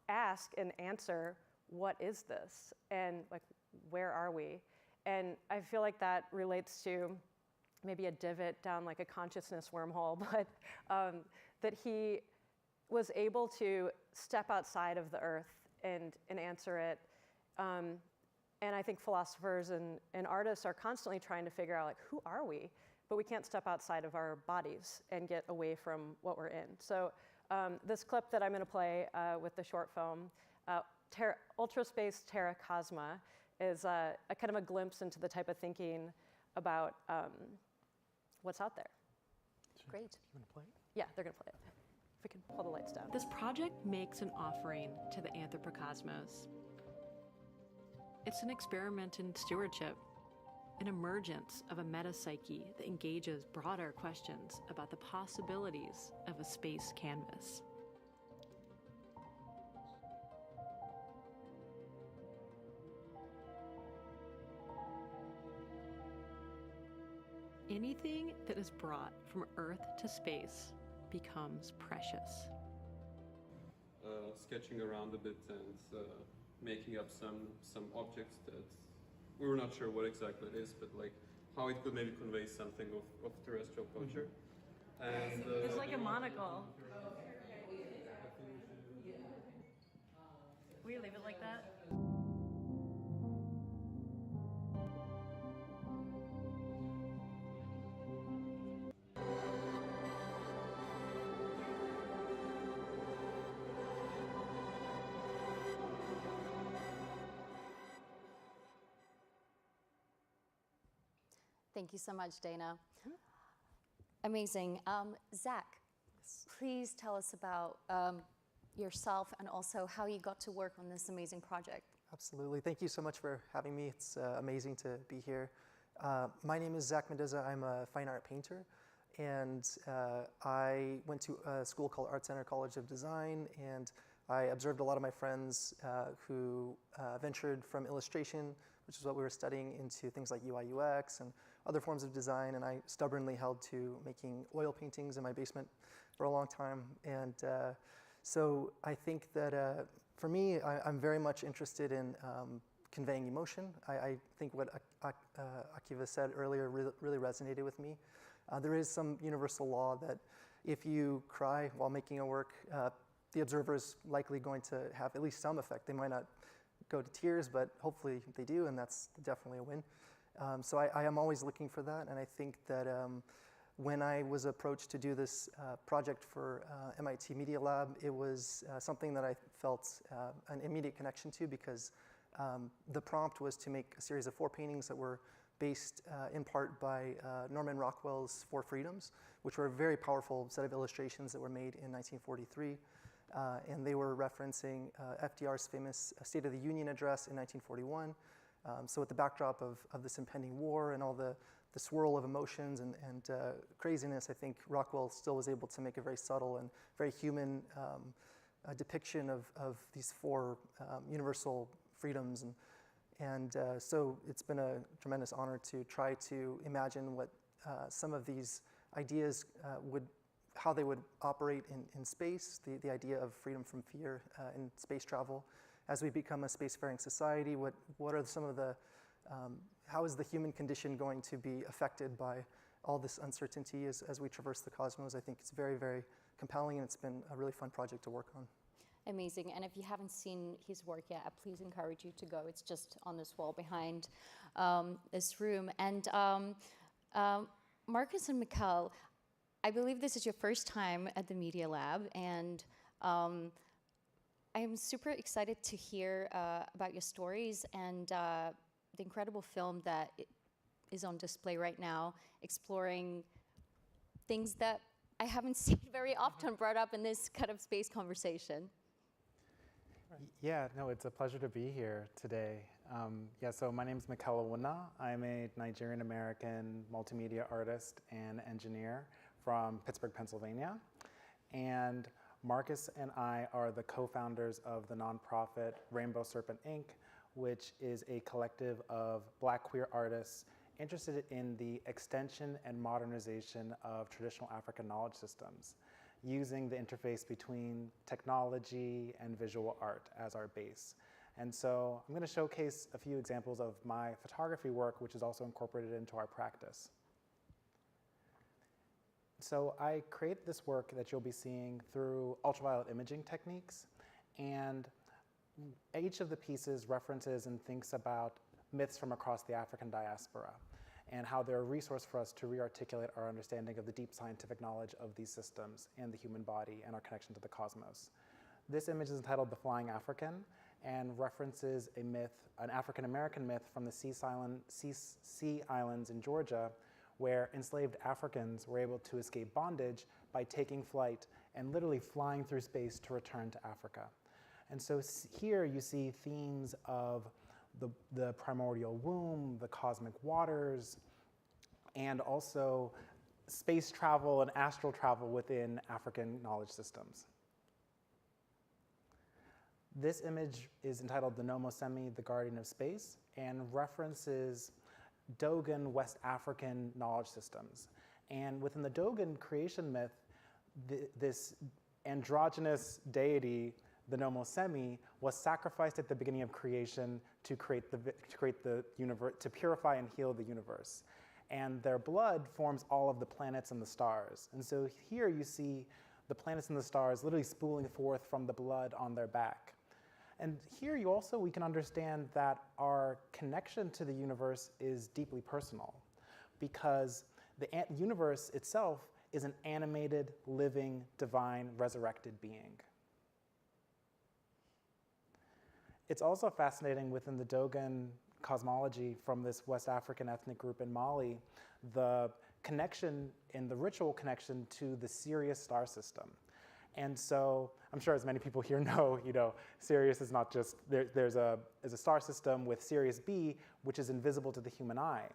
ask and answer, what is this? And like, where are we? And I feel like that relates to maybe a divot down like a consciousness wormhole, but that he was able to step outside of the Earth and answer it. And I think philosophers and artists are constantly trying to figure out, like, who are we? But we can't step outside of our bodies and get away from what we're in. So this clip that I'm going to play with the short film, Ultraspace Terra Cosma, is a kind of a glimpse into the type of thinking about what's out there. Great. You want to play it? Yeah, they're going to play it. If we can pull the lights down. This project makes an offering to the anthropocosmos. It's an experiment in stewardship, an emergence of a meta-psyche that engages broader questions about the possibilities of a space canvas. Anything that is brought from Earth to space becomes precious. Sketching around a bit and making up some objects that we were not sure what exactly it is, but like how it could maybe convey something of terrestrial culture. And it's like a monocle. Will you leave it like that? Thank you so much, Dana. Amazing. Zach, please tell us about yourself and also how you got to work on this amazing project. Absolutely. Thank you so much for having me. It's amazing to be here. My name is Zach Mendoza. I'm a fine art painter, and I went to a school called Art Center College of Design, and I observed a lot of my friends who ventured from illustration, which is what we were studying, into things like UI, UX, and other forms of design, and I stubbornly held to making oil paintings in my basement for a long time. And so I think that for me, I'm very much interested in conveying emotion. I think what Akiva said earlier really resonated with me. There is some universal law that if you cry while making a work, the observer is likely going to have at least some effect. They might not go to tears, but hopefully they do, and that's definitely a win. So I am always looking for that, and I think that when I was approached to do this project for MIT Media Lab, it was something that I felt an immediate connection to, because the prompt was to make a series of 4 paintings that were based in part by Norman Rockwell's 4 Freedoms, which were a very powerful set of illustrations that were made in 1943. And they were referencing FDR's famous State of the Union address in 1941. So with the backdrop of this impending war and all the swirl of emotions and craziness, I think Rockwell still was able to make a very subtle and very human depiction of these 4 universal freedoms. And so it's been a tremendous honor to try to imagine what some of these ideas how they would operate in space, the idea of freedom from fear in space travel. As we become a spacefaring society, what are some of the, how is the human condition going to be affected by all this uncertainty as we traverse the cosmos? I think it's very, very compelling, and it's been a really fun project to work on. Amazing. And if you haven't seen his work yet, please encourage you to go. It's just on this wall behind this room. And Marques and Mikael, I believe this is your first time at the Media Lab, and I'm super excited to hear about your stories and the incredible film that is on display right now, exploring things that I haven't seen very often brought up in this kind of space conversation. Yeah, no, it's a pleasure to be here today. So my name is Mikael Owunna. I'm a Nigerian-American multimedia artist and engineer from Pittsburgh, Pennsylvania. And Marques and I are the co-founders of the nonprofit Rainbow Serpent Inc., which is a collective of Black queer artists interested in the extension and modernization of traditional African knowledge systems, using the interface between technology and visual art as our base. And so I'm going to showcase a few examples of my photography work, which is also incorporated into our practice. So I create this work that you'll be seeing through ultraviolet imaging techniques, and each of the pieces references and thinks about myths from across the African diaspora and how they're a resource for us to re-articulate our understanding of the deep scientific knowledge of these systems and the human body and our connection to the cosmos. This image is entitled The Flying African and references a myth, an African-American myth from the Sea Islands in Georgia, where enslaved Africans were able to escape bondage by taking flight and literally flying through space to return to Africa. And so here you see themes of the primordial womb, the cosmic waters, and also space travel and astral travel within African knowledge systems. This image is entitled The Nomosemi, the Guardian of Space, and references Dogon West African knowledge systems. And within the Dogon creation myth, this androgynous deity, the Nomosemi, was sacrificed at the beginning of creation to create the universe, to purify and heal the universe. And their blood forms all of the planets and the stars. And so here you see the planets and the stars literally spooling forth from the blood on their back. And here we can understand that our connection to the universe is deeply personal, because the universe itself is an animated, living, divine, resurrected being. It's also fascinating within the Dogon cosmology from this West African ethnic group in Mali, the connection and the ritual connection to the Sirius star system. And so I'm sure as many people here know, Sirius is not just, there's a star system with Sirius B, which is invisible to the human eye.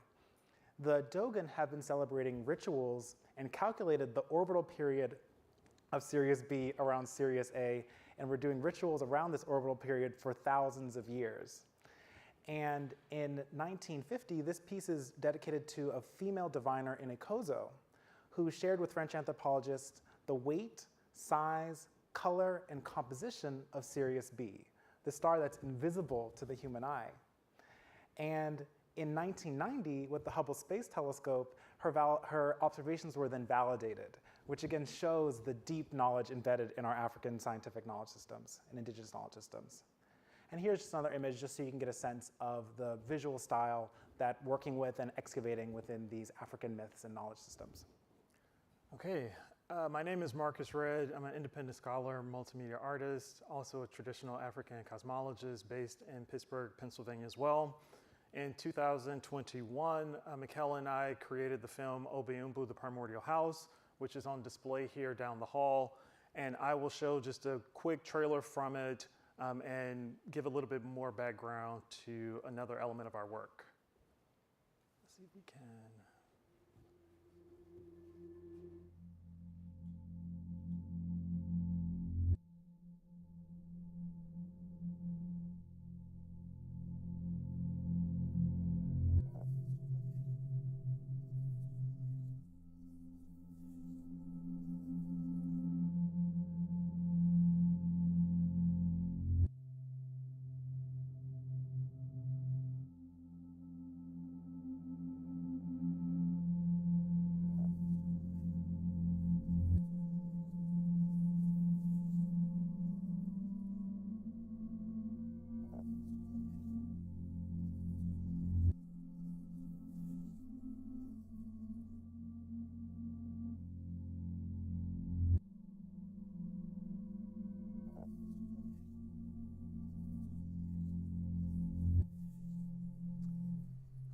The Dogon have been celebrating rituals and calculated the orbital period of Sirius B around Sirius A, and we're doing rituals around this orbital period for thousands of years. And in 1950, this piece is dedicated to a female diviner in Ikozo, who shared with French anthropologists the weight, size, color, and composition of Sirius B, the star that's invisible to the human eye. And in 1990, with the Hubble Space Telescope, her observations were then validated, which again shows the deep knowledge embedded in our African scientific knowledge systems and indigenous knowledge systems. And here's just another image just so you can get a sense of the visual style that working with and excavating within these African myths and knowledge systems. Okay, my name is Marques Redd. I'm an independent scholar, multimedia artist, also a traditional African cosmologist based in Pittsburgh, Pennsylvania as well. In 2021, Mikael and I created the film Obeumbu, The Primordial House, which is on display here down the hall. And I will show just a quick trailer from it and give a little bit more background to another element of our work. Let's see if we can.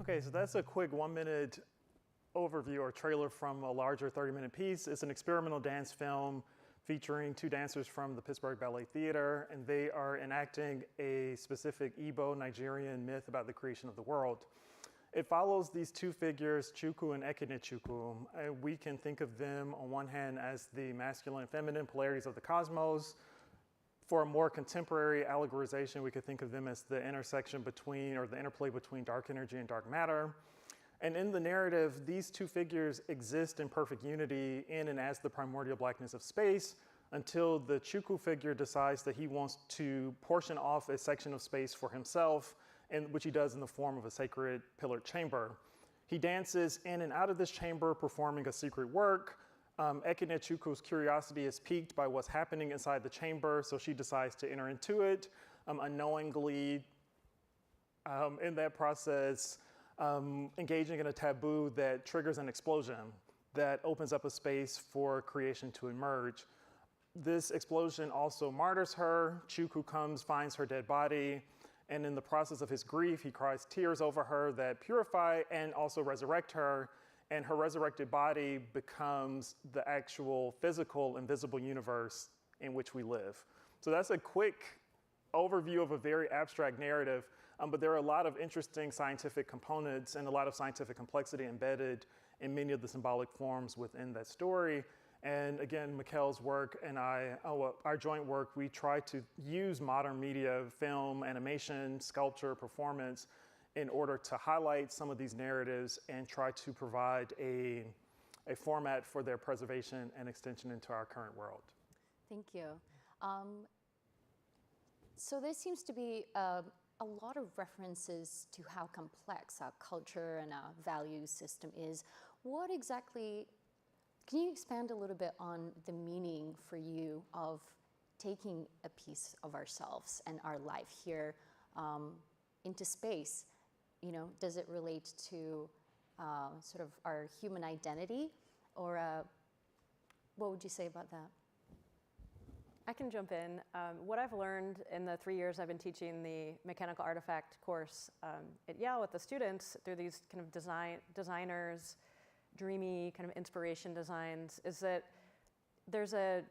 Okay, so that's a quick 1-minute overview or trailer from a larger 30-minute piece. It's an experimental dance film featuring 2 dancers from the Pittsburgh Ballet Theater, and they are enacting a specific Igbo Nigerian myth about the creation of the world. It follows these 2 figures, Chukwu and Ekenechukwu. We can think of them on one hand as the masculine and feminine polarities of the cosmos. For a more contemporary allegorization, we could think of them as the intersection between, or the interplay between dark energy and dark matter. And in the narrative, these 2 figures exist in perfect unity in and as the primordial blackness of space until the Chukwu figure decides that he wants to portion off a section of space for himself, and which he does in the form of a sacred pillared chamber. He dances in and out of this chamber, performing a secret work. Ekenechukwu's curiosity is piqued by what's happening inside the chamber, so she decides to enter into it unknowingly. In that process, engaging in a taboo that triggers an explosion that opens up a space for creation to emerge. This explosion also martyrs her. Chukwu comes, finds her dead body, and in the process of his grief, he cries tears over her that purify and also resurrect her. And her resurrected body becomes the actual physical, invisible universe in which we live. So that's a quick overview of a very abstract narrative, but there are a lot of interesting scientific components and a lot of scientific complexity embedded in many of the symbolic forms within that story. And again, Mikael's work and our joint work, we try to use modern media, film, animation, sculpture, performance, in order to highlight some of these narratives and try to provide a format for their preservation and extension into our current world. Thank you. So there seems to be a lot of references to how complex our culture and our value system is. What exactly, can you expand a little bit on the meaning for you of taking a piece of ourselves and our life here into space? You know, does it relate to sort of our human identity, or what would you say about that? I can jump in. What I've learned in the 3 years I've been teaching the mechanical artifact course at Yale with the students through these kind of designers, dreamy kind of inspiration designs, is that there's a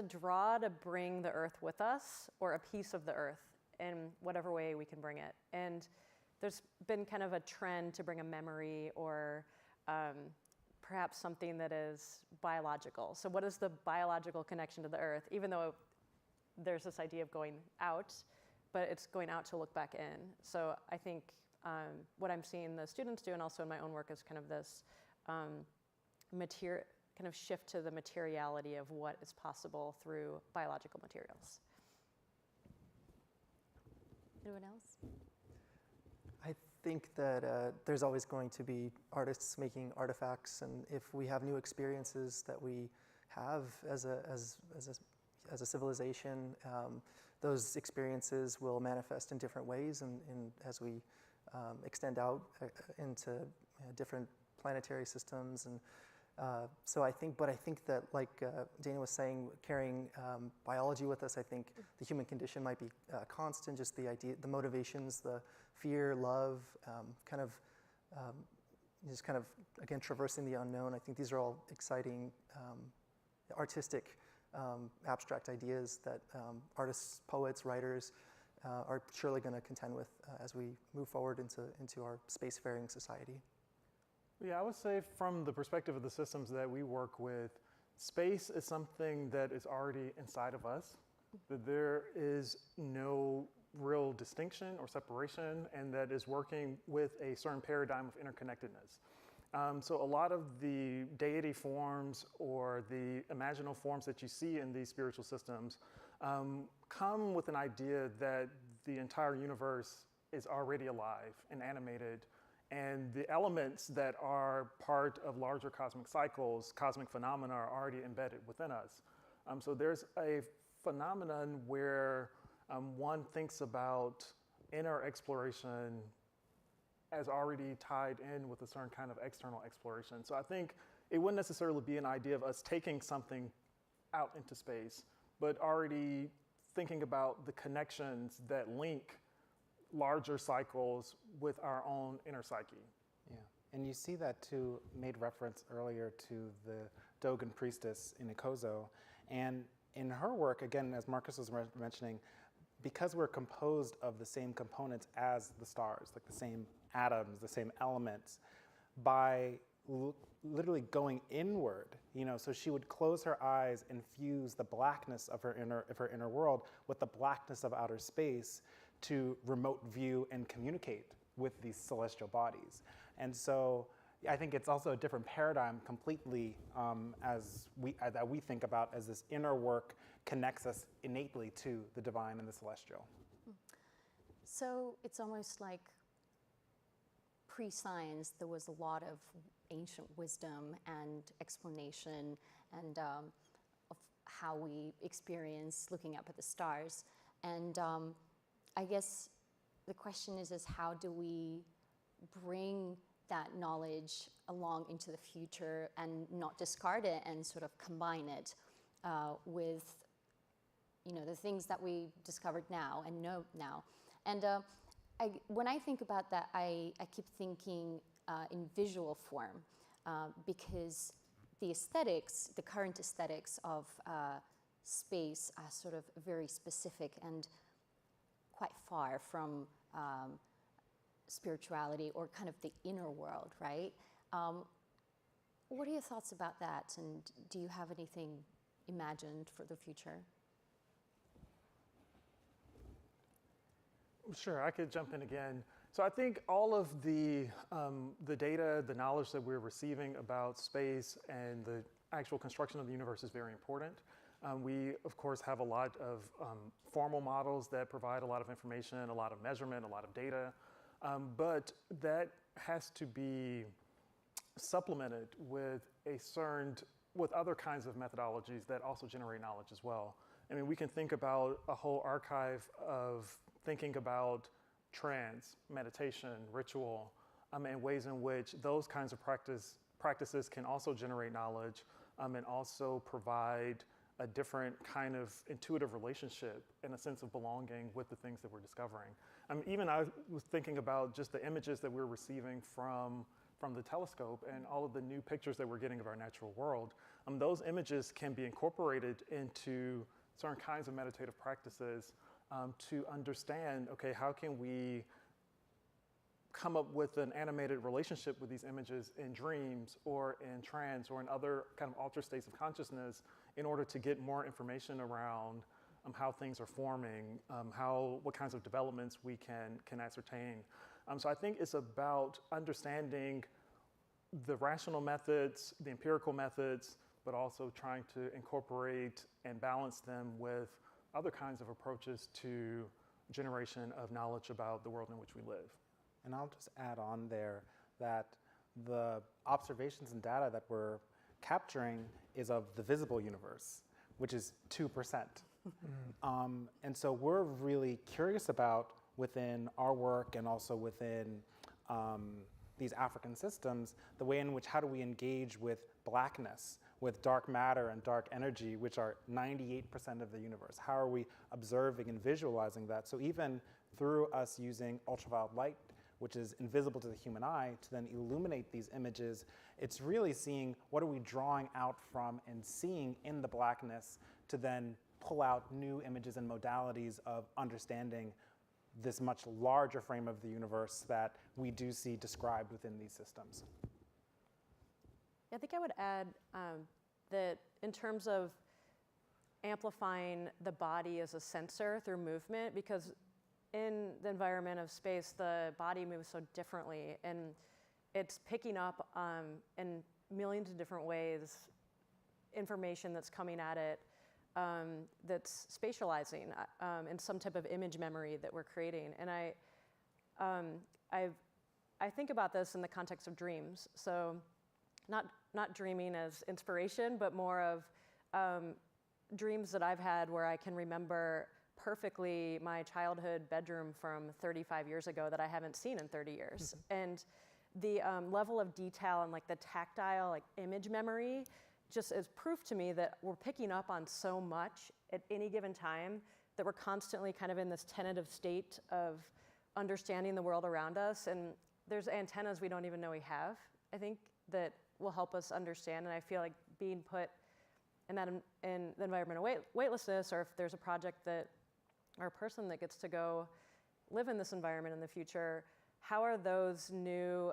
draw to bring the earth with us, or a piece of the earth in whatever way we can bring it. And there's been kind of a trend to bring a memory or perhaps something that is biological. So what is the biological connection to the Earth, even though there's this idea of going out, but it's going out to look back in. So I think what I'm seeing the students do, and also in my own work, is kind of this kind of shift to the materiality of what is possible through biological materials. Anyone else? I think that there's always going to be artists making artifacts, and if we have new experiences that we have as a civilization, those experiences will manifest in different ways, and as we extend out into different planetary systems. And so I think that, like Dana was saying, carrying biology with us, I think the human condition might be constant, just the idea, the motivations, the fear, love, just kind of, again, traversing the unknown. I think these are all exciting, artistic, abstract ideas that artists, poets, writers are surely going to contend with as we move forward into our spacefaring society. Yeah, I would say from the perspective of the systems that we work with, space is something that is already inside of us, that there is no real distinction or separation, and that is working with a certain paradigm of interconnectedness. So a lot of the deity forms or the imaginal forms that you see in these spiritual systems come with an idea that the entire universe is already alive and animated, and the elements that are part of larger cosmic cycles, cosmic phenomena, are already embedded within us. So there's a phenomenon where one thinks about inner exploration as already tied in with a certain kind of external exploration. So I think it wouldn't necessarily be an idea of us taking something out into space, but already thinking about the connections that link larger cycles with our own inner psyche. Yeah, and you see that too, made reference earlier to the Dogon priestess in Ikozo. And in her work, again, as Marques was mentioning, because we're composed of the same components as the stars, like the same atoms, the same elements, by literally going inward, so she would close her eyes and fuse the blackness of her inner world with the blackness of outer space to remote view and communicate with these celestial bodies. And so I think it's also a different paradigm completely that we think about as this inner work connects us innately to the divine and the celestial. So it's almost like pre-science, there was a lot of ancient wisdom and explanation and of how we experience looking up at the stars. And I guess the question is how do we bring that knowledge along into the future and not discard it and sort of combine it with the things that we discovered now and know now. And when I think about that, I keep thinking in visual form because the aesthetics, the current aesthetics of space are sort of very specific and quite far from spirituality or kind of the inner world, right? What are your thoughts about that, and do you have anything imagined for the future? Sure, I could jump in again. So I think all of the data, the knowledge that we're receiving about space and the actual construction of the universe is very important. We, of course, have a lot of formal models that provide a lot of information, a lot of measurement, a lot of data, but that has to be supplemented with with other kinds of methodologies that also generate knowledge as well. I mean, we can think about a whole archive of thinking about trance, meditation, ritual, and ways in which those kinds of practices can also generate knowledge and also provide a different kind of intuitive relationship and a sense of belonging with the things that we're discovering. Even I was thinking about just the images that we're receiving from the telescope and all of the new pictures that we're getting of our natural world. Those images can be incorporated into certain kinds of meditative practices to understand, okay, how can we come up with an animated relationship with these images in dreams or in trance or in other kind of altered states of consciousness in order to get more information around how things are forming, what kinds of developments we can ascertain. So I think it's about understanding the rational methods, the empirical methods, but also trying to incorporate and balance them with other kinds of approaches to generation of knowledge about the world in which we live. And I'll just add on there that the observations and data that we're capturing is of the visible universe, which is 2%. And so we're really curious about, within our work and also within these African systems, the way in which how do we engage with blackness, with dark matter and dark energy, which are 98% of the universe. How are we observing and visualizing that? So even through us using ultraviolet light, which is invisible to the human eye, to then illuminate these images, it's really seeing what are we drawing out from and seeing in the blackness to then pull out new images and modalities of understanding this much larger frame of the universe that we do see described within these systems. I think I would add that in terms of amplifying the body as a sensor through movement, because in the environment of space, the body moves so differently, and it's picking up in millions of different ways information that's coming at it that's spatializing in some type of image memory that we're creating. And I think about this in the context of dreams. So not dreaming as inspiration, but more of dreams that I've had where I can remember perfectly my childhood bedroom from 35 years ago that I haven't seen in 30 years. And the level of detail and like the tactile like image memory just is proof to me that we're picking up on so much at any given time that we're constantly kind of in this tentative state of understanding the world around us. And there's antennas we don't even know we have, I think, that will help us understand. And I feel like being put in that in the environment of weightlessness, or if there's a project that, or a person that gets to go live in this environment in the future, how are those new,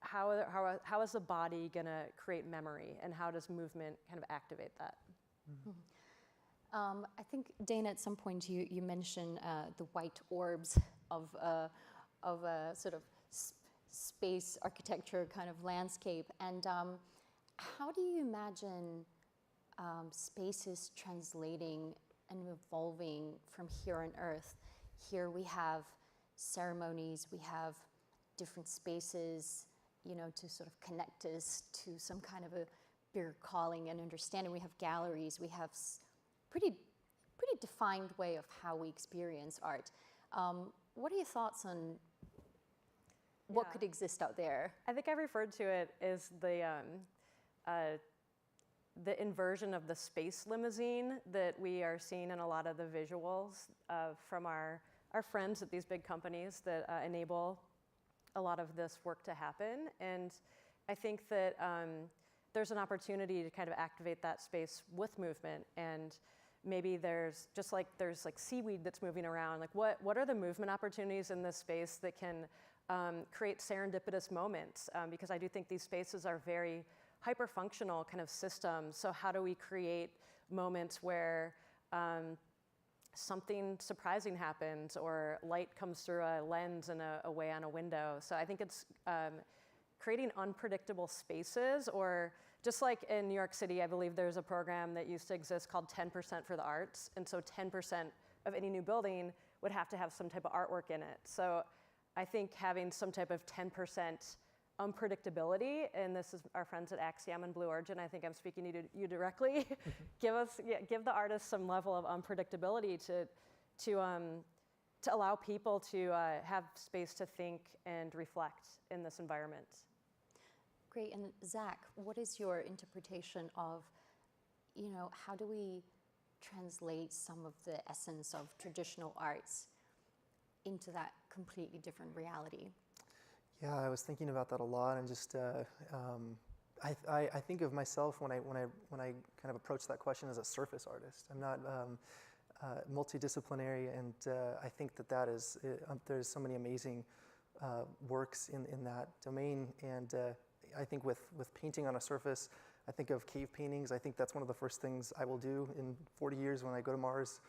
how is the body gonna create memory, and how does movement kind of activate that? I think, Dana, at some point you mentioned the white orbs of a sort of space architecture kind of landscape. And how do you imagine spaces translating and evolving from here on Earth? Here we have ceremonies, we have different spaces, you know, to sort of connect us to some kind of a bigger calling and understanding. We have galleries, we have pretty defined way of how we experience art. What are your thoughts on what could exist out there? I think I referred to it as the inversion of the space limousine that we are seeing in a lot of the visuals from our friends at these big companies that enable a lot of this work to happen. And I think that there's an opportunity to kind of activate that space with movement. And maybe there's like seaweed that's moving around. Like what are the movement opportunities in this space that can create serendipitous moments? Because I do think these spaces are very hyper-functional kind of systems. So how do we create moments where something surprising happens, or light comes through a lens in a way on a window? So I think it's creating unpredictable spaces, or just like in New York City, I believe there's a program that used to exist called 10% for the arts. And so 10% of any new building would have to have some type of artwork in it. So I think having some type of 10% unpredictability, and this is our friends at Axiom and Blue Origin, I think I'm speaking to you directly, give the artists some level of unpredictability to allow people to have space to think and reflect in this environment. Great, and Zach, what is your interpretation of, you know, how do we translate some of the essence of traditional arts into that completely different reality? Yeah, I was thinking about that a lot, and just I think of myself when I kind of approach that question as a surface artist. I'm not multidisciplinary, and I think that is, there's so many amazing works in that domain, and I think with painting on a surface, I think of cave paintings. I think that's one of the first things I will do in 40 years when I go to Mars,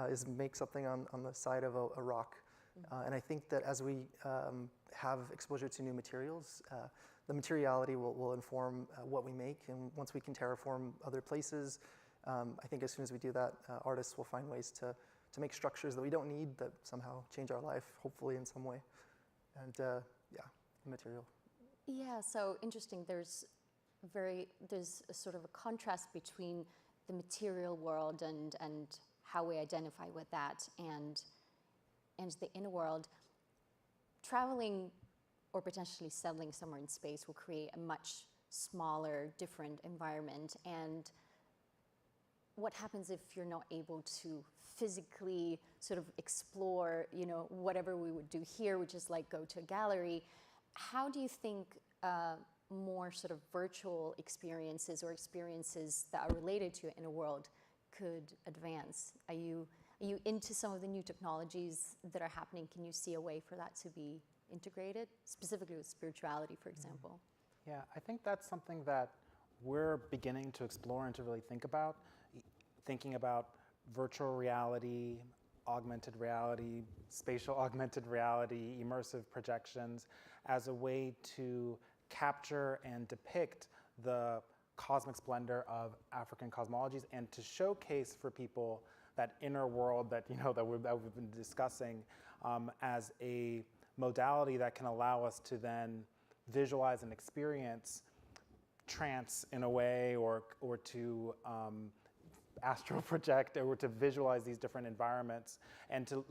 is make something on the side of a rock. And I think that as we have exposure to new materials, the materiality will inform what we make, and once we can terraform other places, I think as soon as we do that, artists will find ways to make structures that we don't need that somehow change our life, hopefully in some way. And yeah, material. Yeah, so interesting. There's a sort of a contrast between the material world and how we identify with that and the inner world. Traveling or potentially settling somewhere in space will create a much smaller, different environment. And what happens if you're not able to physically sort of explore, whatever we would do here, which is like go to a gallery? How do you think more sort of virtual experiences or experiences that are related to your inner world could advance? Are you into some of the new technologies that are happening? Can you see a way for that to be integrated, specifically with spirituality, for example? Yeah, I think that's something that we're beginning to explore and to really think about. Thinking about virtual reality, augmented reality, spatial augmented reality, immersive projections as a way to capture and depict the cosmic splendor of African cosmologies and to showcase for people that inner world that we've been discussing as a modality that can allow us to then visualize and experience trance in a way, or to astral project, or to visualize these different environments, and to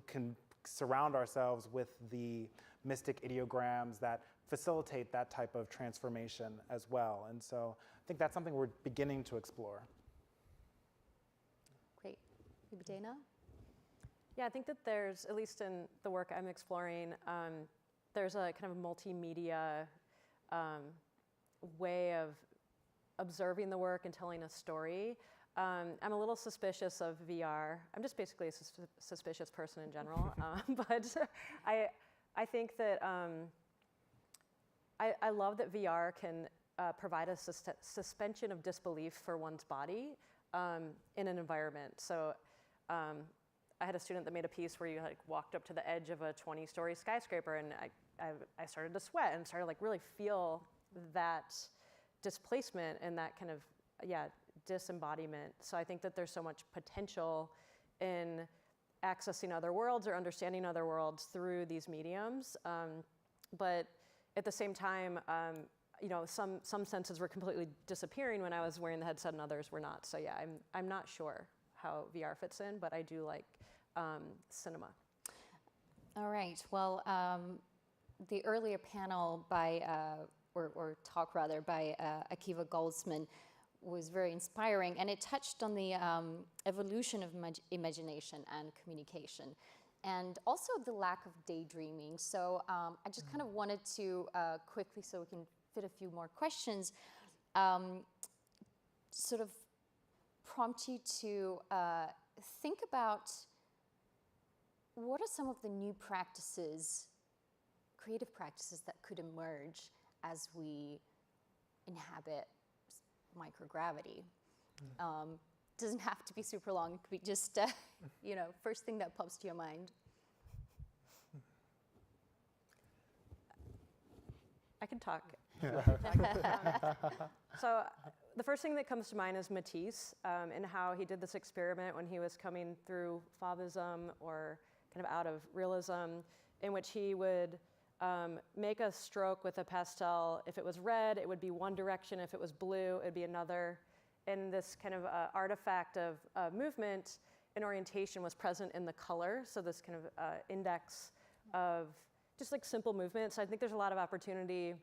surround ourselves with the mystic ideograms that facilitate that type of transformation as well. And so I think that's something we're beginning to explore. Great. Maybe Dana? Yeah, I think that there's, at least in the work I'm exploring, there's a kind of multimedia way of observing the work and telling a story. I'm a little suspicious of VR. I'm just basically a suspicious person in general. But I think that I love that VR can provide a suspension of disbelief for one's body in an environment. So I had a student that made a piece where you walked up to the edge of a 20-story skyscraper, and I started to sweat and started really feel that displacement and that kind of, disembodiment. So I think that there's so much potential in accessing other worlds or understanding other worlds through these mediums. But at the same time, some senses were completely disappearing when I was wearing the headset and others were not. So yeah, I'm not sure how VR fits in, but I do like cinema. All right, well, the earlier panel by, or talk rather, by Akiva Goldsman was very inspiring, and it touched on the evolution of imagination and communication, and also the lack of daydreaming. So I just kind of wanted to quickly, so we can fit a few more questions, sort of prompt you to think about what are some of the new practices, creative practices that could emerge as we inhabit microgravity. Doesn't have to be super long. It could be just, first thing that pops to your mind. I can talk. So the first thing that comes to mind is Matisse and how he did this experiment when he was coming through Fauvism, or kind of out of realism, in which he would make a stroke with a pastel. If it was red, it would be one direction. If it was blue, it would be another. And this kind of artifact of movement and orientation was present in the color. So this kind of index of just simple movement. So I think there's a lot of opportunity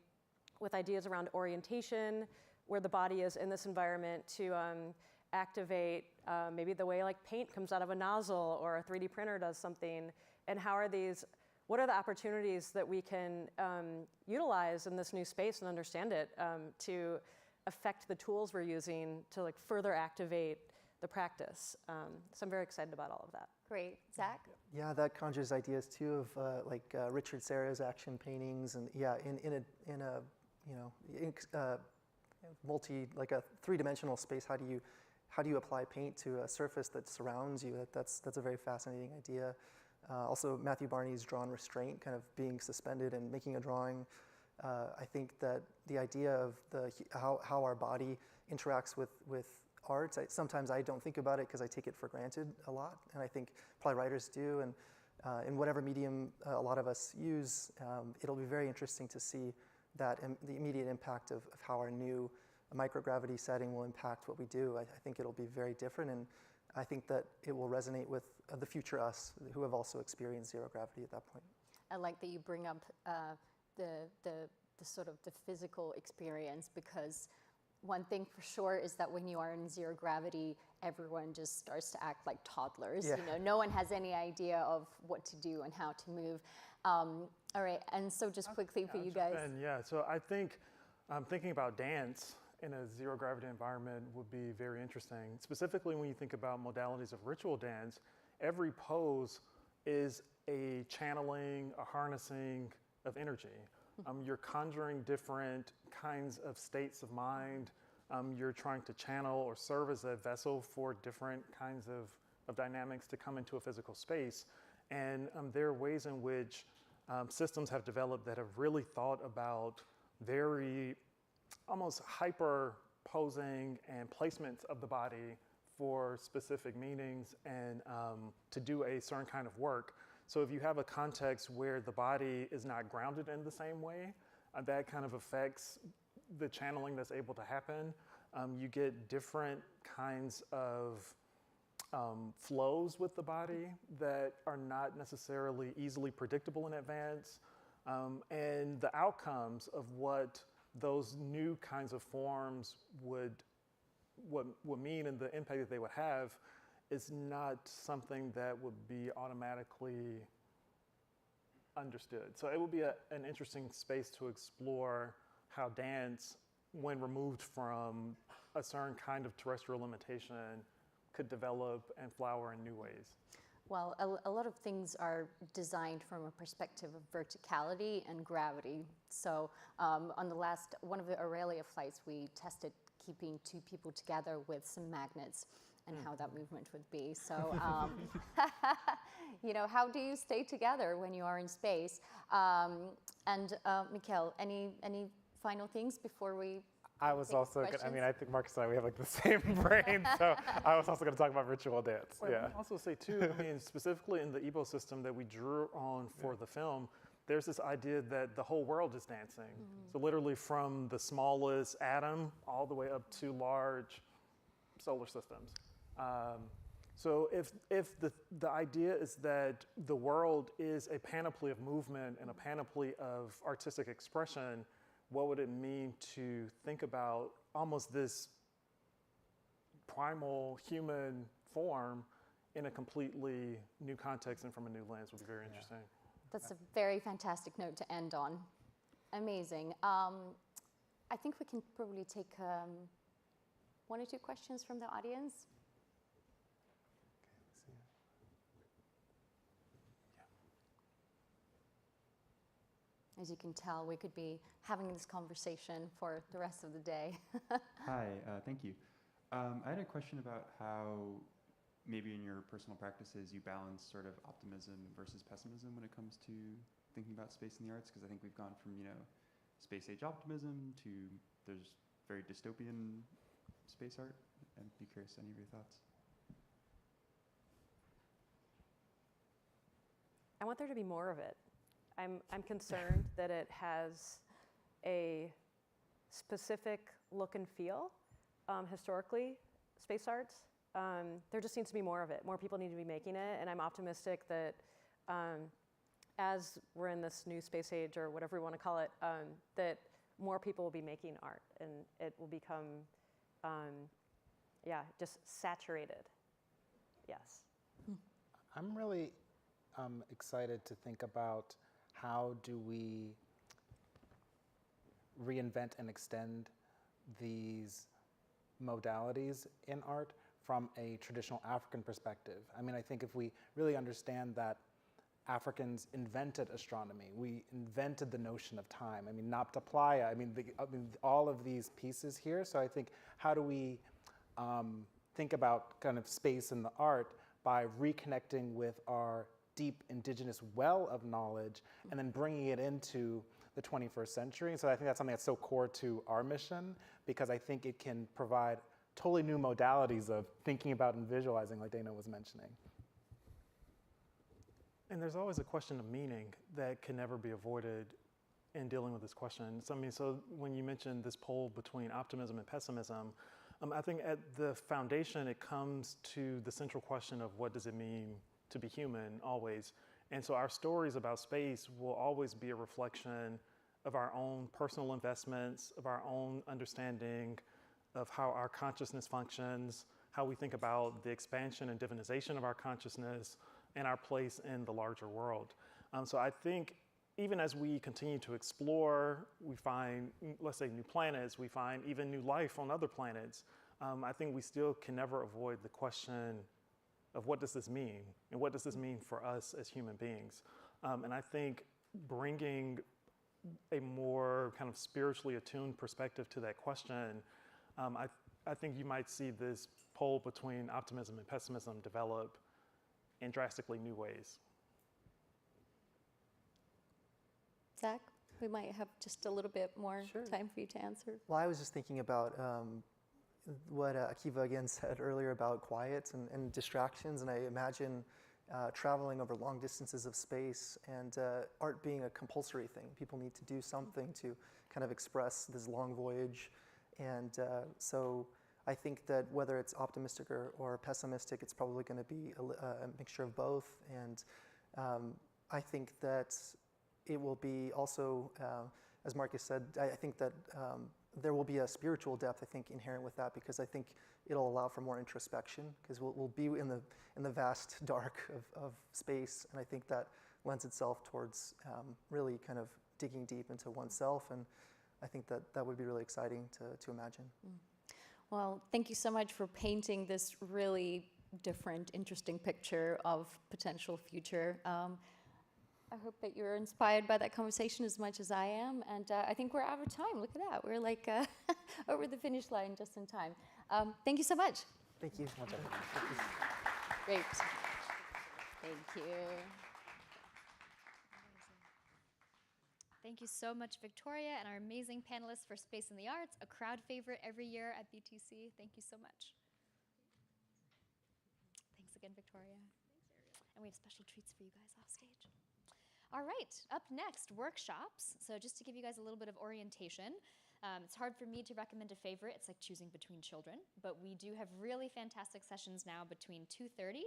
with ideas around orientation, where the body is in this environment, to activate maybe the way paint comes out of a nozzle, or a 3D printer does something. And what are the opportunities that we can utilize in this new space and understand it to affect the tools we're using to further activate the practice. So I'm very excited about all of that. Great. Zach? Yeah, that conjures ideas too of Richard Serra's action paintings, and yeah, in a like a three-dimensional space, how do you apply paint to a surface that surrounds you? That's a very fascinating idea. Also, Matthew Barney's drawn restraint, kind of being suspended and making a drawing. I think that the idea of how our body interacts with art, sometimes I don't think about it because I take it for granted a lot, and I think probably writers do, and in whatever medium a lot of us use, it'll be very interesting to see that the immediate impact of how our new microgravity setting will impact what we do. I think it'll be very different, and I think that it will resonate with the future us who have also experienced zero gravity at that point. I like that you bring up the sort of the physical experience, because one thing for sure is that when you are in zero gravity, everyone just starts to act like toddlers. Yeah. You know, no one has any idea of what to do and how to move. All right, and so just quickly for you guys. Yeah, so I think thinking about dance in a zero gravity environment would be very interesting. Specifically when you think about modalities of ritual dance, every pose is a channeling, a harnessing of energy. You're conjuring different kinds of states of mind. You're trying to channel or serve as a vessel for different kinds of dynamics to come into a physical space. And there are ways in which systems have developed that have really thought about very almost hyper posing and placements of the body for specific meanings and to do a certain kind of work. So if you have a context where the body is not grounded in the same way, that kind of affects the channeling that's able to happen. You get different kinds of flows with the body that are not necessarily easily predictable in advance. And the outcomes of what those new kinds of forms would mean and the impact that they would have is not something that would be automatically understood. So it would be an interesting space to explore how dance, when removed from a certain kind of terrestrial limitation, could develop and flower in new ways. Well, a lot of things are designed from a perspective of verticality and gravity. So on one of the Aurelia flights, we tested keeping two people together with some magnets and how that movement would be. So, you know, how do you stay together when you are in space? Mikael, any final things before we I was also, I mean, I think Marcus and I, we have like the same brain, so I was also going to talk about ritual dance. Well, yeah. I also say too, I mean, specifically in the ecosystem that we drew on for the film, there's this idea that the whole world is dancing. So literally from the smallest atom all the way up to large solar systems. So if the idea is that the world is a panoply of movement and a panoply of artistic expression, what would it mean to think about almost this primal human form in a completely new context and from a new lens would be very interesting. That's a very fantastic note to end on. Amazing. I think we can probably take one or two questions from the audience. As you can tell, we could be having this conversation for the rest of the day. Hi, thank you. I had a question about how maybe in your personal practices you balance sort of optimism versus pessimism when it comes to thinking about space and the arts, because I think we've gone from, you know, space age optimism to there's very dystopian space art. I'd be curious, any of your thoughts? I want there to be more of it. I'm concerned that it has a specific look and feel, historically, space arts. There just needs to be more of it. More people need to be making it, and I'm optimistic that as we're in this new space age, or whatever we want to call it, that more people will be making art, and it will become, just saturated. Yes. I'm really excited to think about how do we reinvent and extend these modalities in art from a traditional African perspective. I mean, I think if we really understand that Africans invented astronomy, we invented the notion of time. I mean, Napta Playa, I mean, all of these pieces here. So I think, how do we think about kind of space in the art by reconnecting with our deep indigenous well of knowledge and then bringing it into the 21st century. So I think that's something that's so core to our mission, because I think it can provide totally new modalities of thinking about and visualizing, like Dana was mentioning. And there's always a question of meaning that can never be avoided in dealing with this question. So, I mean, so when you mentioned this pole between optimism and pessimism, I think at the foundation, it comes to the central question of what does it mean to be human always. And so our stories about space will always be a reflection of our own personal investments, of our own understanding of how our consciousness functions, how we think about the expansion and divinization of our consciousness, and our place in the larger world. So I think even as we continue to explore, we find, let's say, new planets, we find even new life on other planets, I think we still can never avoid the question of what does this mean? And what does this mean for us as human beings? And I think bringing a more kind of spiritually attuned perspective to that question, I think you might see this pole between optimism and pessimism develop in drastically new ways. Zach, we might have just a little bit more time for you to answer. Well, I was just thinking about what Akiva again said earlier about quiet and distractions, and I imagine traveling over long distances of space and art being a compulsory thing. People need to do something to kind of express this long voyage, and so I think that whether it's optimistic or pessimistic, it's probably going to be a mixture of both, and I think that it will be also, as Marques said, I think that there will be a spiritual depth, I think, inherent with that, because I think it'll allow for more introspection, because we'll be in the vast dark of space, and I think that lends itself towards really kind of digging deep into oneself, and I think that would be really exciting to imagine. Well, thank you so much for painting this really different, interesting picture of potential future. I hope that you're inspired by that conversation as much as I am, and I think we're out of time. Look at that. We're like over the finish line just in time. Thank you so much. Thank you. Great. Thank you. Thank you so much, Victoria, and our amazing panelists for Space in the Arts, a crowd favorite every year at BTC. Thank you so much. Thanks again, Victoria. And we have special treats for you guys off stage. All right, up next, workshops. So just to give you guys a little bit of orientation, it's hard for me to recommend a favorite. It's like choosing between children, but we do have really fantastic sessions now between 2:30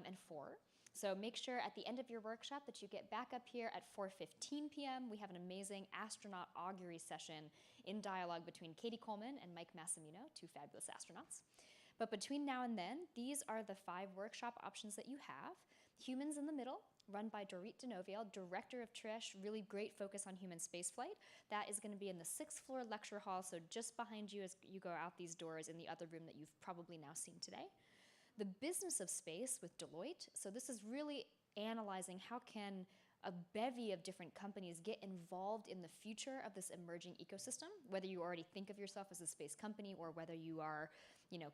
and 4. So make sure at the end of your workshop that you get back up here at 4:15 p.m. We have an amazing astronaut augury session in dialogue between Katie Coleman and Mike Massimino, two fabulous astronauts. But between now and then, these are the 5 workshop options that you have. Humans in the Middle, run by Dorit Denoviel, director of Trish, really great focus on human spaceflight. That is going to be in the 6th floor lecture hall, so just behind you as you go out these doors in the other room that you've probably now seen today. The Business of Space with Deloitte. So this is really analyzing how can a bevy of different companies get involved in the future of this emerging ecosystem, whether you already think of yourself as a space company or whether you are,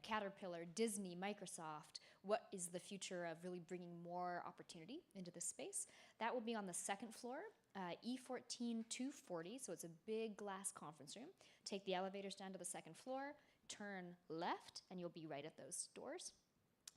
Caterpillar, Disney, Microsoft. What is the future of really bringing more opportunity into this space? That will be on the 2nd floor, E14 240, so it's a big glass conference room. Take the elevators down to the 2nd floor, turn left, and you'll be right at those doors.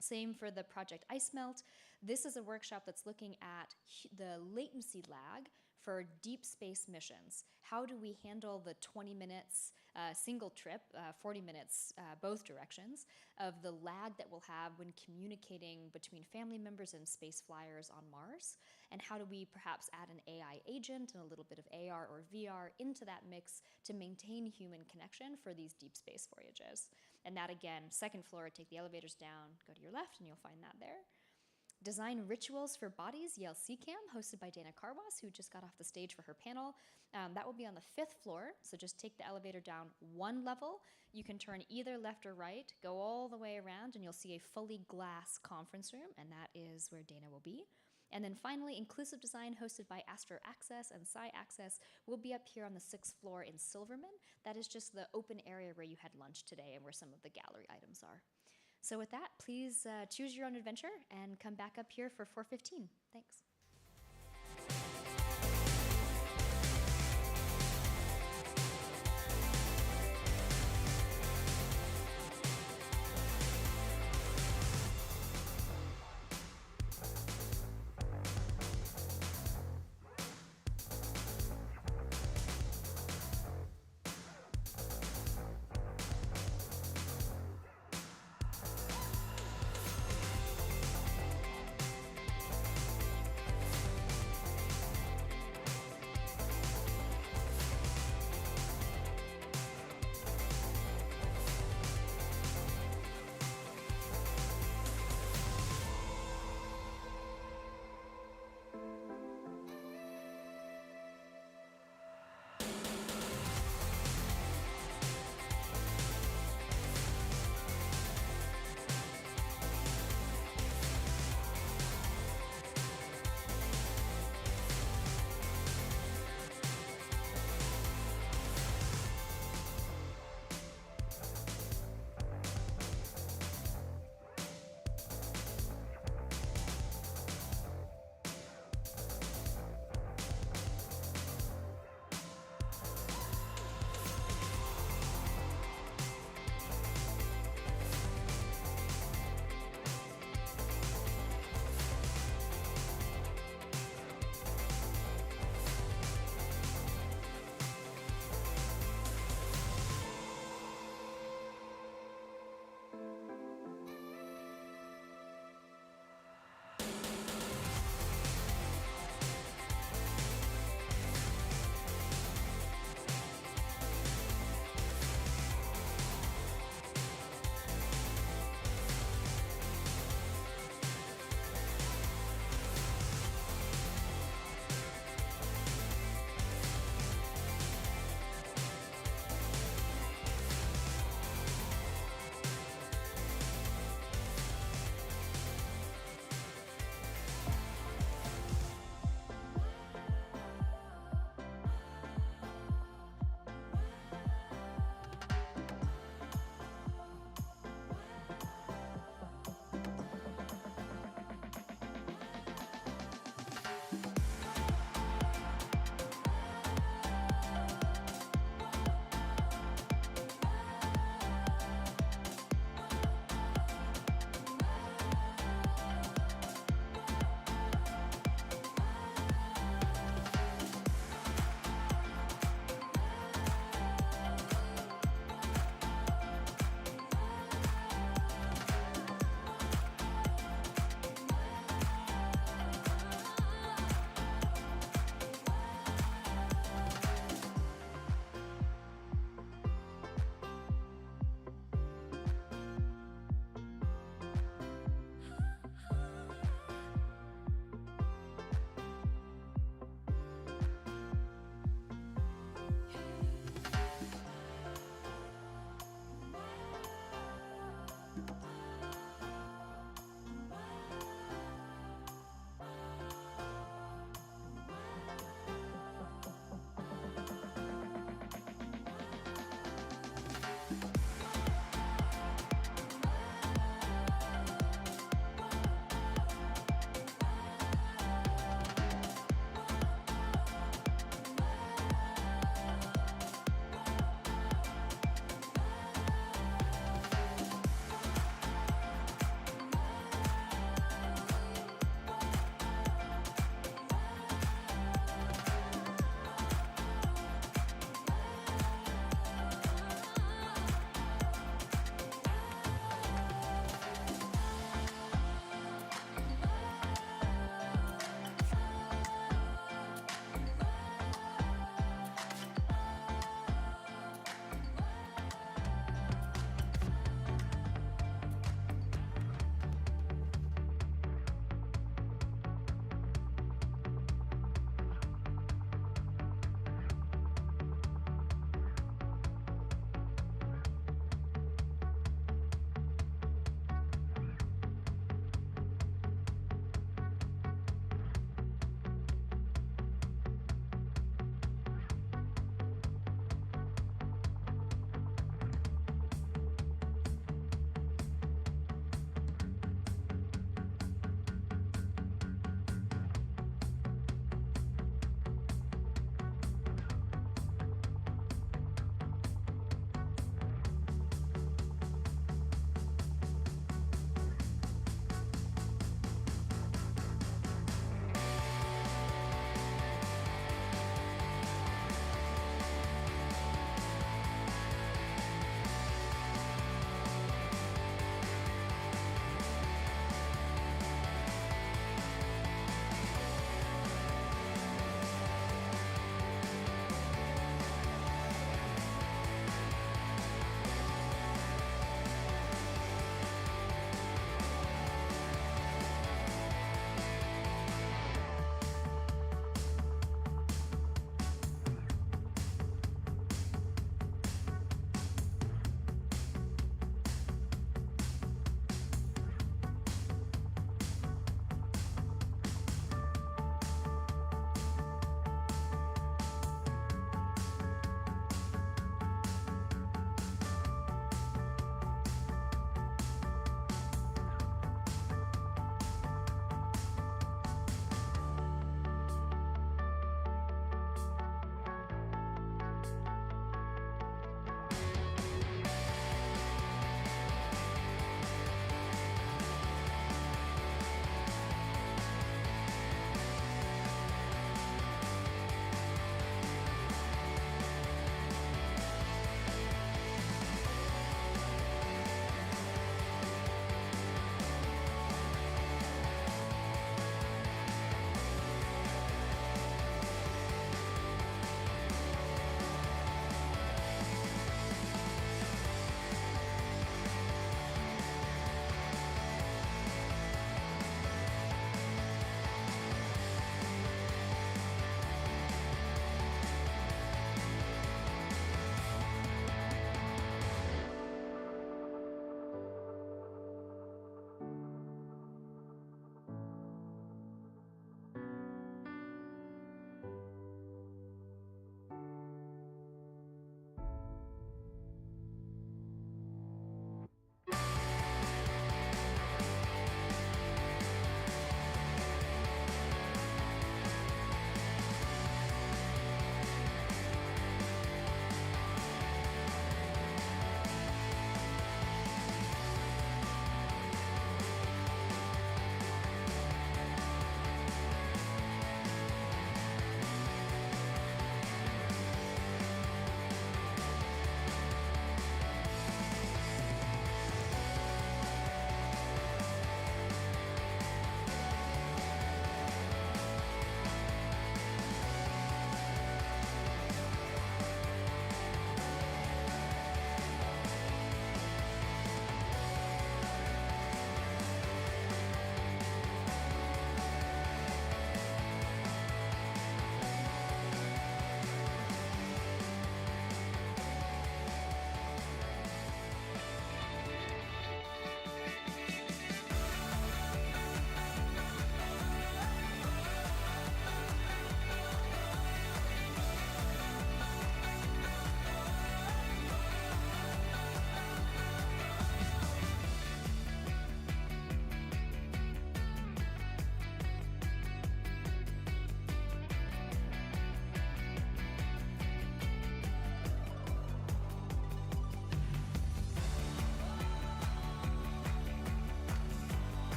Same for the Project Ice Melt. This is a workshop that's looking at the latency lag for deep space missions. How do we handle the 20 minutes single trip, 40 minutes both directions, of the lag that we'll have when communicating between family members and space flyers on Mars? And how do we perhaps add an AI agent and a little bit of AR or VR into that mix to maintain human connection for these deep space voyages? And that again, 2nd floor, take the elevators down, go to your left, and you'll find that there. Design Rituals for Bodies, Yale CCAM, hosted by Dana Karwas, who just got off the stage for her panel. That will be on the 5th floor, so just take the elevator down one level. You can turn either left or right, go all the way around, and you'll see a fully glass conference room, and that is where Dana will be. And then finally, Inclusive Design, hosted by Astro Access and Sci Access, will be up here on the 6th floor in Silverman. That is just the open area where you had lunch today and where some of the gallery items are. So with that, please choose your own adventure and come back up here for 4:15. Thanks.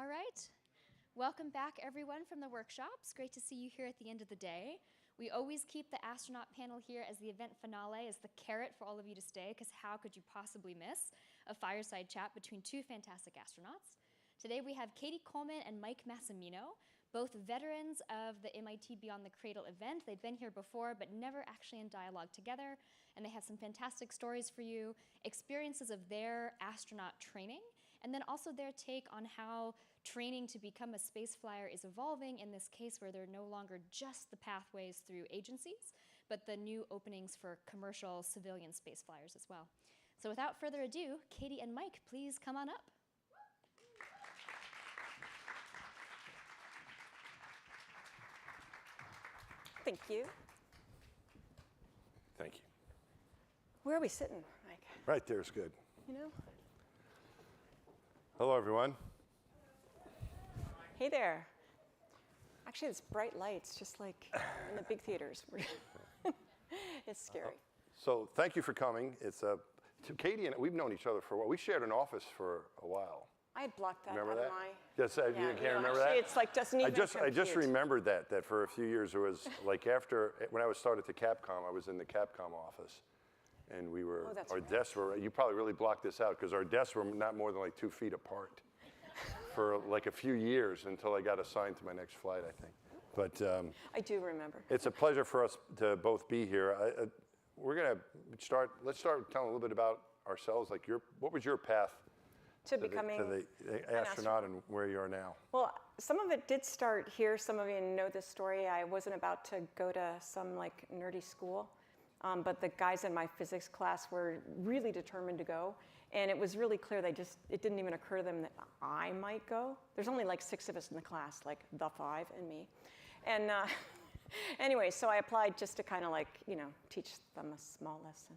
All right. Welcome back, everyone, from the workshops. Great to see you here at the end of the day. We always keep the astronaut panel here as the event finale, as the carrot for all of you to stay, because how could you possibly miss a fireside chat between two fantastic astronauts? Today we have Katie Coleman and Mike Massimino, both veterans of the MIT Beyond the Cradle event. They've been here before, but never actually in dialogue together, and they have some fantastic stories for you, experiences of their astronaut training, and then also their take on how training to become a space flyer is evolving in this case where they're no longer just the pathways through agencies, but the new openings for commercial civilian space flyers as well. So without further ado, Katie and Mike, please come on up. Thank you. Thank you. Where are we sitting, Mike? Right there is good. You know? Hello, everyone. Hey there. Actually, it's bright lights, just like in the big theaters. It's scary. So thank you for coming. It's to Katie and we've known each other for a while. We shared an office for a while. I had blocked that Remember out that? of my... Yes, you can't remember actually, that? it's like doesn't even I just compute. remembered that for a few years. It was like after, when I was started to Capcom, I was in the Capcom office. And we were, our desks were, you probably really blocked this out because our desks were not more than like 2 feet apart for like a few years until I got assigned to my next flight, I think. But I do remember. it's a pleasure for us to both be here. We're going to start, let's start telling a little bit about ourselves. Like what was your path to becoming the astronaut and where you are now? Well, some of it did start here. Some of you know this story. I wasn't about to go to some like nerdy school. But the guys in my physics class were really determined to go. And it was really clear it didn't even occur to them that I might go. There's only like 6 of us in the class, like the 5 and me. And anyway, so I applied just to kind of like, teach them a small lesson.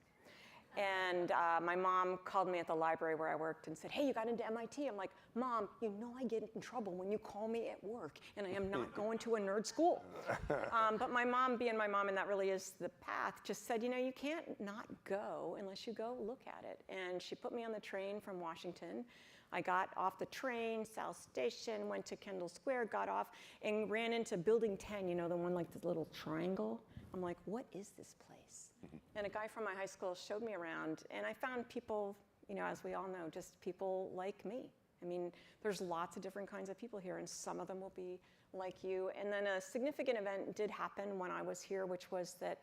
And my mom called me at the library where I worked and said, hey, you got into MIT. I'm like, Mom, you know I get in trouble when you call me at work, and I am not going to a nerd school. But my mom, being my mom, and that really is the path, just said, you can't not go unless you go look at it. And she put me on the train from Washington. I got off the train, South Station, went to Kendall Square, got off, and ran into Building 10, the one like the little triangle. I'm like, what is this place? And a guy from my high school showed me around, and I found people, as we all know, just people like me. I mean, there's lots of different kinds of people here, and some of them will be like you. And then a significant event did happen when I was here, which was that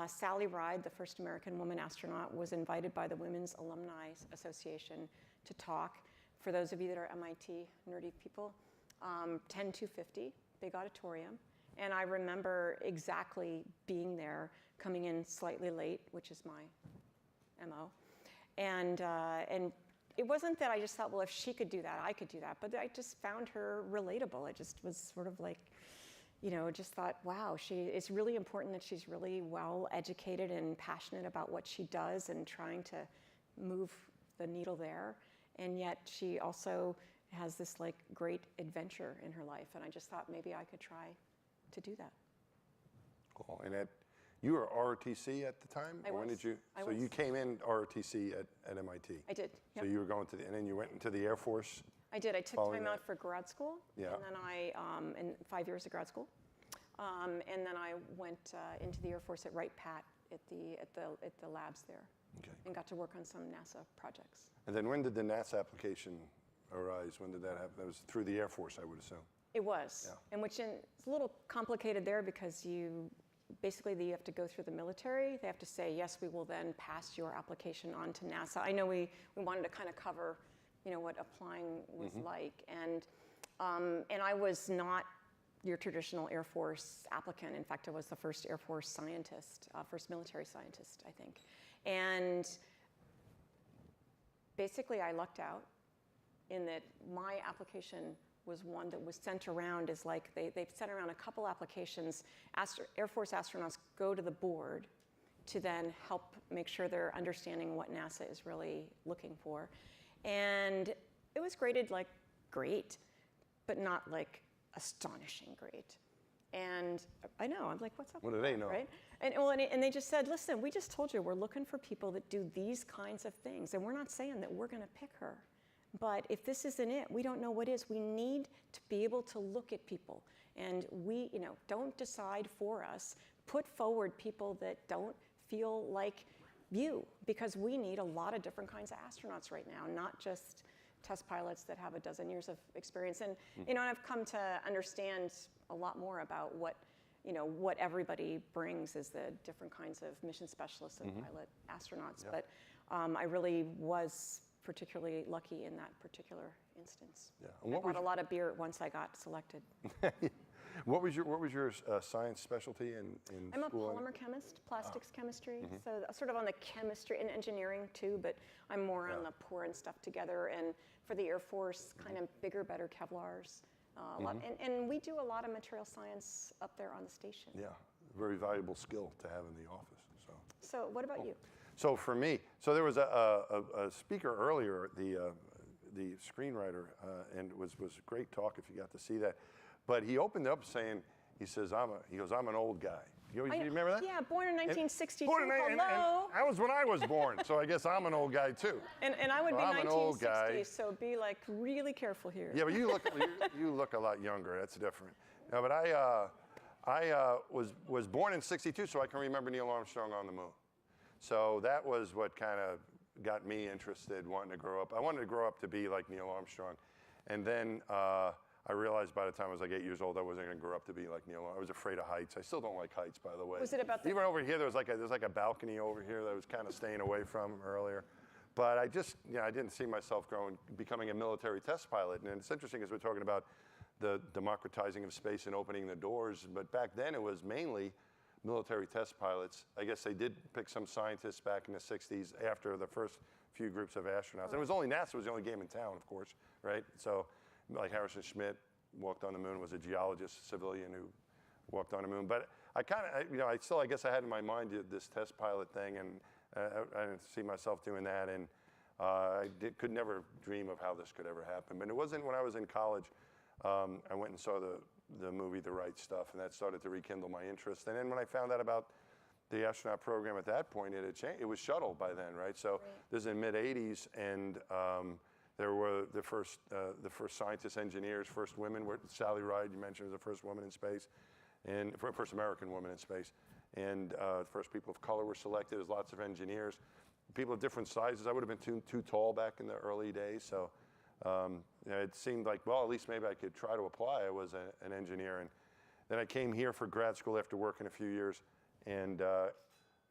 Sally Ride, the first American woman astronaut, was invited by the Women's Alumni Association to talk. For those of you that are MIT nerdy people, 10-250, big auditorium. And I remember exactly being there, coming in slightly late, which is my MO. And it wasn't that I just thought, well, if she could do that, I could do that. But I just found her relatable. It just was sort of like, just thought, wow, it's really important that she's really well educated and passionate about what she does and trying to move the needle there. And yet she also has this like great adventure in her life. And I just thought maybe I could try to do that. Cool. And you were ROTC at the time? I was. When did you? I so was. you came in ROTC at MIT? I did. Yep. So you were going to and then you went into the Air Force? I did. I took time out for grad school. Yeah. And then I, in 5 years of grad school. And then I went into the Air Force at Wright-Patt at the labs there. Okay. And got to work on some NASA projects. And then when did the NASA application arise? When did that happen? That was through the Air Force, I would assume. It was. Yeah. And it's a little complicated there because you have to go through the military. They have to say, yes, we will then pass your application on to NASA. I know we wanted to kind of cover, what applying was like. And I was not your traditional Air Force applicant. In fact, I was the first Air Force scientist, first military scientist, I think. And basically, I lucked out in that my application was one that was sent around as like, they've sent around a couple applications. Air Force astronauts go to the board to then help make sure they're understanding what NASA is really looking for. And it was graded like great, but not like astonishing great. And I know, I'm like, what's up? What do they know? Right? And they just said, listen, we just told you we're looking for people that do these kinds of things. And we're not saying that we're going to pick her. But if this isn't it, we don't know what is. We need to be able to look at people. And we, don't decide for us. Put forward people that don't feel like you, because we need a lot of different kinds of astronauts right now, not just test pilots that have a dozen years of experience. And, and I've come to understand a lot more about what everybody brings is the different kinds of mission specialists and pilot astronauts. But I really was particularly lucky in that particular instance. And I bought a lot of beer once I got selected. What was your science specialty in I'm school? a polymer chemist, plastics chemistry, so sort of on the chemistry and engineering too, but I'm more on the pouring stuff together, and for the Air Force, kind of bigger, better Kevlars. And we do a lot of material science up there on the station. Yeah, very valuable skill to have in the office. So what about you? So for me, there was a speaker earlier, the screenwriter, and it was a great talk if you got to see that. But he opened up saying, he goes, I'm an old guy. You remember that? Yeah, born in 1962. And that was when I was born, so I guess I'm an old guy too. And I would be I'm 1960, so be like really careful here. Yeah, but you look a lot younger. That's different. No, but I was born in '62, so I can remember Neil Armstrong on the moon. So that was what kind of got me interested, wanting to grow up. I wanted to grow up to be like Neil Armstrong, and then I realized by the time I was like 8 years old, I wasn't going to grow up to be like Neil Armstrong. I was afraid of heights. I still don't like heights, by the way. Was it about even over here? There's like a balcony over here that I was kind of staying away from earlier. But I just, I didn't see myself becoming a military test pilot. And it's interesting as we're talking about the democratizing of space and opening the doors. But back then it was mainly military test pilots. I guess they did pick some scientists back in the 60s after the first few groups of astronauts. And it was only NASA was the only game in town, of course, right? So like Harrison Schmitt walked on the moon, was a geologist, civilian who walked on the moon. But I kind of, I guess I had in my mind this test pilot thing, and I didn't see myself doing that. And could never dream of how this could ever happen. But it wasn't when I was in college, I went and saw the movie The Right Stuff, and that started to rekindle my interest. And then when I found out about the astronaut program at that point, it had changed. It was shuttle by then, right? So this is in mid-'80s, and there were the first scientists, engineers, first women. Sally Ride, you mentioned, was the first woman in space, and first American woman in space. And first people of color were selected. There's lots of engineers, people of different sizes. I would have been too tall back in the early days, so it seemed like, well, at least maybe I could try to apply. I was an engineer, and then I came here for grad school after working a few years, and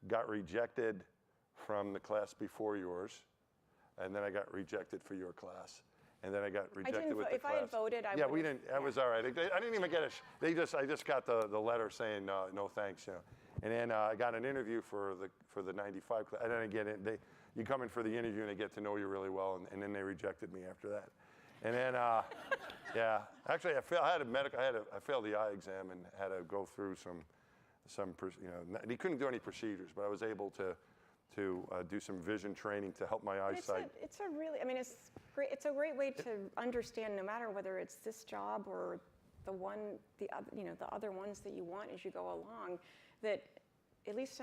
got rejected from the class before yours. And then I got rejected for your class, and then I got rejected with the class. If I had voted, I would. Yeah, we didn't. That was all right. I didn't even get it. I just got the letter saying no thanks. And then I got an interview for the '95 class. And then again, you come in for the interview and they get to know you really well, and then they rejected me after that. And then yeah, actually I failed the eye exam and had to go through some he couldn't do any procedures, but I was able to do some vision training to help my eyesight. It's great. It's a great way to understand, no matter whether it's this job or the other ones that you want as you go along, that at least,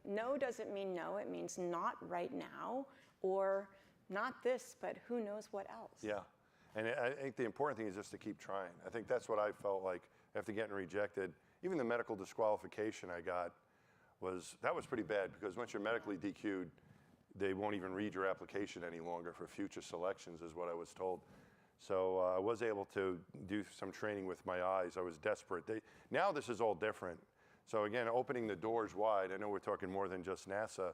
no doesn't mean no. It means not right now, or not this, but who knows what else. Yeah, and I think the important thing is just to keep trying. I think that's what I felt like after getting rejected. Even the medical disqualification I got was pretty bad, because once you're medically DQ'd, they won't even read your application any longer for future selections, is what I was told. So I was able to do some training with my eyes. I was desperate. Now this is all different. So again, opening the doors wide. I know we're talking more than just NASA,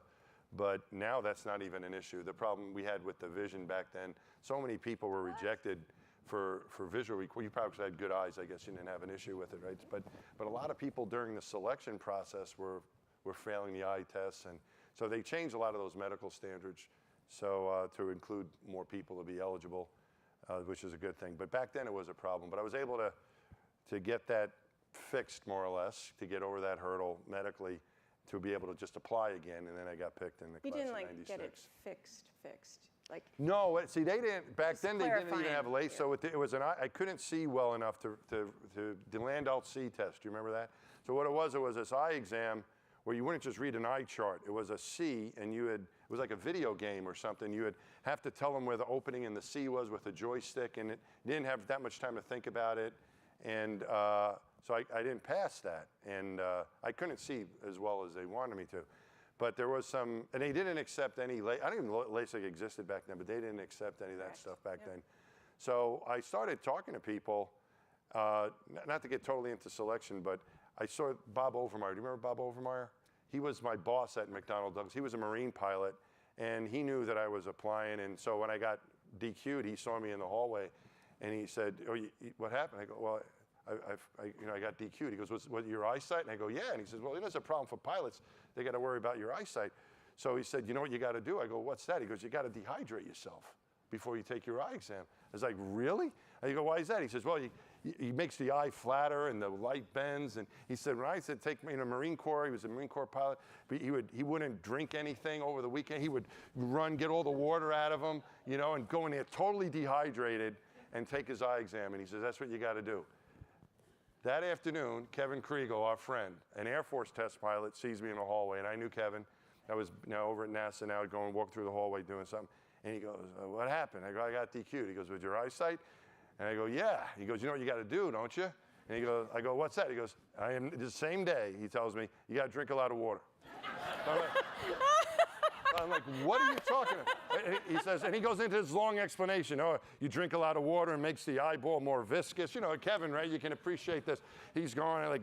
but now that's not even an issue. The problem we had with the vision back then, so many people were rejected for visual. You probably had good eyes. I guess you didn't have an issue with it, right? But a lot of people during the selection process were failing the eye tests, and so they changed a lot of those medical standards so to include more people to be eligible, which is a good thing. But back then it was a problem. But I was able to get that fixed, more or less, to get over that hurdle medically, to be able to just apply again, and then I got picked in the class of 96. You didn't get it fixed. No, see, they didn't, back then they didn't even have LASIK, so it was I couldn't see well enough to the Landau C test. Do you remember that? So what it was this eye exam where you wouldn't just read an eye chart. It was a C, and it was like a video game or something. You would have to tell them where the opening in the C was with a joystick, and you didn't have that much time to think about it. And so I didn't pass that. And I couldn't see as well as they wanted me to. But there was some, and they didn't accept any, I don't even know LASIK existed back then, but they didn't accept any of that stuff back then. So I started talking to people, not to get totally into selection, but I saw Bob Overmeyer. Do you remember Bob Overmeyer? He was my boss at McDonnell Douglas. He was a Marine pilot, and he knew that I was applying. And so when I got DQ'd, he saw me in the hallway, and he said, "Oh, what happened?" I go, "Well, I got DQ'd." He goes, "What, your eyesight?" And I go, "Yeah." And he says, "Well, there's a problem for pilots. They got to worry about your eyesight." So he said, "You know what you got to do?" I go, "What's that?" He goes, "You got to dehydrate yourself before you take your eye exam." I was like, "Really?" I go, "Why is that?" He says, "Well, he makes the eye flatter and the light bends." And he said, when I said take me in the Marine Corps, he was a Marine Corps pilot, but he wouldn't drink anything over the weekend. He would run, get all the water out of him, you know, and go in there totally dehydrated and take his eye exam. And he says, "That's what you got to do." That afternoon, Kevin Kriegel, our friend, an Air Force test pilot, sees me in the hallway, and I knew Kevin. I was over at NASA now, going walk through the hallway doing something. And he goes, "What happened?" I go, "I got DQ'd." He goes, "With your eyesight?" And I go, "Yeah." He goes, "You know what you got to do, don't you?" And he goes, I go, "What's that?" He goes, the same day, he tells me, "You got to drink a lot of water." I'm like, "What are you talking about?" He says, and he goes into this long explanation. "Oh, you drink a lot of water and makes the eyeball more viscous." You know, Kevin, right? You can appreciate this. He's going like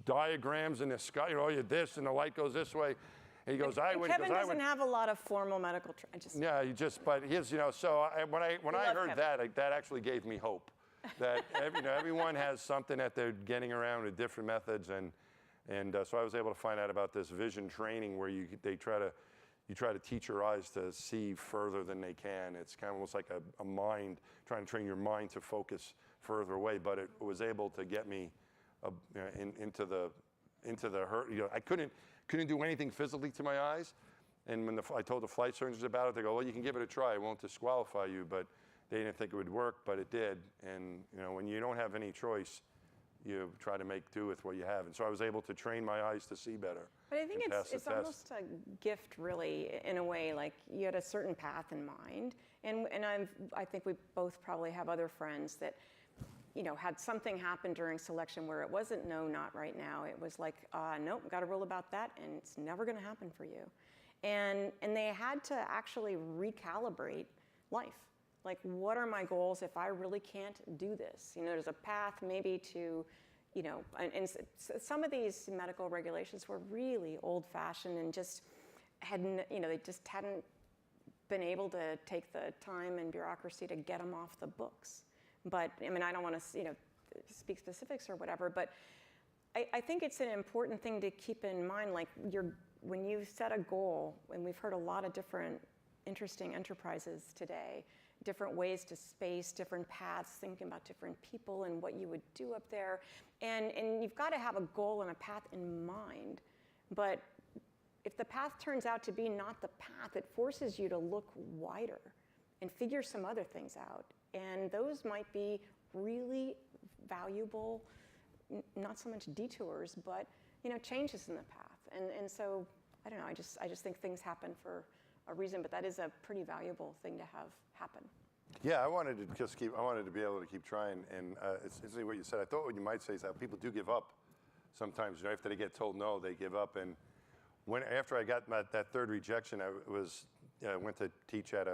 diagrams in the sky. You know, you're this, and the light goes this way. And he goes, Kevin doesn't have a lot of formal medical training. Yeah, but his, you know, so when I heard that, that actually gave me hope. That everyone has something that they're getting around with different methods, and so I was able to find out about this vision training where you try to teach your eyes to see further than they can. It's kind of almost like a mind, trying to train your mind to focus further away. But it was able to get me into the hurt. You know, I couldn't do anything physically to my eyes. And when I told the flight surgeons about it, they go, "Well, you can give it a try. It won't disqualify you." But they didn't think it would work, but it did. And you know, when you don't have any choice, you try to make do with what you have. And so I was able to train my eyes to see better. But I think it's almost a gift, really, in a way. Like you had a certain path in mind, and I think we both probably have other friends that, you know, had something happen during selection where it wasn't no, not right now. It was like, nope, got a rule about that, and it's never going to happen for you. And they had to actually recalibrate life. Like, what are my goals if I really can't do this? You know, there's a path maybe to, you know, and some of these medical regulations were really old-fashioned and just hadn't, you know, they just hadn't been able to take the time and bureaucracy to get them off the books. But I mean, I don't want to, you know, speak specifics or whatever, but I think it's an important thing to keep in mind. Like when you set a goal, and we've heard a lot of different interesting enterprises today, different ways to space, different paths, thinking about different people and what you would do up there, and you've got to have a goal and a path in mind. But if the path turns out to be not the path, it forces you to look wider and figure some other things out. And those might be really valuable, not so much detours, but, you know, changes in the path. And so, I don't know, I just think things happen for a reason, but that is a pretty valuable thing to have happen. Yeah, I wanted to be able to keep trying, and it's interesting what you said. I thought what you might say is that people do give up sometimes. You know, after they get told no, they give up. And after I got that third rejection, I went to teach at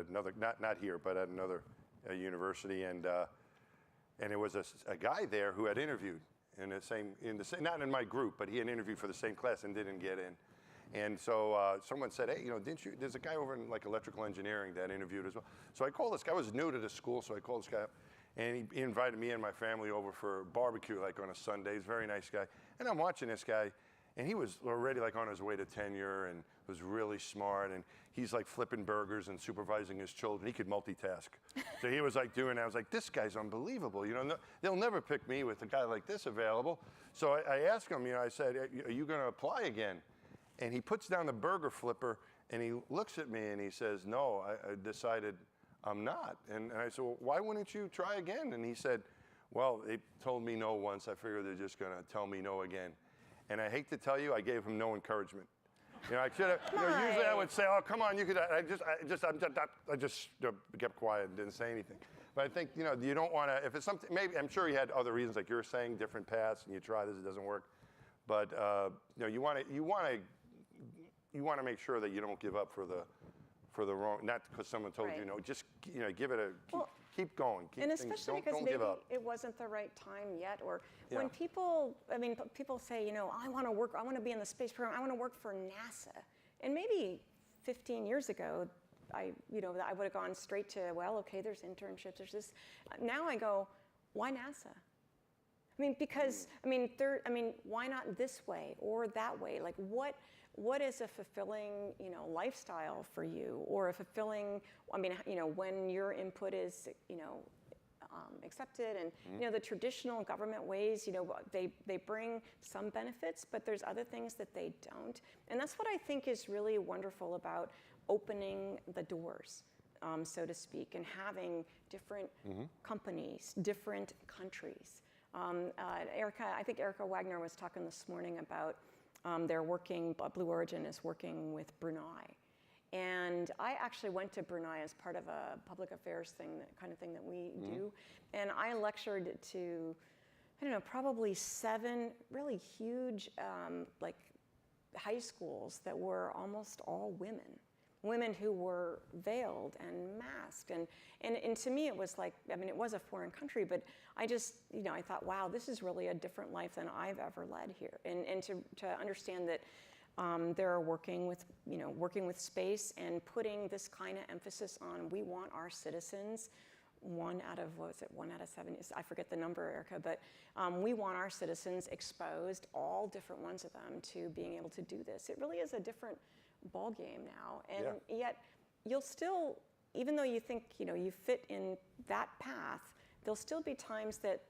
another, not here, but at another university, and it was a guy there who had interviewed in the same, not in my group, but he had interviewed for the same class and didn't get in. And so someone said, "Hey, you know, there's a guy over in like electrical engineering that interviewed as well." So I called this guy. I was new to the school, so I called this guy up, and he invited me and my family over for barbecue, like on a Sunday. He's a very nice guy. And I'm watching this guy, and he was already like on his way to tenure and was really smart. And he's like flipping burgers and supervising his children. He could multitask. So he was like doing that. I was like, this guy's unbelievable. You know, they'll never pick me with a guy like this available. So I asked him, you know, I said, "Are you going to apply again?" And he puts down the burger flipper, and he looks at me, and he says, "No, I decided I'm not." And I said, "Well, why wouldn't you try again?" And he said, "Well, they told me no once. I figured they're just going to tell me no again." And I hate to tell you, I gave him no encouragement. You know, I should have. You know, usually I would say, "Oh, come on, you could." I just kept quiet and didn't say anything. But I think, you know, you don't want to. If it's something, maybe I'm sure he had other reasons, like you're saying, different paths, and you try this, it doesn't work. But you know, you want to make sure that you don't give up for the wrong. Not because someone told you no. Just, you know, give it a. Keep going. Keep and things, especially because don't maybe give up. it wasn't the right time yet, or when people, I mean, people say, you know, I want to be in the space program, I want to work for NASA. And maybe 15 years ago, I would have gone straight to, well, okay, there's internships, there's this. Now I go, why NASA? I mean, because, why not this way or that way? Like, what is a fulfilling, you know, lifestyle for you, or a fulfilling, I mean, you know, when your input is, you know, accepted, and you know, the traditional government ways, you know, they bring some benefits, but there's other things that they don't, and that's what I think is really wonderful about opening the doors, so to speak, and having different companies, different countries. I think Erica Wagner was talking this morning about they're working, Blue Origin is working with Brunei. And I actually went to Brunei as part of a public affairs thing, that kind of thing that we do. And I lectured to, I don't know, probably 7 really huge like high schools that were almost all women who were veiled and masked. And to me, it was like, I mean, it was a foreign country, but I just, you know, I thought, wow, this is really a different life than I've ever led here. And to understand that they're working with space and putting this kind of emphasis on, we want our citizens, 1 out of 7, I forget the number, Erica, but we want our citizens exposed, all different ones of them, to being able to do this. It really is a different ball game now, and yet you'll still, even though you think, you know, you fit in that path, there'll still be times that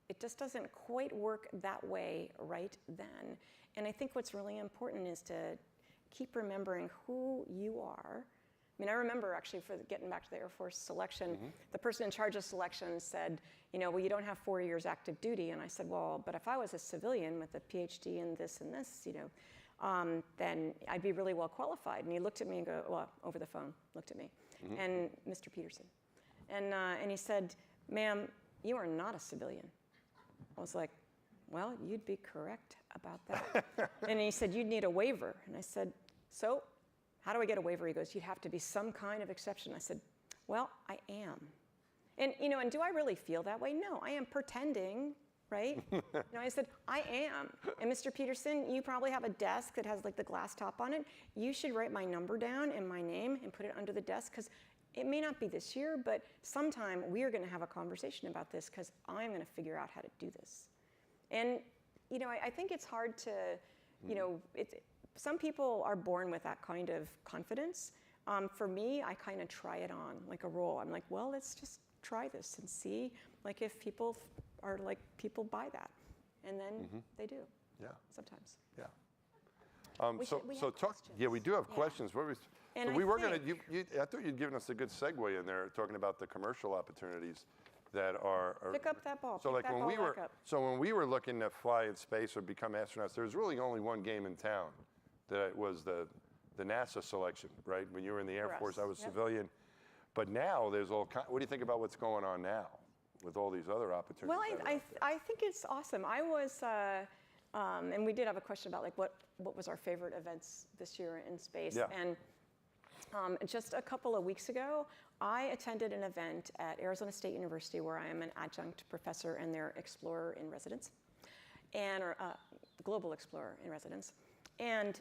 it just doesn't quite work that way right then. And I think what's really important is to keep remembering who you are. I mean, I remember actually, for getting back to the Air Force selection, the person in charge of selection said, you know, well, you don't have 4 years active duty. And I said, well, but if I was a civilian with a PhD in this and this, you know, then I'd be really well qualified. And he looked at me and over the phone, looked at me, and Mr. Peterson. And he said, ma'am, you are not a civilian. I was like, well, you'd be correct about that. And he said, you'd need a waiver. And I said, so how do I get a waiver? He goes, you'd have to be some kind of exception. I said, well, I am. And, you know, and do I really feel that way? No, I am pretending, right? You know, I said, I am. And Mr. Peterson, you probably have a desk that has like the glass top on it. You should write my number down and my name and put it under the desk, because it may not be this year, but sometime we are going to have a conversation about this, because I'm going to figure out how to do this. And, you know, I think it's hard to, you know, some people are born with that kind of confidence. For me, I kind of try it on like a role. I'm like, well, let's just try this and see, like, if people are like, people buy that. And then they do. Yeah. Sometimes. Yeah. We do have questions. What was, and so we were going to, I thought you'd given us a good segue in there, talking about the commercial opportunities that are pick up that ball. So like when we were looking to fly in space or become astronauts, there was really only one game in town. That was the NASA selection, right? When you were in the Air Force, I was civilian. But now there's all kind. What do you think about what's going on now with all these other opportunities? Well, I think it's awesome. I was, and we did have a question about like what was our favorite events this year in space. Yeah. And just a couple of weeks ago, I attended an event at Arizona State University, where I am an adjunct professor and their Explorer in Residence, and Global Explorer in Residence. And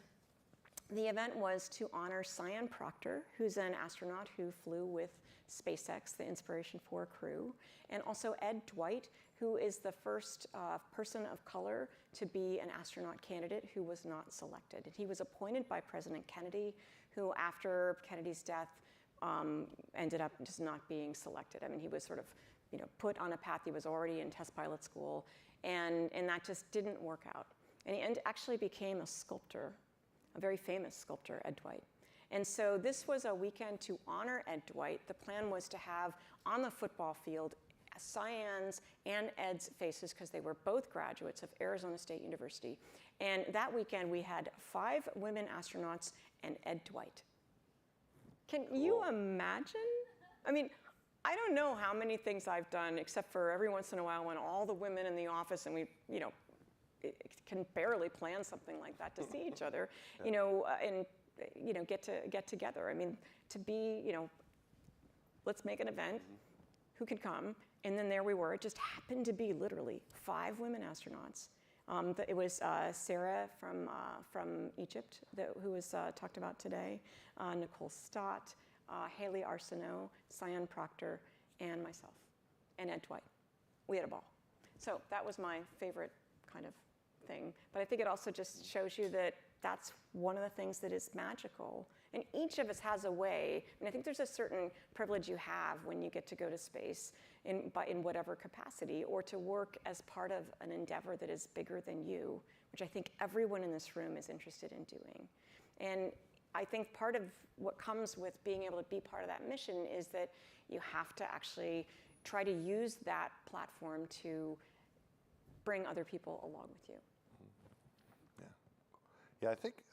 the event was to honor Cyan Proctor, who's an astronaut who flew with SpaceX, the Inspiration 4 crew, and also Ed Dwight, who is the first person of color to be an astronaut candidate who was not selected. And he was appointed by President Kennedy, who after Kennedy's death ended up just not being selected. I mean, he was sort of, you know, put on a path. He was already in test pilot school, and that just didn't work out. And he actually became a sculptor, a very famous sculptor, Ed Dwight. And so this was a weekend to honor Ed Dwight. The plan was to have on the football field Cyan's and Ed's faces because they were both graduates of Arizona State University. And that weekend we had 5 women astronauts and Ed Dwight. Can you imagine? I mean, I don't know how many things I've done, except for every once in a while when all the women in the office and we, can barely plan something like that to see each other, and get together. I mean, to be, let's make an event. Who could come? And then there we were. It just happened to be literally 5 women astronauts. It was Sarah from Egypt who was talked about today, Nicole Stott, Haley Arsenault, Cyan Proctor, and myself, and Ed Dwight. We had a ball. So that was my favorite kind of thing. But I think it also just shows you that that's one of the things that is magical. And each of us has a way, and I think there's a certain privilege you have when you get to go to space in whatever capacity, or to work as part of an endeavor that is bigger than you, which I think everyone in this room is interested in doing. And I think part of what comes with being able to be part of that mission is that you have to actually try to use that platform to bring other people along with you. Yeah, I think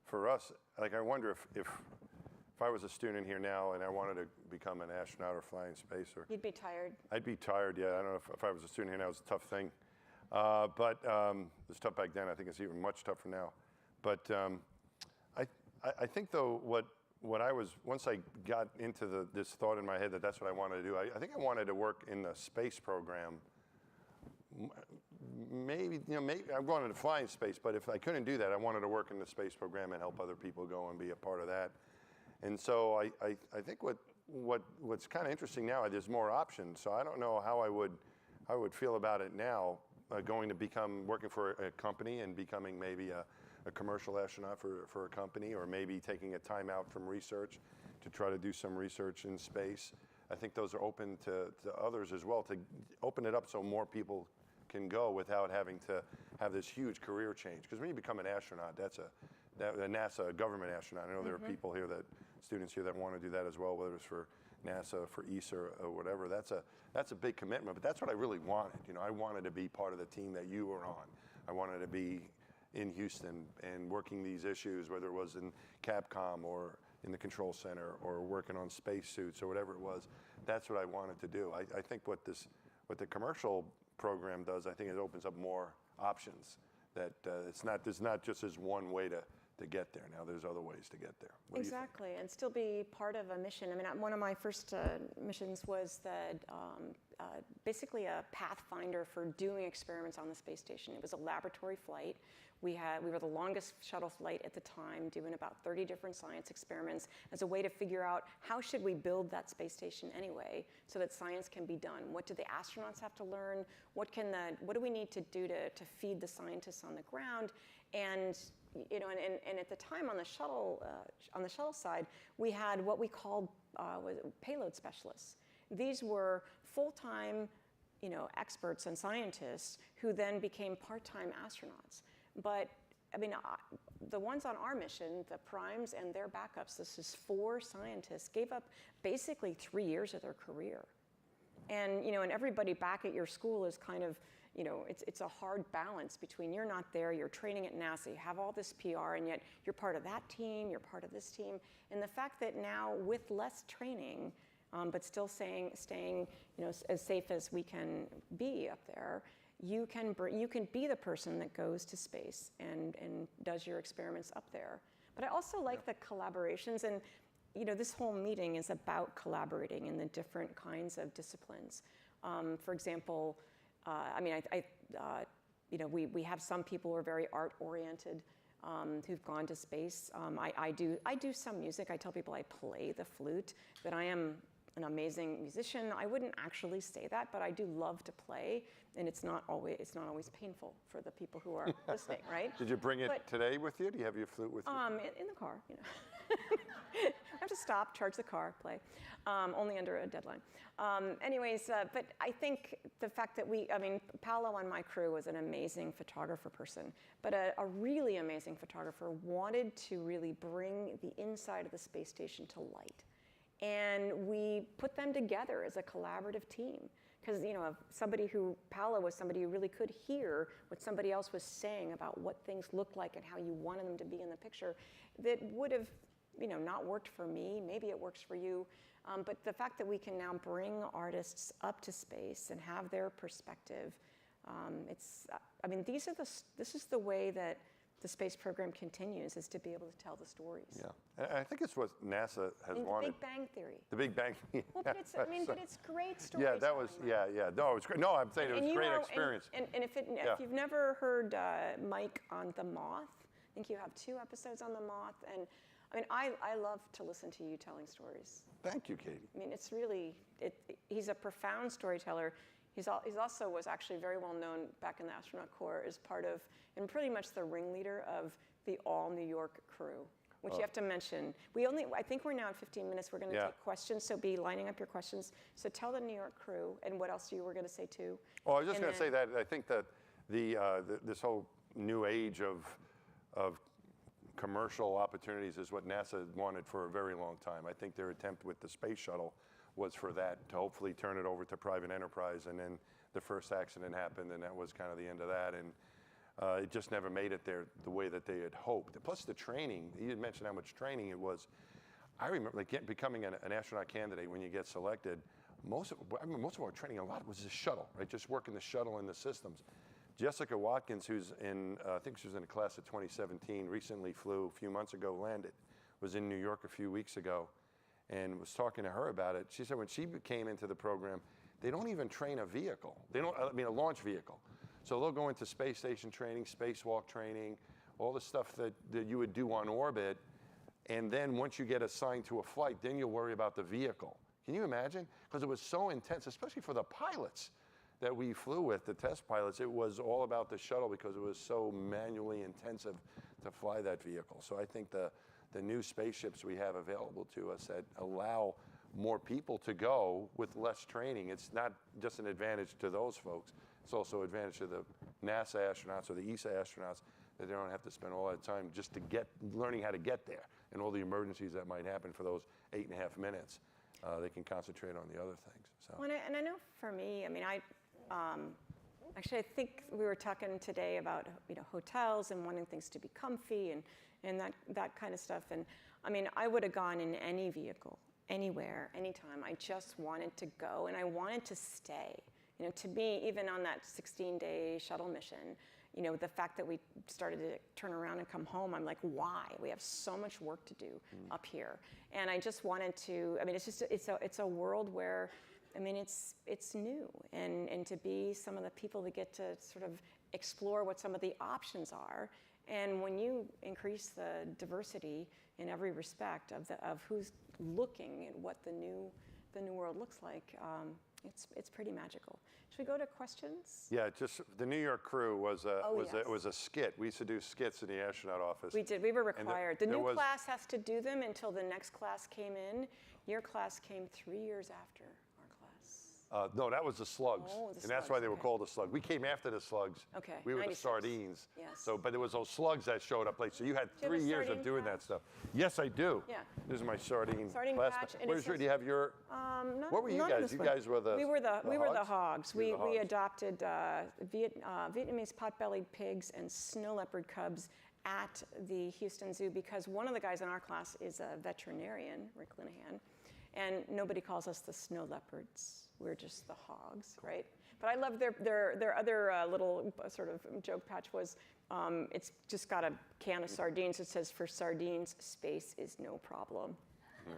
for us, like, I wonder if I was a student here now and I wanted to become an astronaut or fly in space, or you'd be tired. I'd be tired. Yeah, I don't know if I was a student here now, it's a tough thing. But it was tough back then. I think it's even much tougher now. But I think though what I was, once I got into this thought in my head that that's what I wanted to do, I think I wanted to work in the space program. Maybe I wanted to fly in space, but if I couldn't do that, I wanted to work in the space program and help other people go and be a part of that. And so I think what's kind of interesting now, there's more options. So I don't know how I would feel about it now, working for a company and becoming maybe a commercial astronaut for a company, or maybe taking a time out from research to try to do some research in space. I think those are open to others as well, to open it up so more people can go without having to have this huge career change. Because when you become an astronaut, that's a NASA government astronaut. I know there are people here, students here that want to do that as well, whether it's for NASA, for ESA, or whatever. That's a big commitment, but that's what I really wanted. I wanted to be part of the team that you were on. I wanted to be in Houston and working these issues, whether it was in Capcom or in the control center or working on spacesuits or whatever it was. That's what I wanted to do. I think what the commercial program does, I think it opens up more options. That there's not just this one way to get there. Now there's other ways to get there. Exactly, and still be part of a mission. I mean, one of my first missions was basically a pathfinder for doing experiments on the space station. It was a laboratory flight. We were the longest shuttle flight at the time, doing about 30 different science experiments as a way to figure out how should we build that space station anyway, so that science can be done. What do the astronauts have to learn? What do we need to do to feed the scientists on the ground? And at the time on the shuttle side, we had what we called payload specialists. These were full-time, experts and scientists who then became part-time astronauts. But I mean, the ones on our mission, the primes and their backups, this is 4 scientists, gave up basically 3 years of their career. And and everybody back at your school is kind of, it's a hard balance between you're not there, you're training at NASA, you have all this PR, and yet you're part of that team, you're part of this team. And the fact that now with less training, but still staying as safe as we can be up there, you can be the person that goes to space and does your experiments up there. But I also like the collaborations, and this whole meeting is about collaborating in the different kinds of disciplines. For example, we have some people who are very art-oriented, who've gone to space. I do some music. I tell people I play the flute, that I am an amazing musician. I wouldn't actually say that, but I do love to play, and it's not always painful for the people who are listening, right? Did you bring it today with you? Do you have your flute with you? In the car, I have to stop, charge the car, play, only under a deadline. But I think the fact that Paolo on my crew was an amazing photographer person, but a really amazing photographer wanted to really bring the inside of the space station to light. and we put them together as a collaborative team. Because, you know, Paolo was somebody who really could hear what somebody else was saying about what things looked like and how you wanted them to be in the picture. That would have, you know, not worked for me. Maybe it works for you. But the fact that we can now bring artists up to space and have their perspective, this is the way that the space program continues, is to be able to tell the stories. Yeah, and I think it's what NASA has wanted. The Big Bang Theory. The Big Bang. Well, but it's great stories. Yeah, that was, yeah. No, it was great. No, I'm saying it was a great experience. And if you've never heard Mike on The Moth, I think you have 2 episodes on The Moth, and I mean, I love to listen to you telling stories. Thank you, Katie. I mean, it's really, he's a profound storyteller. He's also was actually very well known back in the Astronaut Corps as part of, and pretty much the ringleader of the all New York crew, which you have to mention. I think we're now at 15 minutes. We're going to take questions, so be lining up your questions. So tell the New York crew, and what else you were going to say too. Well, I was just going to say that I think that this whole new age of commercial opportunities is what NASA wanted for a very long time. I think their attempt with the space shuttle was for that, to hopefully turn it over to private enterprise, and then the first accident happened, and that was kind of the end of that, and it just never made it there the way that they had hoped. Plus the training, you didn't mention how much training it was. I remember becoming an astronaut candidate when you get selected, most of our training, a lot was the shuttle, right? Just working the shuttle and the systems. Jessica Watkins, who's in, I think she was in the class of 2017, recently flew a few months ago, landed, was in New York a few weeks ago, and was talking to her about it. She said when she came into the program, they don't even train a vehicle. A launch vehicle. So they'll go into space station training, spacewalk training, all the stuff that you would do on orbit. And then once you get assigned to a flight, then you'll worry about the vehicle. Can you imagine? Because it was so intense, especially for the pilots that we flew with, the test pilots. It was all about the shuttle because it was so manually intensive to fly that vehicle. So I think the new spaceships we have available to us that allow more people to go with less training. It's not just an advantage to those folks. It's also an advantage to the NASA astronauts or the ESA astronauts that they don't have to spend all that time just to learning how to get there and all the emergencies that might happen for those 8.5 minutes. They can concentrate on the other things. So. Well, and I know for me, I mean, actually, I think we were talking today about hotels and wanting things to be comfy and that kind of stuff. And I mean, I would have gone in any vehicle, anywhere, anytime. I just wanted to go, and I wanted to stay. You know, to me, even on that 16-day shuttle mission, you know, the fact that we started to turn around and come home, I'm like, why? We have so much work to do up here. And I just wanted to, I mean, it's a world where, I mean, it's new, and to be some of the people that get to sort of explore what some of the options are. And when you increase the diversity in every respect of who's looking at what the new world looks like, it's pretty magical. Should we go to questions? Yeah, just the New York crew was a skit. We used to do skits in the astronaut office. We did. We were required. The new class has to do them until the next class came in. Your class came 3 years after our class. No, that was the slugs. Oh, the and that's why they were called the slugs. We came after the slugs. Okay. We were 96. the sardines. Yes. So, but it was those slugs that showed up late. So you had Do you have 3 a years of sardine doing that stuff. Yes, I do. Yeah. This is my sardine patch. Where's your? Do you have your? What were you guys? You guys were the. We were the hogs. We hogs. adopted Vietnamese pot-bellied pigs and snow leopard cubs at the Houston Zoo because one of the guys in our class is a veterinarian, Rick Linehan, and nobody calls us the snow leopards. We're just the hogs, right? But I love their other little sort of joke patch was it's just got a can of sardines. It says, "For sardines, space is no problem." Yeah.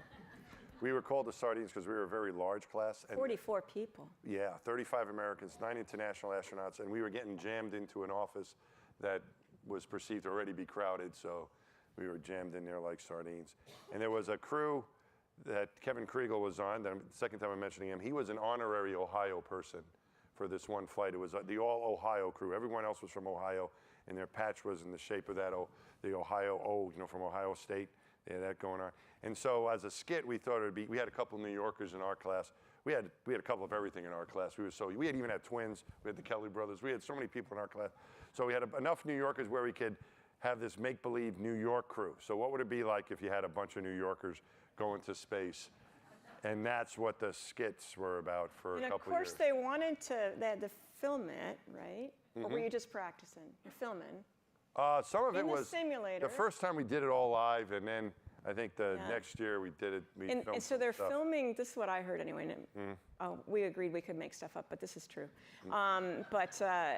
We were called the sardines because we were a very large class. And 44 people. Yeah, 35 Americans, 9 international astronauts, and we were getting jammed into an office that was perceived to already be crowded, so we were jammed in there like sardines. And there was a crew that Kevin Kregel was on, the second time I'm mentioning him. He was an honorary Ohio person for this one flight. It was the all Ohio crew. Everyone else was from Ohio, and their patch was in the shape of that, the Ohio O, from Ohio State. They had that going on. And so as a skit, we thought it would be, we had a couple New Yorkers in our class. We had a couple of everything in our class. We even had twins. We had the Kelly brothers. We had so many people in our class. So we had enough New Yorkers where we could have this make-believe New York crew. So what would it be like if you had a bunch of New Yorkers going to space? And that's what the skits were about for a couple years. And of course, they had to film it, right? Or were you just practicing? You're filming. Some of it was in the simulator. The first time we did it all live, and then I think the next year we did it. And so they're filming. This is what I heard anyway. We agreed we could make stuff up, but this is true.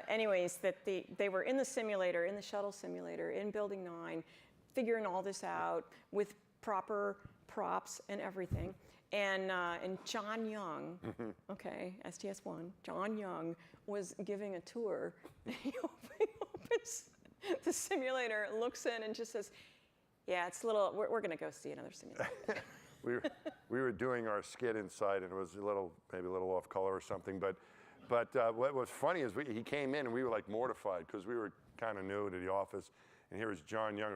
Anyways, that they were in the simulator, in the shuttle simulator, in Building 9, figuring all this out with proper props and everything. And John Young, okay, STS-1, John Young was giving a tour. He opens the simulator, looks in, and just says, "Yeah, it's a little. We're going to go see another simulator." we were doing our skit inside, and it was maybe a little off color or something. But what was funny is he came in, and we were like mortified because we were kind of new to the office, and here was John Young.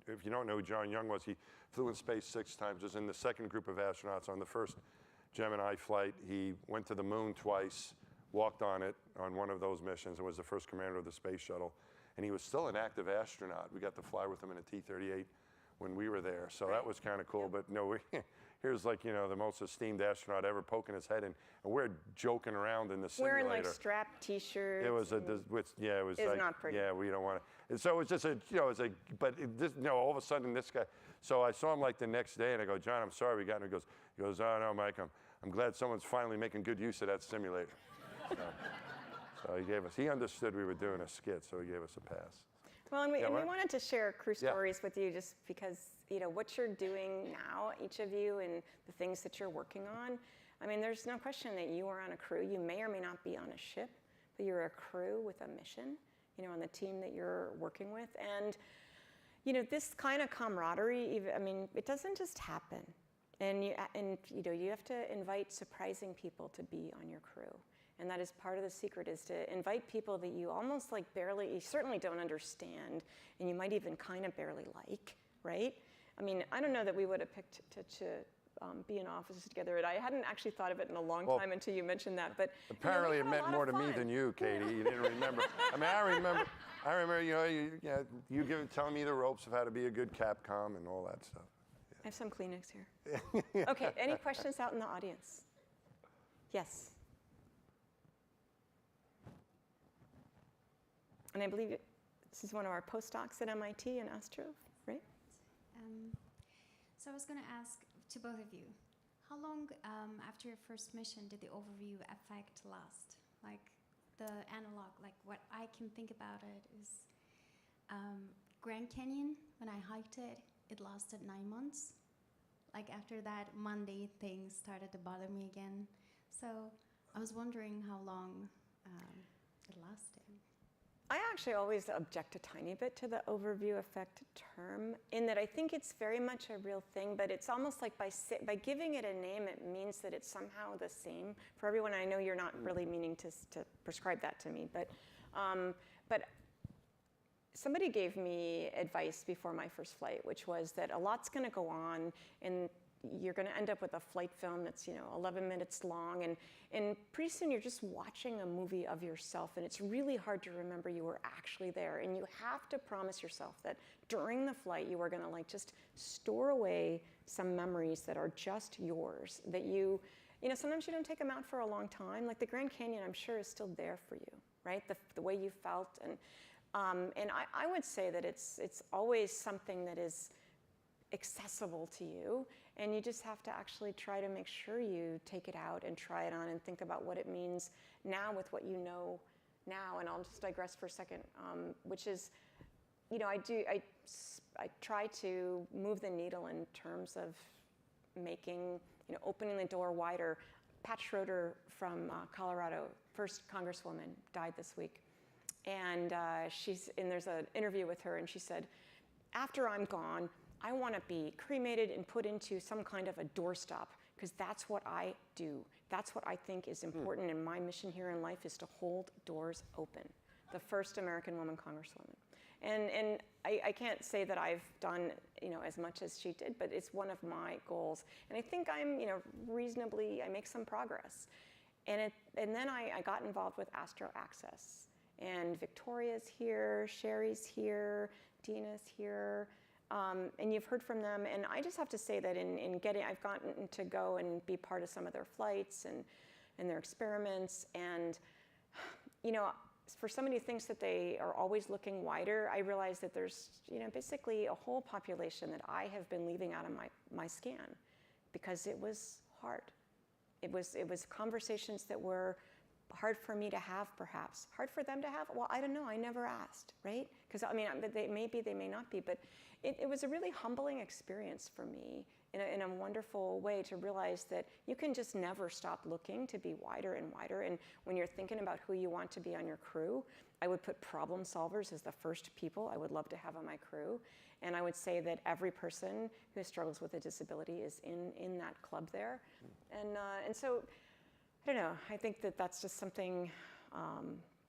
If you don't know who John Young was, he flew in space 6 times. Was in the second group of astronauts on the first Gemini flight. He went to the moon twice, walked on it on one of those missions, and was the first commander of the space shuttle. And he was still an active astronaut. We got to fly with him in a T-38 when we were there, so that was kind of cool. But no, here's like the most esteemed astronaut ever poking his head in, and we're joking around in the simulator. Wearing like strapped T-shirts. It was it was it's like, not pretty. Yeah, we don't want to. And so it was just all of a sudden this guy. So I saw him like the next day, and I go, "John, I'm sorry we got him." He goes, "Oh no, Mike, I'm glad someone's finally making good use of that simulator." So he understood we were doing a skit, so he gave us a pass. Well, and we wanted to share crew stories with you just because, what you're doing now, each of you, and the things that you're working on. I mean, there's no question that you are on a crew. You may or may not be on a ship, but you're a crew with a mission, on the team that you're working with. And, this kind of camaraderie, it doesn't just happen. And you have to invite surprising people to be on your crew. And that is part of the secret, is to invite people that you almost like you certainly don't understand, and you might even kind of barely like, right? I don't know that we would have picked to be in offices together. I hadn't actually thought of it in a long time until you mentioned that. But apparently it meant more to me than you, Katie. You didn't remember. I remember, you telling me the ropes of how to be a good Capcom and all that stuff. Yeah. I have some Kleenex here. Okay, any questions out in the audience? Yes. And I believe this is one of our postdocs at MIT in Astro, right? So I was going to ask to both of you, how long after your first mission did the overview effect last? Like the analog, like what I can think about it is Grand Canyon, when I hiked it, it lasted 9 months. Like after that, Monday things started to bother me again. So I was wondering how long it lasted. I actually always object a tiny bit to the overview effect term, in that I think it's very much a real thing, but it's almost like by giving it a name, it means that it's somehow the same for everyone. I know you're not really meaning to prescribe that to me, but somebody gave me advice before my first flight, which was that a lot's going to go on, and you're going to end up with a flight film that's 11 minutes long, and pretty soon you're just watching a movie of yourself, and it's really hard to remember you were actually there. And you have to promise yourself that during the flight you are going to just store away some memories that are just yours, that sometimes you don't take them out for a long time. Like the Grand Canyon, I'm sure, is still there for you, right? The way you felt, and I would say that it's always something that is accessible to you, and you just have to actually try to make sure you take it out and try it on and think about what it means now with what you know now. And I'll just digress for a second, which is, I try to move the needle in terms of making, opening the door wider. Pat Schroeder from Colorado, first Congresswoman, died this week, and there's an interview with her, and she said, "After I'm gone, I want to be cremated and put into some kind of a doorstop, because that's what I do. That's what I think is important, and my mission here in life is to hold doors open." The first American woman Congresswoman. And I can't say that I've done as much as she did, but it's one of my goals. And I think I'm I make some progress. And then I got involved with Astro Access. And Victoria's here, Sherry's here, Dina's here. and you've heard from them. And I just have to say that I've gotten to go and be part of some of their flights and their experiments. And, you know, for somebody who thinks that they are always looking wider, I realize that there's, you know, basically a whole population that I have been leaving out of my scan because it was hard. It was conversations that were hard for me to have, perhaps. Hard for them to have? Well, I don't know. I never asked, right? Because, I mean, they may be, they may not be. But it was a really humbling experience for me in a wonderful way to realize that you can just never stop looking to be wider and wider. And when you're thinking about who you want to be on your crew, I would put problem solvers as the first people I would love to have on my crew. And I would say that every person who struggles with a disability is in that club there. And so, I don't know, I think that that's just something, I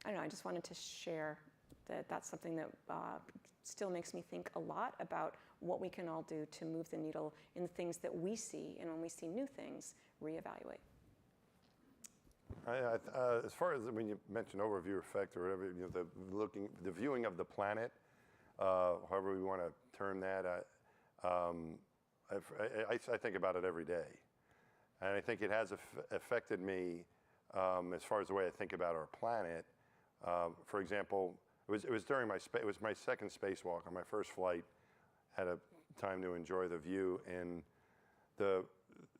don't know, I just wanted to share that that's something that still makes me think a lot about what we can all do to move the needle in the things that we see, and when we see new things, reevaluate. As far as when you mentioned overview effect or whatever, you know, the viewing of the planet, however we want to term that, I think about it every day, and I think it has affected me as far as the way I think about our planet. For example, it was during it was my second spacewalk. On my first flight, had a time to enjoy the view, and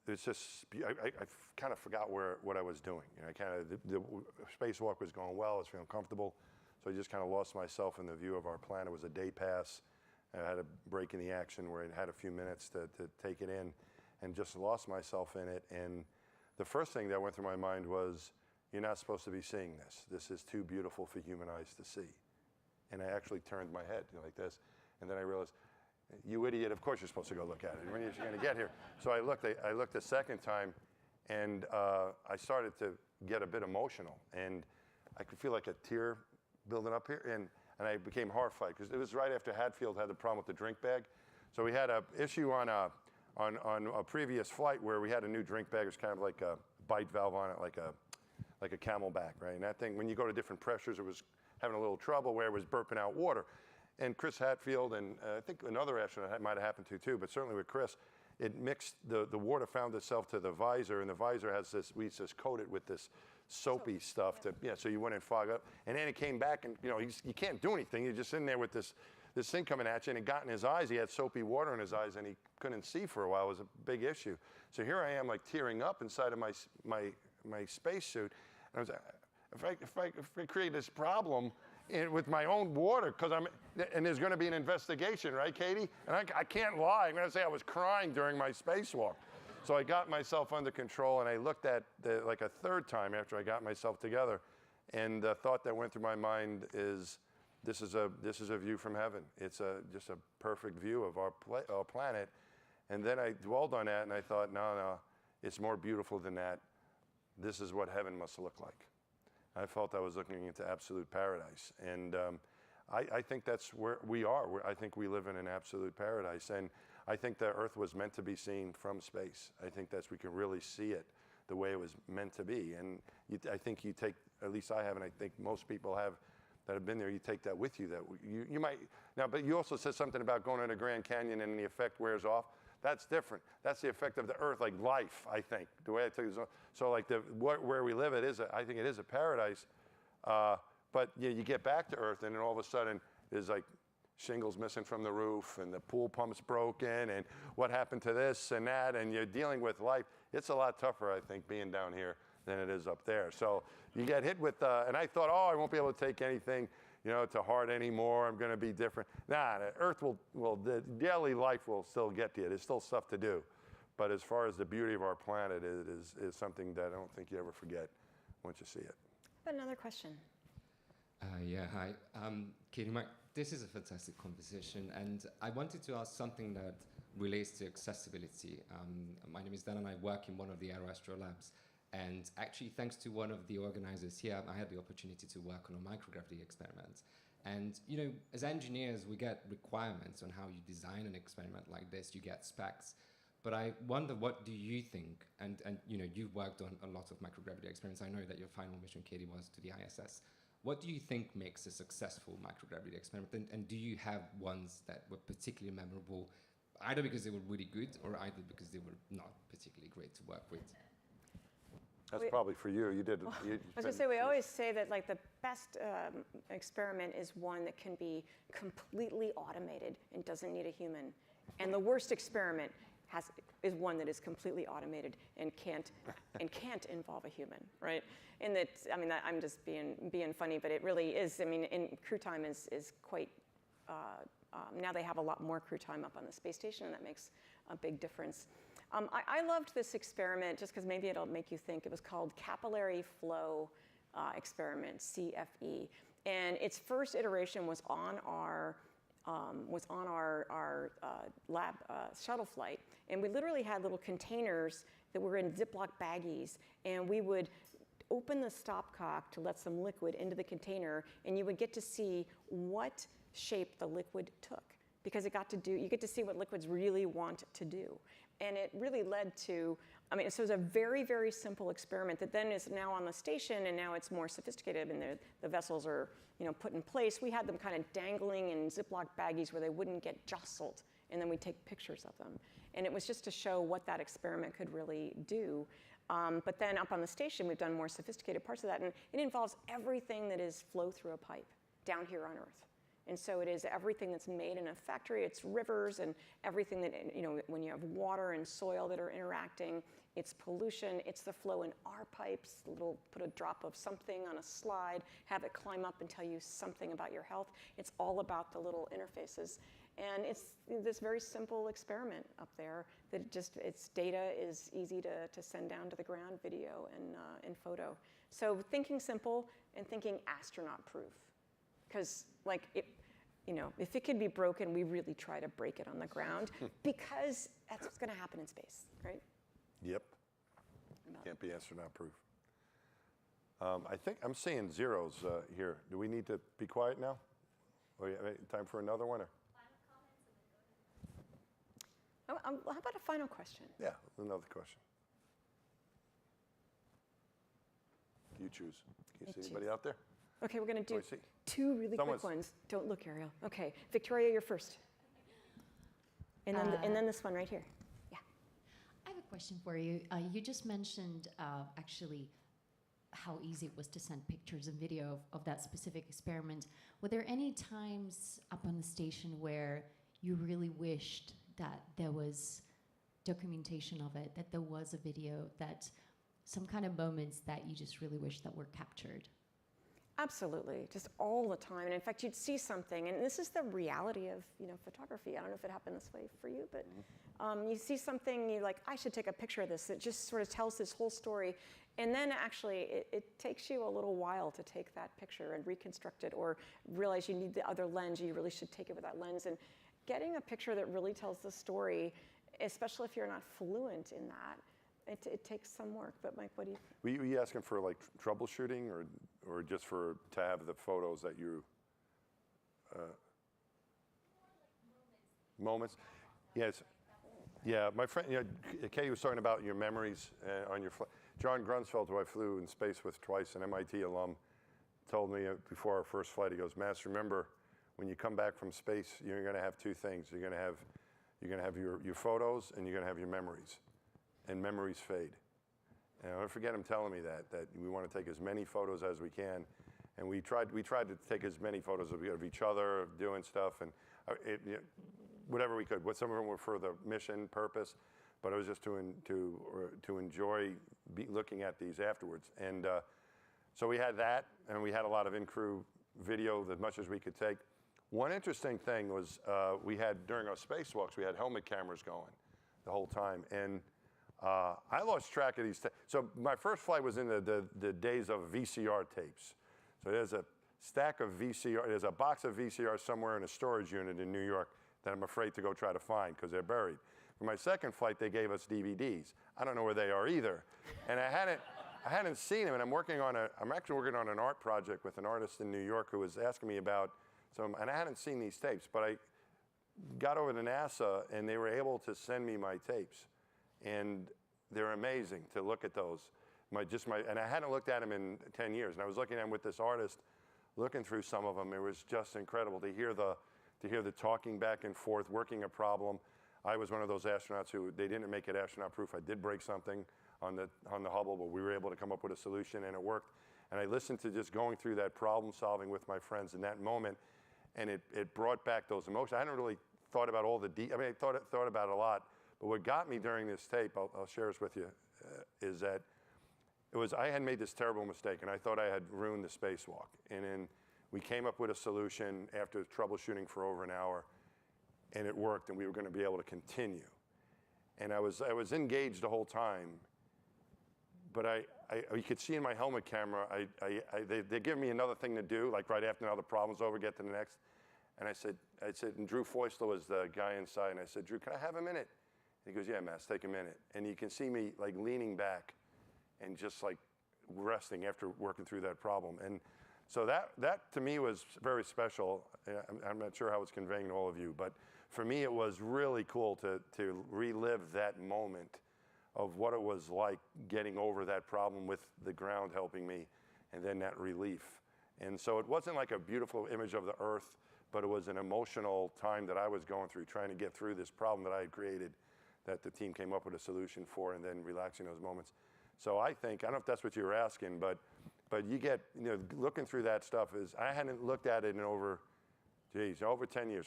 it's just I kind of forgot what I was doing. You know, the spacewalk was going well. I was feeling comfortable, so I just kind of lost myself in the view of our planet. It was a day pass. I had a break in the action where I had a few minutes to take it in, and just lost myself in it. And the first thing that went through my mind was, you're not supposed to be seeing this. This is too beautiful for human eyes to see. And I actually turned my head like this, and then I realized, you idiot, of course you're supposed to go look at it. When you're going to get here. So I looked a second time, and I started to get a bit emotional, and I could feel like a tear building up here, and I became horrified, because it was right after Hadfield had the problem with the drink bag. So we had an issue on a previous flight where we had a new drink bag. It was kind of like a bite valve on it, like a Camelback, right? And that thing, when you go to different pressures, it was having a little trouble where it was burping out water. And Chris Hadfield, and I think another astronaut might have happened to too, but certainly with Chris, it mixed, the water found itself to the visor, and the visor has this, we just coat it with this soapy stuff, so you wouldn't fog up. And then it came back, and you know, you can't do anything. You're just in there with this thing coming at you, and it got in his eyes. He had soapy water in his eyes, and he couldn't see for a while. It was a big issue. So here I am, like tearing up inside of my spacesuit. And I was like, if I create this problem with my own water, and there's going to be an investigation, right, Katie? And I can't lie. I'm going to say I was crying during my spacewalk. So I got myself under control, and I looked at like a third time after I got myself together, and the thought that went through my mind is, this is a view from heaven. It's just a perfect view of our planet. And then I dwelled on that, and I thought, no, it's more beautiful than that. This is what heaven must look like. I felt I was looking into absolute paradise. And I think that's where we are. I think we live in an absolute paradise. And I think the Earth was meant to be seen from space. I think we can really see it the way it was meant to be. And I think you take, at least I have, and I think most people have that have been there, you take that with you. That you might, now, but you also said something about going in a Grand Canyon and the effect wears off. That's different. That's the effect of the Earth, like life, I think. The way I take it. So like where we live, I think it is a paradise. But you get back to Earth, and then all of a sudden, there's like shingles missing from the roof, and the pool pump's broken, and what happened to this and that, and you're dealing with life. It's a lot tougher, I think, being down here than it is up there. So you get hit with, and I thought, I won't be able to take anything, to heart anymore. I'm going to be different. Nah, the Earth the daily life will still get to you. There's still stuff to do. But as far as the beauty of our planet, it is something that I don't think you ever forget once you see it. I have another question. Hi. Katie, Mike, this is a fantastic conversation, and I wanted to ask something that relates to accessibility. My name is Dan, and I work in one of the Aeroastro labs. And actually, thanks to one of the organizers here, I had the opportunity to work on a microgravity experiment. And, as engineers, we get requirements on how you design an experiment like this. You get specs. But I wonder, what do you think? And you've worked on a lot of microgravity experiments. I know that your final mission, Katie, was to the ISS. What do you think makes a successful microgravity experiment? And do you have ones that were particularly memorable, either because they were really good or either because they were not particularly great to work with? That's probably for you. You did. I was going to say, we always say that like the best experiment is one that can be completely automated and doesn't need a human. And the worst experiment is one that is completely automated and can't involve a human, right? And that, I mean, I'm just being funny, but it really is. I mean, crew time is quite. Now they have a lot more crew time up on the space station, and that makes a big difference. I loved this experiment just because maybe it'll make you think. It was called Capillary Flow Experiment, CFE, and its first iteration was on our lab shuttle flight, and we literally had little containers that were in Ziploc baggies, and we would open the stopcock to let some liquid into the container, and you would get to see what shape the liquid took, because you get to see what liquids really want to do. And it really led to, I mean, so it was a very, very simple experiment that then is now on the station, and now it's more sophisticated, and the vessels are, put in place. We had them kind of dangling in Ziploc baggies where they wouldn't get jostled, and then we'd take pictures of them. And it was just to show what that experiment could really do. But then up on the station, we've done more sophisticated parts of that, and it involves everything that is flow through a pipe down here on Earth. And so it is everything that's made in a factory. It's rivers and everything that, when you have water and soil that are interacting, it's pollution, it's the flow in our pipes, put a drop of something on a slide, have it climb up and tell you something about your health. It's all about the little interfaces. And it's this very simple experiment up there that its data is easy to send down to the ground, video and photo. So thinking simple and thinking astronaut proof. Because if it can be broken, we really try to break it on the ground because that's what's going to happen in space, right? Yep. Can't be astronaut proof. I think I'm seeing zeros here. Do we need to be quiet now? Or time for another one? Or? How about a final question? Yeah, another question. You choose. Can you see anybody out there? Okay, we're going to do two really quick ones. Don't look, Ariel. Okay, Victoria, you're first. And then this one right here. Yeah. I have a question for you. You just mentioned actually how easy it was to send pictures and video of that specific experiment. Were there any times up on the station where you really wished that there was documentation of it, that there was a video, that some kind of moments that you just really wish that were captured? Absolutely, just all the time. And in fact, you'd see something, and this is the reality of photography. I don't know if it happened this way for you, but you see something, you're like, I should take a picture of this. It just sort of tells this whole story. And then actually, it takes you a little while to take that picture and reconstruct it, or realize you need the other lens, you really should take it with that lens. And getting a picture that really tells the story, especially if you're not fluent in that, it takes some work. But Mike, what do you think? Were you asking for like troubleshooting or just to have the photos that you moments? Yes. Yeah, my friend, Katie was talking about your memories on your flight. John Grunsfeld, who I flew in space with twice, an MIT alum, told me before our first flight, he goes, Mass, remember, when you come back from space, you're going to have two things. You're going to have your photos, and you're going to have your memories. And memories fade. And I'll never forget him telling me that we want to take as many photos as we can. And we tried to take as many photos of each other, of doing stuff, and whatever we could. Some of them were for the mission purpose, but it was just to enjoy looking at these afterwards. And so we had that, and we had a lot of in-crew video, as much as we could take. One interesting thing was we had, during our spacewalks, we had helmet cameras going the whole time. And I lost track of these. So my first flight was in the days of VCR tapes. So there's a stack of VCR, there's a box of VCR somewhere in a storage unit in New York that I'm afraid to go try to find because they're buried. For my second flight, they gave us DVDs. I don't know where they are either. And I hadn't seen them, and I'm actually working on an art project with an artist in New York who was asking me about some, and I hadn't seen these tapes, but I got over to NASA and they were able to send me my tapes. And they're amazing to look at those. And I hadn't looked at them in 10 years. And I was looking at them with this artist looking through some of them, it was just incredible to hear the talking back and forth, working a problem. I was one of those astronauts who, they didn't make it astronaut proof. I did break something on the Hubble, but we were able to come up with a solution and it worked. And I listened to just going through that problem solving with my friends in that moment, and it brought back those emotions. I hadn't really thought about all the I thought about it a lot, but what got me during this tape, I'll share this with you, is that I had made this terrible mistake, and I thought I had ruined the spacewalk. And then we came up with a solution after troubleshooting for over an hour, and it worked, and we were going to be able to continue. And I was engaged the whole time, but you could see in my helmet camera, they give me another thing to do, like right after now the problem's over, get to the next. And I said, and Drew Feusler was the guy inside, and I said, Drew, can I have a minute? And he goes, yeah, Matt, take a minute. And you can see me like leaning back and just like resting after working through that problem. And so that to me was very special. I'm not sure how it's conveying to all of you, but for me it was really cool to relive that moment of what it was like getting over that problem with the ground helping me, and then that relief. And so it wasn't like a beautiful image of the Earth, but it was an emotional time that I was going through, trying to get through this problem that I had created, that the team came up with a solution for, and then relaxing those moments. So I think, I don't know if that's what you were asking, but you get, looking through that stuff I hadn't looked at it in over 10 years.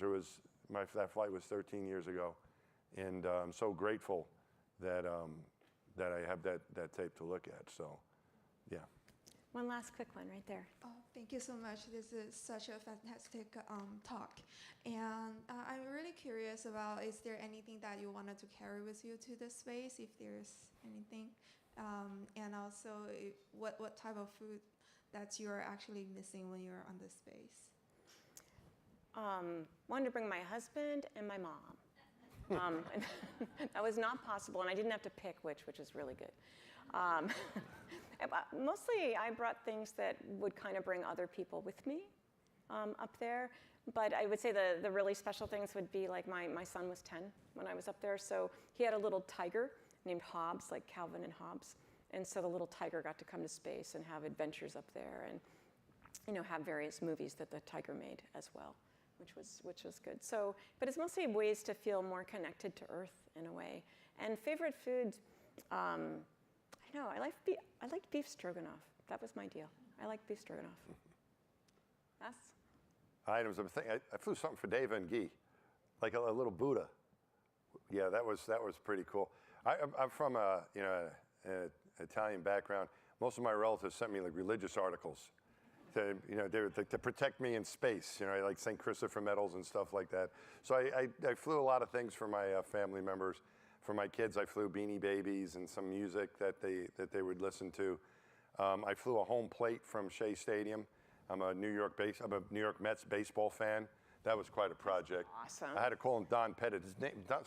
That flight was 13 years ago. And I'm so grateful that I have that tape to look at, so yeah. One last quick one right there. Oh, thank you so much. This is such a fantastic talk. And I'm really curious about, is there anything that you wanted to carry with you to this space, if there's anything? And also, what type of food that you're actually missing when you're on this space? Wanted to bring my husband and my mom. That was not possible, and I didn't have to pick which is really good. Mostly, I brought things that would kind of bring other people with me up there. But I would say the really special things would be like my son was 10 when I was up there, so he had a little tiger named Hobbs, like Calvin and Hobbes. And so the little tiger got to come to space and have adventures up there, and have various movies that the tiger made as well, which was good. So, but it's mostly ways to feel more connected to Earth in a way. And favorite food, I know I liked beef stroganoff. That was my deal. I like beef stroganoff. Yes. Items. I flew something for Deva and Guy, like a little Buddha. Yeah, that was pretty cool. I'm from an Italian background. Most of my relatives sent me like religious articles to protect me in space. Like St. Christopher medals and stuff like that. So I flew a lot of things for my family members. For my kids, I flew Beanie Babies and some music that they would listen to. I flew a home plate from Shea Stadium. I'm a New York Mets baseball fan. That was quite a project. Awesome. I had to call him Don Pettit.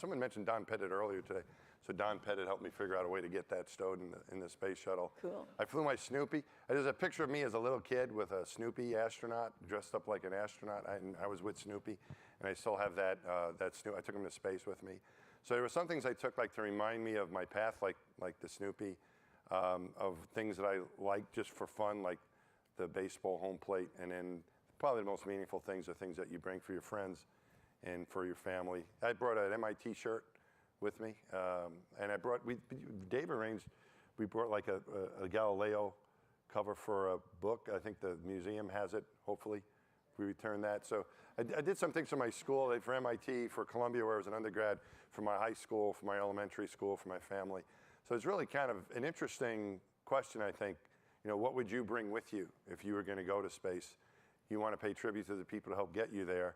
Someone mentioned Don Pettit earlier today. So Don Pettit helped me figure out a way to get that stowed in the space shuttle. Cool. I flew my Snoopy. There's a picture of me as a little kid with a Snoopy astronaut, dressed up like an astronaut. I was with Snoopy, and I still have that Snoopy. I took him to space with me. So there were some things I took like to remind me of my path, like the Snoopy, of things that I like just for fun, like the baseball home plate, and then probably the most meaningful things are things that you bring for your friends and for your family. I brought an MIT shirt with me, and Dave arranged, we brought like a Galileo cover for a book. I think the museum has it, hopefully. We returned that. So I did some things for my school, for MIT, for Columbia, where I was an undergrad, for my high school, for my elementary school, for my family. So it's really kind of an interesting question, I think. What would you bring with you if you were going to go to space? You want to pay tribute to the people to help get you there,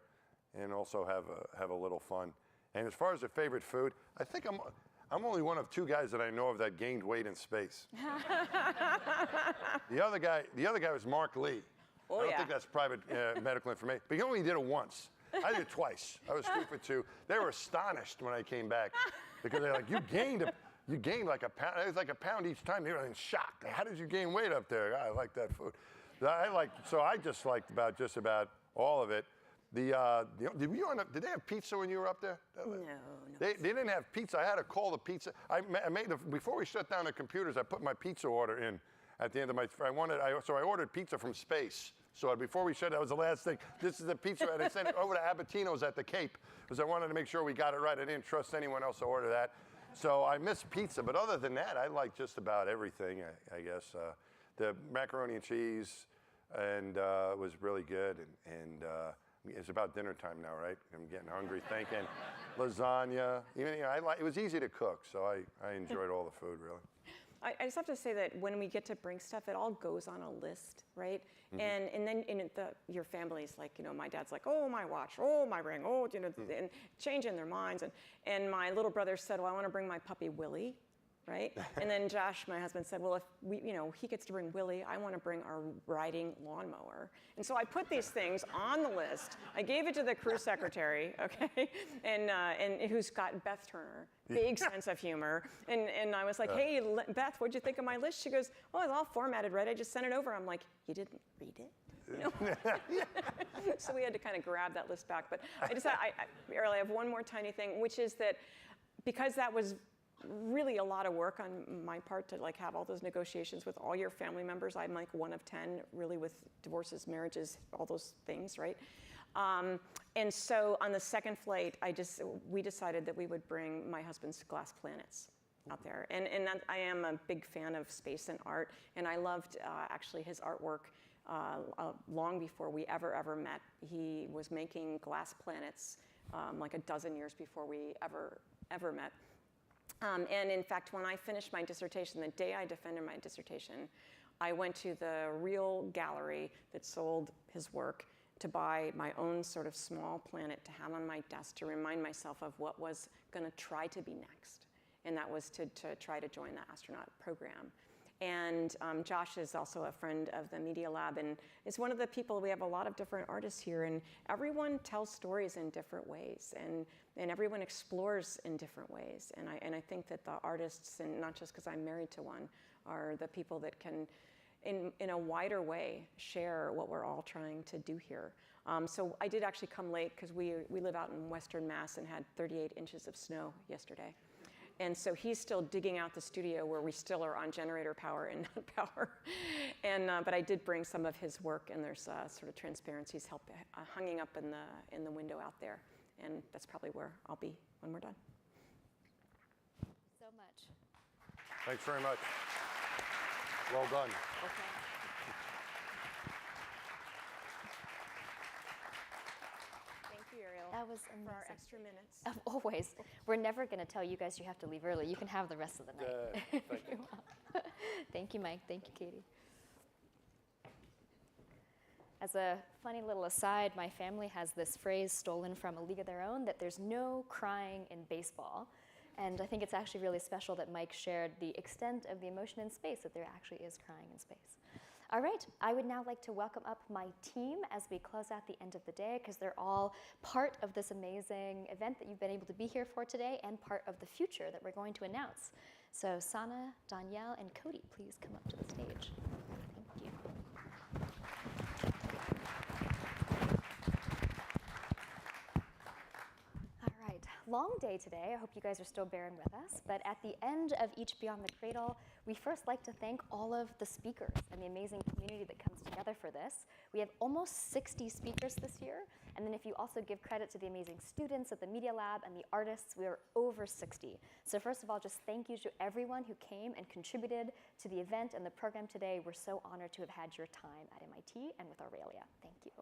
and also have a little fun. And as far as a favorite food, I think I'm only one of two guys that I know of that gained weight in space. The other guy was Mark Lee. Oh, I don't think that's private medical information, but he only did it once. I did it twice. I was 2 for 2. They were astonished when I came back because they're like, you gained like a pound. It was like a pound each time. They were in shock. How did you gain weight up there? I like that food. So I just liked just about all of it. Did they have pizza when you were up there? No. They didn't have pizza. I had to call the pizza. Before we shut down the computers, I put my pizza order in at the end of so I ordered pizza from space. So before we shut, that was the last thing. This is the pizza, and I sent it over to Abatino's at the Cape because I wanted to make sure we got it right. I didn't trust anyone else to order that. So I miss pizza, but other than that, I like just about everything, I guess. The macaroni and cheese and was really good, and it's about dinner time now, right? I'm getting hungry thinking. Lasagna, even, it was easy to cook, so I enjoyed all the food, really. I just have to say that when we get to bring stuff, it all goes on a list, right? Mm-hmm. And then your family's like, my dad's like, oh, my watch, oh, my ring, oh, and changing their minds. And my little brother said, well, I want to bring my puppy Willie, right? And then Josh, my husband, said, well, if he gets to bring Willie, I want to bring our riding lawnmower. And so I put these things on the list. I gave it to the crew secretary, okay, and who's got Beth Turner, big sense of humor. And I was like, hey, Beth, what'd you think of my list? She goes, oh, it's all formatted, right? I just sent it over. I'm like, you didn't read it? So we had to kind of grab that list back. But I have one more tiny thing, which is that because that was really a lot of work on my part to have all those negotiations with all your family members. I'm like one of 10 really with divorces, marriages, all those things, right? And so on the second flight, we decided that we would bring my husband's glass planets out there. And I am a big fan of space and art, and I loved actually his artwork long before we ever met. He was making glass planets like a dozen years before we ever met. And in fact, when I finished my dissertation, the day I defended my dissertation, I went to the real gallery that sold his work to buy my own sort of small planet to have on my desk to remind myself of what was going to try to be next. And that was to try to join the astronaut program. And Josh is also a friend of the Media Lab, and is one of the people. We have a lot of different artists here, and everyone tells stories in different ways, and everyone explores in different ways. And I think that the artists, and not just because I'm married to one, are the people that can, in a wider way, share what we're all trying to do here. So I did actually come late because we live out in Western Mass and had 38 inches of snow yesterday. And so he's still digging out the studio where we still are on generator power and not power. But I did bring some of his work, and there's sort of transparencies hanging up in the window out there. And that's probably where I'll be when we're done. So much. Thanks very much. Well done. Okay. That was amazing. For our extra minutes. Always. We're never going to tell you guys you have to leave early. You can have the rest of the night. Thank you. Thank you, Mike. Thank you, Katie. As a funny little aside, my family has this phrase stolen from A League of Their Own, that there's no crying in baseball. And I think it's actually really special that Mike shared the extent of the emotion in space, that there actually is crying in space. All right, I would now like to welcome up my team as we close out the end of the day, because they're all part of this amazing event that you've been able to be here for today and part of the future that we're going to announce. So Sana, Danielle, and Cody, please come up to the stage. Thank you. All right, long day today. I hope you guys are still bearing with us. But at the end of each Beyond the Cradle, we first like to thank all of the speakers and the amazing community that comes together for this. We have almost 60 speakers this year. And then if you also give credit to the amazing students at the Media Lab and the artists, we are over 60. So first of all, just thank you to everyone who came and contributed to the event and the program today. We're so honored to have had your time at MIT and with Aurelia. Thank you.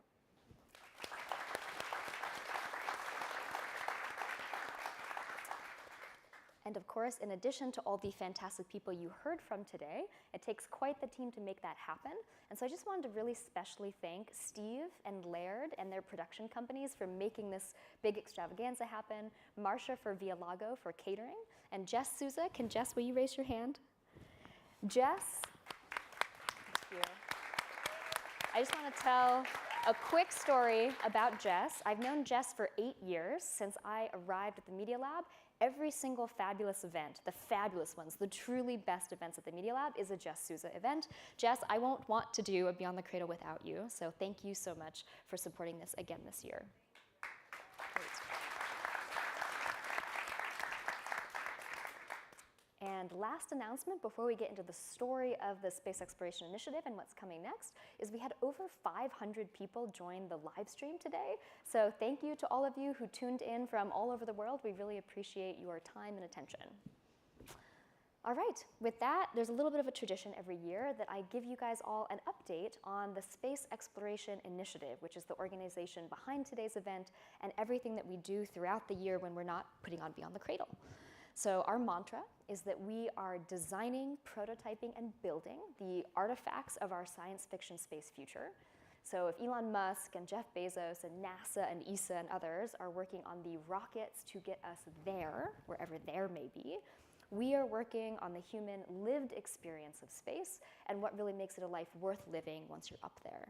And of course, in addition to all the fantastic people you heard from today, it takes quite the team to make that happen. And so I just wanted to really specially thank Steve and Laird and their production companies for making this big extravaganza happen, Marcia for Via Lago for catering, and Jess Souza. Will you raise your hand? Jess, thank you. I just want to tell a quick story about Jess. I've known Jess for 8 years, since I arrived at the Media Lab. Every single fabulous event, the fabulous ones, the truly best events at the Media Lab is a Jess Souza event. Jess, I won't want to do a Beyond the Cradle without you, so thank you so much for supporting this again this year. Great. And And last announcement before we get into the story of the Space Exploration Initiative and what's coming next is we had over 500 people join the live stream today. So thank you to all of you who tuned in from all over the world. We really appreciate your time and attention. All right, with that, there's a little bit of a tradition every year that I give you guys all an update on the Space Exploration Initiative, which is the organization behind today's event and everything that we do throughout the year when we're not putting on Beyond the Cradle. So our mantra is that we are designing, prototyping, and building the artifacts of our science fiction space future. So if Elon Musk and Jeff Bezos and NASA and ESA and others are working on the rockets to get us there, wherever there may be, we are working on the human lived experience of space and what really makes it a life worth living once you're up there.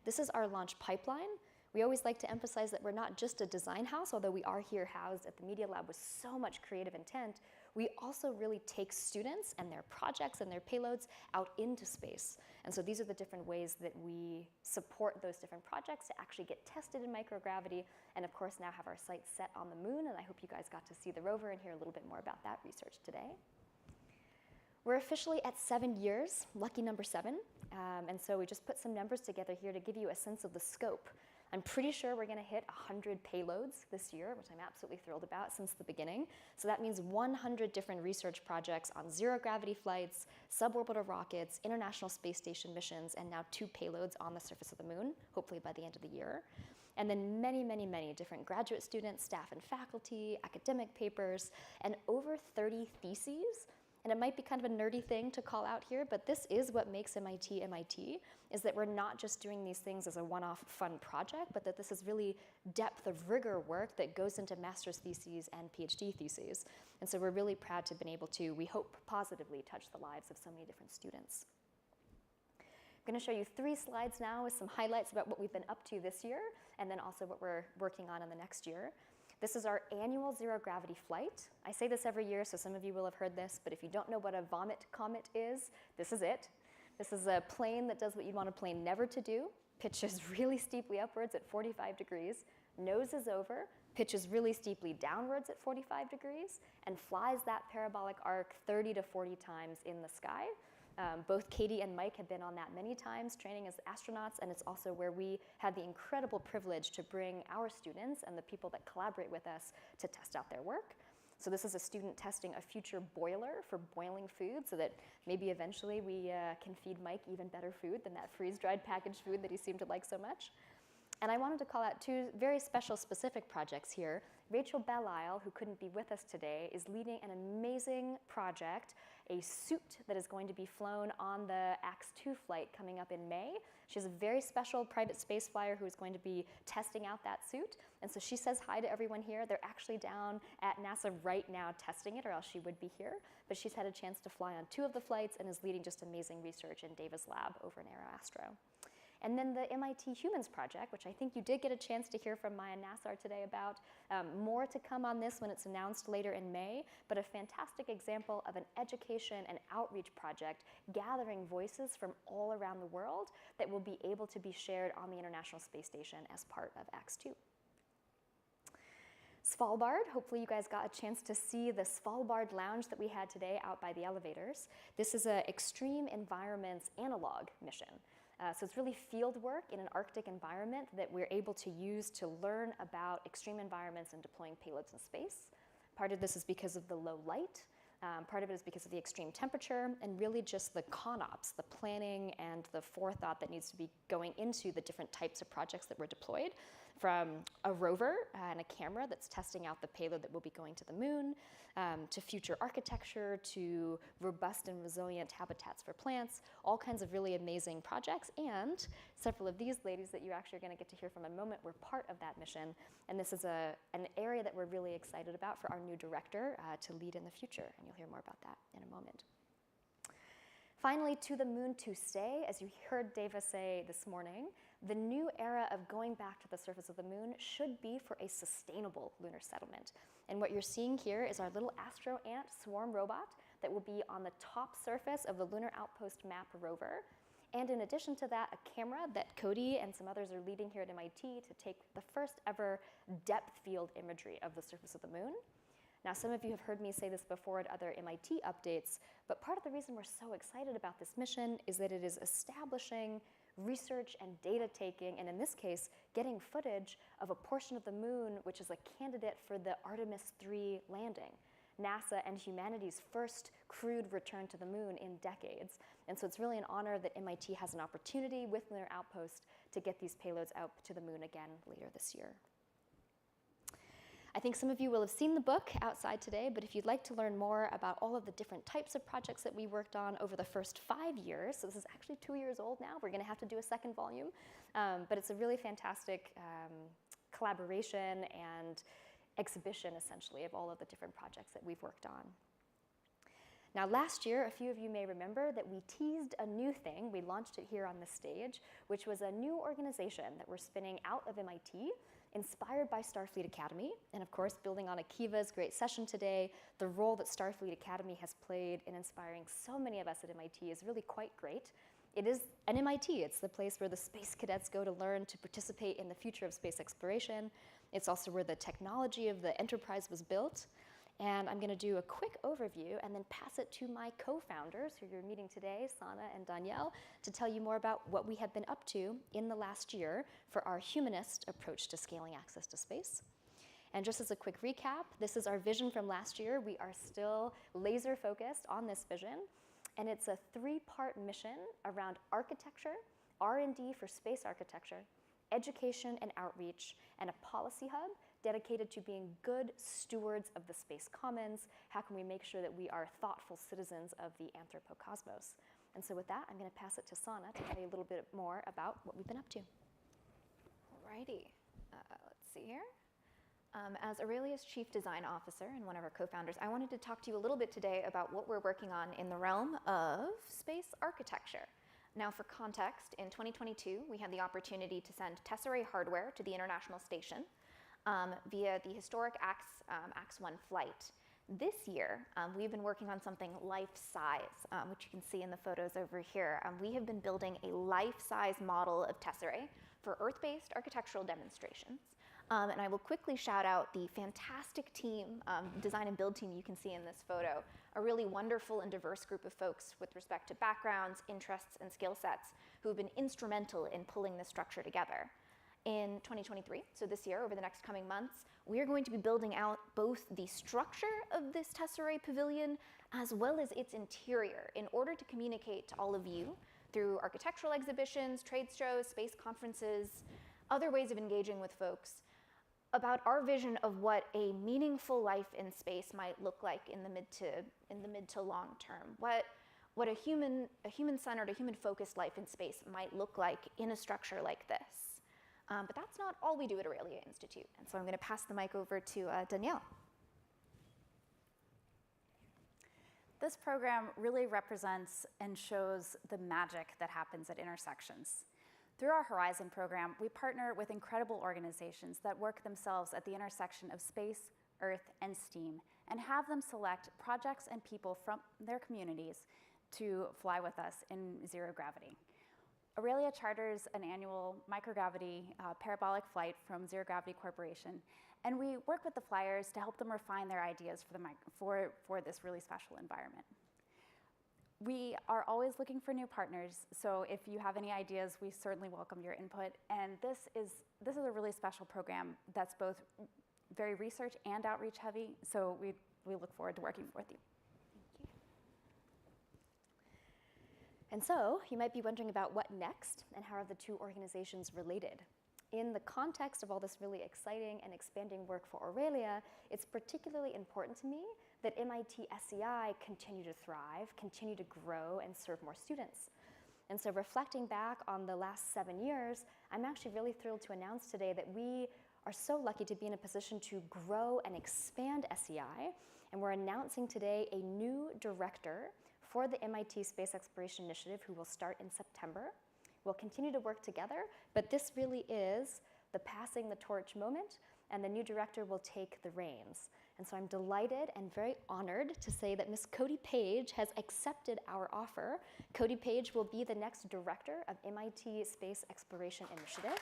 This is our launch pipeline. We always like to emphasize that we're not just a design house, although we are here housed at the Media Lab with so much creative intent. We also really take students and their projects and their payloads out into space. And so these are the different ways that we support those different projects to actually get tested in microgravity, and of course now have our sights set on the moon, and I hope you guys got to see the rover and hear a little bit more about that research today. We're officially at 7 years, lucky number 7, and so we just put some numbers together here to give you a sense of the scope. I'm pretty sure we're going to hit 100 payloads this year, which I'm absolutely thrilled about since the beginning. So that means 100 different research projects on zero-gravity flights, suborbital rockets, International Space Station missions, and now 2 payloads on the surface of the moon, hopefully by the end of the year. And then many, many, many different graduate students, staff and faculty, academic papers, and over 30 theses. And it might be kind of a nerdy thing to call out here, but this is what makes MIT MIT, is that we're not just doing these things as a one-off fun project, but that this is really depth of rigor work that goes into master's theses and PhD theses. And so we're really proud to have been able to, we hope, positively touch the lives of so many different students. I'm going to show you 3 slides now with some highlights about what we've been up to this year, and then also what we're working on in the next year. This is our annual zero-gravity flight. I say this every year, so some of you will have heard this, but if you don't know what a vomit comet is, this is it. This is a plane that does what you'd want a plane never to do, pitches really steeply upwards at 45 degrees, noses over, pitches really steeply downwards at 45 degrees, and flies that parabolic arc 30 to 40 times in the sky. Both Katie and Mike have been on that many times, training as astronauts, and it's also where we had the incredible privilege to bring our students and the people that collaborate with us to test out their work. So this is a student testing a future boiler for boiling food so that maybe eventually we can feed Mike even better food than that freeze-dried packaged food that he seemed to like so much. And I wanted to call out 2 very special specific projects here. Rachel Belisle, who couldn't be with us today, is leading an amazing project, a suit that is going to be flown on the AX-2 flight coming up in May. She's a very special private space flyer who is going to be testing out that suit. And so she says hi to everyone here. They're actually down at NASA right now testing it, or else she would be here. But she's had a chance to fly on 2 of the flights and is leading just amazing research in Davis Lab over in AeroAstro. And then the MIT Humans Project, which I think you did get a chance to hear from Maya Nassar today about. More to come on this when it's announced later in May, but a fantastic example of an education and outreach project gathering voices from all around the world that will be able to be shared on the International Space Station as part of AX-2. Svalbard, hopefully you guys got a chance to see the Svalbard lounge that we had today out by the elevators. This is an extreme environments analog mission. So it's really field work in an Arctic environment that we're able to use to learn about extreme environments and deploying payloads in space. Part of this is because of the low light. Part of it is because of the extreme temperature, and really just the ConOps, the planning and the forethought that needs to be going into the different types of projects that were deployed, from a rover and a camera that's testing out the payload that will be going to the moon, to future architecture, to robust and resilient habitats for plants, all kinds of really amazing projects. And several of these ladies that you actually are going to get to hear from in a moment were part of that mission. And this is an area that we're really excited about for our new director to lead in the future. And you'll hear more about that in a moment. Finally, to the moon to stay. As you heard Deva say this morning, the new era of going back to the surface of the moon should be for a sustainable lunar settlement. And what you're seeing here is our little Astro Ant swarm robot that will be on the top surface of the Lunar Outpost Map rover. And in addition to that, a camera that Cody and some others are leading here at MIT to take the first ever depth field imagery of the surface of the moon. Now, some of you have heard me say this before at other MIT updates, but part of the reason we're so excited about this mission is that it is establishing research and data taking, and in this case, getting footage of a portion of the moon which is a candidate for the Artemis 3 landing, NASA and humanity's first crewed return to the moon in decades. And so it's really an honor that MIT has an opportunity with Lunar Outpost to get these payloads out to the moon again later this year. I think some of you will have seen the book outside today, but if you'd like to learn more about all of the different types of projects that we worked on over the first 5 years, so this is actually 2 years old now, we're gonna have to do a second volume, but it's a really fantastic collaboration and exhibition, essentially, of all of the different projects that we've worked on. Now, last year, a few of you may remember that we teased a new thing. We launched it here on this stage, which was a new organization that we're spinning out of MIT, inspired by Starfleet Academy, and of course, building on Akiva's great session today, the role that Starfleet Academy has played in inspiring so many of us at MIT is really quite great. It is an MIT. It's the place where the space cadets go to learn to participate in the future of space exploration. It's also where the technology of the Enterprise was built. And I'm going to do a quick overview and then pass it to my co-founders who you're meeting today, Sana and Danielle, to tell you more about what we have been up to in the last year for our humanist approach to scaling access to space. And just as a quick recap, this is our vision from last year. We are still laser focused on this vision, and it's a 3-part mission around architecture, R&D for space architecture, education and outreach, and a policy hub dedicated to being good stewards of the space commons. How can we make sure that we are thoughtful citizens of the anthropocosmos? And so with that, I'm going to pass it to Sana to tell you a little bit more about what we've been up to. Alrighty, let's see here. As Aurelia's Chief Design Officer and one of our co-founders, I wanted to talk to you a little bit today about what we're working on in the realm of space architecture. Now, for context, in 2022, we had the opportunity to send Tesserae hardware to the International Station via the historic AX-1 flight. This year, we've been working on something life-size, which you can see in the photos over here. We have been building a life-size model of Tesserae for Earth-based architectural demonstrations. And I will quickly shout out the fantastic team, design and build team you can see in this photo, a really wonderful and diverse group of folks with respect to backgrounds, interests, and skill sets who have been instrumental in pulling this structure together. In 2023, so this year, over the next coming months, we are going to be building out both the structure of this Tesserae pavilion as well as its interior in order to communicate to all of you through architectural exhibitions, trade shows, space conferences, other ways of engaging with folks about our vision of what a meaningful life in space might look like in the mid to long term. What a human-centered, a human-focused life in space might look like in a structure like this. But that's not all we do at Aurelia Institute. And so I'm going to pass the mic over to Danielle. This program really represents and shows the magic that happens at intersections. Through our Horizon program, we partner with incredible organizations that work themselves at the intersection of space, Earth, and STEAM, and have them select projects and people from their communities to fly with us in zero gravity. Aurelia charters an annual microgravity parabolic flight from Zero Gravity Corporation, and we work with the flyers to help them refine their ideas for this really special environment. We are always looking for new partners, so if you have any ideas, we certainly welcome your input. And this is a really special program that's both very research and outreach heavy, so we look forward to working with you. And so you might be wondering about what next and how are the two organizations related. In the context of all this really exciting and expanding work for Aurelia, it's particularly important to me that MIT SEI continue to thrive, continue to grow, and serve more students. And so reflecting back on the last 7 years, I'm actually really thrilled to announce today that we are so lucky to be in a position to grow and expand SEI, and we're announcing today a new director for the MIT Space Exploration Initiative who will start in September. We'll continue to work together, but this really is the passing the torch moment, and the new director will take the reins. And so I'm delighted and very honored to say that Ms. Cody Page has accepted our offer. Cody Page will be the next director of MIT Space Exploration Initiative.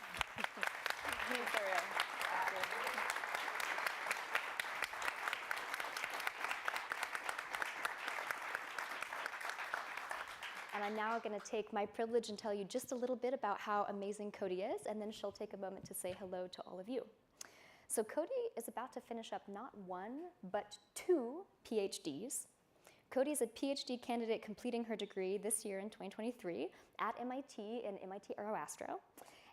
and I'm now going to take my privilege and tell you just a little bit about how amazing Cody is, and then she'll take a moment to say hello to all of you. So Cody is about to finish up not one, but 2 PhDs. Cody is a PhD candidate completing her degree this year in 2023 at MIT in MIT Aeroastro,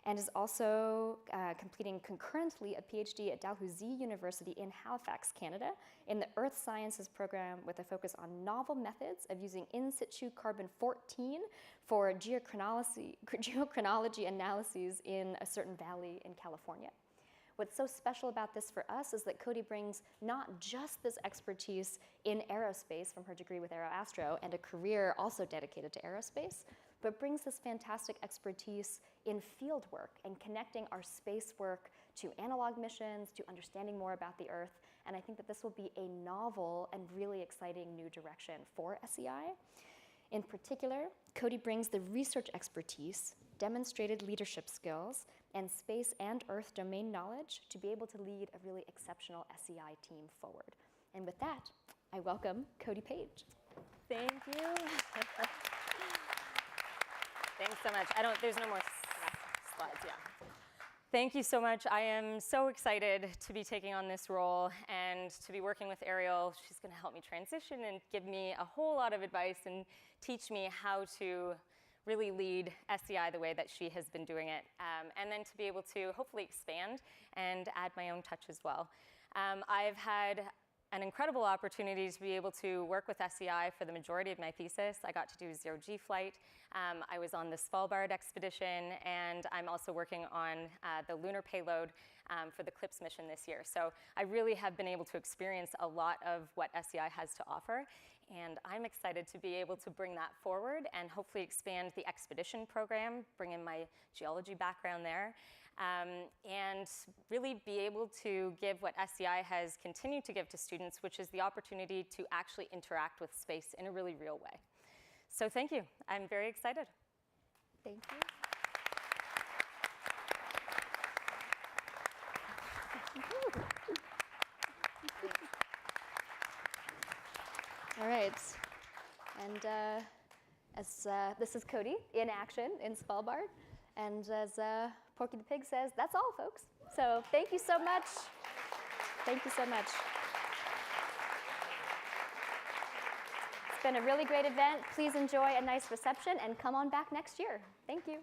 and is also completing concurrently a PhD at Dalhousie University in Halifax, Canada, in the Earth Sciences program with a focus on novel methods of using in situ carbon-14 for geochronology analyses in a certain valley in California. What's so special about this for us is that Cody brings not just this expertise in aerospace from her degree with Aeroastro and a career also dedicated to aerospace, but brings this fantastic expertise in field work and connecting our space work to analog missions, to understanding more about the Earth. And I think that this will be a novel and really exciting new direction for SEI. In particular, Cody brings the research expertise, demonstrated leadership skills, and space and Earth domain knowledge to be able to lead a really exceptional SEI team forward. And with that, I welcome Cody Page. Thank you. Thanks so much. There's no more slides, yeah. Thank you so much. I am so excited to be taking on this role and to be working with Ariel. She's going to help me transition and give me a whole lot of advice and teach me how to really lead SEI the way that she has been doing it, and then to be able to hopefully expand and add my own touch as well. I've had an incredible opportunity to be able to work with SEI for the majority of my thesis. I got to do zero-G flight. I was on the Svalbard expedition, and I'm also working on the lunar payload for the CLIPS mission this year. So I really have been able to experience a lot of what SEI has to offer, and I'm excited to be able to bring that forward and hopefully expand the expedition program, bring in my geology background there, and really be able to give what SEI has continued to give to students, which is the opportunity to actually interact with space in a really real way. So thank you. I'm very excited. Thank you. All right, and this is Cody in action in Svalbard, and as Porky the Pig says, that's all, folks. So thank you so much. Thank you so much. It's been a really great event. Please enjoy a nice reception and come on back next year. Thank you.